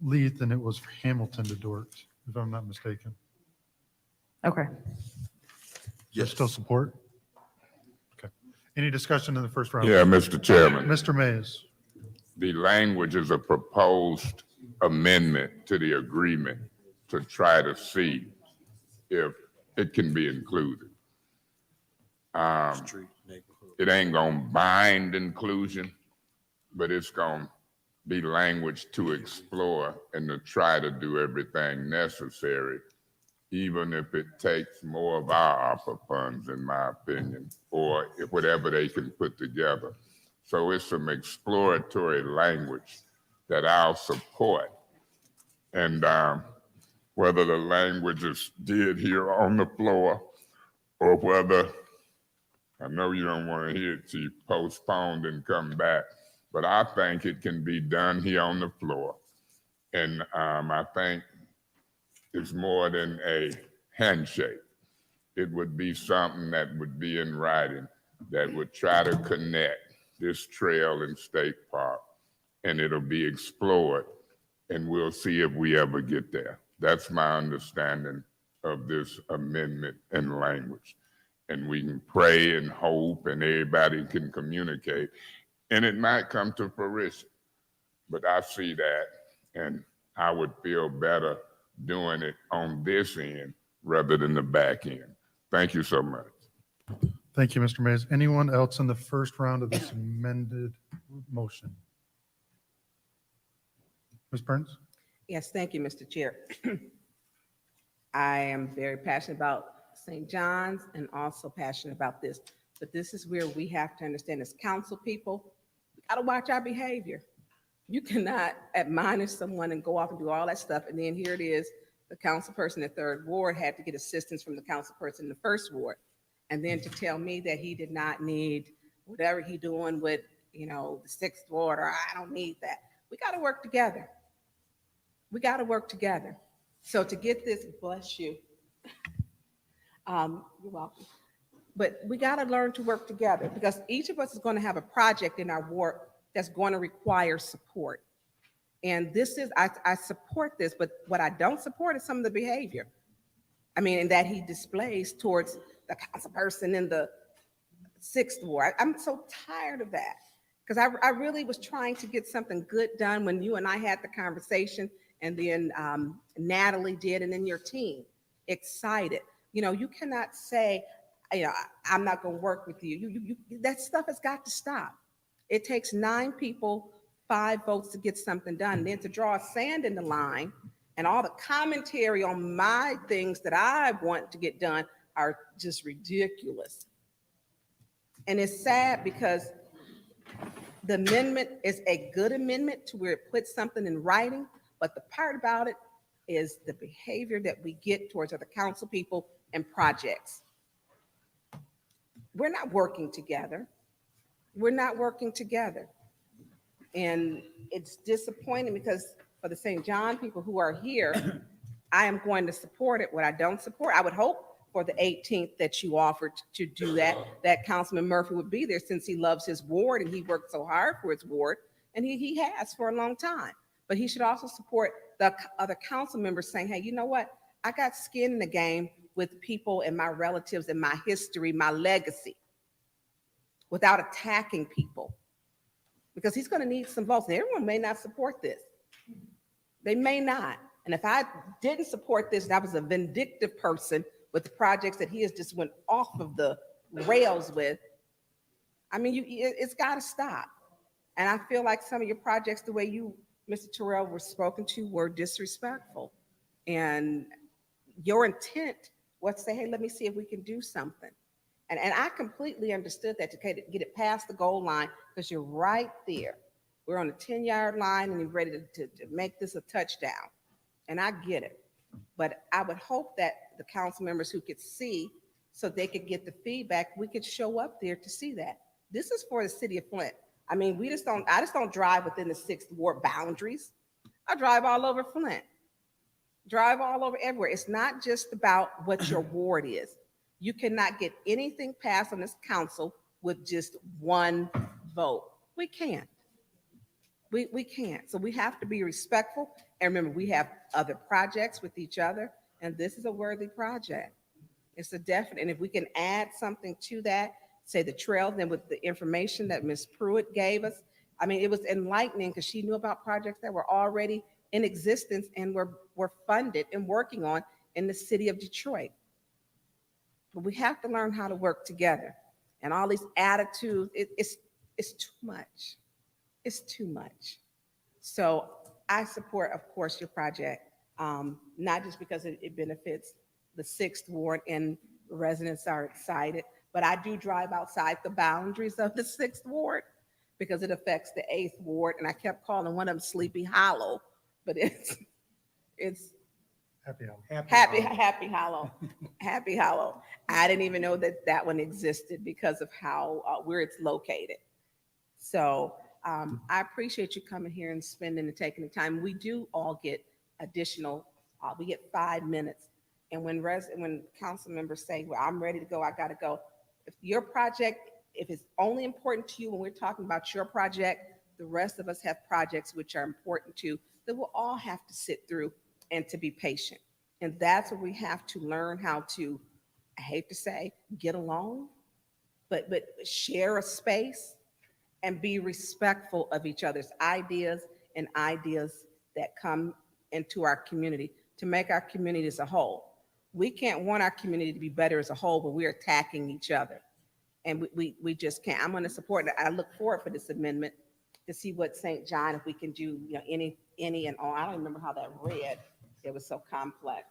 Leith and it was Hamilton to Dort, if I'm not mistaken. Okay. Yes. Still support? Okay. Any discussion in the first round? Yeah, Mr. Chairman. Mr. Mays. The language is a proposed amendment to the agreement to try to see if it can be included. It ain't gonna bind inclusion, but it's gonna be language to explore and to try to do everything necessary, even if it takes more of our ARPA funds, in my opinion, or if whatever they can put together. So it's some exploratory language that I'll support. And whether the language is did here on the floor or whether, I know you don't want to hear it, Chief, postponed and come back, but I think it can be done here on the floor. And I think it's more than a handshake. It would be something that would be in writing that would try to connect this trail in State Park, and it'll be explored, and we'll see if we ever get there. That's my understanding of this amendment and language. And we can pray and hope, and everybody can communicate, and it might come to fruition. But I see that, and I would feel better doing it on this end rather than the back end. Thank you so much. Thank you, Mr. Mays. Anyone else in the first round of this amended motion? Ms. Burns? Yes, thank you, Mr. Chair. I am very passionate about St. John's and also passionate about this. But this is where we have to understand as council people, we gotta watch our behavior. You cannot admonish someone and go off and do all that stuff, and then here it is, the council person in the third ward had to get assistance from the council person in the first ward. And then to tell me that he did not need whatever he doing with, the sixth ward, or I don't need that. We gotta work together. We gotta work together. So to get this, bless you. You're welcome. But we gotta learn to work together because each of us is gonna have a project in our ward that's gonna require support. And this is, I support this, but what I don't support is some of the behavior. And that he displays towards the council person in the sixth ward. I'm so tired of that because I really was trying to get something good done when you and I had the conversation, and then Natalie did, and then your team. Excited. You cannot say, I'm not going to work with you. That stuff has got to stop. It takes 9 people, 5 votes to get something done. And then to draw sand in the line and all the commentary on my things that I want to get done are just ridiculous. And it's sad because the amendment is a good amendment to where it puts something in writing, but the part about it is the behavior that we get towards other council people and projects. We're not working together. We're not working together. And it's disappointing because for the St. John people who are here, I am going to support it. What I don't support, I would hope for the 18th that you offered to do that Councilman Murphy would be there since he loves his ward and he worked so hard for his ward, and he has for a long time. But he should also support the other council members saying, hey, you know what? I got skin in the game with people and my relatives and my history, my legacy, without attacking people. Because he's going to need some votes. And everyone may not support this. They may not. And if I didn't support this, and I was a vindictive person with the projects that he has just went off of the rails with, it's got to stop. And I feel like some of your projects, the way you, Mr. Terrell, were spoken to were disrespectful. And your intent What say, hey, let me see if we can do something. And I completely understood that to get it past the goal line, because you're right there. We're on the 10-yard line and you're ready to make this a touchdown. And I get it. But I would hope that the council members who could see, so they could get the feedback, we could show up there to see that. This is for the city of Flint. I mean, I just don't drive within the 6th Ward boundaries. I drive all over Flint. Drive all over everywhere. It's not just about what your ward is. You cannot get anything passed on this council with just one vote. We can't. We can't. So we have to be respectful. And remember, we have other projects with each other, and this is a worthy project. It's a definite. And if we can add something to that, say the trail, then with the information that Ms. Pruitt gave us, I mean, it was enlightening because she knew about projects that were already in existence and were funded and working on in the city of Detroit. But we have to learn how to work together. And all these attitudes, it's too much. It's too much. So I support, of course, your project, not just because it benefits the 6th Ward and residents are excited, but I do drive outside the boundaries of the 6th Ward because it affects the 8th Ward. And I kept calling one of them Sleepy Hollow, but it's Happy Hollow. Happy Hollow. Happy Hollow. I didn't even know that one existed because of how where it's located. So I appreciate you coming here and spending and taking the time. We do all get additional. We get 5 minutes, and when council members say, "Well, I'm ready to go. I got to go." If your project, if it's only important to you when we're talking about your project, the rest of us have projects which are important too. That we'll all have to sit through and to be patient. And that's where we have to learn how to, I hate to say, get along, but share a space and be respectful of each other's ideas and ideas that come into our community to make our community as a whole. We can't want our community to be better as a whole, but we're attacking each other. And we just can't. I'm going to support it. I look forward for this amendment to see what St. John, if we can do, any and all. I don't remember how that read. It was so complex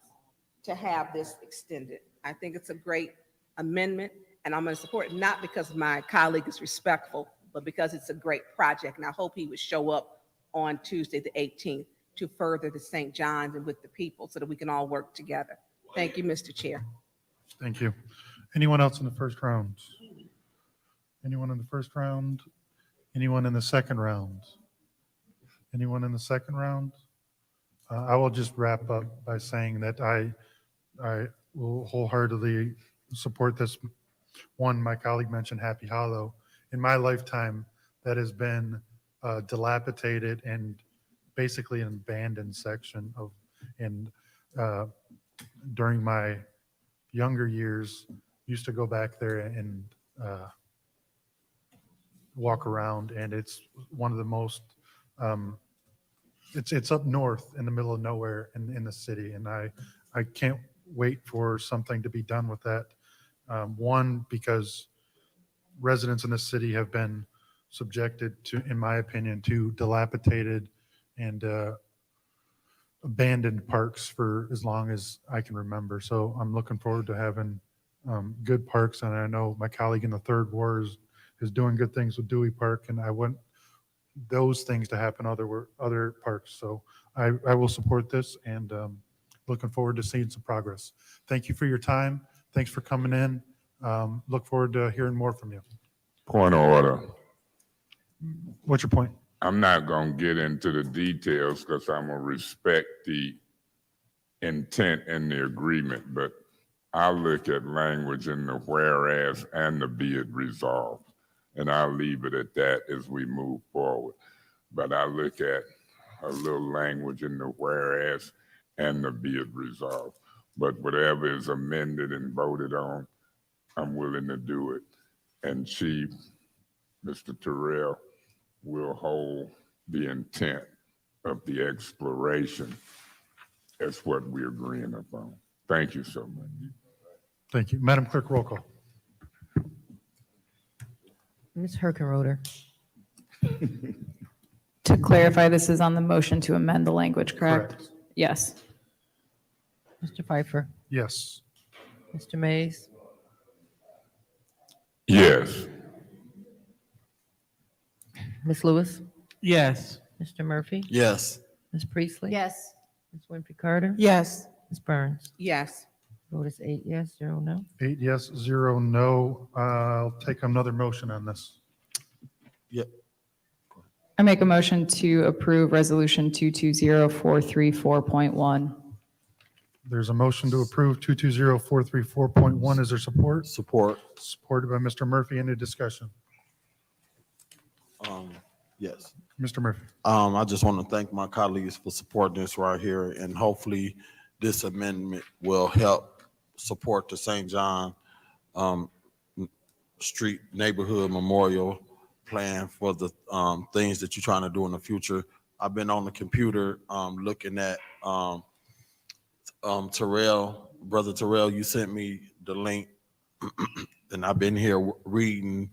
to have this extended. I think it's a great amendment, and I'm going to support it, not because my colleague is respectful, but because it's a great project. And I hope he would show up on Tuesday, the 18th, to further the St. John's and with the people so that we can all work together. Thank you, Mr. Chair. Thank you. Anyone else in the first round? Anyone in the first round? Anyone in the second round? Anyone in the second round? I will just wrap up by saying that I will wholeheartedly support this. One, my colleague mentioned Happy Hollow. In my lifetime, that has been dilapidated and basically an abandoned section of, and during my younger years, used to go back there and walk around, and it's one of the most, it's up north in the middle of nowhere in the city, and I can't wait for something to be done with that. One, because residents in the city have been subjected to, in my opinion, to dilapidated and abandoned parks for as long as I can remember. So I'm looking forward to having good parks, and I know my colleague in the 3rd Ward is doing good things with Dewey Park, and I want those things to happen other parks. So I will support this, and looking forward to seeing some progress. Thank you for your time. Thanks for coming in. Look forward to hearing more from you. Point of order. What's your point? I'm not going to get into the details because I'm going to respect the intent and the agreement, but I look at language in the whereas and the be it resolved, and I'll leave it at that as we move forward. But I look at a little language in the whereas and the be it resolved. But whatever is amended and voted on, I'm willing to do it. And Chief, Mr. Terrell, will hold the intent of the exploration as what we're agreeing upon. Thank you so much. Thank you. Madam Clerk, roll call. Ms. Herkenroder. To clarify, this is on the motion to amend the language, correct? Correct. Yes. Mr. Pfeiffer. Yes. Mr. Mays, Yes. Ms. Lewis, Yes. Mr. Murphy, Yes. Ms. Priestley. Yes. Ms. Winfrey Carter. Yes. Ms. Burns. Yes. Vote is 8 yes, 0 no. 8 yes, 0 no. I'll take another motion on this. Yep. I make a motion to approve Resolution 220434.1. There's a motion to approve 220434.1. Is there support? Support. Supported by Mr. Murphy. Any discussion? Yes. Mr. Murphy. I just want to thank my colleagues for supporting this right here, and hopefully this amendment will help support the St. John Street Neighborhood Memorial Plan for the things that you're trying to do in the future. I've been on the computer looking at Terrell, Brother Terrell, you sent me the link, and I've been here reading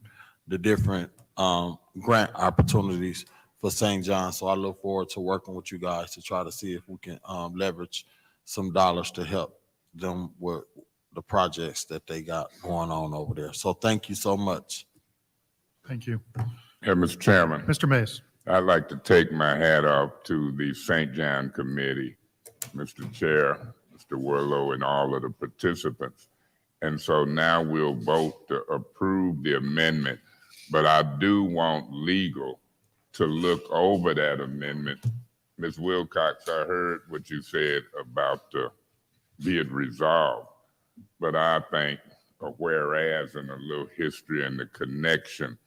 the different grant opportunities for St. John. So I look forward to working with you guys to try to see if we can leverage some dollars to help them with the projects that they got going on over there. So thank you so much. Thank you. Hey, Mr. Chairman. Mr. Mays. I'd like to take my hat off to the St. John Committee, Mr. Chair, Mr. Worlow, and all of the participants. And so now we'll vote to approve the amendment, but I do want legal to look over that amendment. Ms. Wilcox, I heard what you said about be it resolved, but I think a whereas and a little history and the connection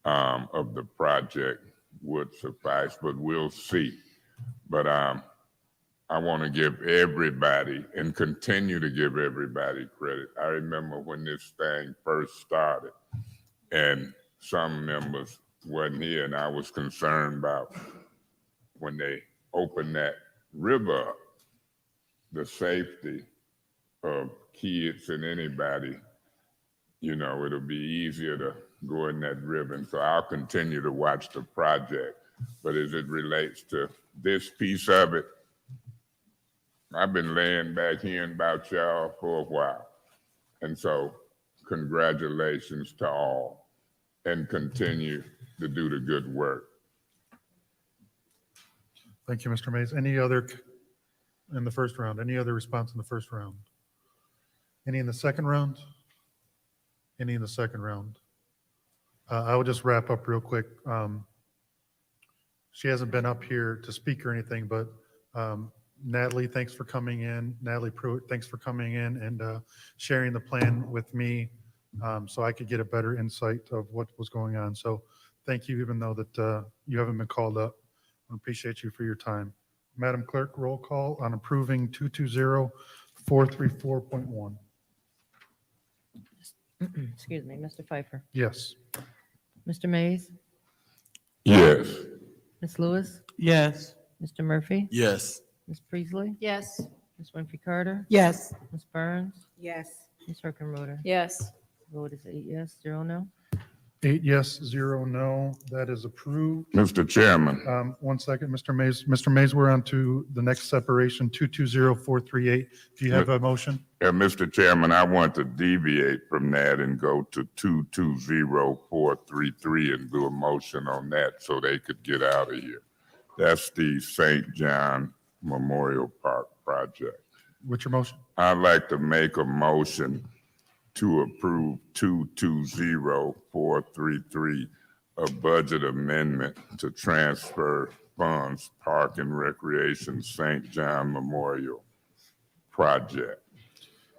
of the project would suffice, but we'll see. But I want to give everybody and continue to give everybody credit. I remember when this thing first started and some members wasn't here, and I was concerned about when they opened that river up, the safety of kids and anybody. You know, it'll be easier to go in that river. And so I'll continue to watch the project. But as it relates to this piece of it, I've been laying back hearing about y'all for a while. And so congratulations to all, and continue to do the good work. Thank you, Mr. Mays. Any other in the first round? Any other response in the first round? Any in the second round? Any in the second round? I will just wrap up real quick. She hasn't been up here to speak or anything, but Natalie, thanks for coming in. Natalie Pruitt, thanks for coming in and sharing the plan with me so I could get a better insight of what was going on. So thank you, even though that you haven't been called up. I appreciate you for your time. Madam Clerk, roll call on approving 220434.1. Excuse me, Mr. Pfeiffer, Yes. Mr. Mays, Yes. Ms. Lewis, Yes. Mr. Murphy, Yes. Ms. Priestley, Yes. Ms. Winfrey Carter, Yes. Ms. Burns, Yes. Ms. Hockenroder. Yes. Vote is 8 yes, 0 no. 8 yes, 0 no. That is approved. Mr. Chairman. 1 second, Mr. Mays. Mr. Mays, we're on to the next separation, 220438. Do you have a motion? Mr. Chairman, I want to deviate from that and go to 220433 and do a motion on that so they could get out of here. That's the St. John Memorial Park project. What's your motion? I'd like to make a motion to approve 220433, a budget amendment to transfer funds, Park and Recreation St. John Memorial Project.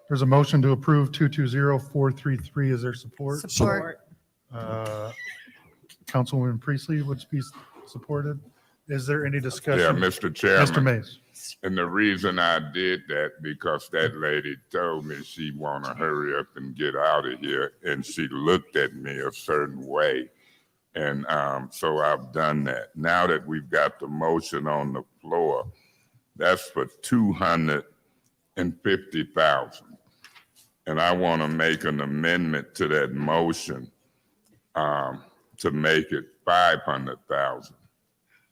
There's a motion to approve 220433. Is there support? Support. Councilwoman Priestley would be supported. Is there any discussion? Yeah, Mr. Chairman. Mr. Mays. And the reason I did that, because that lady told me she want to hurry up and get out of here, and she looked at me a certain way. And so I've done that. Now that we've got the motion on the floor, that's for $250,000. And I want to make an amendment to that motion to make it $500,000.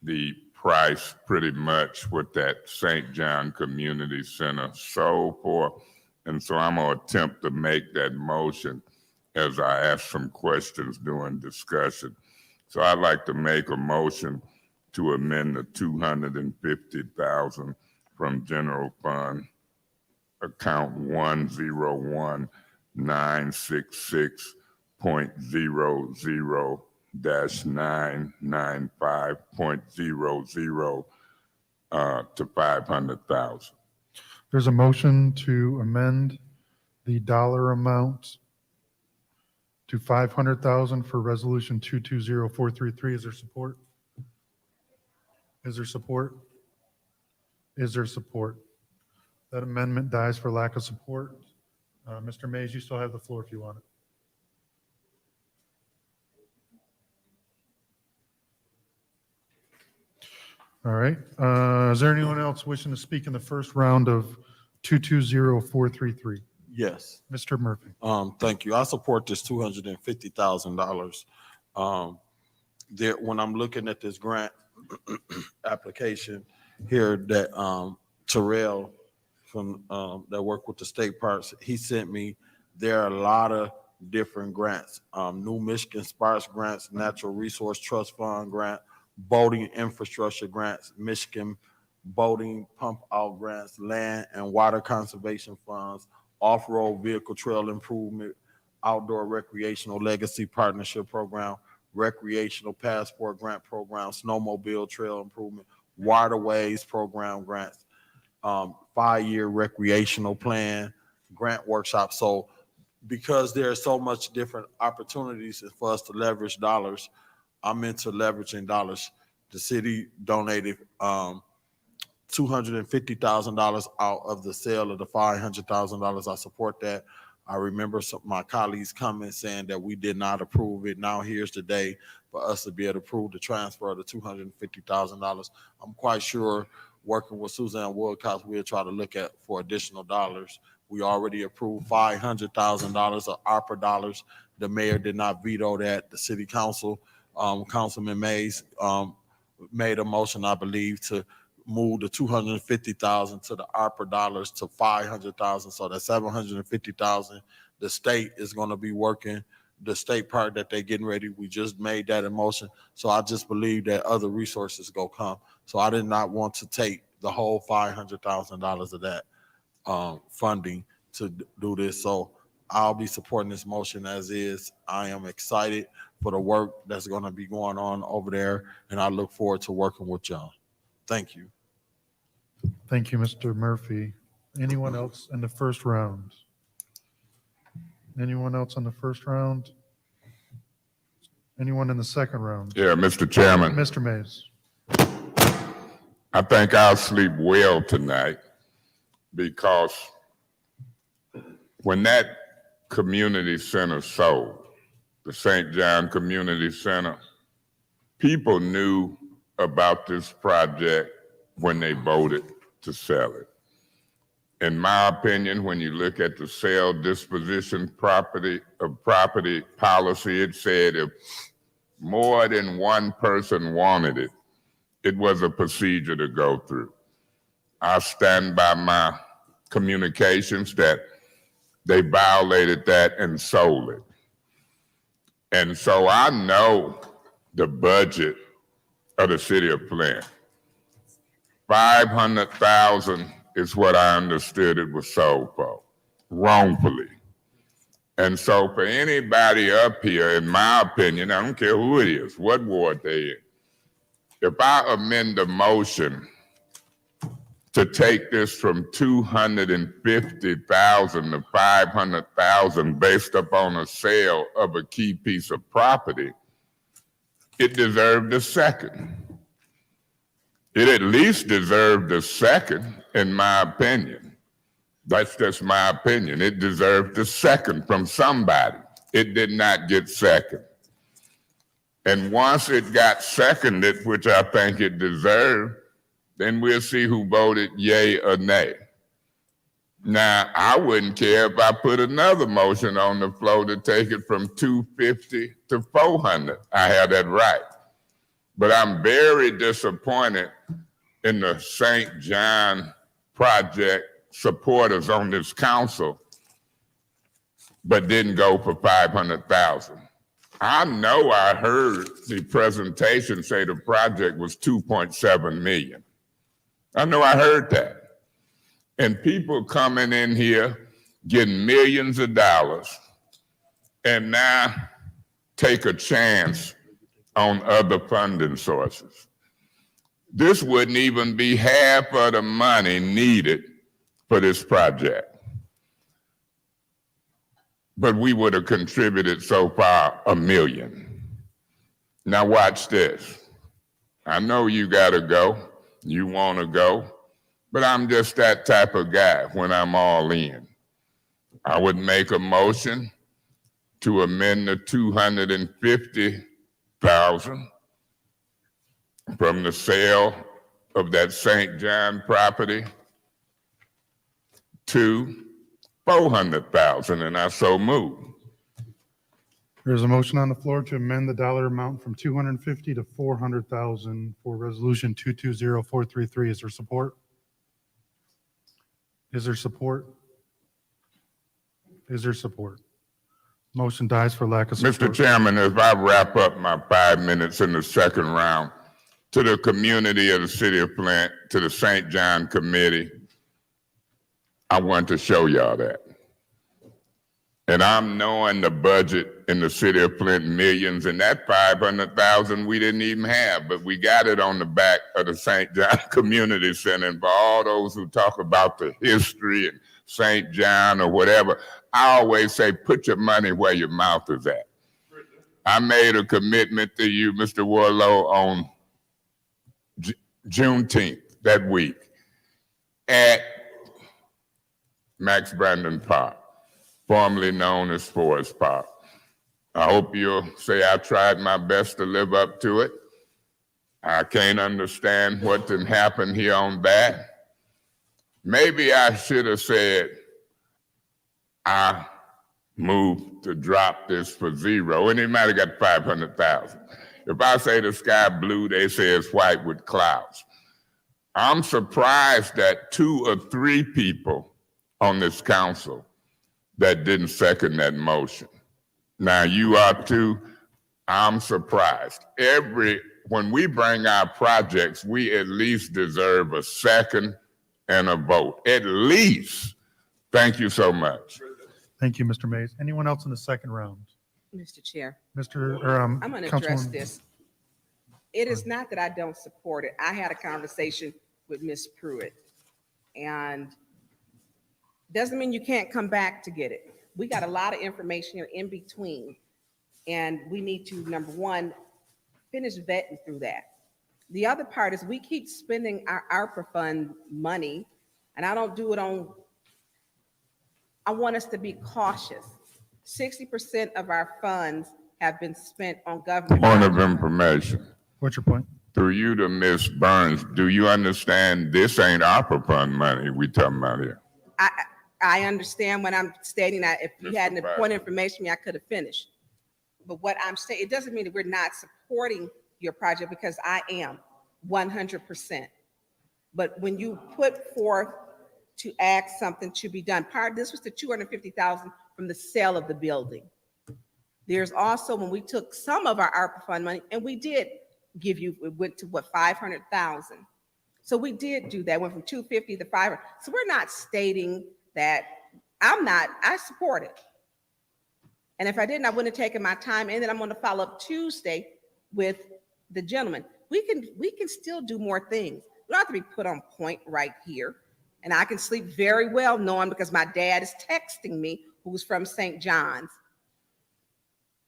The price pretty much what that St. John Community Center sold for And so I'm gonna attempt to make that motion as I ask some questions during discussion. So I'd like to make a motion to amend the 250,000 from general fund account 101-966.00-995.00 to 500,000. There's a motion to amend the dollar amount to 500,000 for resolution 220433. Is there support? Is there support? Is there support? That amendment dies for lack of support. Mr. Mays, you still have the floor if you want it. All right. Is there anyone else wishing to speak in the first round of 220433? Yes. Mr. Murphy. Thank you. I support this $250,000. There, when I'm looking at this grant application here that Terrell from that work with the state parks, he sent me, there are a lot of different grants. New Michigan Sparks grants, Natural Resource Trust Fund grant, boating infrastructure grants, Michigan boating pump out grants, land and water conservation funds, off-road vehicle trail improvement, outdoor recreational legacy partnership program, recreational passport grant program, snowmobile trail improvement, waterways program grants, 5-year recreational plan, grant workshop. So because there's so much different opportunities for us to leverage dollars, I'm into leveraging dollars. The city donated $250,000 out of the sale of the $500,000. I support that. I remember some my colleagues coming saying that we did not approve it. Now here's the day for us to be able to approve the transfer of the $250,000. I'm quite sure working with Suzanne Woodcock, we'll try to look at for additional dollars. We already approved $500,000 of ARPA dollars. The mayor did not veto that. The city council, Councilman Mays, made a motion, I believe, to move the $250,000 to the ARPA dollars to $500,000. So that's $750,000. The state is going to be working the state part that they're getting ready. We just made that in motion. So I just believe that other resources go come. So I did not want to take the whole $500,000 of that funding to do this. So I'll be supporting this motion as is. I am excited for the work that's going to be going on over there, and I look forward to working with y'all. Thank you. Thank you, Mr. Murphy. Anyone else in the first round? Anyone else in the first round? Anyone in the second round? Yeah, Mr. Chairman. Mr. Mays. I think I'll sleep well tonight because when that community center sold, the St. John Community Center, people knew about this project when they voted to sell it. In my opinion, when you look at the sale disposition property policy, it said if more than one person wanted it, it was a procedure to go through. I stand by my communications that they violated that and sold it. And so I know the budget of the city of Flint. 500,000 is what I understood it was sold for, wrongfully. And so for anybody up here, in my opinion, I don't care who it is, what ward they in, if I amend the motion to take this from 250,000 to 500,000 based upon a sale of a key piece of property, it deserved a second. It at least deserved a second, in my opinion. That's just my opinion. It deserved a second from somebody. It did not get second. And once it got seconded, which I think it deserved, then we'll see who voted yay or nay. Now, I wouldn't care if I put another motion on the floor to take it from 250 to 400. I have that right. But I'm very disappointed in the St. John project supporters on this council, but didn't go for 500,000. I know I heard the presentation say the project was 2.7 million. I know I heard that. And people coming in here getting millions of dollars and now take a chance on other funding sources. This wouldn't even be half of the money needed for this project. But we would have contributed so far $1 million. Now watch this. I know you gotta go, you wanna go, but I'm just that type of guy when I'm all in. I would make a motion to amend the 250,000 from the sale of that St. John property to 400,000, and I so move. There's a motion on the floor to amend the dollar amount from 250 to 400,000 for resolution 220433. Is there support? Is there support? Is there support? Motion dies for lack of support. Mr. Chairman, if I wrap up my 5 minutes in the second round, to the community of the city of Flint, to the St. John Committee, I want to show y'all that. And I'm knowing the budget in the city of Flint, millions, and that 500,000 we didn't even have, but we got it on the back of the St. John Community Center. And for all those who talk about the history and St. John or whatever, I always say, put your money where your mouth is at. I made a commitment to you, Mr. Warlow, on Juneteenth, that week, at Max Brandon Park, formerly known as Forest Park. I hope you'll say I tried my best to live up to it. I can't understand what didn't happen here on that. Maybe I should have said, I moved to drop this for zero, and it might have got 500,000. If I say the sky blue, they say it's white with clouds. I'm surprised that 2 or 3 people on this council that didn't second that motion. Now you are too. I'm surprised. When we bring our projects, we at least deserve a second and a vote, at least. Thank you so much. Thank you, Mr. Mays. Anyone else in the second round? Mr. Chair, Mr. I'm going to address Councilwoman- this. It is not that I don't support it. I had a conversation with Ms. Pruitt, and doesn't mean you can't come back to get it. We got a lot of information here in between, and we need to, number one, finish vetting through that. The other part is we keep spending our ARPA fund money, and I don't do it on, I want us to be cautious. 60% of our funds have been spent on government. Point of information. What's your point? Through you to Ms. Burns, do you understand this ain't ARPA fund money we talking about here? I understand when I'm stating that if you had an point of information, I could have finished. But what I'm saying, it doesn't mean that we're not supporting your project, because I am 100%. But when you put forth to ask something to be done, part of this was the 250,000 from the sale of the building. There's also when we took some of our ARPA fund money, and we did give you, it went to what, 500,000. So we did do that, went from 250 to 500. So we're not stating that I support it. And if I didn't, I wouldn't have taken my time. And then I'm going to follow up Tuesday with the gentleman. We can still do more things. We don't have to be put on point right here. And I can sleep very well knowing, because my dad is texting me, who's from St. John's.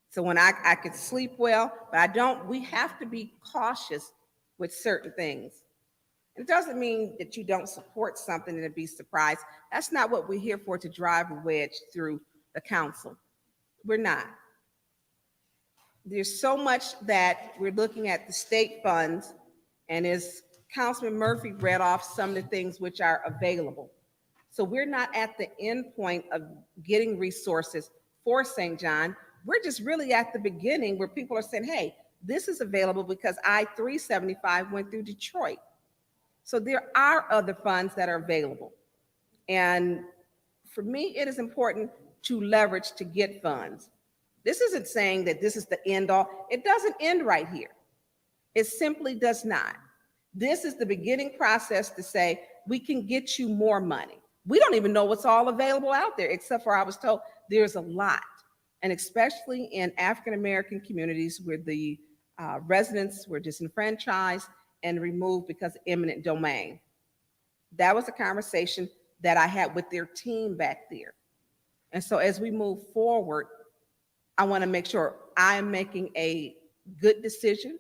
So when I could sleep well, but we have to be cautious with certain things. It doesn't mean that you don't support something and be surprised. That's not what we're here for, to drive a wedge through the council. We're not. There's so much that we're looking at the state funds, and as Councilman Murphy read off some of the things which are available. So we're not at the end point of getting resources for St. John. We're just really at the beginning where people are saying, hey, this is available because I-375 went through Detroit. So there are other funds that are available. And for me, it is important to leverage to get funds. This isn't saying that this is the end all. It doesn't end right here. It simply does not. This is the beginning process to say, we can get you more money. We don't even know what's all available out there, except for I was told there's a lot. And especially in African-American communities where the residents were disenfranchised and removed because of eminent domain. That was a conversation that I had with their team back there. And so as we move forward, I want to make sure I am making a good decision,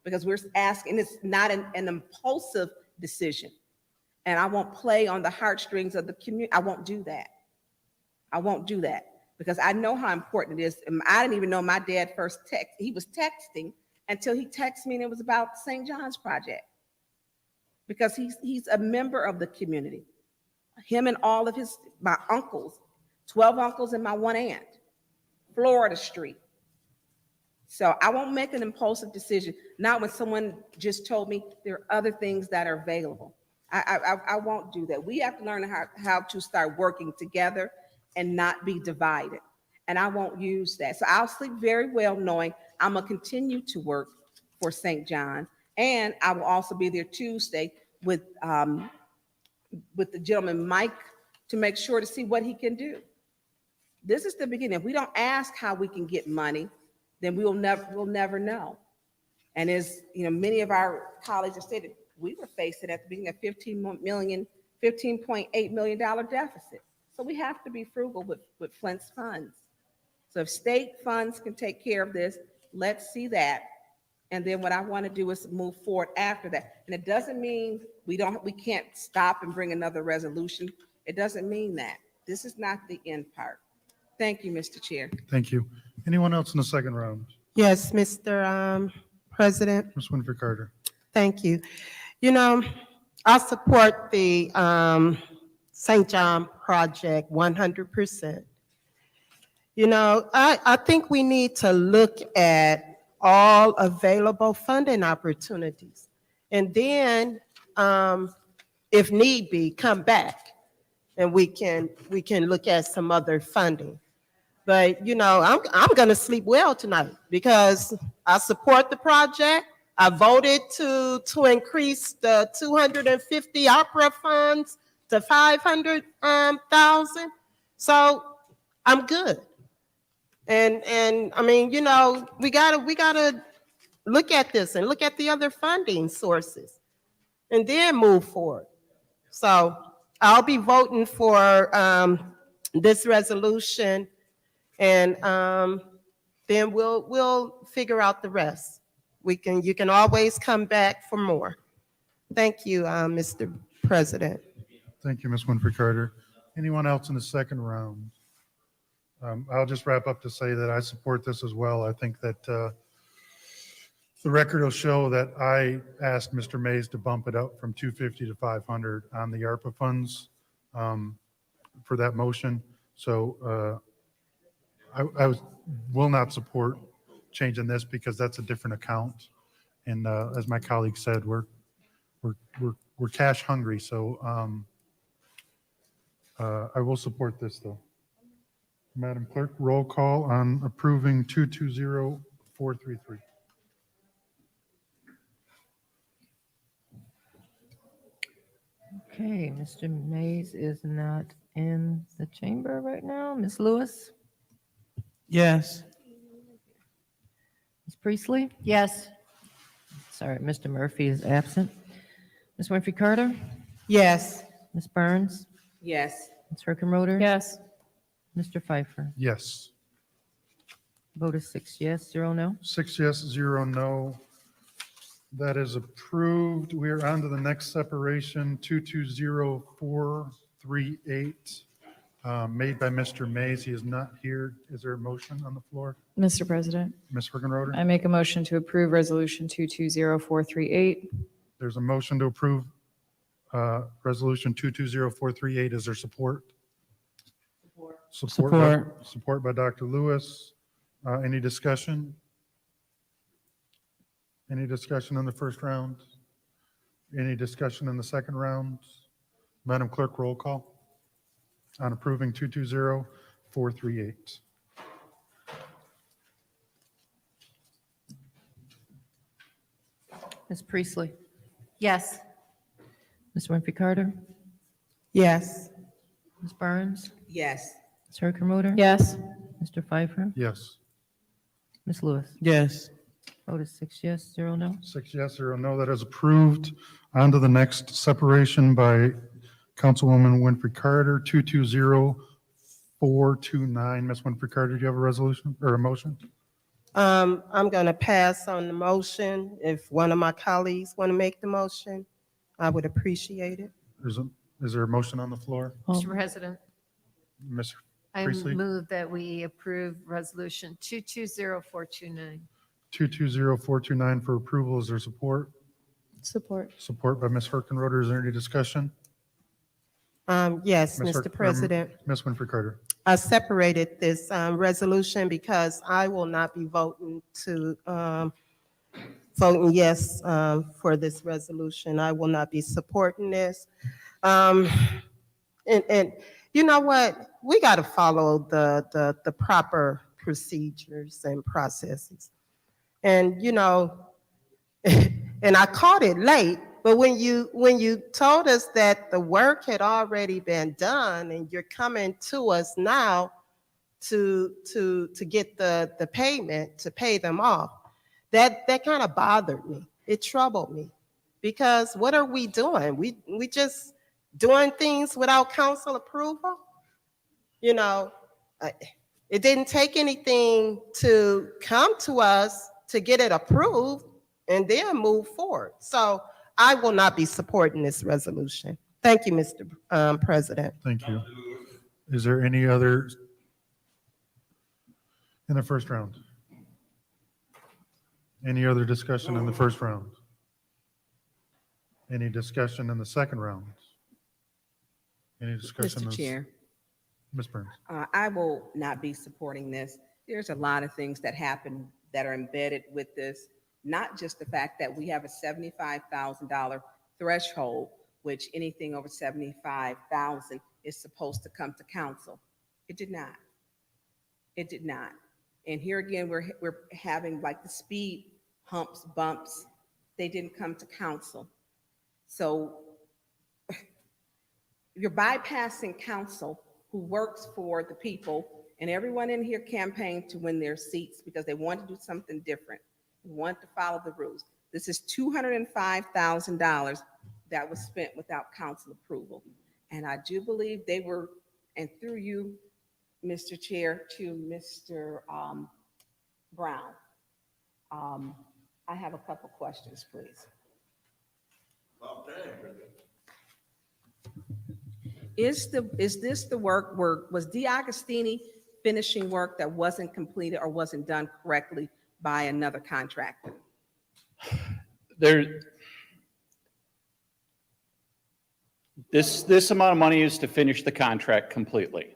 because we're asking, it's not an impulsive decision. And I won't play on the heartstrings of the community. I won't do that. I won't do that, because I know how important it is. And I didn't even know my dad first text. He was texting until he texted me, and it was about St. John's Project, because he's a member of the community. Him and all of my uncles, 12 uncles and my one aunt, Florida Street. So I won't make an impulsive decision, not when someone just told me there are other things that are available. I won't do that. We have to learn how to start working together and not be divided. And I won't use that. So I'll sleep very well knowing I'm gonna continue to work for St. John's. And I will also be there Tuesday with the gentleman, Mike, to make sure to see what he can do. This is the beginning. If we don't ask how we can get money, then we'll never know. And as you know, many of our colleagues have stated, we were facing at the beginning of $15.8 million deficit. So we have to be frugal with Flint's funds. So if state funds can take care of this, let's see that. And then what I want to do is move forward after that. And it doesn't mean we can't stop and bring another resolution. It doesn't mean that. This is not the end part. Thank you, Mr. Chair. Thank you. Anyone else in the second round? Yes, Mr. President. Ms. Winfrey Carter. Thank you. You know, I support the St. John project 100%. You know, I think we need to look at all available funding opportunities. And then, if need be, come back and we can look at some other funding. But, you know, I'm going to sleep well tonight because I support the project. I voted to increase the 250 opera funds to 500,000. So I'm good. And I mean, you know, we gotta look at this and look at the other funding sources and then move forward. So I'll be voting for this resolution, and then we'll figure out the rest. You can always come back for more. Thank you, Mr. President. Thank you, Ms. Winfrey Carter. Anyone else in the second round? I'll just wrap up to say that I support this as well. I think that the record will show that I asked Mr. Mays to bump it up from 250 to 500 on the ARPA funds for that motion. So I will not support changing this because that's a different account. And as my colleague said, we're cash hungry. So I will support this though. Madam Clerk, roll call on approving 220433. Okay, Mr. Mays is not in the chamber right now. Ms. Lewis? Yes. Ms. Priestley? Yes. Sorry, Mr. Murphy is absent. Ms. Winfrey Carter? Yes. Ms. Burns? Yes. Ms. Herkenroder? Yes. Mr. Pfeiffer? Yes. Vote is 6 yes, 0 no. 6 yes, 0 no. That is approved. We are on to the next separation, 220438, made by Mr. Mays. He is not here. Is there a motion on the floor? Mr. President, Ms. Herkenroder? I make a motion to approve Resolution 220438. There's a motion to approve Resolution 220438. Is there support? Support by Dr. Lewis. Any discussion? Any discussion in the first round? Any discussion in the second round? Madam Clerk, roll call. on approving 220438. Ms. Priestley, Yes. Ms. Winfrey Carter, Yes. Ms. Burns, Yes. Ms. Herkimer, Yes. Mr. Pfeiffer, Yes. Ms. Lewis. Yes. Vote is 6 yes, 0 no. 6 yes, 0 no. That is approved. On to the next separation by Councilwoman Winfrey Carter, 220429. Ms. Winfrey Carter, do you have a resolution or a motion? I'm going to pass on the motion. If one of my colleagues want to make the motion, I would appreciate it. Is there a motion on the floor? Mr. President, Ms. I Priestley? move that we approve Resolution 220429. 220429 for approval. Is there support? Support. Support by Ms. Herkenroder. Is there any discussion? Yes, Ms. Mr. President. Ms. Winfrey Carter. I separated this resolution because I will not be voting yes for this resolution. I will not be supporting this. And you know what? We got to follow the proper procedures and processes. And, you know, and I caught it late, but when you told us that the work had already been done and you're coming to us now to get the payment, to pay them off, that kind of bothered me. It troubled me because what are we doing? We just doing things without council approval? You know, it didn't take anything to come to us to get it approved and then move forward. So I will not be supporting this resolution. Thank you, Mr. President. Thank you. Is there any other in the first round? Any other discussion in the first round? Any discussion in the second round? Any discussion? Mr. Chair. Ms. Burns. I will not be supporting this. There's a lot of things that happen that are embedded with this, not just the fact that we have a $75,000 threshold, which anything over $75,000 is supposed to come to council. It did not. It did not. And here again, we're having like the speed humps, bumps. They didn't come to council. So you're bypassing council, who works for the people, and everyone in here campaigned to win their seats because they want to do something different. They want to follow the rules. This is $205,000 that was spent without council approval. And I do believe they were, and through you, Mr. Chair, to Mr. Brown. I have a couple questions, please. Is this the work where, was DeAgostini finishing work that wasn't completed or wasn't done correctly by another contractor? This amount of money is to finish the contract completely.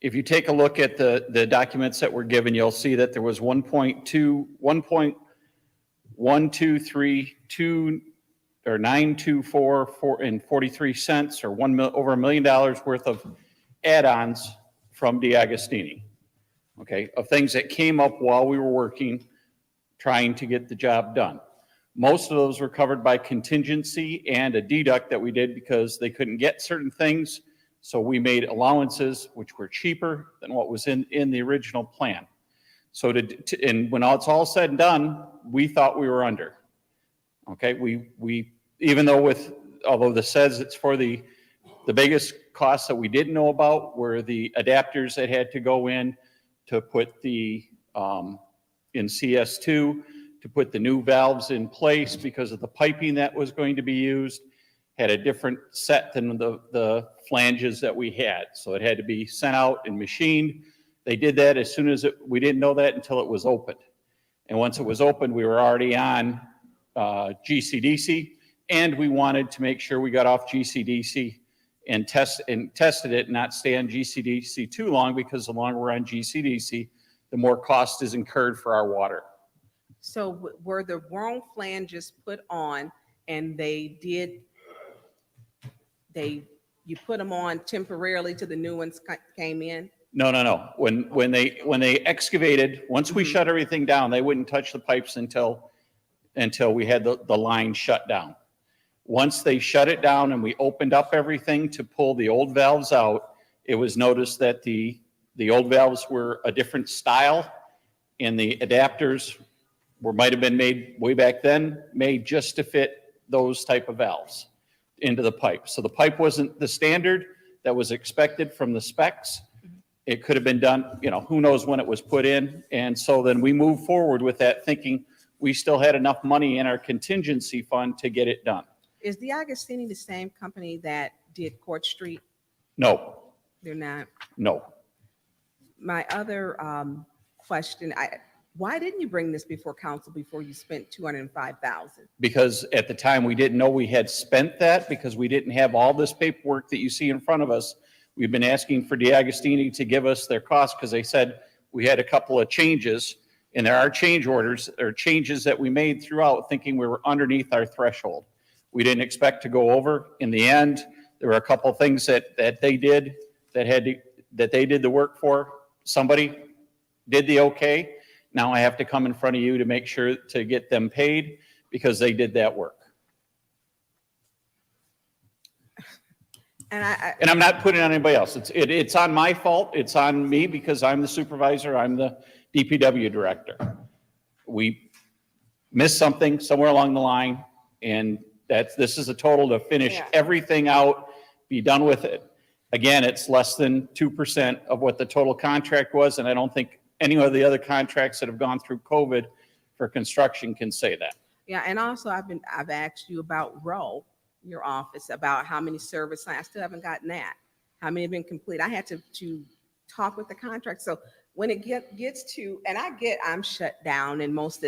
If you take a look at the documents that were given, you'll see that there was 1.1232 or 924 and 43 cents or over $1 million worth of add-ons from DeAgostini. Okay, of things that came up while we were working, trying to get the job done. Most of those were covered by contingency and a deduct that we did because they couldn't get certain things. So we made allowances which were cheaper than what was in the original plan. So and when it's all said and done, we thought we were under. Okay, we even though although this says it's for the biggest costs that we didn't know about were the adapters that had to go in to put the in CS2 to put the new valves in place because of the piping that was going to be used had a different set than the flanges that we had. So it had to be sent out and machined. They did that as soon as we didn't know that until it was opened. And once it was opened, we were already on GCDC, and we wanted to make sure we got off GCDC and tested it, not stay on GCDC too long, because the longer we're on GCDC, the more cost is incurred for our water. So were the wrong flanges put on and they You put them on temporarily till the new ones came in? No. When they excavated, once we shut everything down, they wouldn't touch the pipes until we had the line shut down. Once they shut it down and we opened up everything to pull the old valves out, it was noticed that the old valves were a different style, and the adapters might have been made way back then, made just to fit those type of valves into the pipe. So the pipe wasn't the standard that was expected from the specs. It could have been done, who knows when it was put in. And so then we moved forward with that, thinking we still had enough money in our contingency fund to get it done. Is DeAgostini the same company that did Court Street? No, They're not. no. My other question, why didn't you bring this before council before you spent $205,000? Because at the time, we didn't know we had spent that, because we didn't have all this paperwork that you see in front of us. We've been asking for DeAgostini to give us their costs, because they said we had a couple of changes, and there are change orders, or changes that we made throughout, thinking we were underneath our threshold. We didn't expect to go over. In the end, there were a couple of things that they did that they did the work for. Somebody did the okay. Now I have to come in front of you to make sure to get them paid because they did that work. And I'm not putting it on anybody else. It's on my fault. It's on me because I'm the supervisor. I'm the DPW director. We missed something somewhere along the line, and this is a total to finish everything out, be done with it. Again, it's less than 2% of what the total contract was, and I don't think any of the other contracts that have gone through COVID for construction can say that. Yeah, and also I've asked you about Row, your office, about how many service lines. I still haven't gotten that. How many have been complete? I had to talk with the contract. So when it gets to, and I'm shut down, and most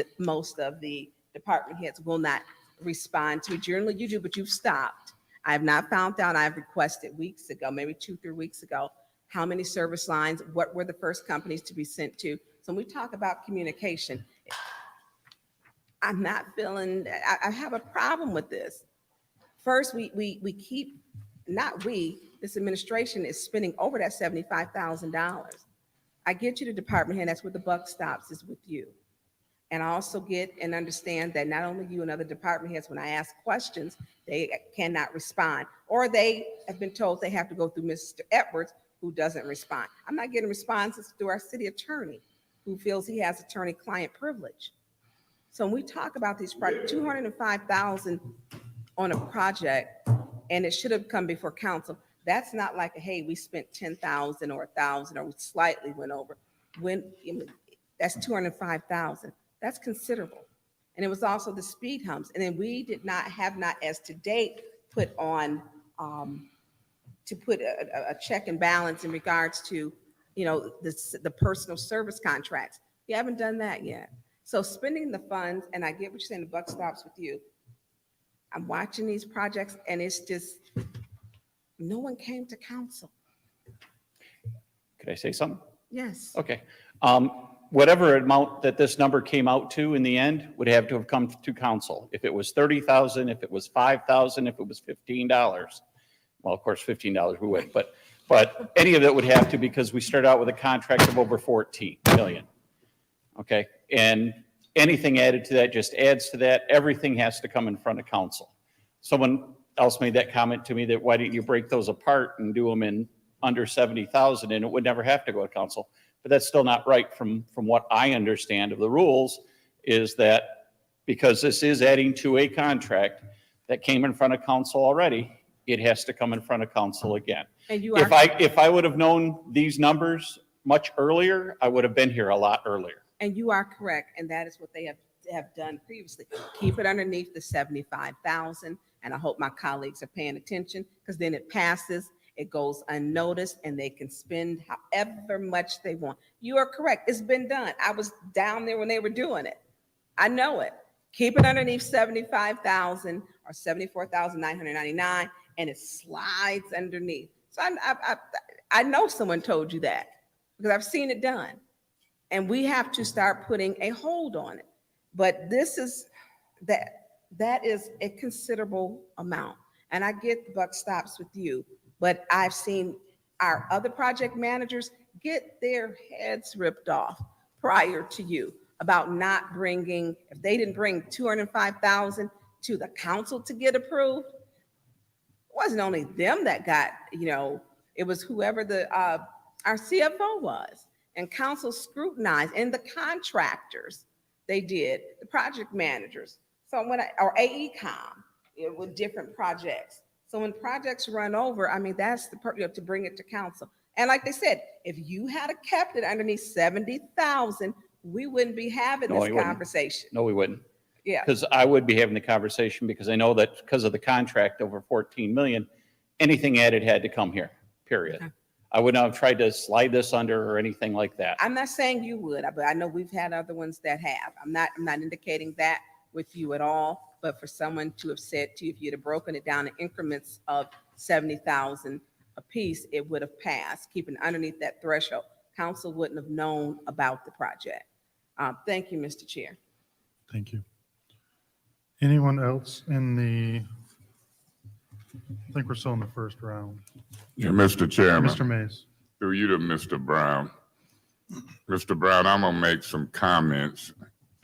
of the department heads will not respond to it. Generally you do, but you've stopped. I have not found out. I've requested weeks ago, maybe 2-3 weeks ago, how many service lines, what were the first companies to be sent to. So when we talk about communication, I'm not feeling, I have a problem with this. First, we keep, this administration is spending over that $75,000. I get you the department head, that's where the buck stops, is with you. And I also get and understand that not only you and other department heads, when I ask questions, they cannot respond, or they have been told they have to go through Mr. Edwards, who doesn't respond. I'm not getting responses through our city attorney, who feels he has attorney-client privilege. So when we talk about these projects, $205,000 on a project, and it should have come before council, that's not like, hey, we spent $10,000 or $1,000, or we slightly went over. That's $205,000. That's considerable. And it was also the speed humps. And then we have not as to date put on, to put a check and balance in regards to, the personal service contracts. We haven't done that yet. So spending the funds, and I get what you're saying, the buck stops with you. I'm watching these projects, and it's just, no one came to council. Could I say something? Yes. Okay. Whatever amount that this number came out to in the end would have to have come to council. If it was 30,000, if it was 5,000, if it was $15, well, of course, $15 we would, but any of it would have to, because we started out with a contract of over 14 million. Okay. And anything added to that just adds to that. Everything has to come in front of council. Someone else made that comment to me that why didn't you break those apart and do them in under 70,000 and it would never have to go to council. But that's still not right from what I understand of the rules, is that because this is adding to a contract that came in front of council already, it has to come in front of council again. And you are, If I would have known these numbers much earlier, I would have been here a lot earlier. and you are correct, and that is what they have done previously. Keep it underneath the 75,000, and I hope my colleagues are paying attention, because then it passes. It goes unnoticed, and they can spend however much they want. You are correct. It's been done. I was down there when they were doing it. I know it. Keep it underneath 75,000 or 74,999, and it slides underneath. So I know someone told you that, because I've seen it done. And we have to start putting a hold on it. But this is that is a considerable amount. And I get the buck stops with you. But I've seen our other project managers get their heads ripped off prior to you about not bringing, if they didn't bring 205,000 to the council to get approved, it wasn't only them that got, it was whoever our CFO was. And council scrutinized, and the contractors, they did, the project managers. So or AECom, with different projects. So when projects run over, I mean, that's the purpose, to bring it to council. And like they said, if you had kept it underneath 70,000, we wouldn't be having No, this we wouldn't. conversation. No, we wouldn't. Yeah. Because I would be having the conversation because I know that because of the contract over 14 million, anything added had to come here, period. Okay. I would not have tried to slide this under or anything like that. I'm not saying you would, but I know we've had other ones that have. I'm not indicating that with you at all, but for someone to have said to you, if you'd have broken it down in increments of 70,000 a piece, it would have passed, keeping underneath that threshold. Council wouldn't have known about the project. Thank you, Mr. Chair. Thank you. Anyone else in I think we're still in the first round. Yeah, Mr. Chairman. Mr. Mays. Through you to Mr. Brown. Mr. Brown, I'm gonna make some comments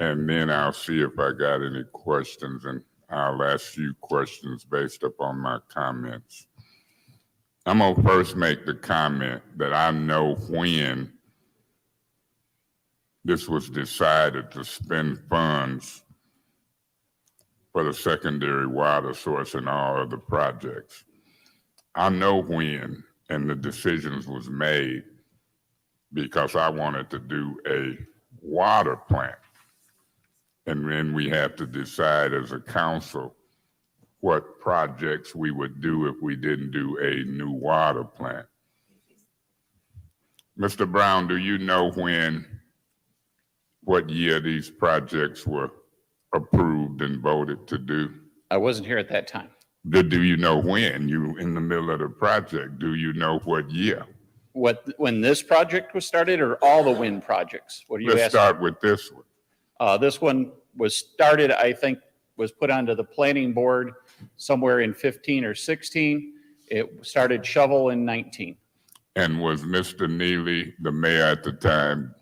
and then I'll see if I got any questions and I'll ask you questions based upon my comments. I'm gonna first make the comment that I know when this was decided to spend funds for the secondary water source and all other projects. I know when, and the decisions was made because I wanted to do a water plant. And then we have to decide as a council what projects we would do if we didn't do a new water plant. Mr. Brown, do you know what year these projects were approved and voted to do? I wasn't here at that time. Do you know when? You in the middle of the project, do you know what year? When this project was started or all the wind projects? What are you asking? Let's start with this one. This one was started, I think, was put onto the planning board somewhere in 15 or 16. It started shovel in 19. And was Mr. Neely the mayor at the time?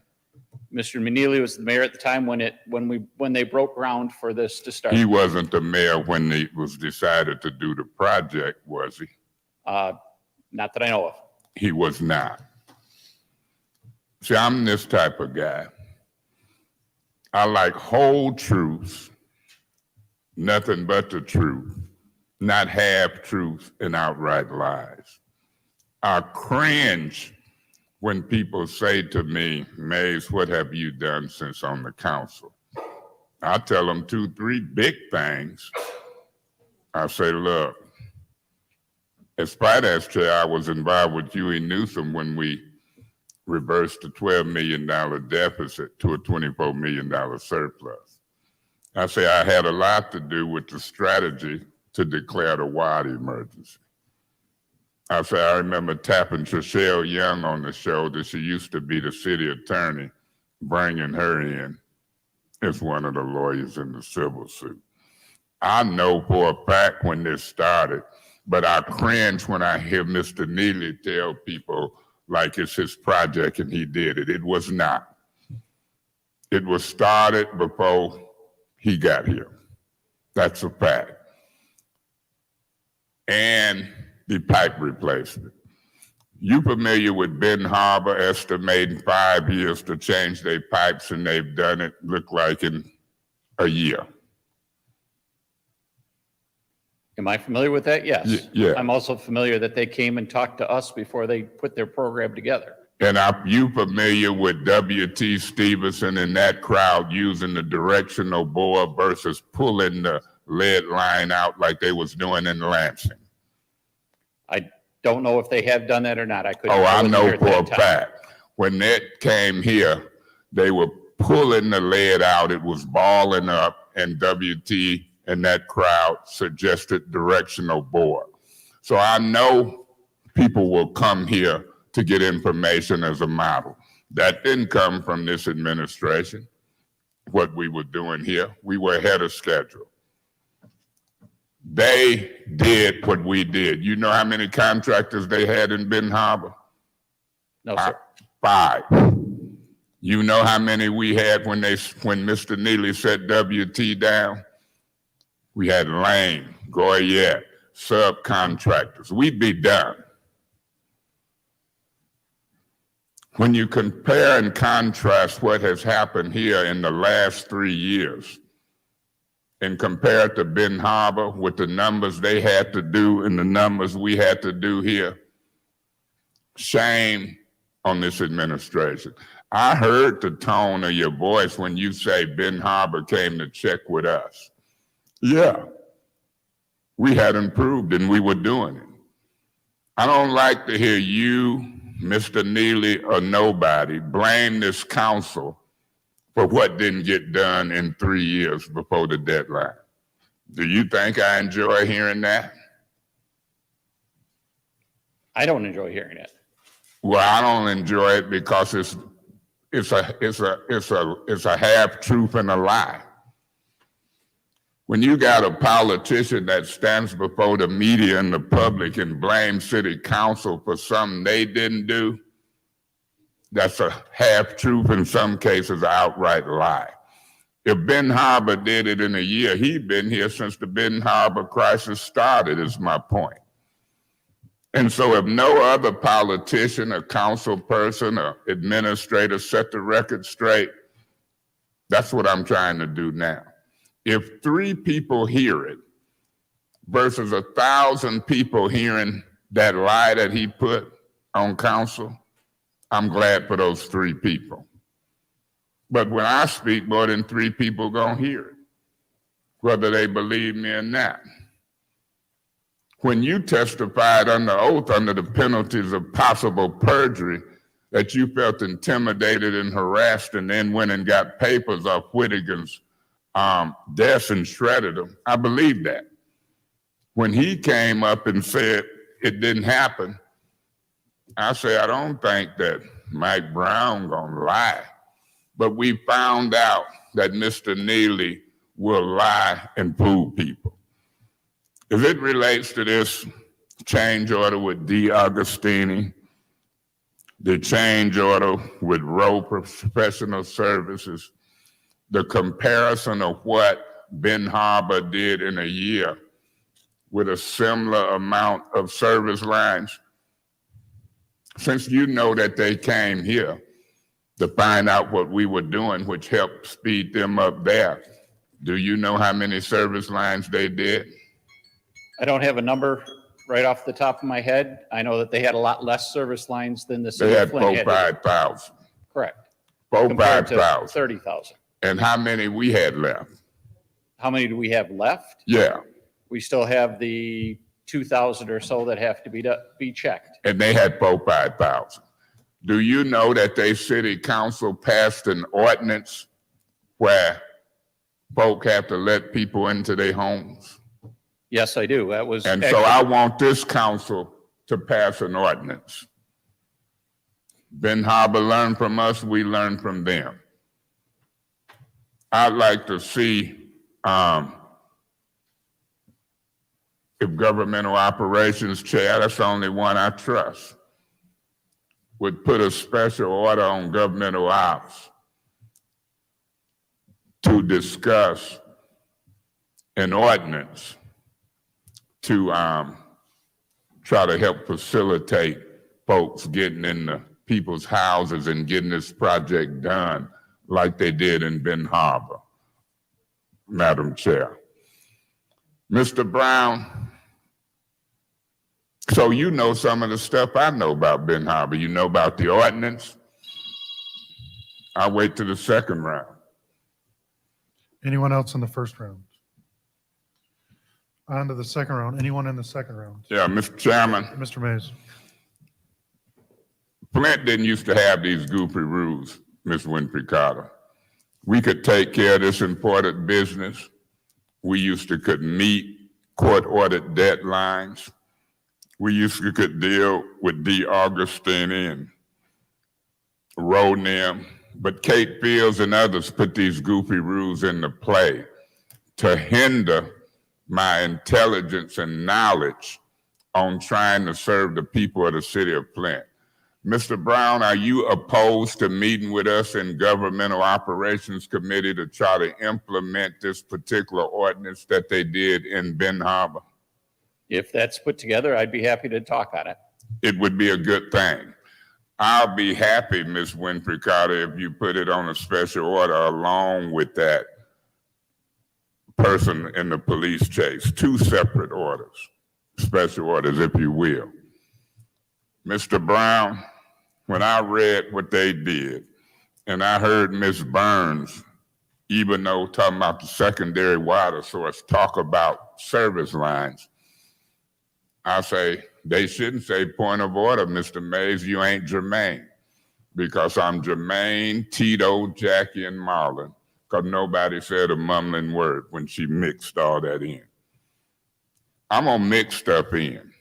Mr. Neely was the mayor at the time when they broke ground for this to start. He wasn't the mayor when it was decided to do the project, was he? Not that I know of. He was not. See, I'm this type of guy. I like whole truths, nothing but the truth, not half truths and outright lies. I cringe when people say to me, Mays, what have you done since on the council? I tell them 2, 3 big things. I say, look, as finance chair, I was involved with Huey Newsom when we reversed a $12 million deficit to a $24 million surplus. I say I had a lot to do with the strategy to declare the water emergency. I say I remember tapping Trishelle Young on the shoulder. She used to be the city attorney, bringing her in as one of the lawyers in the civil suit. I know for a fact when this started, but I cringe when I hear Mr. Neely tell people like it's his project and he did it. It was not. It was started before he got here. That's a fact. And the pipe replacement. You familiar with Ben Harbor estimating 5 years to change their pipes, and they've done it, look like in a year. Am I familiar with that? Yes. Yeah. I'm also familiar that they came and talked to us before they put their program together. And are you familiar with W.T. Stevenson and that crowd using the directional bore versus pulling the lead line out like they was doing in Lansing? I don't know if they have done that or not. I know for a fact. When that came here, they were pulling the lead out. It was balling up, and W.T. and that crowd suggested directional bore. So I know people will come here to get information as a model. That didn't come from this administration, what we were doing here. We were ahead of schedule. They did what we did. You know how many contractors they had in Benton Harbor? No, sir. 5. You know how many we had when Mr. Neely set WT down? We had Lane, Goyette, subcontractors. We'd be done. When you compare and contrast what has happened here in the last 3 years and compare it to Benton Harbor with the numbers they had to do and the numbers we had to do here, shame on this administration. I heard the tone of your voice when you say Benton Harbor came to check with us. Yeah, we had improved and we were doing it. I don't like to hear you, Mr. Neely, or nobody blame this council for what didn't get done in 3 years before the deadline. Do you think I enjoy hearing that? I don't enjoy hearing it. Well, I don't enjoy it because it's a half truth and a lie. When you got a politician that stands before the media and the public and blames city council for something they didn't do, that's a half truth, in some cases, an outright lie. If Benton Harbor did it in a year, he'd been here since the Benton Harbor crisis started, is my point. And so if no other politician or council person or administrator set the record straight, that's what I'm trying to do now. If 3 people hear it versus 1,000 people hearing that lie that he put on council, I'm glad for those 3 people. But when I speak, more than 3 people gonna hear it, whether they believe me or not. When you testified under oath under the penalties of possible perjury that you felt intimidated and harassed and then went and got papers off Whittaker's desk and shredded them, I believe that. When he came up and said it didn't happen, I say, I don't think that Mike Brown gonna lie. But we found out that Mr. Neely will lie and fool people. If it relates to this change order with D'Agostini, the change order with Rowe Professional Services, the comparison of what Benton Harbor did in a year with a similar amount of service lines, since you know that they came here to find out what we were doing, which helped speed them up there, do you know how many service lines they did? I don't have a number right off the top of my head. I know that they had a lot less service lines than the They city had of Flint 5,000. Correct. 5,000. 30,000. And how many we had left? How many do we have left? Yeah, We still have the 2,000 or so that have to be checked. and they had 5,000. Do you know that they city council passed an ordinance where folk have to let people into their homes? Yes, I do. That was. And so I want this council to pass an ordinance. Benton Harbor learned from us, we learned from them. I'd like to see if governmental operations chair, that's the only one I trust, would put a special order on governmental ops to discuss an ordinance to try to help facilitate folks getting into people's houses and getting this project done like they did in Benton Harbor, Madam Chair. Mr. Brown, so you know some of the stuff I know about Benton Harbor. You know about the ordinance. I'll wait to the second round. Anyone else in the first round? On to the second round. Anyone in the second round? Yeah, Mr. Chairman. Mr. Mays. Flint didn't used to have these goofy rules, Ms. Winfrey Carter. We could take care of this important business. We used to could meet court-ordered deadlines. We used to could deal with D'Agostini and Ronem, but Kate Fields and others put these goofy rules into play to hinder my intelligence and knowledge on trying to serve the people of the city of Flint. Mr. Brown, are you opposed to meeting with us in Governmental Operations Committee to try to implement this particular ordinance that they did in Ben Harbor? If that's put together, I'd be happy to talk on it. It would be a good thing. I'll be happy, Ms. Winfrey Carter, if you put it on a special order along with that person in the police chase, 2 separate orders, special orders, if you will. Mr. Brown, when I read what they did, and I heard Ms. Burns, even though talking about the secondary water source, talk about service lines, I say, they shouldn't say point of order, Mr. Mays, you ain't Jermaine. Because I'm Jermaine, Tito, Jackie, and Marlon. Because nobody said a mumbling word when she mixed all that in. I'm going to mix stuff in.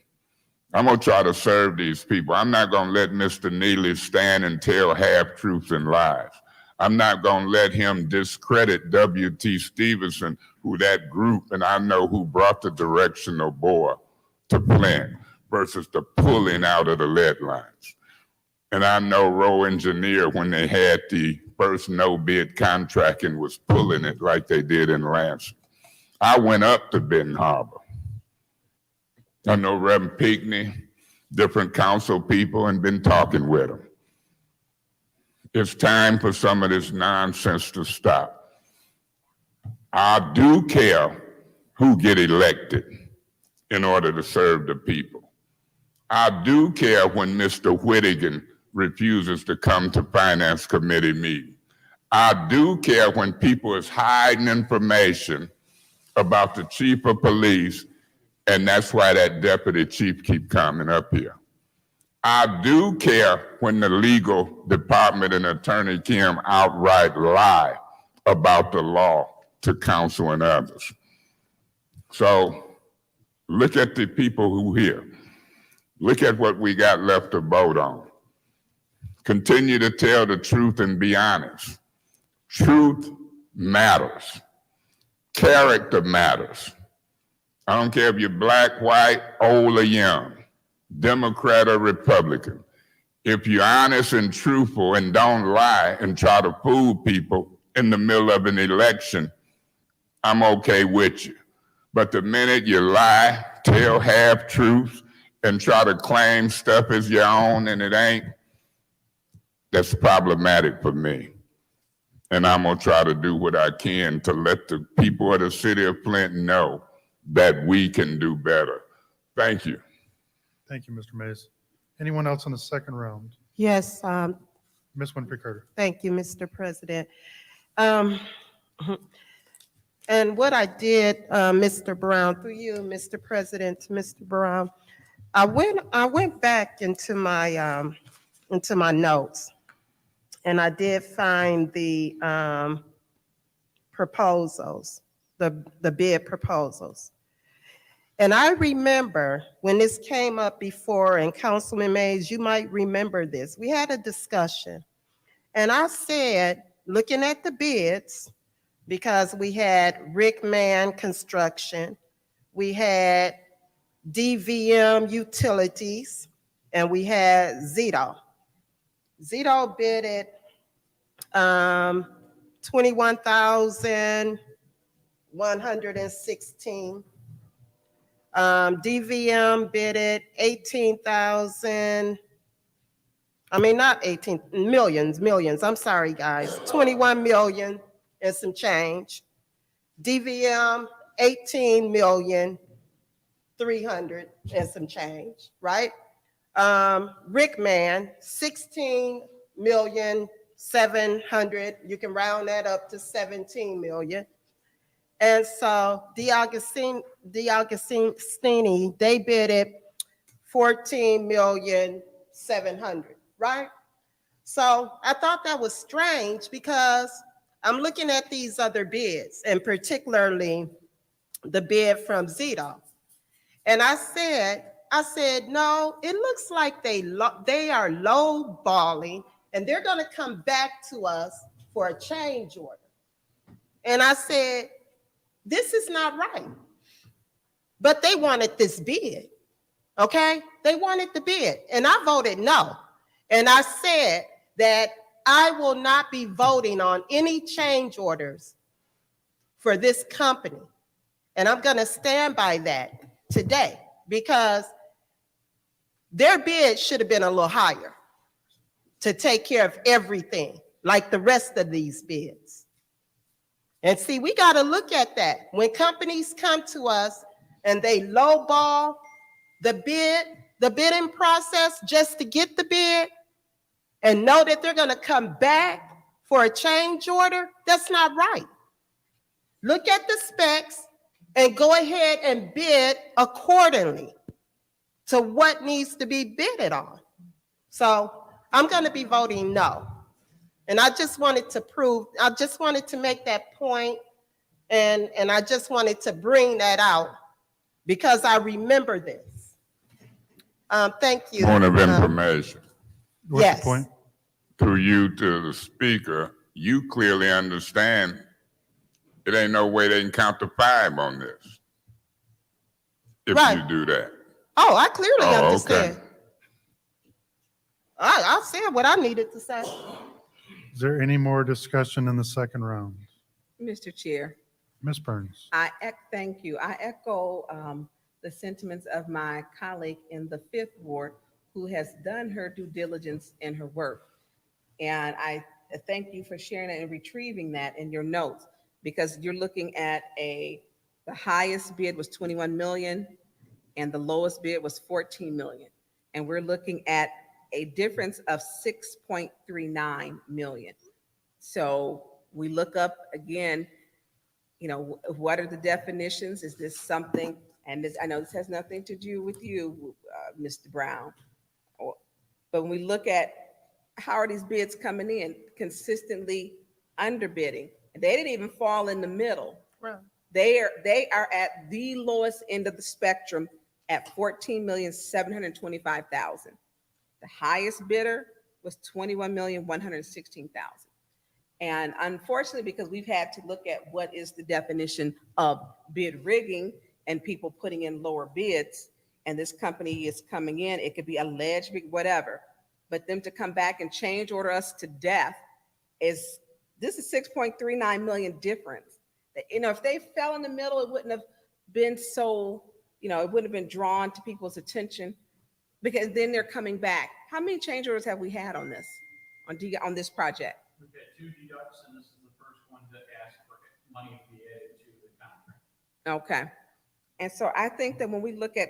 I'm going to try to serve these people. I'm not going to let Mr. Neely stand and tell half-truths and lies. I'm not going to let him discredit W.T. Stevenson, who that group, and I know who brought the directional board to Flint versus the pulling out of the lead lines. And I know Rowe Engineer, when they had the first no-bid contract and was pulling it like they did in Lansing. I went up to Benton Harbor. I know Reverend Pinckney, different council people, and been talking with them. It's time for some of this nonsense to stop. I do care who get elected in order to serve the people. I do care when Mr. Whittigan refuses to come to Finance Committee meeting. I do care when people is hiding information about the chief of police, and that's why that deputy chief keep coming up here. I do care when the legal department and Attorney Kim outright lie about the law to counsel and others. So look at the people who here. Look at what we got left to vote on. Continue to tell the truth and be honest. Truth matters. Character matters. I don't care if you're black, white, old or young, Democrat or Republican. If you're honest and truthful and don't lie and try to fool people in the middle of an election, I'm okay with you. But the minute you lie, tell half-truths, and try to claim stuff as your own and it ain't, that's problematic for me. And I'm gonna try to do what I can to let the people of the city of Flint know that we can do better. Thank you. Thank you, Mr. Mays. Anyone else on the second round? Yes, Ms. Winfrey Carter. thank you, Mr. President. And what I did, Mr. Brown, through you, Mr. President, Mr. Brown, I went back into my notes, and I did find the proposals, the bid proposals. And I remember when this came up before, and Councilman Mays, you might remember this. We had a discussion, and I said, looking at the bids, because we had Rick Mann Construction, we had DVM Utilities, and we had Zito. Zito bid it $21,116. DVM bid it 18,000. I mean, not 18, millions. I'm sorry, guys. 21 million and some change. DVM, 18,300,000 and some change, right? Rick Mann, 16,700,000. You can round that up to 17 million. And so DeAugustini, they bid it 14,700,000, right? So I thought that was strange because I'm looking at these other bids, and particularly the bid from Zito. And I said, no, it looks like they are lowballing, and they're gonna come back to us for a change order. And I said, this is not right. but they wanted this bid, okay? They wanted the bid, and I voted no. And I said that I will not be voting on any change orders for this company. And I'm gonna stand by that today because their bid should have been a little higher to take care of everything like the rest of these bids. And see, we got to look at that. When companies come to us and they lowball the bidding process just to get the bid and know that they're going to come back for a change order, that's not right. Look at the specs and go ahead and bid accordingly to what needs to be bidded on. So I'm going to be voting no. And I just wanted to make that point, and I just wanted to bring that out because I remember this. Thank you. Point of information. What's Yes. the point? Through you to the speaker, you clearly understand it ain't no way they can count to 5 on this. If Right. you do that. Oh, I clearly Oh, understand. okay. I said what I needed to say. Is there any more discussion in the second round? Mr. Chair, Ms. Burns? thank you. I echo the sentiments of my colleague in the 5th Ward who has done her due diligence in her work. And I thank you for sharing it and retrieving that in your notes because you're looking at the highest bid was 21 million and the lowest bid was 14 million. And we're looking at a difference of 6.39 million. So we look up again, what are the definitions? Is this something, and this, I know this has nothing to do with you, Mr. Brown, but when we look at how are these bids coming in, consistently underbidding, and they didn't even fall in the middle. Right. They are at the lowest end of the spectrum at 14,725,000. The highest bidder was 21,116,000. And unfortunately, because we've had to look at what is the definition of bid rigging and people putting in lower bids, and this company is coming in, it could be alleged, whatever, but them to come back and change order us to death this is 6.39 million difference. If they fell in the middle, it wouldn't have been so, it wouldn't have been drawn to people's attention because then they're coming back. How many change orders have we had on this, on this project? We've had 2 deducts, and this is the first one to ask for money to be added to the contract. Okay. And so I think that when we look at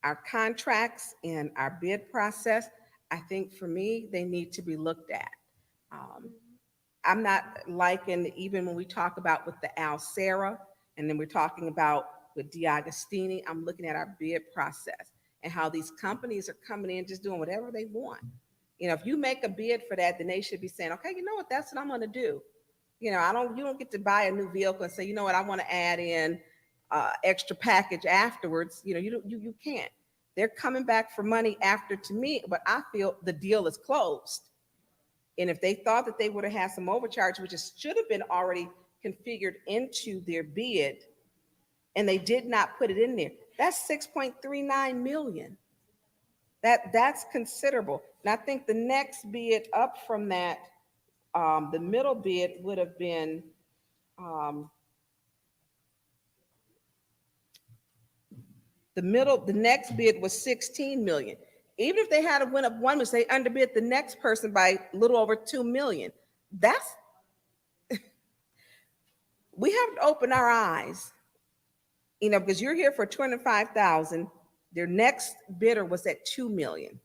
our contracts and our bid process, I think for me, they need to be looked at. I'm not liking, even when we talk about with the Alcera, and then we're talking about with DiAgostini, I'm looking at our bid process and how these companies are coming in just doing whatever they want. If you make a bid for that, then they should be saying, okay, you know what, that's what I'm gonna do. You don't get to buy a new vehicle and say, you know what, I want to add in extra package afterwards. You can't. They're coming back for money after, to me, but I feel the deal is closed. And if they thought that they would have had some overcharge, which should have been already configured into their bid, and they did not put it in there, that's 6.39 million. That's considerable. And I think the next bid up from that, the middle bid would have been the next bid was 16 million. Even if they had a win up one, which they underbid the next person by a little over 2 million. That's we have to open our eyes, because you're here for 205,000. Their next bidder was at 2 million.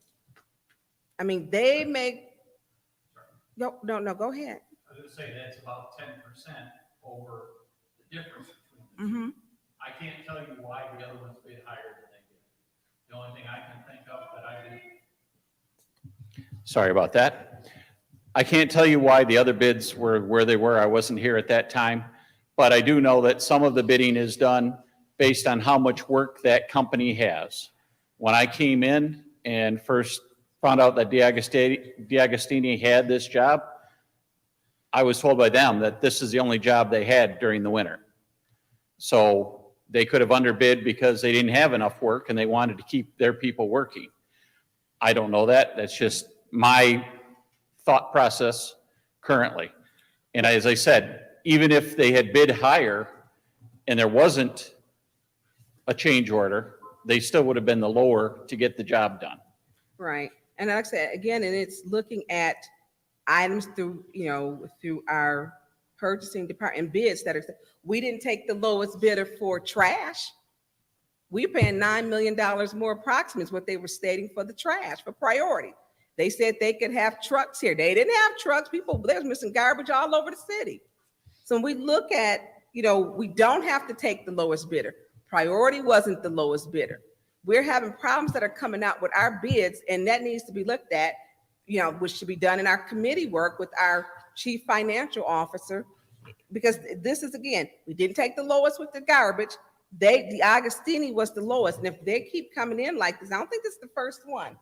I mean, they make no, go ahead. I was going to say that's about 10% over the difference between the two. I can't tell you why the other ones bid higher than they did. The only thing I can think of that I did. Sorry about that. I can't tell you why the other bids were where they were. I wasn't here at that time, but I do know that some of the bidding is done based on how much work that company has. When I came in and first found out that DiAgostini had this job, I was told by them that this is the only job they had during the winter. So They could have underbid because they didn't have enough work and they wanted to keep their people working. I don't know that. That's just my thought process currently. And as I said, even if they had bid higher and there wasn't a change order, they still would have been the lower to get the job done. Right. And like I said, again, and it's looking at items through, through our purchasing department bids that are, we didn't take the lowest bidder for trash. We're paying $9 million more approximately is what they were stating for the trash, for priority. They said they could have trucks here. They didn't have trucks. People, they was missing garbage all over the city. So when we look at, we don't have to take the lowest bidder. Priority wasn't the lowest bidder. We're having problems that are coming out with our bids, and that needs to be looked at, which should be done in our committee work with our chief financial officer, because this is, again, we didn't take the lowest with the garbage. The Agostini was the lowest, and if they keep coming in like this, I don't think this is the first one.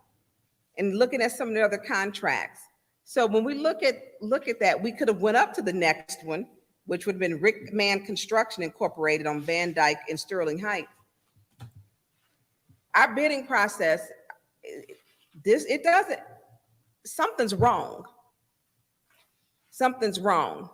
And looking at some of the other contracts. So when we look at that, we could have went up to the next one, which would have been Rickman Construction Incorporated on Van Dyke and Sterling Heights. Our bidding process, something's wrong. Something's wrong.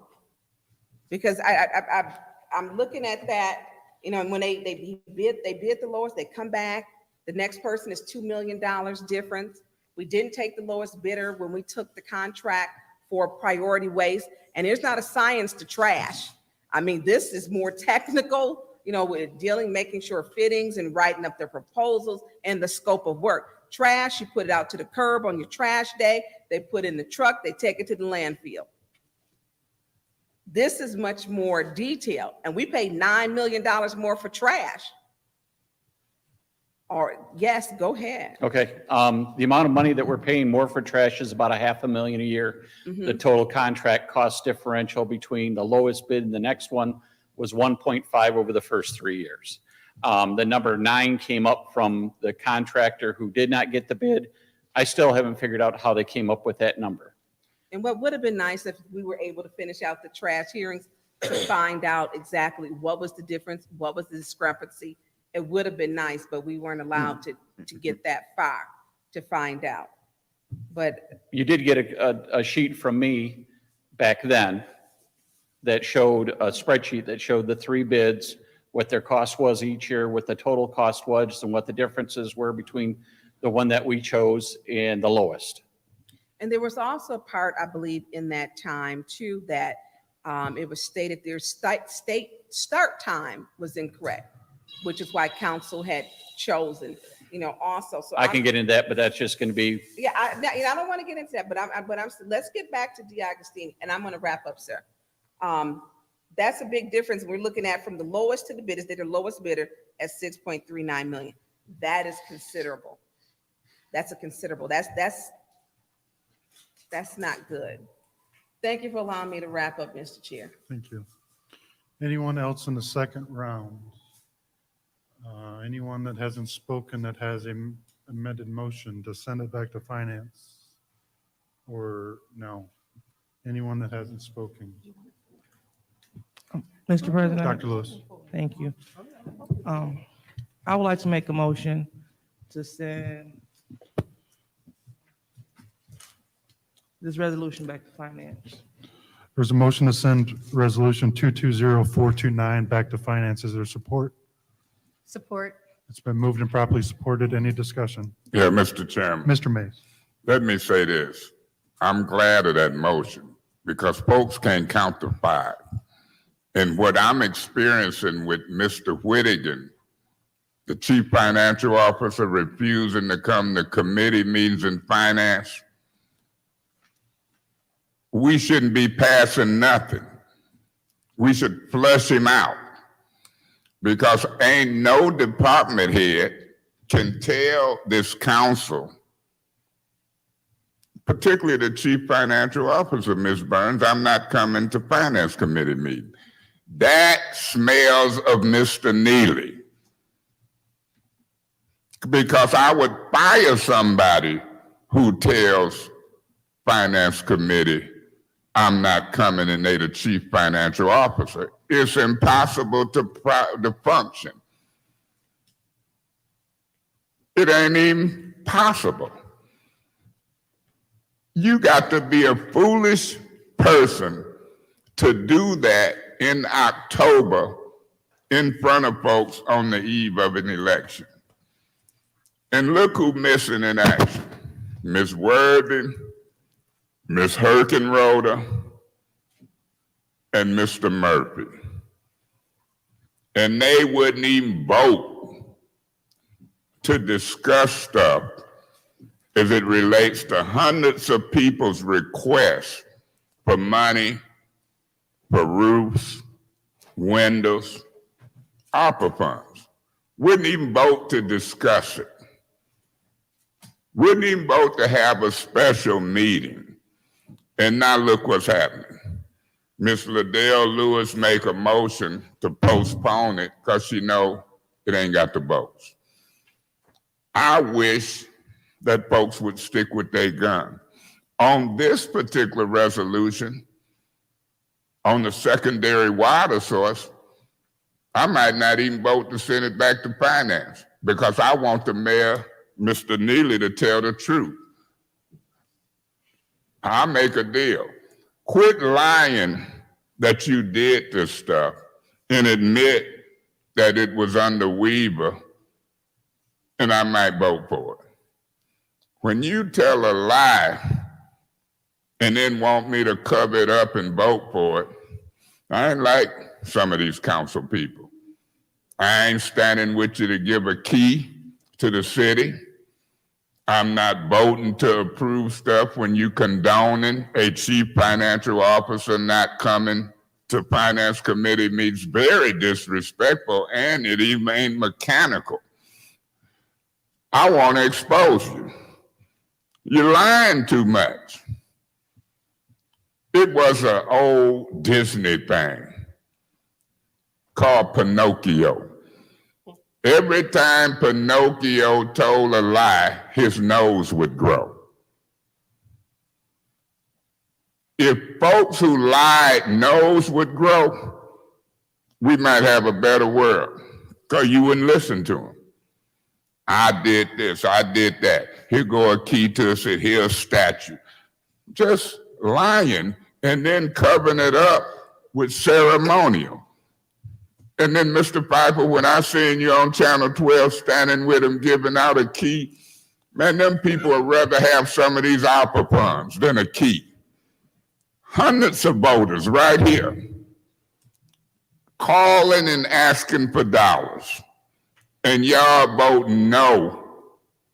Because I'm looking at that, when they bid the lowest, they come back, the next person is $2 million difference. We didn't take the lowest bidder when we took the contract for priority waste, and there's not a science to trash. I mean, this is more technical, with making sure fittings and writing up their proposals and the scope of work. Trash, you put it out to the curb on your trash day, they put in the truck, they take it to the landfill. This is much more detailed, and we paid $9 million more for trash. Or yes, go ahead. Okay, the amount of money that we're paying more for trash is about $500,000 a year. Mhm. The total contract cost differential between the lowest bid and the next one was 1.5 over the first 3 years. The number 9 came up from the contractor who did not get the bid. I still haven't figured out how they came up with that number. And what would have been nice if we were able to finish out the trash hearings to find out exactly what was the difference, what was the discrepancy. It would have been nice, but we weren't allowed to get that far to find out. But You did get a sheet from me back then that showed a spreadsheet that showed the 3 bids, what their cost was each year, what the total cost was, and what the differences were between the one that we chose and the lowest. And there was also a part, I believe, in that time too, that it was stated their state start time was incorrect, which is why council had chosen, also. So I can get into that, but that's just going to be, Yeah, I don't want to get into that, but let's get back to DeAgostini, and I'm going to wrap up, sir. That's a big difference. We're looking at from the lowest to the bidders, they're the lowest bidder at 6.39 million. That is considerable. That's a considerable, that's not good. Thank you for allowing me to wrap up, Mr. Chair. Thank you. Anyone else in the second round? Anyone that hasn't spoken that has an amended motion to send it back to finance? Or no? Anyone that hasn't spoken? Mr. President. Dr. Lewis. Thank you. I would like to make a motion to send this resolution back to finance. There's a motion to send resolution 220429 back to finance. Is there support? Support. It's been moved and properly supported. Any discussion? Yeah, Mr. Chairman. Mr. Mays. Let me say this. I'm glad of that motion because folks can't count to 5. And what I'm experiencing with Mr. Whittigan, the chief financial officer refusing to come to committee meetings in finance, we shouldn't be passing nothing. We should flush him out because ain't no department head can tell this council, particularly the chief financial officer, Ms. Burns, I'm not coming to finance committee meeting. That smells of Mr. Neely. Because I would fire somebody who tells finance committee, I'm not coming and they the chief financial officer. It's impossible to function. It ain't even possible. You got to be a foolish person to do that in October in front of folks on the eve of an election. And look who's missing in action. Ms. Worthy, Ms. Herkenroder, and Mr. Murphy. And they wouldn't even vote to discuss stuff as it relates to hundreds of people's requests for money, for roofs, windows, ARPA funds. Wouldn't even vote to discuss it. Wouldn't even vote to have a special meeting. And now look what's happening. Ms. Liddell Lewis make a motion to postpone it because she know it ain't got the votes. I wish that folks would stick with their gun. On this particular resolution, on the secondary water source, I might not even vote to send it back to finance because I want the mayor, Mr. Neely, to tell the truth. I'll make a deal. Quit lying that you did this stuff and admit that it was under Weaver, and I might vote for it. When you tell a lie and then want me to cover it up and vote for it, I ain't like some of these council people. I ain't standing with you to give a key to the city. I'm not voting to approve stuff when you condoning a chief financial officer not coming to finance committee meetings. Very disrespectful, and it even ain't mechanical. I want to expose you. You're lying too much. It was an old Disney thing called Pinocchio. Every time Pinocchio told a lie, his nose would grow. If folks who lied nose would grow, we might have a better world because you wouldn't listen to them. I did this, I did that. Here go a key to the city, here's a statue. Just lying and then covering it up with ceremonial. And then, Mr. Piper, when I seen you on Channel 12 standing with him giving out a key, man, them people would rather have some of these ARPA funds than a key. Hundreds of voters right here calling and asking for dollars. And y'all voting no,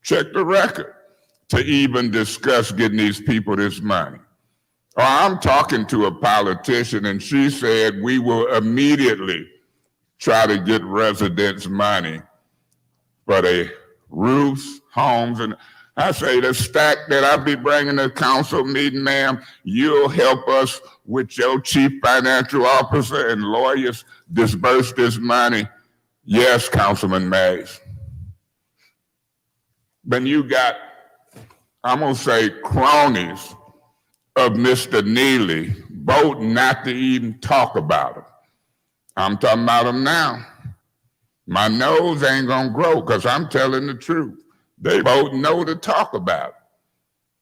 check the record, to even discuss getting these people this money. Or I'm talking to a politician and she said we will immediately try to get residents money for their roofs, homes, and I say the stack that I'll be bringing to council meeting, ma'am, you'll help us with your chief financial officer and lawyers disperse this money. Yes, Councilman Mays. But you got, I'm gonna say, cronies of Mr. Neely voting not to even talk about him. I'm talking about them now. My nose ain't gonna grow because I'm telling the truth. They vote no to talk about it.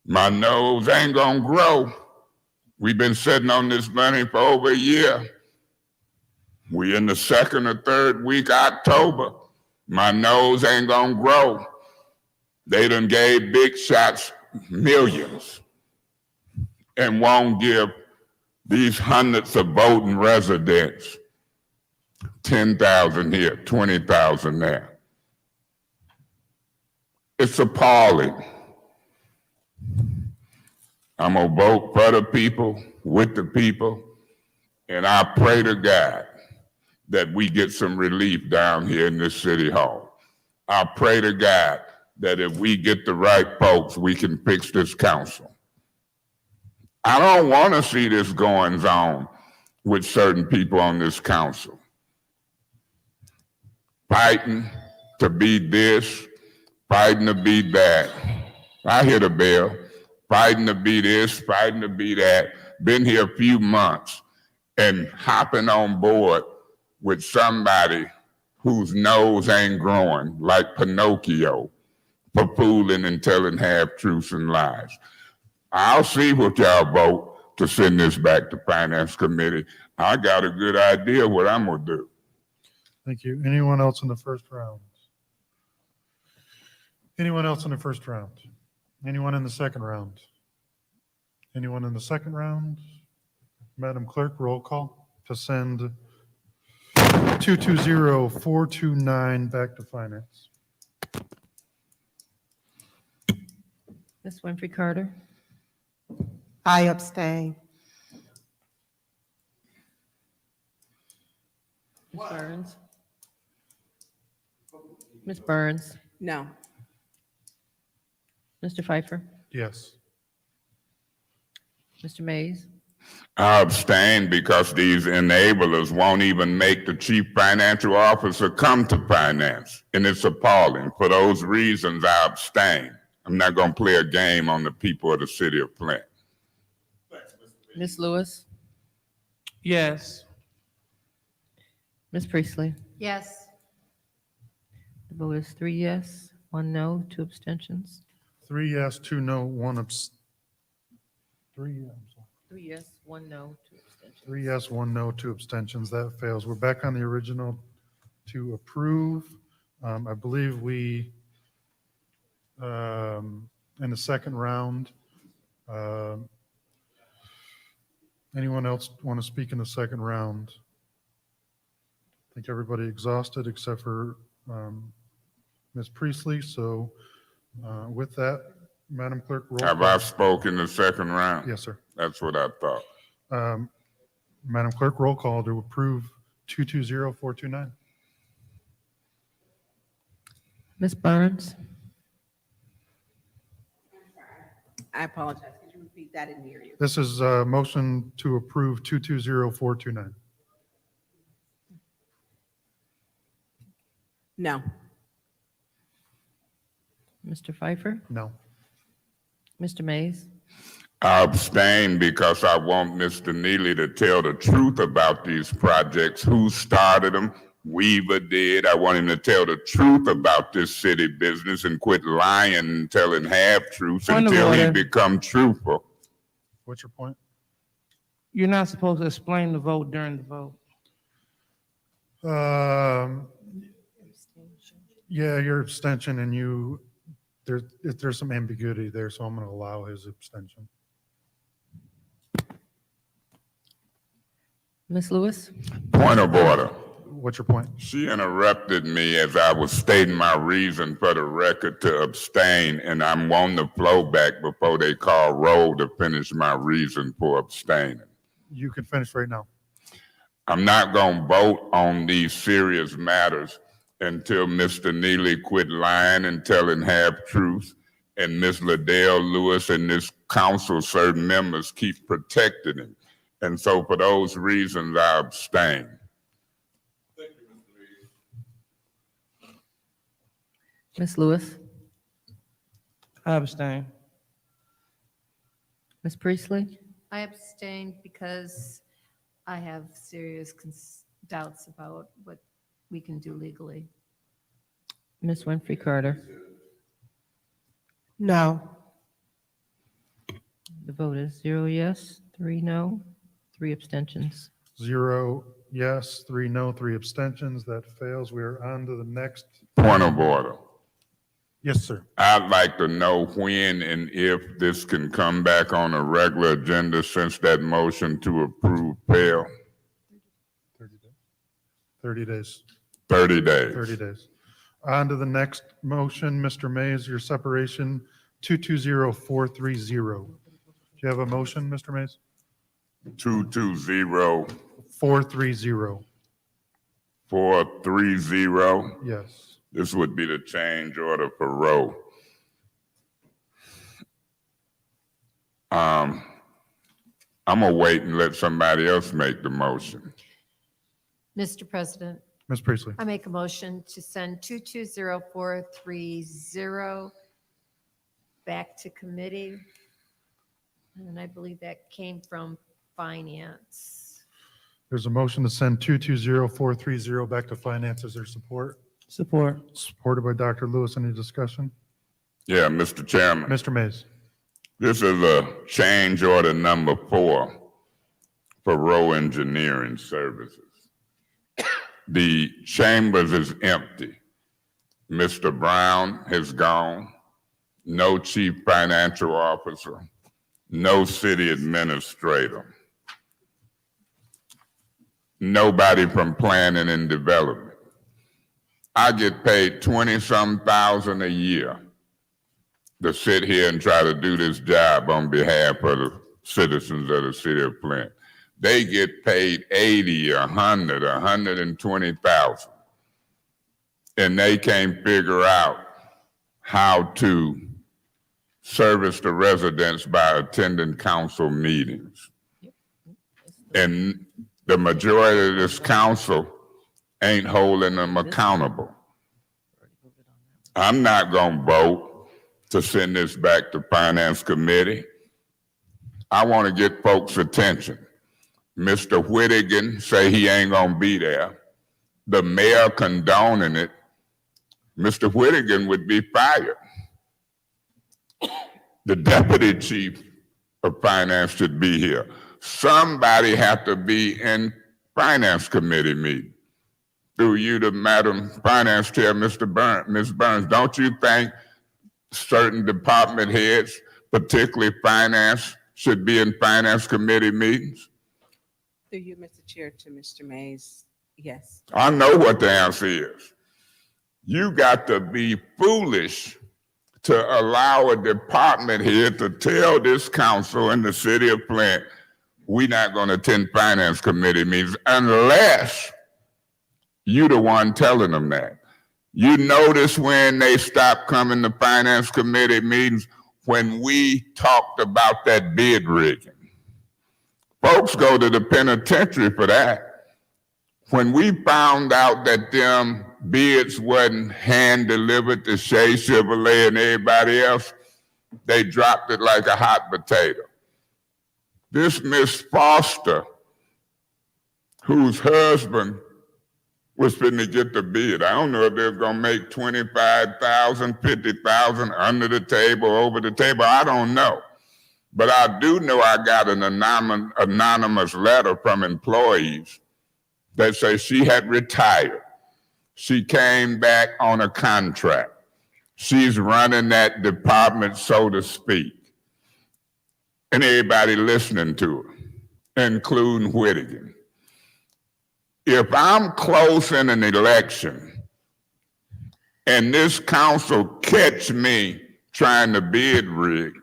My nose ain't gonna grow. We've been sitting on this money for over a year. We in the second or third week of October. My nose ain't gonna grow. They done gave big shots millions and won't give these hundreds of voting residents 10,000 here, 20,000 there. It's appalling. I'm gonna vote for the people, with the people, and I pray to God that we get some relief down here in this city hall. I pray to God that if we get the right folks, we can fix this council. I don't want to see this goings on with certain people on this council. Fighting to be this, fighting to be that. I hear the bell. Fighting to be this, fighting to be that. Been here a few months and hopping on board with somebody whose nose ain't growing, like Pinocchio, for fooling and telling half-truths and lies. I'll see what y'all vote to send this back to Finance Committee. I got a good idea what I'm gonna do. Thank you. Anyone else in the first round? Anyone else in the first round? Anyone in the second round? Anyone in the second round? Madam Clerk, roll call to send 220429 back to Finance. Ms. Winfrey Carter, I abstain. Ms. Burns. Ms. Burns, No. Mr. Pfeiffer, Yes. Mr. Mays, I abstain because these enablers won't even make the chief financial officer come to finance, and it's appalling. For those reasons, I abstain. I'm not gonna play a game on the people of the city of Flint. Ms. Lewis, Yes. Ms. Priestley. Yes. The vote is 3 yes, 1 no, 2 abstentions. 3 yes, 2 no, 1 3 yes, 1 no, 2 abstentions. 3 yes, 1 no, 2 abstentions. That fails. We're back on the original to approve. I believe we, in the second round, anyone else want to speak in the second round? I think everybody exhausted except for Ms. Priestley. So with that, Madam Clerk, roll Have call. I spoken the second round? Yes, sir. That's what I thought. Madam Clerk, roll call to approve 220429. Ms. Burns, I apologize. Could you repeat that? I didn't hear you. This is a motion to approve 220429. No. Mr. Pfeiffer, No. Mr. Mays, I abstain because I want Mr. Neely to tell the truth about these projects, who started them. Weaver did. I want him to tell the truth about this city business and quit lying and telling half-truths Point of until he order. become truthful. What's your point? You're not supposed to explain the vote during the vote. Yeah, your abstention and you, there's some ambiguity there, so I'm going to allow his abstention. Ms. Lewis, Point of order. What's your point? She interrupted me as I was stating my reason for the record to abstain, and I'm wanting the flow back before they call roll to finish my reason for abstaining. You can finish right now. I'm not gonna vote on these serious matters until Mr. Neely quit lying and telling half-truths, and Ms. Liddell Lewis and this council, certain members, keep protecting him. And so for those reasons, I abstain. Ms. Lewis, I abstain. Ms. Priestley, I abstained because I have serious doubts about what we can do legally. Ms. Winfrey Carter. No. The vote is 0 yes, 3 no, 3 abstentions. 0 yes, 3 no, 3 abstentions. That fails. We are on to the next. Point of order. Yes, sir. I'd like to know when and if this can come back on a regular agenda since that motion to approve failed. 30 days. 30 days. 30 days. On to the next motion, Mr. Mays, your separation 220430. Do you have a motion, Mr. Mays? 220 430. 430. Yes. This would be the change order for row. I'm gonna wait and let somebody else make the motion. Mr. President, Ms. Priestley. I make a motion to send 220430 back to committee. And I believe that came from finance. There's a motion to send 220430 back to finance. Is there support? Support. Supported by Dr. Lewis. Any discussion? Yeah, Mr. Chairman. Mr. Mays. This is a change order number 4 for row engineering services. The chambers is empty. Mr. Brown has gone. No chief financial officer. No city administrator. Nobody from planning and development. I get paid 20-some thousand a year to sit here and try to do this job on behalf of the citizens of the city of Flint. They get paid 80, 100, 120,000. And they can't figure out how to service the residents by attending council meetings. And the majority of this council ain't holding them accountable. I'm not gonna vote to send this back to Finance Committee. I want to get folks' attention. Mr. Whittigan say he ain't gonna be there. The mayor condoning it. Mr. Whittigan would be fired. The deputy chief of finance should be here. Somebody have to be in Finance Committee meeting. Through you to Madam Finance Chair, Ms. Burns, don't you think certain department heads, particularly finance, should be in Finance Committee meetings? Through you, Mr. Chair, to Mr. Mays, yes. I know what the answer is. You got to be foolish to allow a department head to tell this council in the city of Flint, we're not going to attend Finance Committee meetings unless you the one telling them that. You notice when they stopped coming to Finance Committee meetings when we talked about that bid rigging. Folks go to the penitentiary for that. When we found out that them bids wasn't hand-delivered to Shea Chevrolet and everybody else, they dropped it like a hot potato. This Miss Foster, whose husband was finna get the bid. I don't know if they're gonna make 25,000, 50,000 under the table, over the table, I don't know. But I do know I got an anonymous letter from employees that say she had retired. She came back on a contract. She's running that department, so to speak. And everybody listening to her, including Whittigan. If I'm close in an election and this council catch me trying to bid rig,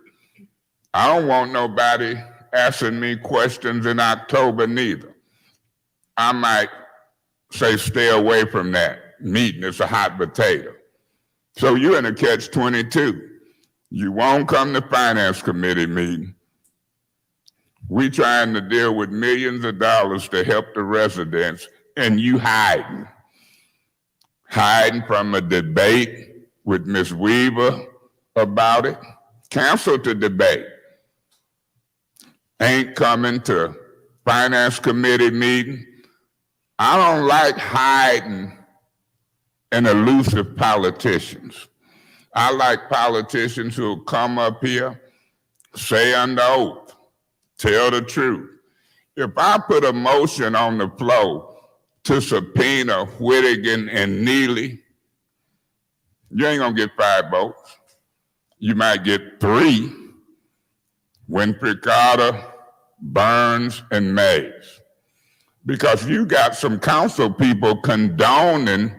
I don't want nobody asking me questions in October neither. I might say stay away from that meeting. It's a hot potato. So you're in a catch-22. You won't come to Finance Committee meeting. We trying to deal with millions of dollars to help the residents, and you hiding from a debate with Ms. Weaver about it. Cancel the debate. Ain't coming to Finance Committee meeting. I don't like hiding and elusive politicians. I like politicians who come up here, say under oath, tell the truth. If I put a motion on the floor to subpoena Whittigan and Neely, you ain't gonna get 5 votes. You might get 3. Winfrey Carter, Burns, and Mays. Because you got some council people condoning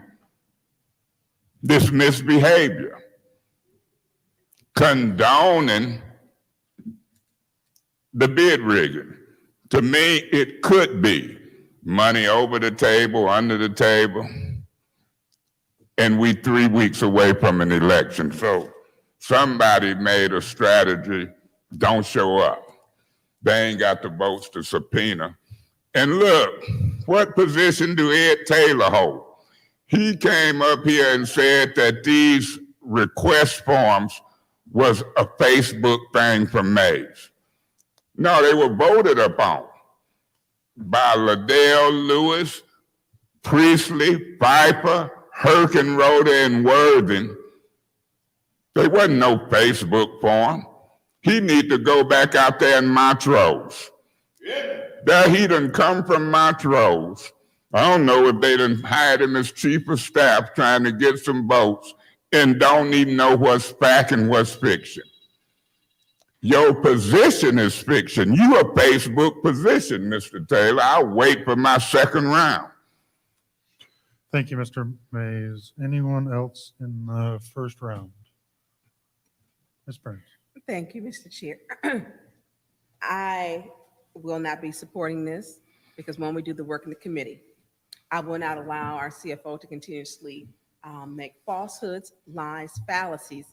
this misbehavior, condoning the bid rigging. To me, it could be money over the table, under the table, and we 3 weeks away from an election. So somebody made a strategy, don't show up. They ain't got the votes to subpoena. And look, what position do Ed Taylor hold? He came up here and said that these request forms was a Facebook thing from Mays. No, they were voted upon by Liddell Lewis, Priestley, Pfeiffer, Herkenrode, and Worthing There wasn't no Facebook for him. He need to go back out there in Montrose. There he done come from Montrose. I don't know if they done hired him as chief of staff trying to get some votes and don't even know what's fact and what's fiction. Your position is fiction. You a Facebook position, Mr. Taylor. I'll wait for my second round. Thank you, Mr. Mays. Anyone else in the first round? Ms. Burns. Thank you, Mr. Chair. I will not be supporting this because when we do the work in the committee, I will not allow our CFO to continuously make falsehoods, lies, fallacies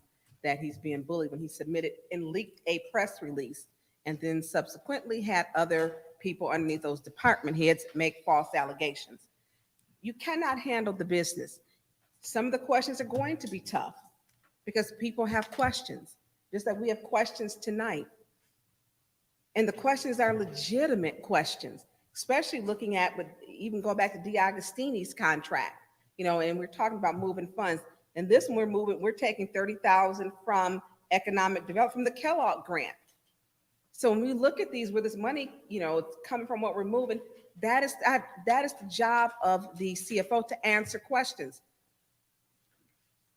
that he's being bullied when he submitted and leaked a press release and then subsequently had other people underneath those department heads make false allegations. You cannot handle the business. Some of the questions are going to be tough because people have questions, just like we have questions tonight. And the questions are legitimate questions, especially looking at, with even going back to DeAgostini's contract, and we're talking about moving funds. And this one we're taking $30,000 from economic development, from the Kellogg grant. So when we look at these, where this money, it's coming from, what we're moving, that is the job of the CFO to answer questions.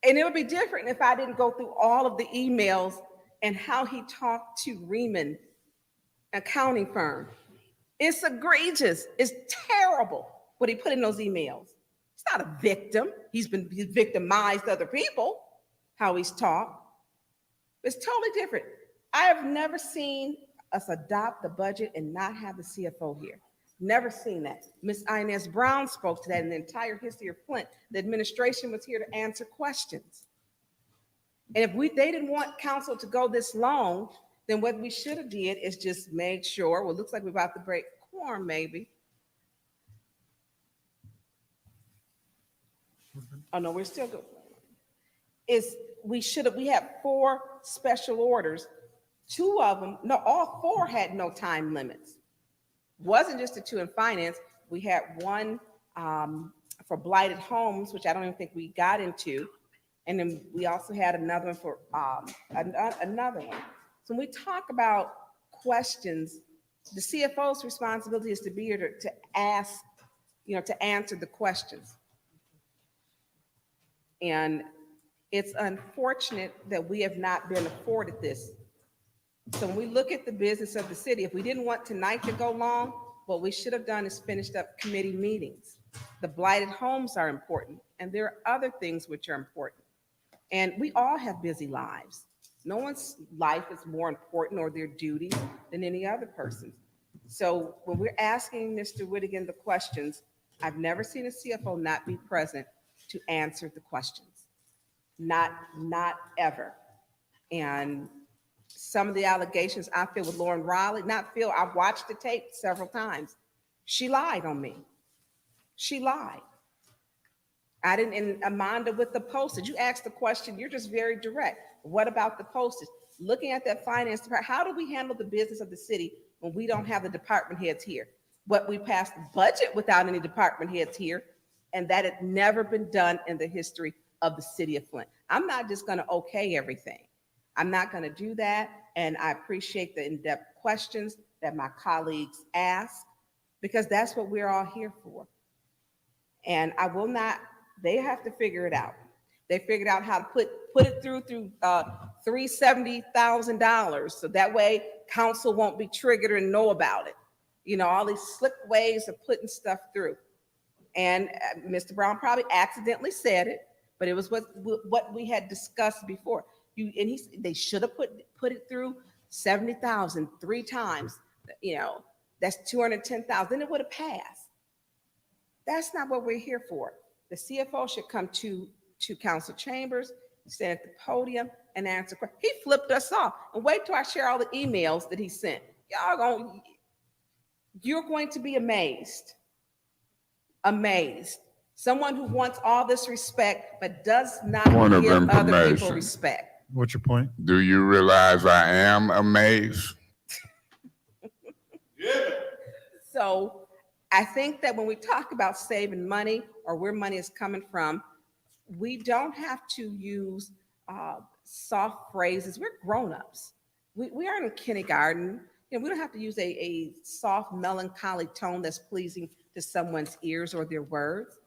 And it would be different if I didn't go through all of the emails and how he talked to Riemann accounting firm. It's egregious. It's terrible what he put in those emails. He's not a victim. He's victimized other people, how he's talked. It's totally different. I have never seen us adopt the budget and not have the CFO here. Never seen that. Ms. Inez Brown spoke to that in the entire history of Flint. The administration was here to answer questions. And if they didn't want council to go this long, then what we should have did is just made sure, well, it looks like we're about to break quorum maybe. Oh no, we're still good. We have 4 special orders. 2 of them, no, all 4 had no time limits. Wasn't just the 2 in finance. We had one for blighted homes, which I don't even think we got into. And then we also had another one for another one. So when we talk about questions, the CFO's responsibility is to be here to ask, to answer the questions. And it's unfortunate that we have not been afforded this. So when we look at the business of the city, if we didn't want tonight to go long, what we should have done is finished up committee meetings. The blighted homes are important, and there are other things which are important. And we all have busy lives. No one's life is more important or their duties than any other person's. So when we're asking Mr. Whittigan the questions, I've never seen a CFO not be present to answer the questions. Not ever. And some of the allegations I feel with Lauren Riley, I've watched the tape several times. She lied on me. She lied. I didn't, and Amanda with the postage, you asked the question, you're just very direct. What about the postage? Looking at that finance department, how do we handle the business of the city when we don't have the department heads here? What, we passed the budget without any department heads here, and that had never been done in the history of the city of Flint. I'm not just gonna okay everything. I'm not gonna do that, and I appreciate the in-depth questions that my colleagues ask, because that's what we're all here for. And I will not, they have to figure it out. They figured out how to put it through $370,000, so that way council won't be triggered and know about it. All these slick ways of putting stuff through. And Mr. Brown probably accidentally said it, but it was what we had discussed before. They should have put it through 70,000 3 times. That's 210,000. Then it would have passed. That's not what we're here for. The CFO should come to council chambers, stand at the podium, and answer questions. He flipped us off. And wait till I share all the emails that he sent. You're going to be amazed. Amazed. Someone who wants all this respect, but does not give other people respect. What's your point? Do you realize I am amazed? So I think that when we talk about saving money or where money is coming from, we don't have to use soft phrases. We're grown-ups. We aren't in kindergarten. You know, we don't have to use a soft, melancholy tone that's pleasing to someone's ears or their words.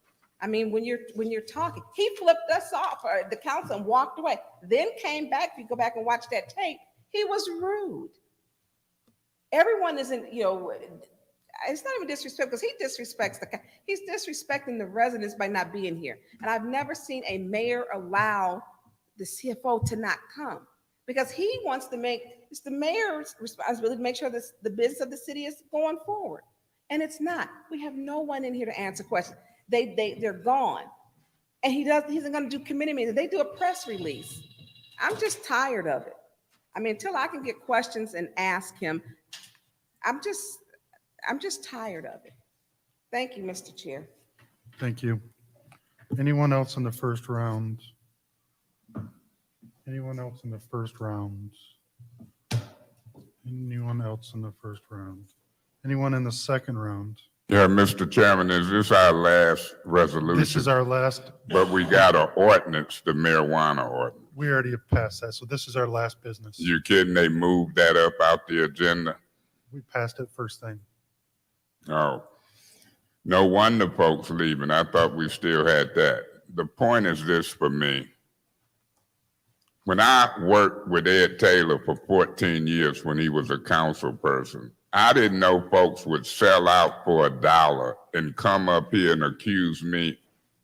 I mean, when you're talking, he flipped us off, or the council, and walked away. Then came back. If you go back and watch that tape, he was rude. Everyone isn't, you know, it's not even disrespect, because he disrespects he's disrespecting the residents by not being here. And I've never seen a mayor allow the CFO to not come, because he wants to it's the mayor's responsibility to make sure that the business of the city is going forward. And it's not. We have no one in here to answer questions. They're gone. And he's not going to do committee meetings. They do a press release. I'm just tired of it. I mean, until I can get questions and ask him, I'm just tired of it. Thank you, Mr. Chair. Thank you. Anyone else in the first round? Anyone else in the first round? Anyone else in the first round? Anyone in the second round? Yeah, Mr. Chairman, is this our last resolution? This is our last, But we got an ordinance, the marijuana ordinance. we already have passed that, so this is our last business. You kidding? They moved that up out the agenda? We passed it first thing. Oh, no wonder folks leaving. I thought we still had that. The point is this for me. When I worked with Ed Taylor for 14 years when he was a council person, I didn't know folks would sell out for $1 and come up here and accuse me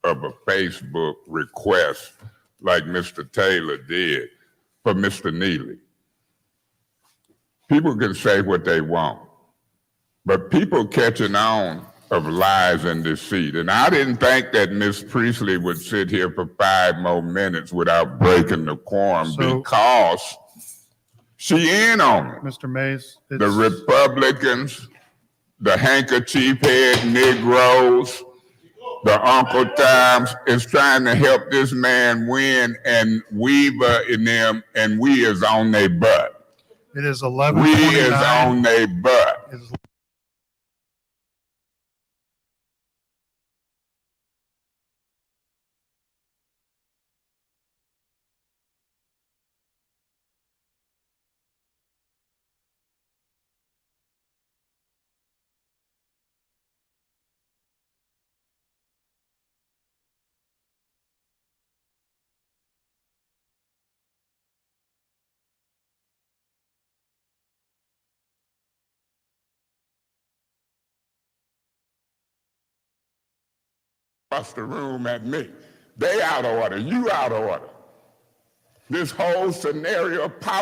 of a Facebook request like Mr. Taylor did for Mr. Neely. People can say what they want, but people catching on of lies and deceit. And I didn't think that Ms. Priestley would sit here for 5 more minutes without breaking the quorum, because she in on it. Mr. Mays, The Republicans, the handkerchief head Negroes, the Uncle Toms is trying to help this man win, and Weaver and them, and we is on their butt. it is We 11:29. is on their butt. It is Across the room at me. They out of order. You out of order. This whole scenario of power